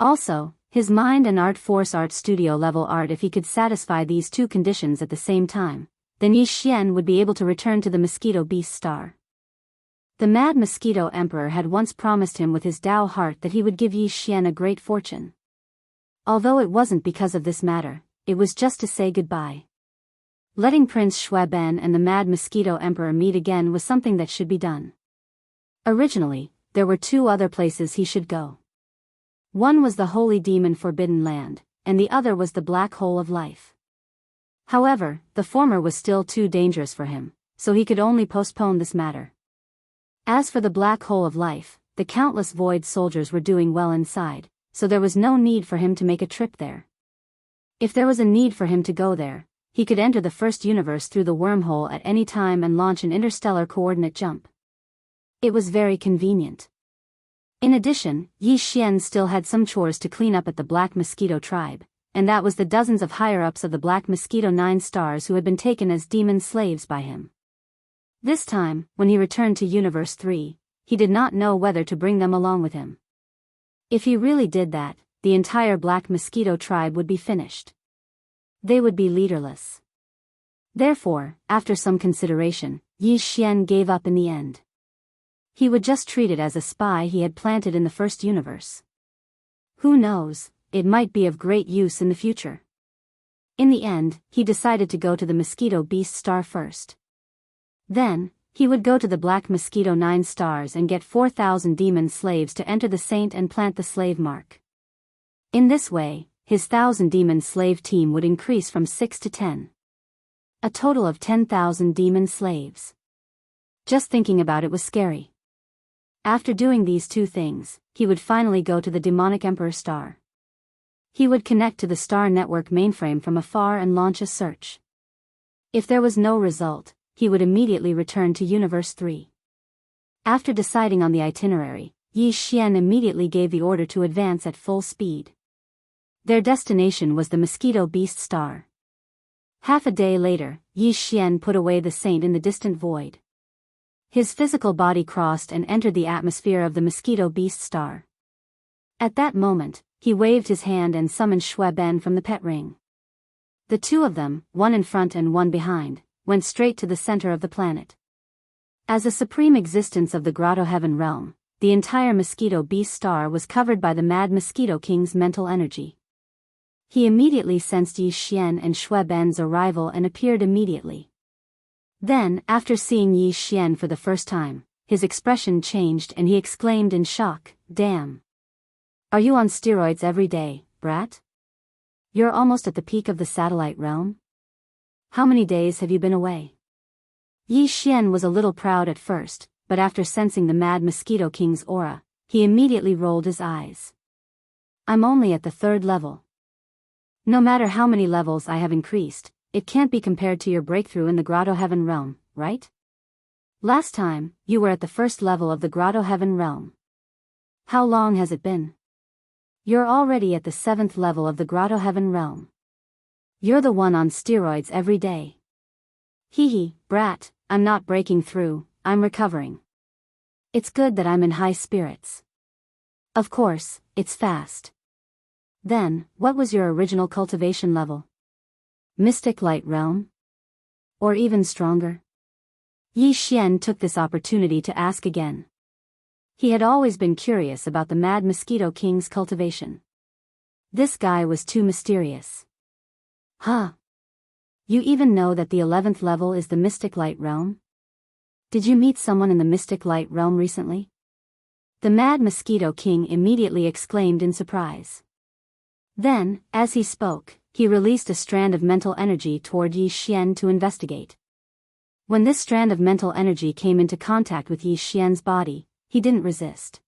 Also, his mind and art force art studio level art. If he could satisfy these 2 conditions at the same time, then Yi Xian would be able to return to the Mosquito Beast Star. The Mad Mosquito Emperor had once promised him with his Tao heart that he would give Yi Xian a great fortune. Although it wasn't because of this matter, it was just to say goodbye. Letting Prince Shuaben and the Mad Mosquito Emperor meet again was something that should be done. Originally, there were 2 other places he should go. One was the Holy Demon Forbidden Land, and the other was the Black Hole of Life. However, the former was still too dangerous for him, so he could only postpone this matter. As for the Black Hole of Life, the countless Void soldiers were doing well inside, so there was no need for him to make a trip there. If there was a need for him to go there, he could enter the 1st universe through the wormhole at any time and launch an interstellar coordinate jump. It was very convenient. In addition, Yi Xian still had some chores to clean up at the Black Mosquito tribe, and that was the dozens of higher-ups of the Black Mosquito 9 stars who had been taken as demon slaves by him. This time, when he returned to Universe 3, he did not know whether to bring them along with him. If he really did that, the entire Black Mosquito tribe would be finished. They would be leaderless. Therefore, after some consideration, Yi Xian gave up in the end. He would just treat it as a spy he had planted in the 1st universe. Who knows, it might be of great use in the future. In the end, he decided to go to the Mosquito Beast Star first. Then, he would go to the Black Mosquito 9 stars and get 4,000 demon slaves to enter the saint and plant the slave mark. In this way, his 1,000-demon slave team would increase from 6 to 10. A total of 10,000 demon slaves. Just thinking about it was scary. After doing these two things, he would finally go to the demonic Emperor star. He would connect to the star network mainframe from afar and launch a search. If there was no result, he would immediately return to Universe 3. After deciding on the itinerary, Yi Xian immediately gave the order to advance at full speed. Their destination was the Mosquito Beast star. Half a day later, Yi Xian put away the saint in the distant void. His physical body crossed and entered the atmosphere of the Mosquito Beast star. At that moment, he waved his hand and summoned Shui Ben from the pet ring. The two of them, one in front and one behind, went straight to the center of the planet. As a supreme existence of the Grotto Heaven realm, the entire Mosquito Beast star was covered by the Mad Mosquito King's mental energy. He immediately sensed Yi Xian and Shui Ben's arrival and appeared immediately. Then, after seeing Yi Xian for the first time, his expression changed and he exclaimed in shock, "Damn! Are you on steroids every day, brat? You're almost at the peak of the satellite realm? How many days have you been away?" Yi Xian was a little proud at first, but after sensing the Mad Mosquito King's aura, he immediately rolled his eyes. "I'm only at the 3rd level. No matter how many levels I have increased, it can't be compared to your breakthrough in the Grotto Heaven realm, right? Last time, you were at the 1st level of the Grotto Heaven realm. How long has it been? You're already at the 7th level of the Grotto Heaven realm. You're the one on steroids every day. Hee, brat, I'm not breaking through, I'm recovering. It's good that I'm in high spirits. Of course, it's fast. Then, what was your original cultivation level? Mystic Light Realm? Or even stronger?" Yi Xian took this opportunity to ask again. He had always been curious about the Mad Mosquito King's cultivation. This guy was too mysterious. "Huh? You even know that the 11th level is the Mystic Light Realm? Did you meet someone in the Mystic Light Realm recently?" The Mad Mosquito King immediately exclaimed in surprise. Then, as he spoke, he released a strand of mental energy toward Yi Xian to investigate. When this strand of mental energy came into contact with Yi Xian's body, he didn't resist.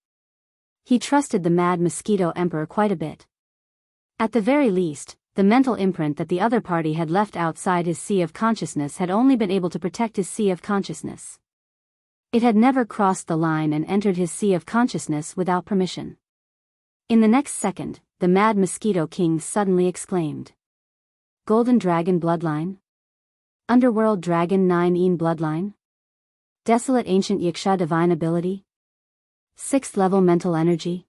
He trusted the Mad Mosquito Emperor quite a bit. At the very least, the mental imprint that the other party had left outside his sea of consciousness had only been able to protect his sea of consciousness. It had never crossed the line and entered his sea of consciousness without permission. In the next second, the Mad Mosquito King suddenly exclaimed. "Golden Dragon Bloodline? Underworld Dragon 9-Een Bloodline? Desolate Ancient Yiksha Divine Ability? 6th level Mental Energy?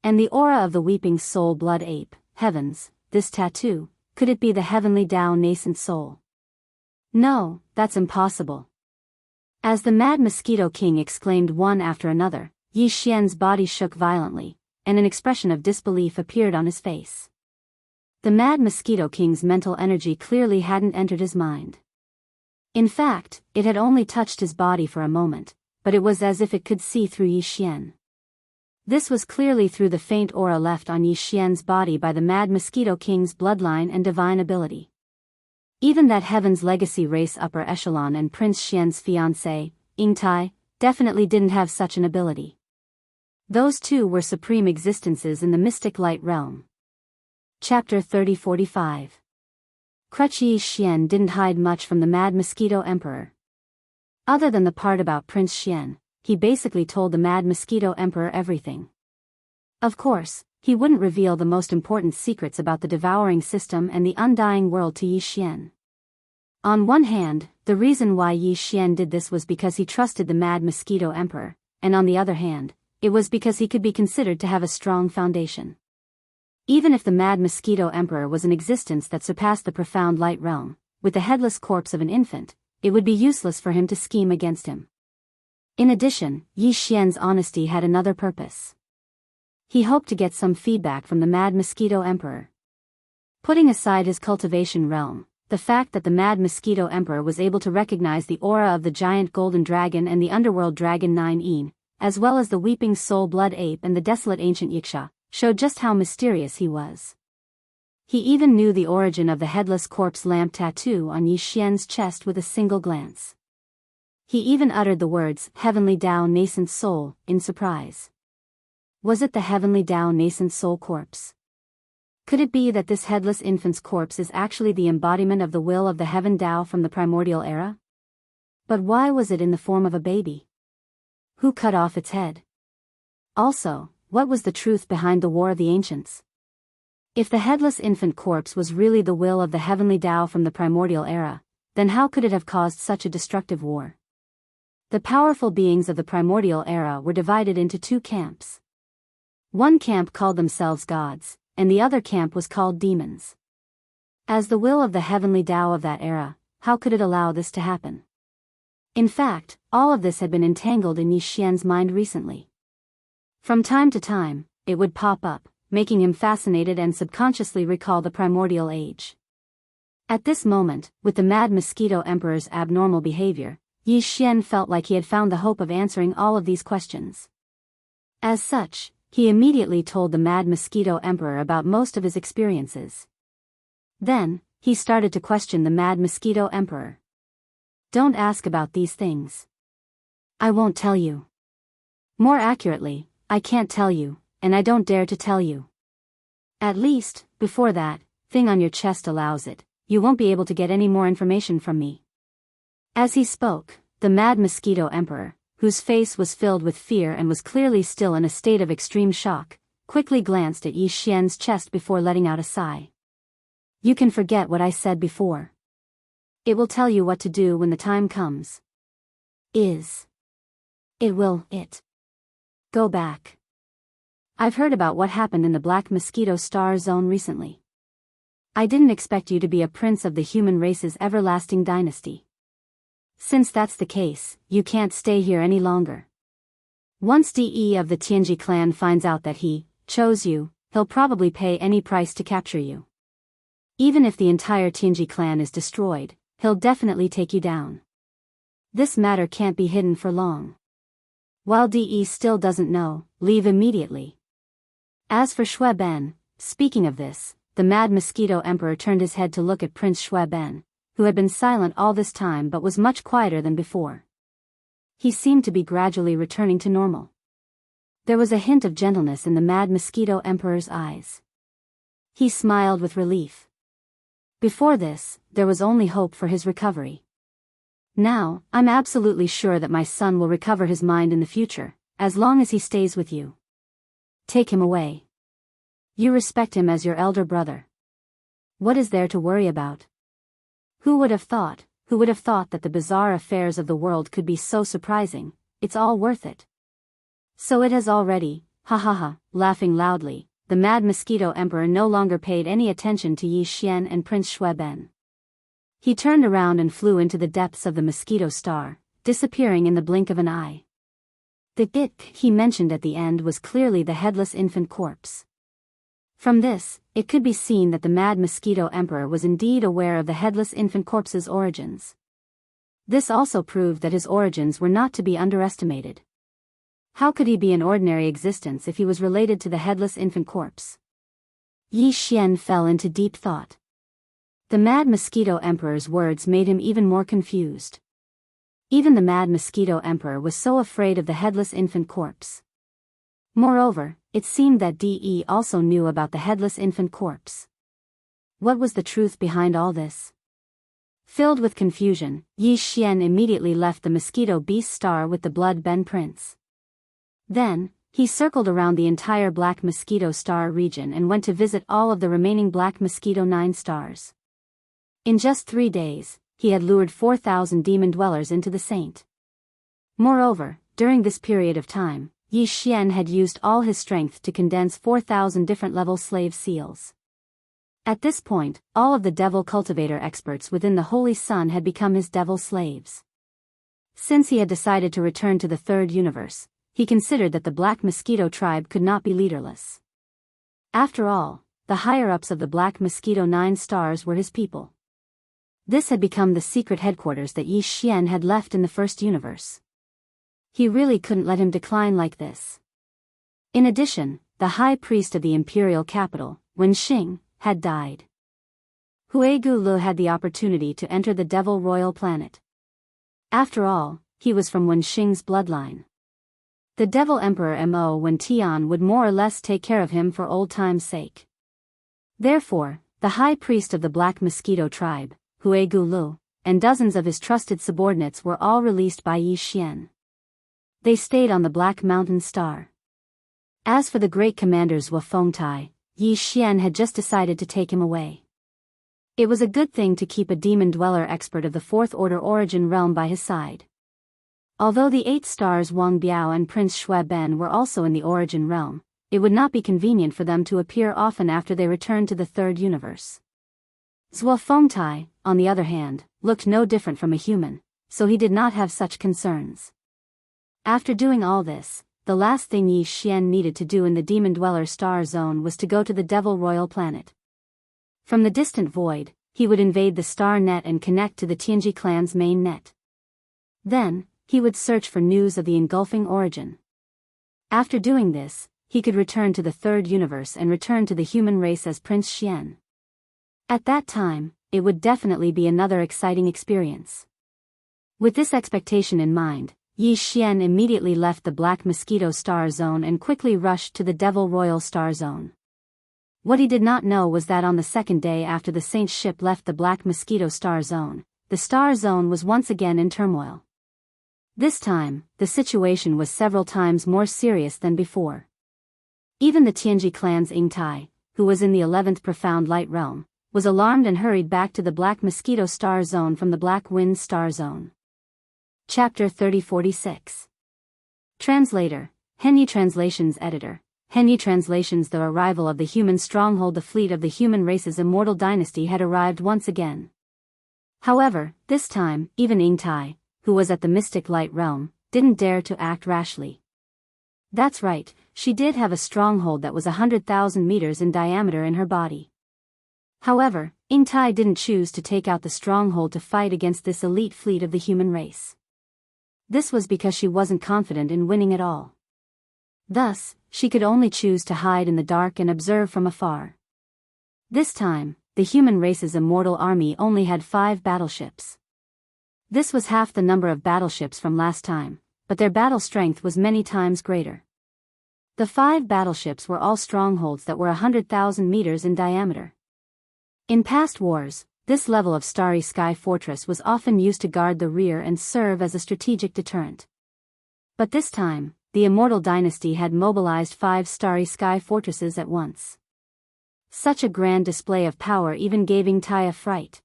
And the aura of the Weeping Soul Blood Ape, heavens, this tattoo, could it be the Heavenly Tao Nascent Soul? No, that's impossible." As the Mad Mosquito King exclaimed one after another, Yi Xian's body shook violently, and an expression of disbelief appeared on his face. The Mad Mosquito King's mental energy clearly hadn't entered his mind. In fact, it had only touched his body for a moment, but it was as if it could see through Yi Xian. This was clearly through the faint aura left on Yi Xian's body by the Mad Mosquito King's bloodline and divine ability. Even that Heaven's Legacy race upper echelon and Prince Xian's fiancé, Ying Tai, definitely didn't have such an ability. Those two were supreme existences in the Mystic Light Realm. Chapter 3045. Crutch. Yi Xian didn't hide much from the Mad Mosquito Emperor. Other than the part about Prince Xian, he basically told the Mad Mosquito Emperor everything. Of course, he wouldn't reveal the most important secrets about the devouring system and the undying world to Yi Xian. On one hand, the reason why Yi Xian did this was because he trusted the Mad Mosquito Emperor, and on the other hand, it was because he could be considered to have a strong foundation. Even if the Mad Mosquito Emperor was an existence that surpassed the profound light realm, with the headless corpse of an infant, it would be useless for him to scheme against him. In addition, Yi Xian's honesty had another purpose. He hoped to get some feedback from the Mad Mosquito Emperor. Putting aside his cultivation realm, the fact that the Mad Mosquito Emperor was able to recognize the aura of the giant golden dragon and the underworld dragon 9-Een, as well as the weeping soul blood ape and the desolate ancient Yiksha, showed just how mysterious he was. He even knew the origin of the headless corpse lamp tattoo on Yi Xian's chest with a single glance. He even uttered the words, "Heavenly Tao Nascent Soul," in surprise. Was it the Heavenly Tao Nascent Soul corpse? Could it be that this headless infant's corpse is actually the embodiment of the will of the Heaven Tao from the primordial era? But why was it in the form of a baby? Who cut off its head? Also, what was the truth behind the War of the Ancients? If the headless infant corpse was really the will of the Heavenly Tao from the primordial era, then how could it have caused such a destructive war? The powerful beings of the primordial era were divided into two camps. One camp called themselves gods, and the other camp was called demons. As the will of the Heavenly Tao of that era, how could it allow this to happen? In fact, all of this had been entangled in Yi Xian's mind recently. From time to time, it would pop up, making him fascinated and subconsciously recall the primordial age. At this moment, with the Mad Mosquito Emperor's abnormal behavior, Yi Xian felt like he had found the hope of answering all of these questions. As such, he immediately told the Mad Mosquito Emperor about most of his experiences. Then, he started to question the Mad Mosquito Emperor. "Don't ask about these things. I won't tell you. More accurately, I can't tell you, and I don't dare to tell you. At least, before that thing on your chest allows it, you won't be able to get any more information from me." As he spoke, the Mad Mosquito Emperor, whose face was filled with fear and was clearly still in a state of extreme shock, quickly glanced at Yi Xian's chest before letting out a sigh. "You can forget what I said before. It will tell you what to do when the time comes. It will go back. I've heard about what happened in the Black Mosquito Star Zone recently. I didn't expect you to be a prince of the human race's everlasting dynasty. Since that's the case, you can't stay here any longer. Once DE of the Tianji clan finds out that he chose you, he'll probably pay any price to capture you. Even if the entire Tianji clan is destroyed, he'll definitely take you down. This matter can't be hidden for long. While DE still doesn't know, leave immediately." As for Shui Ben, speaking of this, the Mad Mosquito Emperor turned his head to look at Prince Shui Ben, who had been silent all this time but was much quieter than before. He seemed to be gradually returning to normal. There was a hint of gentleness in the Mad Mosquito Emperor's eyes. He smiled with relief. Before this, there was only hope for his recovery. Now, I'm absolutely sure that my son will recover his mind in the future, as long as he stays with you. Take him away. You respect him as your elder brother. What is there to worry about? Who would have thought that the bizarre affairs of the world could be so surprising? It's all worth it. So it has already, ha ha ha." Laughing loudly, the Mad Mosquito Emperor no longer paid any attention to Yi Xian and Prince Shui Ben. He turned around and flew into the depths of the Mosquito Star, disappearing in the blink of an eye. The it he mentioned at the end was clearly the headless infant corpse. From this, it could be seen that the Mad Mosquito Emperor was indeed aware of the headless infant corpse's origins. This also proved that his origins were not to be underestimated. How could he be an ordinary existence if he was related to the headless infant corpse? Yi Xian fell into deep thought. The Mad Mosquito Emperor's words made him even more confused. Even the Mad Mosquito Emperor was so afraid of the headless infant corpse. Moreover, it seemed that DE also knew about the headless infant corpse. What was the truth behind all this? Filled with confusion, Yi Xian immediately left the Mosquito Beast Star with the Blood Ben Prince. Then, he circled around the entire Black Mosquito Star region and went to visit all of the remaining Black Mosquito 9 stars. In just 3 days, he had lured 4,000 demon dwellers into the Saint. Moreover, during this period of time, Yi Xian had used all his strength to condense 4,000 different level slave seals. At this point, all of the devil cultivator experts within the Holy Sun had become his devil slaves. Since he had decided to return to the third universe, he considered that the Black Mosquito tribe could not be leaderless. After all, the higher-ups of the Black Mosquito 9 stars were his people. This had become the secret headquarters that Yi Xian had left in the first universe. He really couldn't let him decline like this. In addition, the high priest of the imperial capital, Wenxing, had died. Huigu had the opportunity to enter the Devil Royal Planet. After all, he was from Wenxing's bloodline. The Devil Emperor Mo Wen Tian would more or less take care of him for old time's sake. Therefore, the high priest of the Black Mosquito tribe, Huigu, and dozens of his trusted subordinates were all released by Yi Xian. They stayed on the Black Mountain Star. As for the great commanders Wu Fengtai, Yi Xian had just decided to take him away. It was a good thing to keep a demon dweller expert of the Fourth Order Origin realm by his side. Although the 8 stars Wang Biyao and Prince Shui Ben were also in the Origin realm, it would not be convenient for them to appear often after they returned to the Third Universe. Zhuo Fengtai, on the other hand, looked no different from a human, so he did not have such concerns. After doing all this, the last thing Yi Xian needed to do in the Demon Dweller Star Zone was to go to the Devil Royal Planet. From the distant void, he would invade the Star Net and connect to the Tianji clan's main net. Then, he would search for news of the engulfing origin. After doing this, he could return to the Third Universe and return to the human race as Prince Xian. At that time, it would definitely be another exciting experience. With this expectation in mind, Yi Xian immediately left the Black Mosquito Star Zone and quickly rushed to the Devil Royal Star Zone. What he did not know was that on the second day after the Saint's ship left the Black Mosquito Star Zone, the Star Zone was once again in turmoil. This time, the situation was several times more serious than before. Even the Tianji clan's Yingtai, who was in the 11th Profound Light Realm, was alarmed and hurried back to the Black Mosquito Star Zone from the Black Wind Star Zone. Chapter 3046. Translator, Henyi Translations Editor. Henyi Translations. The arrival of the human stronghold. The fleet of the human race's immortal dynasty had arrived once again. However, this time, even Yingtai, who was at the Mystic Light Realm, didn't dare to act rashly. That's right, she did have a stronghold that was 100,000 meters in diameter in her body. However, Yingtai didn't choose to take out the stronghold to fight against this elite fleet of the human race. This was because she wasn't confident in winning at all. Thus, she could only choose to hide in the dark and observe from afar. This time, the human race's immortal army only had 5 battleships. This was half the number of battleships from last time, but their battle strength was many times greater. The 5 battleships were all strongholds that were 100,000 meters in diameter. In past wars, this level of Starry Sky Fortress was often used to guard the rear and serve as a strategic deterrent. But this time, the Immortal Dynasty had mobilized 5 Starry Sky Fortresses at once. Such a grand display of power even gave Yingtai a fright.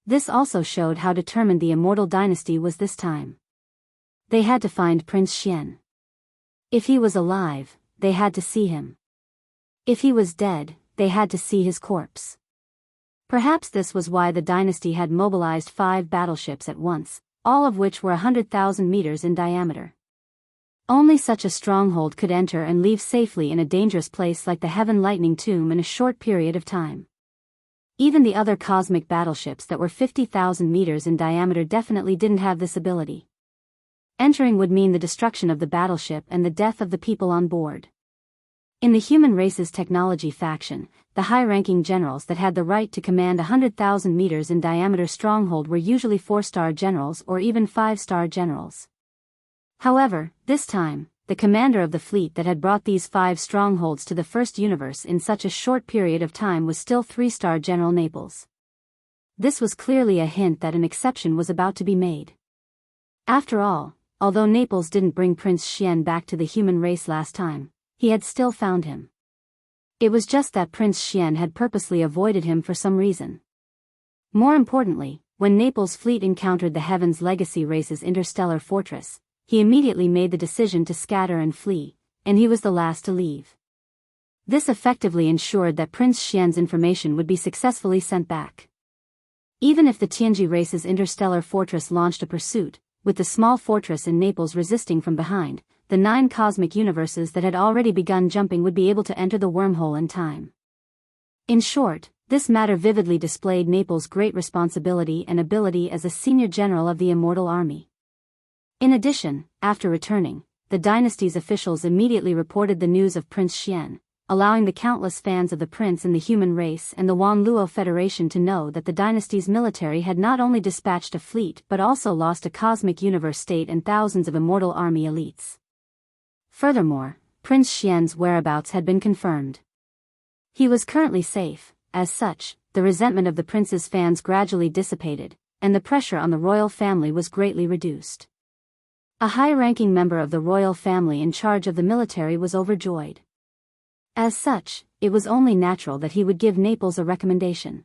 This also showed how determined the Immortal Dynasty was this time. They had to find Prince Xian. If he was alive, they had to see him. If he was dead, they had to see his corpse. Perhaps this was why the dynasty had mobilized 5 battleships at once, all of which were 100,000 meters in diameter. Only such a stronghold could enter and leave safely in a dangerous place like the Heaven Lightning Tomb in a short period of time. Even the other cosmic battleships that were 50,000 meters in diameter definitely didn't have this ability. Entering would mean the destruction of the battleship and the death of the people on board. In the human race's technology faction, the high-ranking generals that had the right to command 100,000 meters in diameter stronghold were usually 4-star generals or even 5-star generals. However, this time, the commander of the fleet that had brought these 5 strongholds to the First Universe in such a short period of time was still 3-star General Naples. This was clearly a hint that an exception was about to be made. After all, although Naples didn't bring Prince Xian back to the human race last time, he had still found him. It was just that Prince Xian had purposely avoided him for some reason. More importantly, when Naples' fleet encountered the Heaven's Legacy race's interstellar fortress, he immediately made the decision to scatter and flee, and he was the last to leave. This effectively ensured that Prince Xian's information would be successfully sent back. Even if the Tianji race's interstellar fortress launched a pursuit, with the small fortress in Naples resisting from behind, the 9 cosmic universes that had already begun jumping would be able to enter the wormhole in time. In short, this matter vividly displayed Naples' great responsibility and ability as a senior general of the Immortal Army. In addition, after returning, the dynasty's officials immediately reported the news of Prince Xian, allowing the countless fans of the prince in the human race and the Wanluo Federation to know that the dynasty's military had not only dispatched a fleet but also lost a cosmic universe state and thousands of immortal army elites. Furthermore, Prince Xian's whereabouts had been confirmed. He was currently safe. As such, the resentment of the prince's fans gradually dissipated, and the pressure on the royal family was greatly reduced. A high-ranking member of the royal family in charge of the military was overjoyed. As such, it was only natural that he would give Naples a recommendation.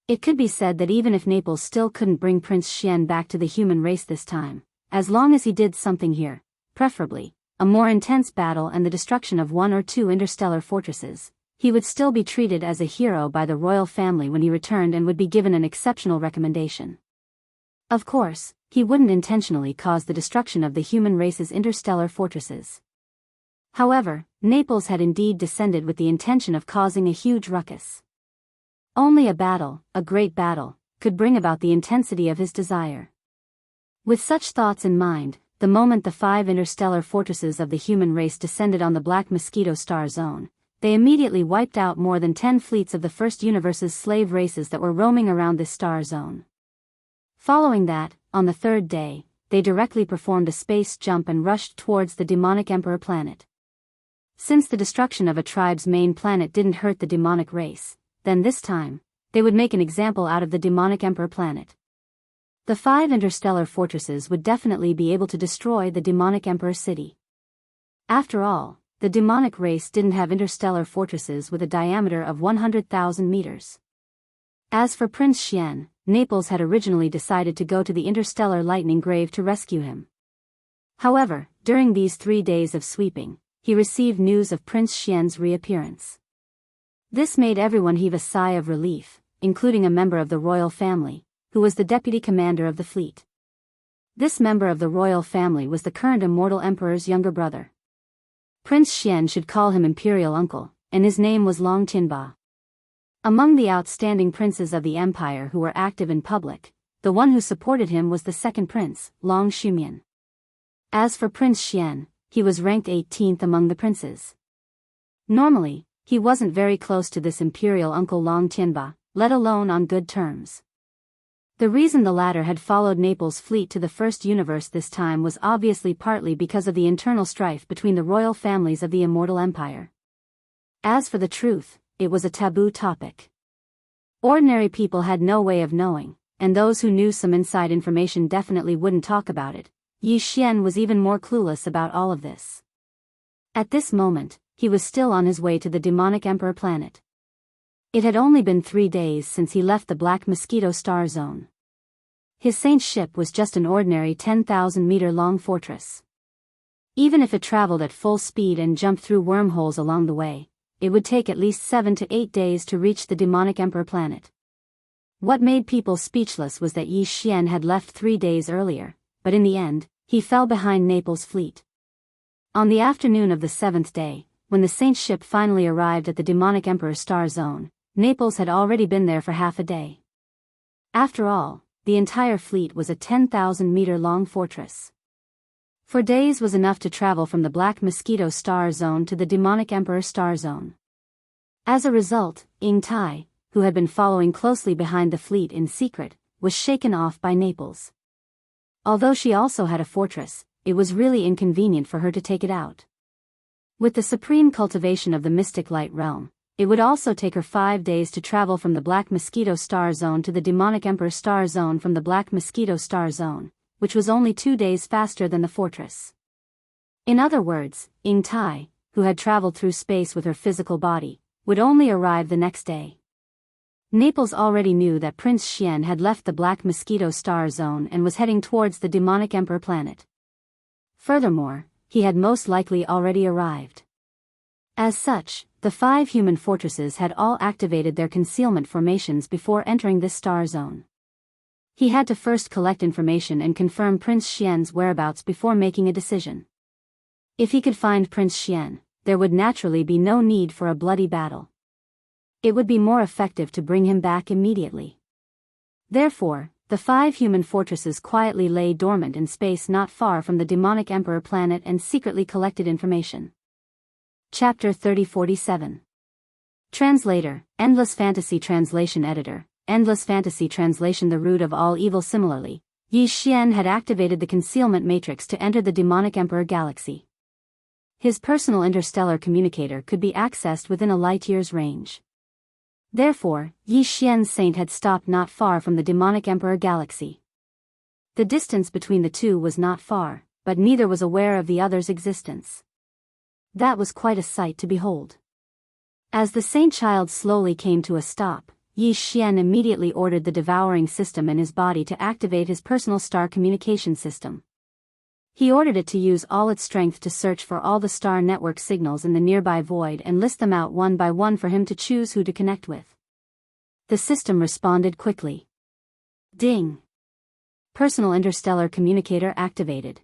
It could be said that even if Naples still couldn't bring Prince Xian back to the human race this time, as long as he did something here, preferably a more intense battle and the destruction of one or two interstellar fortresses, he would still be treated as a hero by the royal family when he returned and would be given an exceptional recommendation. Of course, he wouldn't intentionally cause the destruction of the human race's interstellar fortresses. However, Naples had indeed descended with the intention of causing a huge ruckus. Only a battle, a great battle, could bring about the intensity of his desire. With such thoughts in mind, the moment the 5 interstellar fortresses of the human race descended on the Black Mosquito Star Zone, they immediately wiped out more than 10 fleets of the first universe's slave races that were roaming around this star zone. Following that, on the third day, they directly performed a space jump and rushed towards the demonic Emperor planet. Since the destruction of a tribe's main planet didn't hurt the demonic race, then this time, they would make an example out of the demonic Emperor planet. The 5 interstellar fortresses would definitely be able to destroy the demonic Emperor city. After all, the demonic race didn't have interstellar fortresses with a diameter of 100,000 meters. As for Prince Xian, Naples had originally decided to go to the interstellar lightning grave to rescue him. However, during these 3 days of sweeping, he received news of Prince Xian's reappearance. This made everyone heave a sigh of relief, including a member of the royal family, who was the deputy commander of the fleet. This member of the royal family was the current immortal emperor's younger brother. Prince Xian should call him imperial uncle, and his name was Long Tianba. Among the outstanding princes of the empire who were active in public, the one who supported him was the second prince, Long Shumian. As for Prince Xian, he was ranked 18th among the princes. Normally, he wasn't very close to this imperial uncle Long Tianba, let alone on good terms. The reason the latter had followed Naples' fleet to the first universe this time was obviously partly because of the internal strife between the royal families of the immortal empire. As for the truth, it was a taboo topic. Ordinary people had no way of knowing, and those who knew some inside information definitely wouldn't talk about it. Yi Xian was even more clueless about all of this. At this moment, he was still on his way to the demonic Emperor planet. It had only been 3 days since he left the Black Mosquito Star Zone. His saint ship was just an ordinary 10,000-meter-long fortress. Even if it traveled at full speed and jumped through wormholes along the way, it would take at least 7 to 8 days to reach the demonic Emperor planet. What made people speechless was that Yi Xian had left 3 days earlier, but in the end, he fell behind Naples' fleet. On the afternoon of the 7th day, when the saint ship finally arrived at the demonic Emperor Star Zone, Naples had already been there for half a day. After all, the entire fleet was a 10,000-meter-long fortress. 4 days was enough to travel from the Black Mosquito Star Zone to the demonic Emperor Star Zone. As a result, Ying Tai, who had been following closely behind the fleet in secret, was shaken off by Naples. Although she also had a fortress, it was really inconvenient for her to take it out. With the supreme cultivation of the mystic light realm, it would also take her 5 days to travel from the Black Mosquito Star Zone to the demonic Emperor Star Zone from the Black Mosquito Star Zone, which was only 2 days faster than the fortress. In other words, Ying Tai, who had traveled through space with her physical body, would only arrive the next day. Naples already knew that Prince Xian had left the Black Mosquito Star Zone and was heading towards the demonic Emperor planet. Furthermore, he had most likely already arrived. As such, the 5 human fortresses had all activated their concealment formations before entering this star zone. He had to first collect information and confirm Prince Xian's whereabouts before making a decision. If he could find Prince Xian, there would naturally be no need for a bloody battle. It would be more effective to bring him back immediately. Therefore, the 5 human fortresses quietly lay dormant in space not far from the demonic Emperor planet and secretly collected information. Chapter 3047. Translator, Endless Fantasy Translation Editor, Endless Fantasy Translation. The root of all evil. Similarly, Yi Xian had activated the concealment matrix to enter the demonic Emperor galaxy. His personal interstellar communicator could be accessed within a light-year's range. Therefore, Yi Xian's saint had stopped not far from the demonic Emperor galaxy. The distance between the two was not far, but neither was aware of the other's existence. That was quite a sight to behold. As the saint child slowly came to a stop, Yi Xian immediately ordered the devouring system in his body to activate his personal star communication system. He ordered it to use all its strength to search for all the star network signals in the nearby void and list them out one by one for him to choose who to connect with. The system responded quickly. Ding! Personal interstellar communicator activated.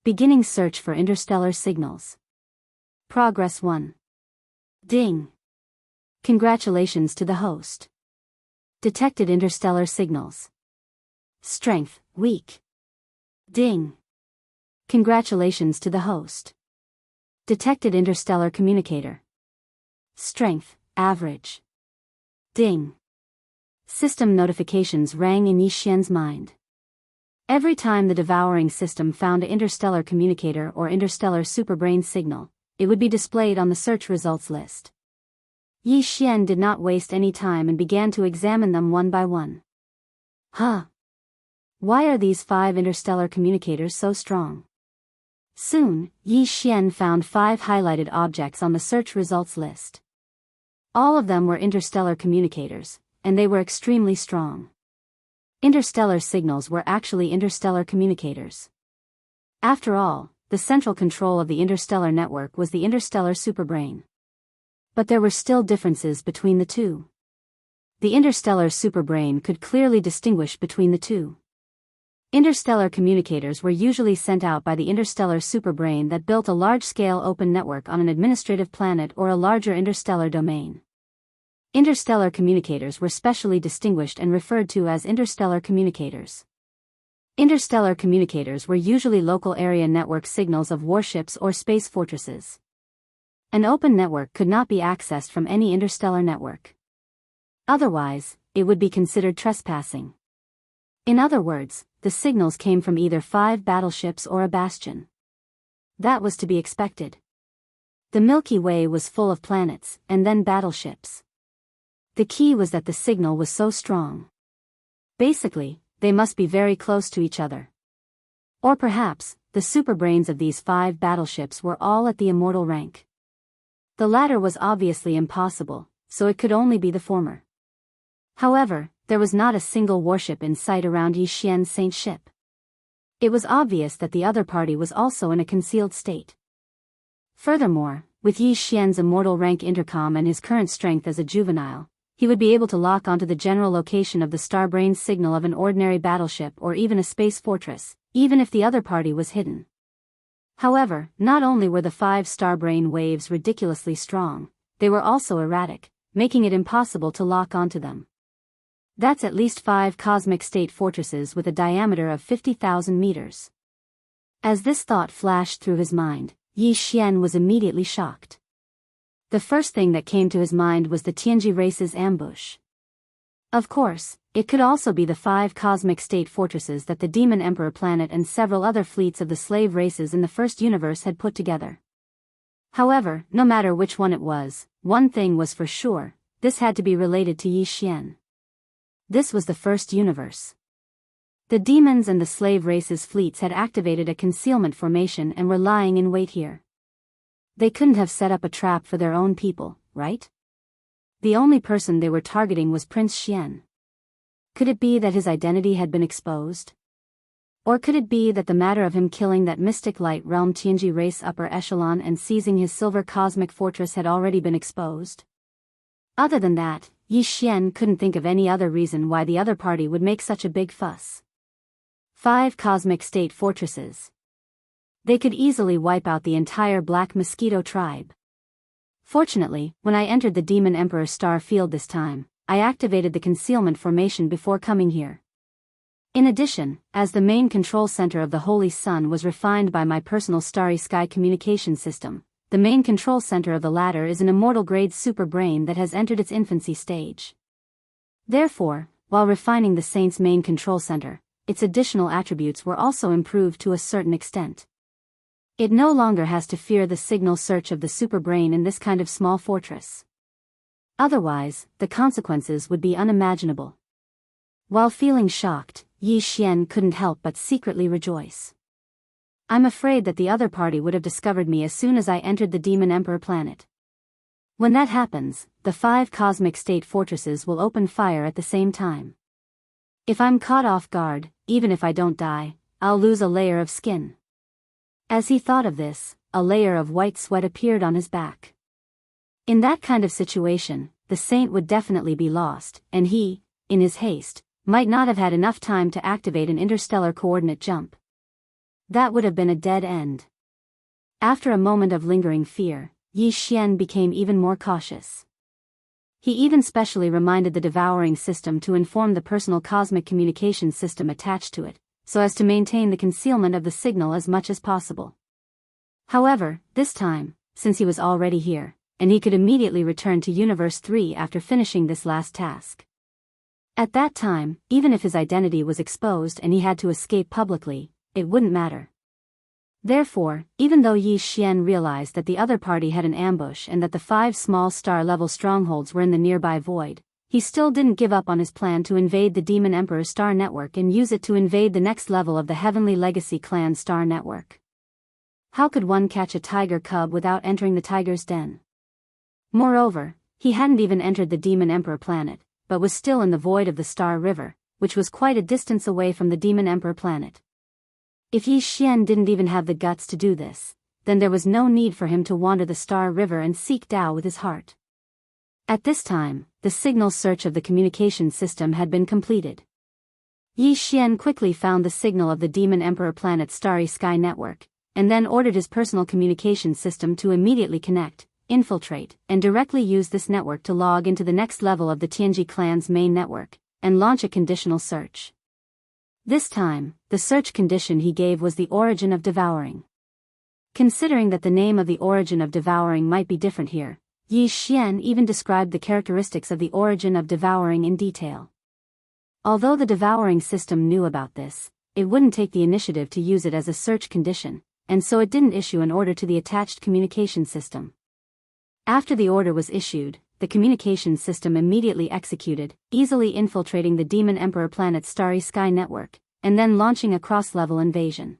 Beginning search for interstellar signals. Progress 1. Ding! Congratulations to the host. Detected interstellar signals. Strength, weak. Ding! Congratulations to the host. Detected interstellar communicator. Strength, average. Ding! System notifications rang in Yi Xian's mind. Every time the devouring system found an interstellar communicator or interstellar superbrain signal, it would be displayed on the search results list. Yi Xian did not waste any time and began to examine them one by one. Why are these 5 interstellar communicators so strong? Soon, Yi Xian found 5 highlighted objects on the search results list. All of them were interstellar communicators, and they were extremely strong. Interstellar signals were actually interstellar communicators. After all, the central control of the interstellar network was the interstellar superbrain. But there were still differences between the two. The interstellar superbrain could clearly distinguish between the two. Interstellar communicators were usually sent out by the interstellar superbrain that built a large-scale open network on an administrative planet or a larger interstellar domain. Interstellar communicators were specially distinguished and referred to as interstellar communicators. Interstellar communicators were usually local area network signals of warships or space fortresses. An open network could not be accessed from any interstellar network. Otherwise, it would be considered trespassing. In other words, the signals came from either 5 battleships or a bastion. That was to be expected. The Milky Way was full of planets, and then battleships. The key was that the signal was so strong. Basically, they must be very close to each other. Or perhaps, the superbrains of these 5 battleships were all at the immortal rank. The latter was obviously impossible, so it could only be the former. However, there was not a single warship in sight around Yi Xian's saint ship. It was obvious that the other party was also in a concealed state. Furthermore, with Yi Xian's immortal rank intercom and his current strength as a juvenile, he would be able to lock onto the general location of the starbrain signal of an ordinary battleship or even a space fortress, even if the other party was hidden. However, not only were the 5 starbrain waves ridiculously strong, they were also erratic, making it impossible to lock onto them. That's at least 5 cosmic state fortresses with a diameter of 50,000 meters. As this thought flashed through his mind, Yi Xian was immediately shocked. The first thing that came to his mind was the Tianji race's ambush. Of course, it could also be the 5 cosmic state fortresses that the Demon Emperor planet and several other fleets of the slave races in the first universe had put together. However, no matter which one it was, one thing was for sure, this had to be related to Yi Xian. This was the first universe. The demons and the slave race's fleets had activated a concealment formation and were lying in wait here. They couldn't have set up a trap for their own people, right? The only person they were targeting was Prince Xian. Could it be that his identity had been exposed? Or could it be that the matter of him killing that mystic light realm Tianji race upper echelon and seizing his silver cosmic fortress had already been exposed? Other than that, Yi Xian couldn't think of any other reason why the other party would make such a big fuss. 5 cosmic state fortresses. They could easily wipe out the entire Black Mosquito tribe. Fortunately, when I entered the Demon Emperor star field this time, I activated the concealment formation before coming here. In addition, as the main control center of the Holy Sun was refined by my personal Starry Sky communication system, the main control center of the latter is an immortal-grade superbrain that has entered its infancy stage. Therefore, while refining the Saint's main control center, its additional attributes were also improved to a certain extent. It no longer has to fear the signal search of the superbrain in this kind of small fortress. Otherwise, the consequences would be unimaginable. While feeling shocked, Yi Xian couldn't help but secretly rejoice. I'm afraid that the other party would have discovered me as soon as I entered the Demon Emperor planet. When that happens, the 5 cosmic state fortresses will open fire at the same time. If I'm caught off guard, even if I don't die, I'll lose a layer of skin. As he thought of this, a layer of white sweat appeared on his back. In that kind of situation, the Saint would definitely be lost, and he, in his haste, might not have had enough time to activate an interstellar coordinate jump. That would have been a dead end. After a moment of lingering fear, Yi Xian became even more cautious. He even specially reminded the devouring system to inform the personal cosmic communication system attached to it, so as to maintain the concealment of the signal as much as possible. However, this time, since he was already here, and he could immediately return to Universe 3 after finishing this last task. At that time, even if his identity was exposed and he had to escape publicly, it wouldn't matter. Therefore, even though Yi Xian realized that the other party had an ambush and that the 5 small star-level strongholds were in the nearby void, he still didn't give up on his plan to invade the Demon Emperor's star network and use it to invade the next level of the Heavenly Legacy clan star network. How could one catch a tiger cub without entering the tiger's den? Moreover, he hadn't even entered the Demon Emperor planet, but was still in the void of the Star River, which was quite a distance away from the Demon Emperor planet. If Yi Xian didn't even have the guts to do this, then there was no need for him to wander the Star River and seek Tao with his heart. At this time, the signal search of the communication system had been completed. Yi Xian quickly found the signal of the Demon Emperor planet's starry sky network, and then ordered his personal communication system to immediately connect, infiltrate, and directly use this network to log into the next level of the Tianji clan's main network, and launch a conditional search. This time, the search condition he gave was the origin of devouring. Considering that the name of the origin of devouring might be different here, Yi Xian even described the characteristics of the origin of devouring in detail. Although the devouring system knew about this, it wouldn't take the initiative to use it as a search condition, and so it didn't issue an order to the attached communication system. After the order was issued, the communication system immediately executed, easily infiltrating the Demon Emperor planet's starry sky network, and then launching a cross-level invasion.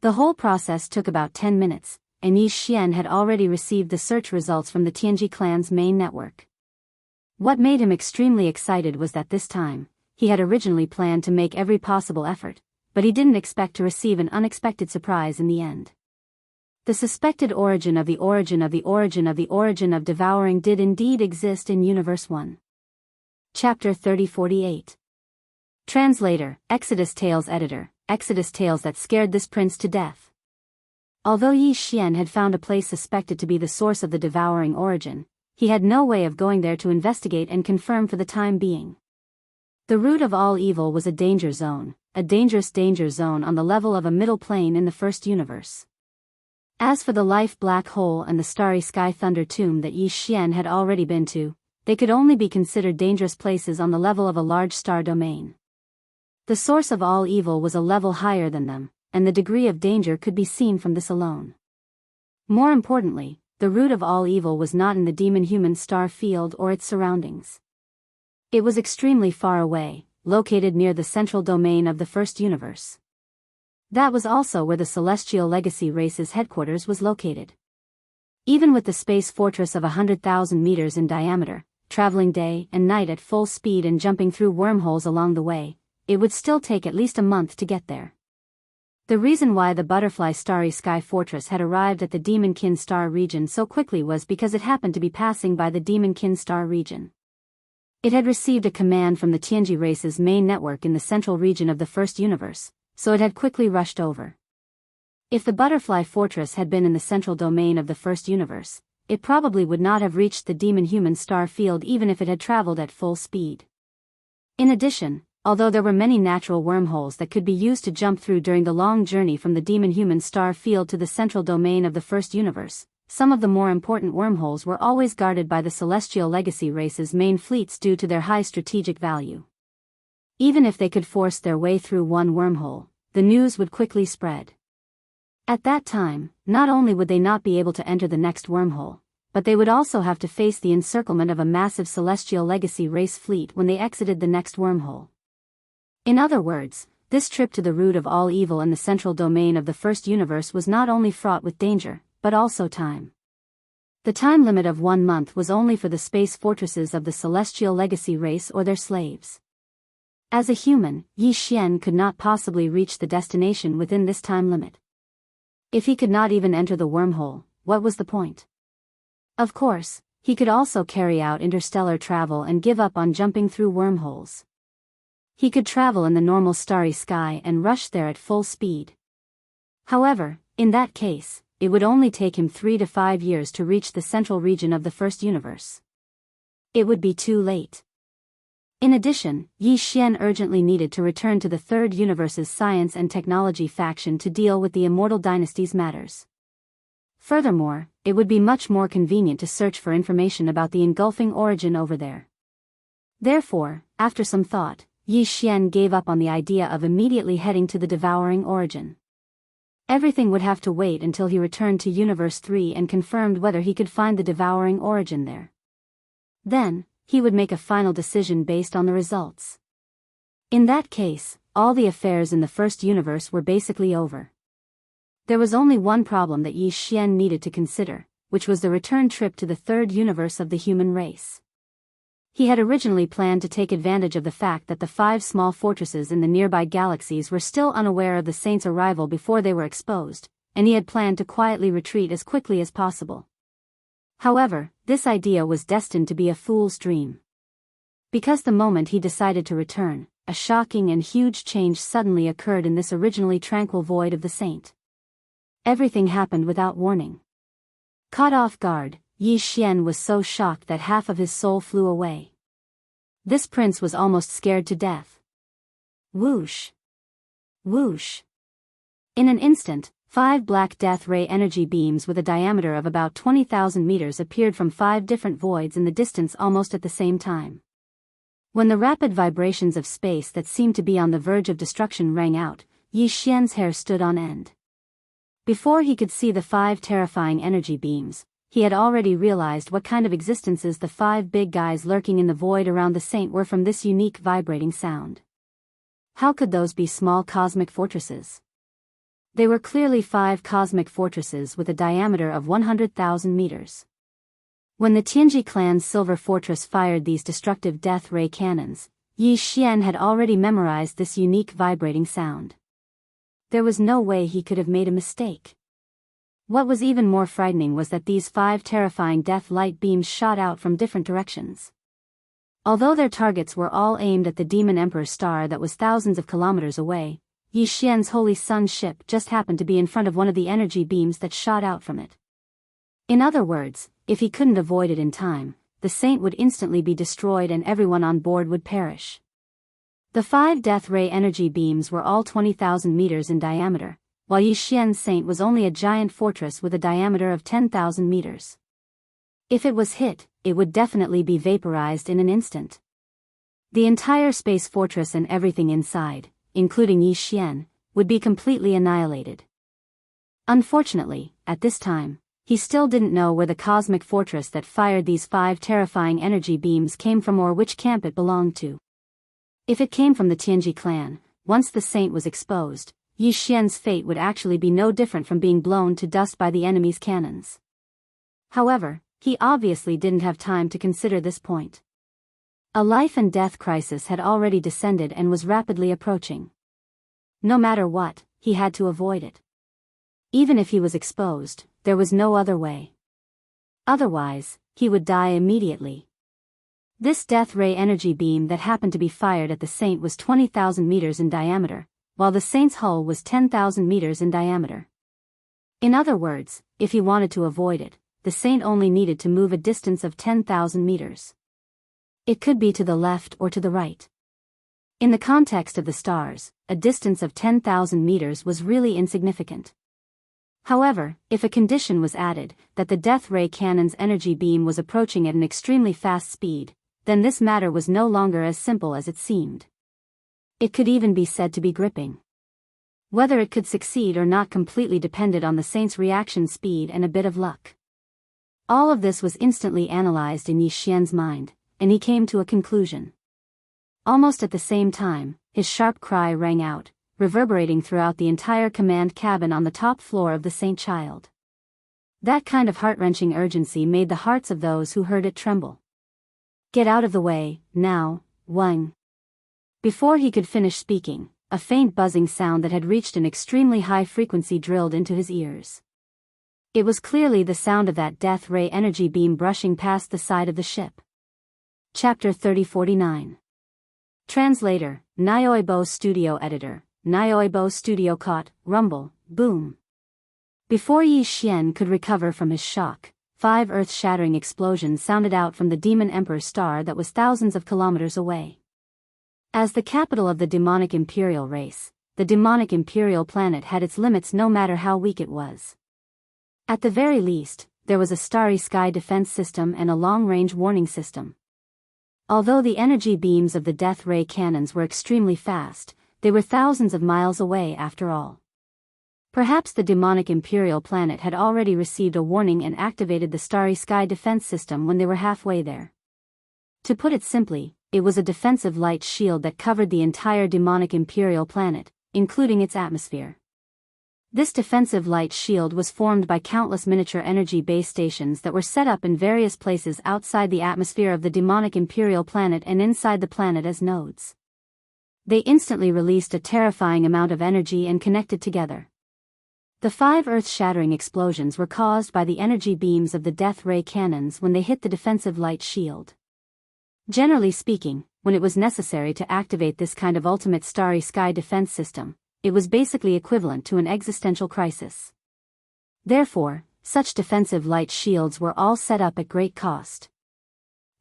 The whole process took about 10 minutes, and Yi Xian had already received the search results from the Tianji clan's main network. What made him extremely excited was that this time, he had originally planned to make every possible effort, but he didn't expect to receive an unexpected surprise in the end. The suspected origin of the origin of the origin of the origin of devouring did indeed exist in Universe 1. Chapter 3048. Translator, Exodus Tales Editor, Exodus Tales that scared this prince to death. Although Yi Xian had found a place suspected to be the source of the devouring origin, he had no way of going there to investigate and confirm for the time being. The root of all evil was a danger zone, a dangerous danger zone on the level of a middle plane in the first universe. As for the life black hole and the starry sky thunder tomb that Yi Xian had already been to, they could only be considered dangerous places on the level of a large star domain. The source of all evil was a level higher than them, and the degree of danger could be seen from this alone. More importantly, the root of all evil was not in the demon-human star field or its surroundings. It was extremely far away, located near the central domain of the first universe. That was also where the Celestial Legacy race's headquarters was located. Even with the space fortress of 100,000 meters in diameter, traveling day and night at full speed and jumping through wormholes along the way, it would still take at least a month to get there. The reason why the Butterfly Starry Sky Fortress had arrived at the Demonkin Star region so quickly was because it happened to be passing by the Demonkin Star region. It had received a command from the Tianji race's main network in the central region of the first universe, so it had quickly rushed over. If the Butterfly Fortress had been in the central domain of the first universe, it probably would not have reached the demon-human star field even if it had traveled at full speed. In addition, although there were many natural wormholes that could be used to jump through during the long journey from the demon-human star field to the central domain of the first universe, some of the more important wormholes were always guarded by the Celestial Legacy race's main fleets due to their high strategic value. Even if they could force their way through one wormhole, the news would quickly spread. At that time, not only would they not be able to enter the next wormhole, but they would also have to face the encirclement of a massive Celestial Legacy race fleet when they exited the next wormhole. In other words, this trip to the root of all evil in the central domain of the first universe was not only fraught with danger, but also time. The time limit of 1 month was only for the space fortresses of the Celestial Legacy race or their slaves. As a human, Yi Xian could not possibly reach the destination within this time limit. If he could not even enter the wormhole, what was the point? Of course, he could also carry out interstellar travel and give up on jumping through wormholes. He could travel in the normal starry sky and rush there at full speed. However, in that case, it would only take him 3 to 5 years to reach the central region of the first universe. It would be too late. In addition, Yi Xian urgently needed to return to the third universe's science and technology faction to deal with the Immortal Dynasty's matters. Furthermore, it would be much more convenient to search for information about the engulfing origin over there. Therefore, after some thought, Yi Xian gave up on the idea of immediately heading to the devouring origin. Everything would have to wait until he returned to Universe 3 and confirmed whether he could find the devouring origin there. Then, he would make a final decision based on the results. In that case, all the affairs in the first universe were basically over. There was only one problem that Yi Xian needed to consider, which was the return trip to the third universe of the human race. He had originally planned to take advantage of the fact that the 5 small fortresses in the nearby galaxies were still unaware of the Saints' arrival before they were exposed, and he had planned to quietly retreat as quickly as possible. However, this idea was destined to be a fool's dream. Because the moment he decided to return, a shocking and huge change suddenly occurred in this originally tranquil void of the Saint. Everything happened without warning. Caught off guard, Yi Xian was so shocked that half of his soul flew away. This prince was almost scared to death. Whoosh! Whoosh! In an instant, 5 black death ray energy beams with a diameter of about 20,000 meters appeared from 5 different voids in the distance almost at the same time. When the rapid vibrations of space that seemed to be on the verge of destruction rang out, Yi Xian's hair stood on end. Before he could see the 5 terrifying energy beams, he had already realized what kind of existences the 5 big guys lurking in the void around the Saint were from this unique vibrating sound. How could those be small cosmic fortresses? They were clearly 5 cosmic fortresses with a diameter of 100,000 meters. When the Tianji clan's Silver Fortress fired these destructive death ray cannons, Yi Xian had already memorized this unique vibrating sound. There was no way he could have made a mistake. What was even more frightening was that these 5 terrifying death light beams shot out from different directions. Although their targets were all aimed at the Demon Emperor's star that was thousands of kilometers away, Yi Xian's Holy Sun ship just happened to be in front of one of the energy beams that shot out from it. In other words, if he couldn't avoid it in time, the Saint would instantly be destroyed and everyone on board would perish. The 5 death ray energy beams were all 20,000 meters in diameter, while Yi Xian's Saint was only a giant fortress with a diameter of 10,000 meters. If it was hit, it would definitely be vaporized in an instant. The entire space fortress and everything inside, including Yi Xian, would be completely annihilated. Unfortunately, at this time, he still didn't know where the cosmic fortress that fired these 5 terrifying energy beams came from or which camp it belonged to. If it came from the Tianji clan, once the Saint was exposed, Yi Xian's fate would actually be no different from being blown to dust by the enemy's cannons. However, he obviously didn't have time to consider this point. A life and death crisis had already descended and was rapidly approaching. No matter what, he had to avoid it. Even if he was exposed, there was no other way. Otherwise, he would die immediately. This death ray energy beam that happened to be fired at the Saint was 20,000 meters in diameter, while the Saint's hull was 10,000 meters in diameter. In other words, if he wanted to avoid it, the Saint only needed to move a distance of 10,000 meters. It could be to the left or to the right. In the context of the stars, a distance of 10,000 meters was really insignificant. However, if a condition was added, that the death ray cannon's energy beam was approaching at an extremely fast speed, then this matter was no longer as simple as it seemed. It could even be said to be gripping. Whether it could succeed or not completely depended on the saint's reaction speed and a bit of luck. All of this was instantly analyzed in Yi Xian's mind, and he came to a conclusion. Almost at the same time, his sharp cry rang out, reverberating throughout the entire command cabin on the top floor of the Saint Child. That kind of heart-wrenching urgency made the hearts of those who heard it tremble. "Get out of the way, now, Wang." Before he could finish speaking, a faint buzzing sound that had reached an extremely high frequency drilled into his ears. It was clearly the sound of that death ray energy beam brushing past the side of the ship. Chapter 3049. Translator, Audiobook Studio Editor, Audiobook Studio Caught, Rumble, Boom. Before Yi Xian could recover from his shock, 5 earth-shattering explosions sounded out from the Demon Emperor star that was thousands of kilometers away. As the capital of the demonic imperial race, the demonic imperial planet had its limits no matter how weak it was. At the very least, there was a starry sky defense system and a long-range warning system. Although the energy beams of the death ray cannons were extremely fast, they were thousands of miles away after all. Perhaps the demonic imperial planet had already received a warning and activated the starry sky defense system when they were halfway there. To put it simply, it was a defensive light shield that covered the entire demonic imperial planet, including its atmosphere. This defensive light shield was formed by countless miniature energy base stations that were set up in various places outside the atmosphere of the demonic imperial planet and inside the planet as nodes. They instantly released a terrifying amount of energy and connected together. The 5 earth-shattering explosions were caused by the energy beams of the death ray cannons when they hit the defensive light shield. Generally speaking, when it was necessary to activate this kind of ultimate starry sky defense system, it was basically equivalent to an existential crisis. Therefore, such defensive light shields were all set up at great cost.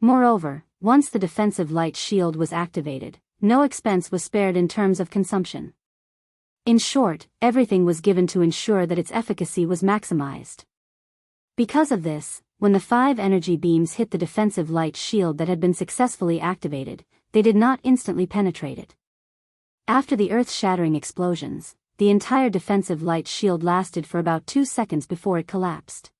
Moreover, once the defensive light shield was activated, no expense was spared in terms of consumption. In short, everything was given to ensure that its efficacy was maximized. Because of this, when the 5 energy beams hit the defensive light shield that had been successfully activated, they did not instantly penetrate it. After the earth-shattering explosions, the entire defensive light shield lasted for about 2 seconds before it collapsed.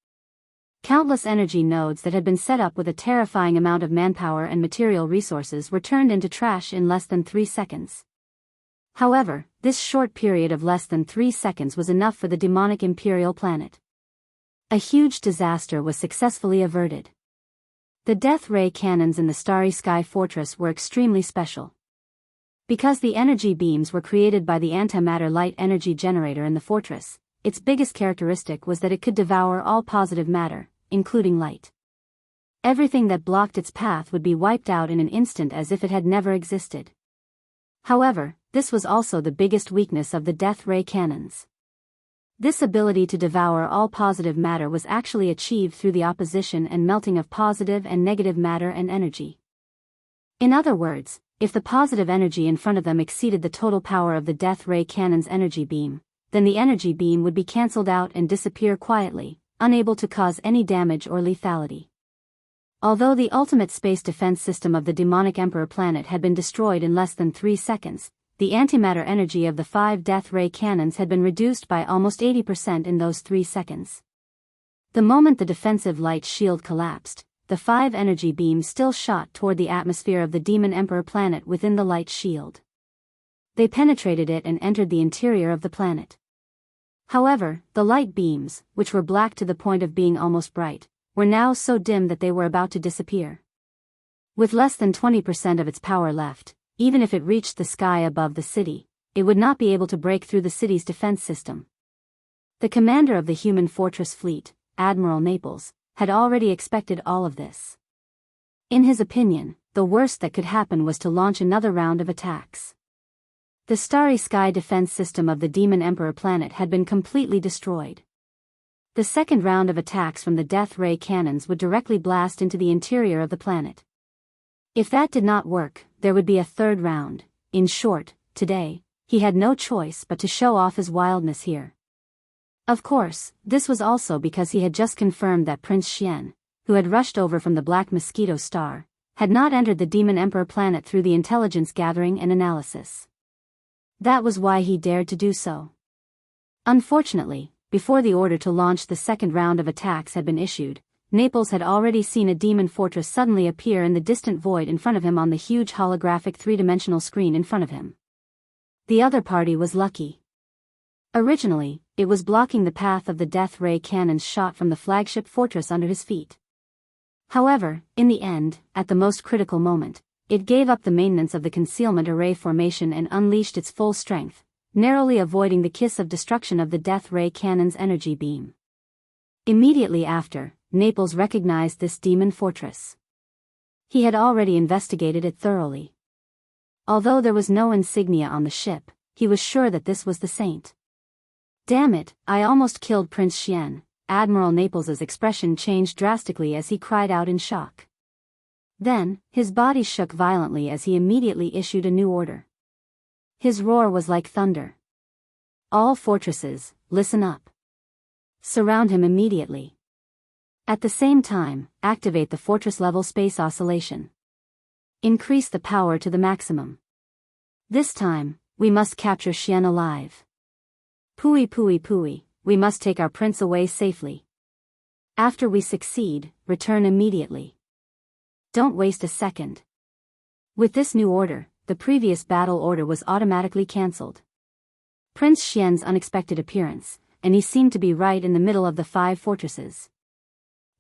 Countless energy nodes that had been set up with a terrifying amount of manpower and material resources were turned into trash in less than 3 seconds. However, this short period of less than 3 seconds was enough for the demonic imperial planet. A huge disaster was successfully averted. The death ray cannons in the Starry Sky Fortress were extremely special. Because the energy beams were created by the antimatter light energy generator in the fortress, its biggest characteristic was that it could devour all positive matter, including light. Everything that blocked its path would be wiped out in an instant as if it had never existed. However, this was also the biggest weakness of the death ray cannons. This ability to devour all positive matter was actually achieved through the opposition and melting of positive and negative matter and energy. In other words, if the positive energy in front of them exceeded the total power of the death ray cannon's energy beam, then the energy beam would be cancelled out and disappear quietly, unable to cause any damage or lethality. Although the ultimate space defense system of the demonic emperor planet had been destroyed in less than 3 seconds, the antimatter energy of the 5 death ray cannons had been reduced by almost 80% in those 3 seconds. The moment the defensive light shield collapsed, the 5 energy beams still shot toward the atmosphere of the demon emperor planet within the light shield. They penetrated it and entered the interior of the planet. However, the light beams, which were black to the point of being almost bright, were now so dim that they were about to disappear. With less than 20% of its power left, even if it reached the sky above the city, it would not be able to break through the city's defense system. The commander of the human fortress fleet, Admiral Naples, had already expected all of this. In his opinion, the worst that could happen was to launch another round of attacks. The starry sky defense system of the Demon Emperor planet had been completely destroyed. The second round of attacks from the death ray cannons would directly blast into the interior of the planet. If that did not work, there would be a third round. In short, today, he had no choice but to show off his wildness here. Of course, this was also because he had just confirmed that Prince Xian, who had rushed over from the Black Mosquito Star, had not entered the Demon Emperor planet through the intelligence gathering and analysis. That was why he dared to do so. Unfortunately, before the order to launch the second round of attacks had been issued, Naples had already seen a demon fortress suddenly appear in the distant void in front of him on the huge holographic three-dimensional screen in front of him. The other party was lucky. Originally, it was blocking the path of the death ray cannons shot from the flagship fortress under his feet. However, in the end, at the most critical moment, it gave up the maintenance of the concealment array formation and unleashed its full strength, narrowly avoiding the kiss of destruction of the death ray cannon's energy beam. Immediately after, Naples recognized this demon fortress. He had already investigated it thoroughly. Although there was no insignia on the ship, he was sure that this was the Saint. "Damn it, I almost killed Prince Xian." Admiral Naples's expression changed drastically as he cried out in shock. Then, his body shook violently as he immediately issued a new order. His roar was like thunder. "All fortresses, listen up. Surround him immediately. At the same time, activate the fortress-level space oscillation. Increase the power to the maximum. This time, we must capture Xian alive. Pui pui pui, we must take our prince away safely. After we succeed, return immediately. Don't waste a second." With this new order, the previous battle order was automatically cancelled. Prince Xian's unexpected appearance, and he seemed to be right in the middle of the 5 fortresses.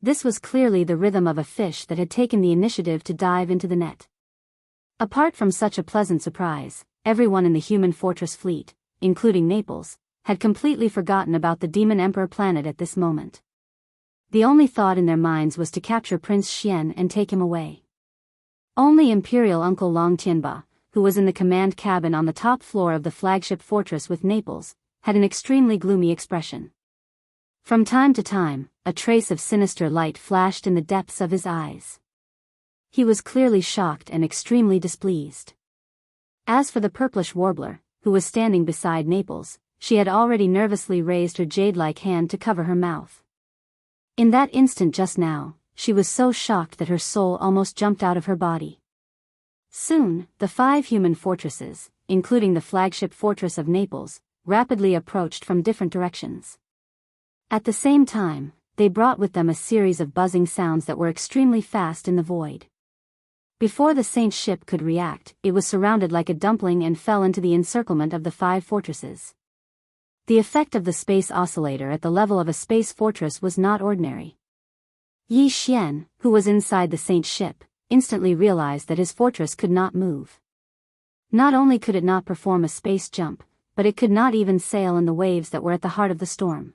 This was clearly the rhythm of a fish that had taken the initiative to dive into the net. Apart from such a pleasant surprise, everyone in the human fortress fleet, including Naples, had completely forgotten about the Demon Emperor planet at this moment. The only thought in their minds was to capture Prince Xian and take him away. Only Imperial Uncle Long Tianba, who was in the command cabin on the top floor of the flagship fortress with Naples, had an extremely gloomy expression. From time to time, a trace of sinister light flashed in the depths of his eyes. He was clearly shocked and extremely displeased. As for the purplish warbler, who was standing beside Naples, she had already nervously raised her jade-like hand to cover her mouth. In that instant just now, she was so shocked that her soul almost jumped out of her body. Soon, the 5 human fortresses, including the flagship fortress of Naples, rapidly approached from different directions. At the same time, they brought with them a series of buzzing sounds that were extremely fast in the void. Before the Saint's ship could react, it was surrounded like a dumpling and fell into the encirclement of the 5 fortresses. The effect of the space oscillator at the level of a space fortress was not ordinary. Yi Xian, who was inside the Saint's ship, instantly realized that his fortress could not move. Not only could it not perform a space jump, but it could not even sail in the waves that were at the heart of the storm.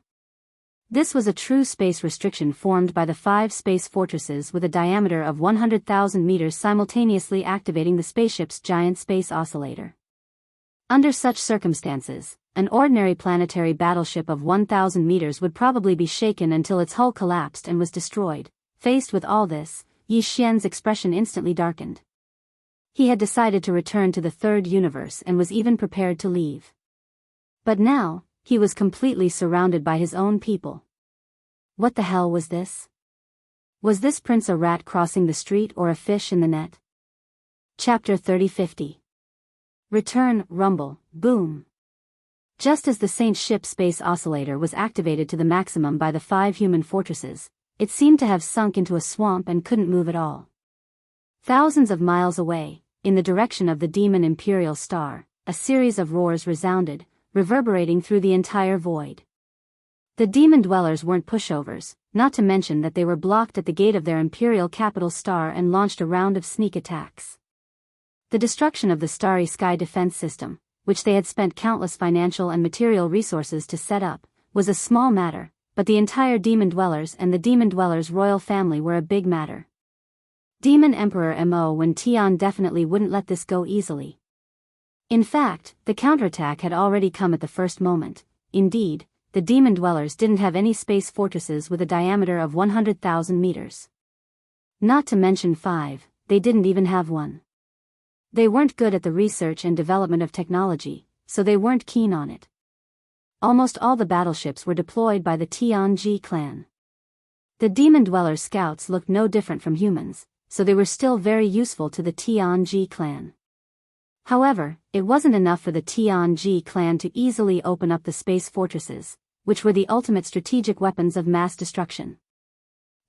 This was a true space restriction formed by the 5 space fortresses with a diameter of 100,000 meters simultaneously activating the spaceship's giant space oscillator. Under such circumstances, an ordinary planetary battleship of 1,000 meters would probably be shaken until its hull collapsed and was destroyed. Faced with all this, Yi Xian's expression instantly darkened. He had decided to return to the 3rd universe and was even prepared to leave. But now, he was completely surrounded by his own people. What the hell was this? Was this prince a rat crossing the street or a fish in the net? Chapter 3050. Return, rumble, boom. Just as the Saint's ship space oscillator was activated to the maximum by the 5 human fortresses, it seemed to have sunk into a swamp and couldn't move at all. Thousands of miles away, in the direction of the demon Imperial Star, a series of roars resounded, reverberating through the entire void. The demon dwellers weren't pushovers, not to mention that they were blocked at the gate of their Imperial capital star and launched a round of sneak attacks. The destruction of the Starry Sky defense system, which they had spent countless financial and material resources to set up, was a small matter, but the entire demon dwellers and the demon dwellers' royal family were a big matter. Demon Emperor Mo Wen Tian definitely wouldn't let this go easily. In fact, the counterattack had already come at the first moment. Indeed, the demon dwellers didn't have any space fortresses with a diameter of 100,000 meters. Not to mention 5, they didn't even have one. They weren't good at the research and development of technology, so they weren't keen on it. almost all the battleships were deployed by the Tianji clan. The Demon Dweller scouts looked no different from humans, so they were still very useful to the Tianji clan. However, it wasn't enough for the Tianji clan to easily open up the space fortresses, which were the ultimate strategic weapons of mass destruction.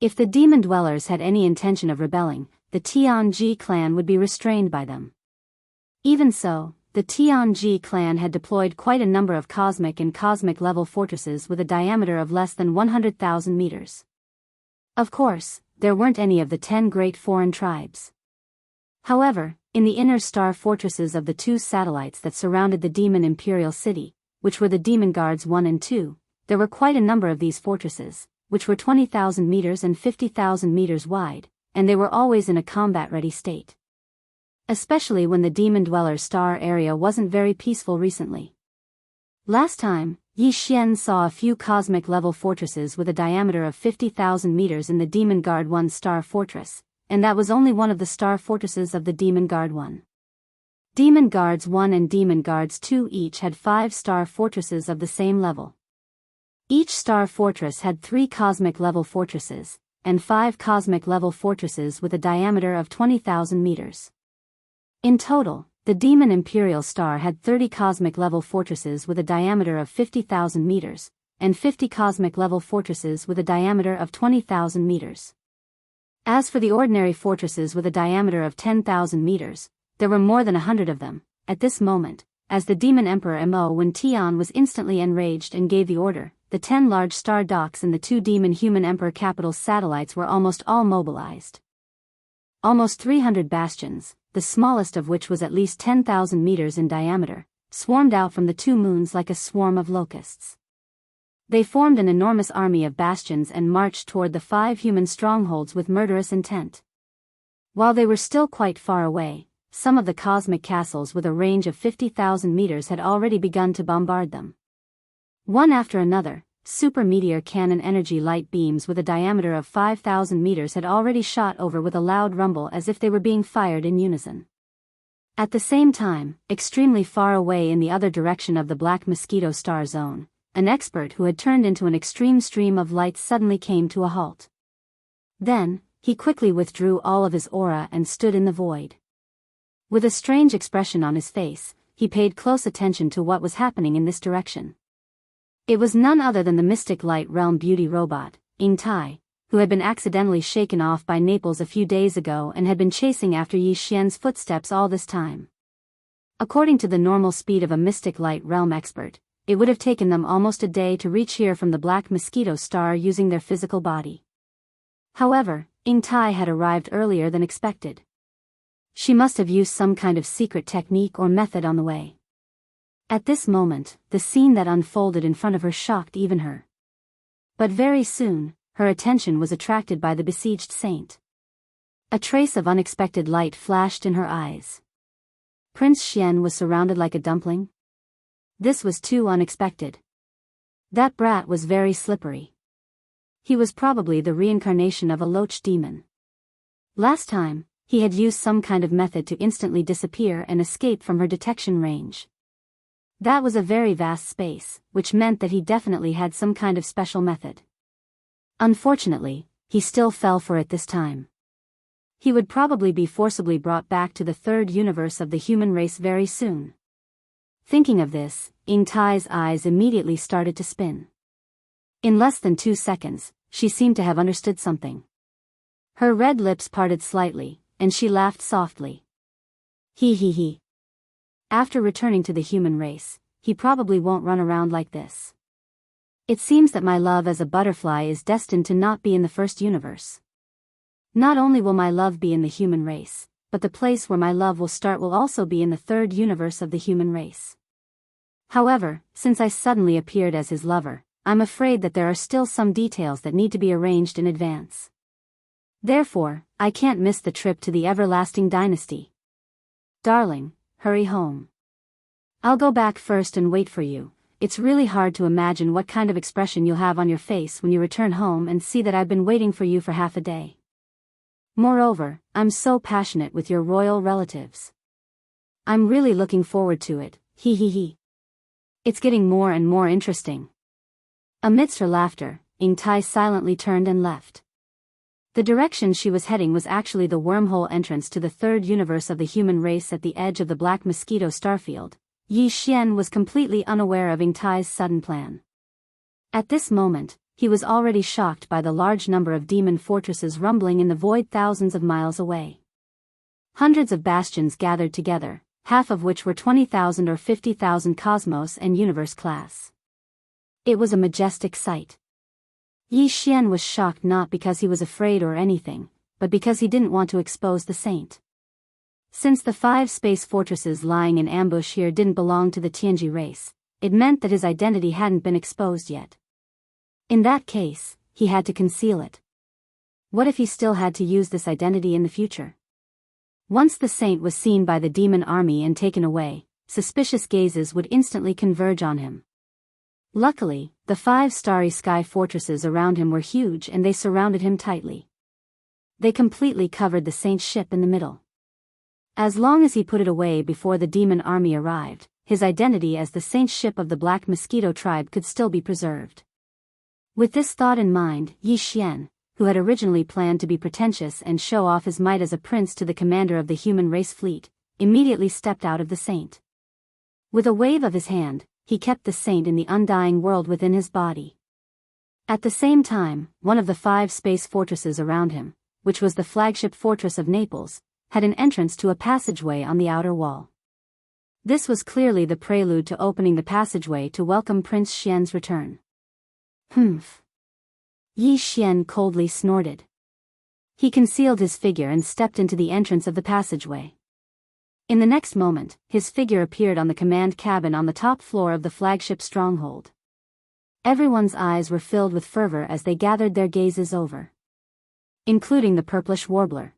If the Demon Dwellers had any intention of rebelling, the Tianji clan would be restrained by them. Even so, the Tianji clan had deployed quite a number of cosmic and cosmic-level fortresses with a diameter of less than 100,000 meters. Of course, there weren't any of the 10 great foreign tribes. However, in the inner star fortresses of the 2 satellites that surrounded the Demon Imperial City, which were the Demon Guards 1 and 2, there were quite a number of these fortresses, which were 20,000 meters and 50,000 meters wide, and they were always in a combat-ready state. Especially when the Demon Dweller star area wasn't very peaceful recently. Last time, Yi Xian saw a few cosmic-level fortresses with a diameter of 50,000 meters in the Demon Guard 1 star fortress, and that was only one of the star fortresses of the Demon Guard 1. Demon Guards 1 and Demon Guards 2 each had 5 star fortresses of the same level. Each star fortress had 3 cosmic-level fortresses, and 5 cosmic-level fortresses with a diameter of 20,000 meters. In total, the Demon Imperial Star had 30 cosmic-level fortresses with a diameter of 50,000 meters, and 50 cosmic-level fortresses with a diameter of 20,000 meters. As for the ordinary fortresses with a diameter of 10,000 meters, there were more than 100 of them, at this moment, as the Demon Emperor Mo Wen Tian was instantly enraged and gave the order. The 10 large star docks in the 2 Demon Human Emperor capitals satellites were almost all mobilized. Almost 300 bastions, the smallest of which was at least 10,000 meters in diameter, swarmed out from the 2 moons like a swarm of locusts. They formed an enormous army of bastions and marched toward the 5 human strongholds with murderous intent. While they were still quite far away, some of the cosmic castles with a range of 50,000 meters had already begun to bombard them. One after another, super meteor cannon energy light beams with a diameter of 5,000 meters had already shot over with a loud rumble as if they were being fired in unison. At the same time, extremely far away in the other direction of the Black Mosquito Star Zone, an expert who had turned into an extreme stream of light suddenly came to a halt. Then, he quickly withdrew all of his aura and stood in the void. With a strange expression on his face, he paid close attention to what was happening in this direction. It was none other than the Mystic Light Realm beauty robot, Ying Tai, who had been accidentally shaken off by Naples a few days ago and had been chasing after Yi Xian's footsteps all this time. According to the normal speed of a Mystic Light Realm expert, it would have taken them almost a day to reach here from the Black Mosquito Star using their physical body. However, Ying Tai had arrived earlier than expected. She must have used some kind of secret technique or method on the way. At this moment, the scene that unfolded in front of her shocked even her. But very soon, her attention was attracted by the besieged saint. A trace of unexpected light flashed in her eyes. Prince Xian was surrounded like a dumpling? This was too unexpected. That brat was very slippery. He was probably the reincarnation of a loach demon. Last time, he had used some kind of method to instantly disappear and escape from her detection range. That was a very vast space, which meant that he definitely had some kind of special method. Unfortunately, he still fell for it this time. He would probably be forcibly brought back to the 3rd universe of the human race very soon. Thinking of this, Ying Tai's eyes immediately started to spin. In less than 2 seconds, she seemed to have understood something. Her red lips parted slightly, and she laughed softly. He. After returning to the human race, he probably won't run around like this. It seems that my love as a butterfly is destined to not be in the 1st universe. Not only will my love be in the human race, but the place where my love will start will also be in the 3rd universe of the human race. However, since I suddenly appeared as his lover, I'm afraid that there are still some details that need to be arranged in advance. Therefore, I can't miss the trip to the everlasting dynasty. Darling, hurry home. I'll go back first and wait for you. It's really hard to imagine what kind of expression you'll have on your face when you return home and see that I've been waiting for you for half a day. Moreover, I'm so passionate with your royal relatives. I'm really looking forward to it, he. It's getting more and more interesting. Amidst her laughter, Ying Tai silently turned and left. The direction she was heading was actually the wormhole entrance to the third universe of the human race at the edge of the Black Mosquito starfield. Yi Xian was completely unaware of Ying Tai's sudden plan. At this moment, he was already shocked by the large number of demon fortresses rumbling in the void thousands of miles away. Hundreds of bastions gathered together, half of which were 20,000 or 50,000 cosmos and universe class. It was a majestic sight. Yi Xian was shocked not because he was afraid or anything, but because he didn't want to expose the saint. Since the 5 space fortresses lying in ambush here didn't belong to the Tianji race, it meant that his identity hadn't been exposed yet. In that case, he had to conceal it. What if he still had to use this identity in the future? Once the saint was seen by the demon army and taken away, suspicious gazes would instantly converge on him. Luckily, the 5 starry sky fortresses around him were huge and they surrounded him tightly. They completely covered the saint's ship in the middle. As long as he put it away before the demon army arrived, his identity as the saint's ship of the Black Mosquito tribe could still be preserved. With this thought in mind, Yi Xian, who had originally planned to be pretentious and show off his might as a prince to the commander of the human race fleet, immediately stepped out of the saint. With a wave of his hand, he kept the saint in the undying world within his body. At the same time, one of the 5 space fortresses around him, which was the flagship fortress of Naples, had an entrance to a passageway on the outer wall. This was clearly the prelude to opening the passageway to welcome Prince Xian's return. Humph. Yi Xian coldly snorted. He concealed his figure and stepped into the entrance of the passageway. In the next moment, his figure appeared on the command cabin on the top floor of the flagship stronghold. Everyone's eyes were filled with fervor as they gathered their gazes over. Including the purplish warbler.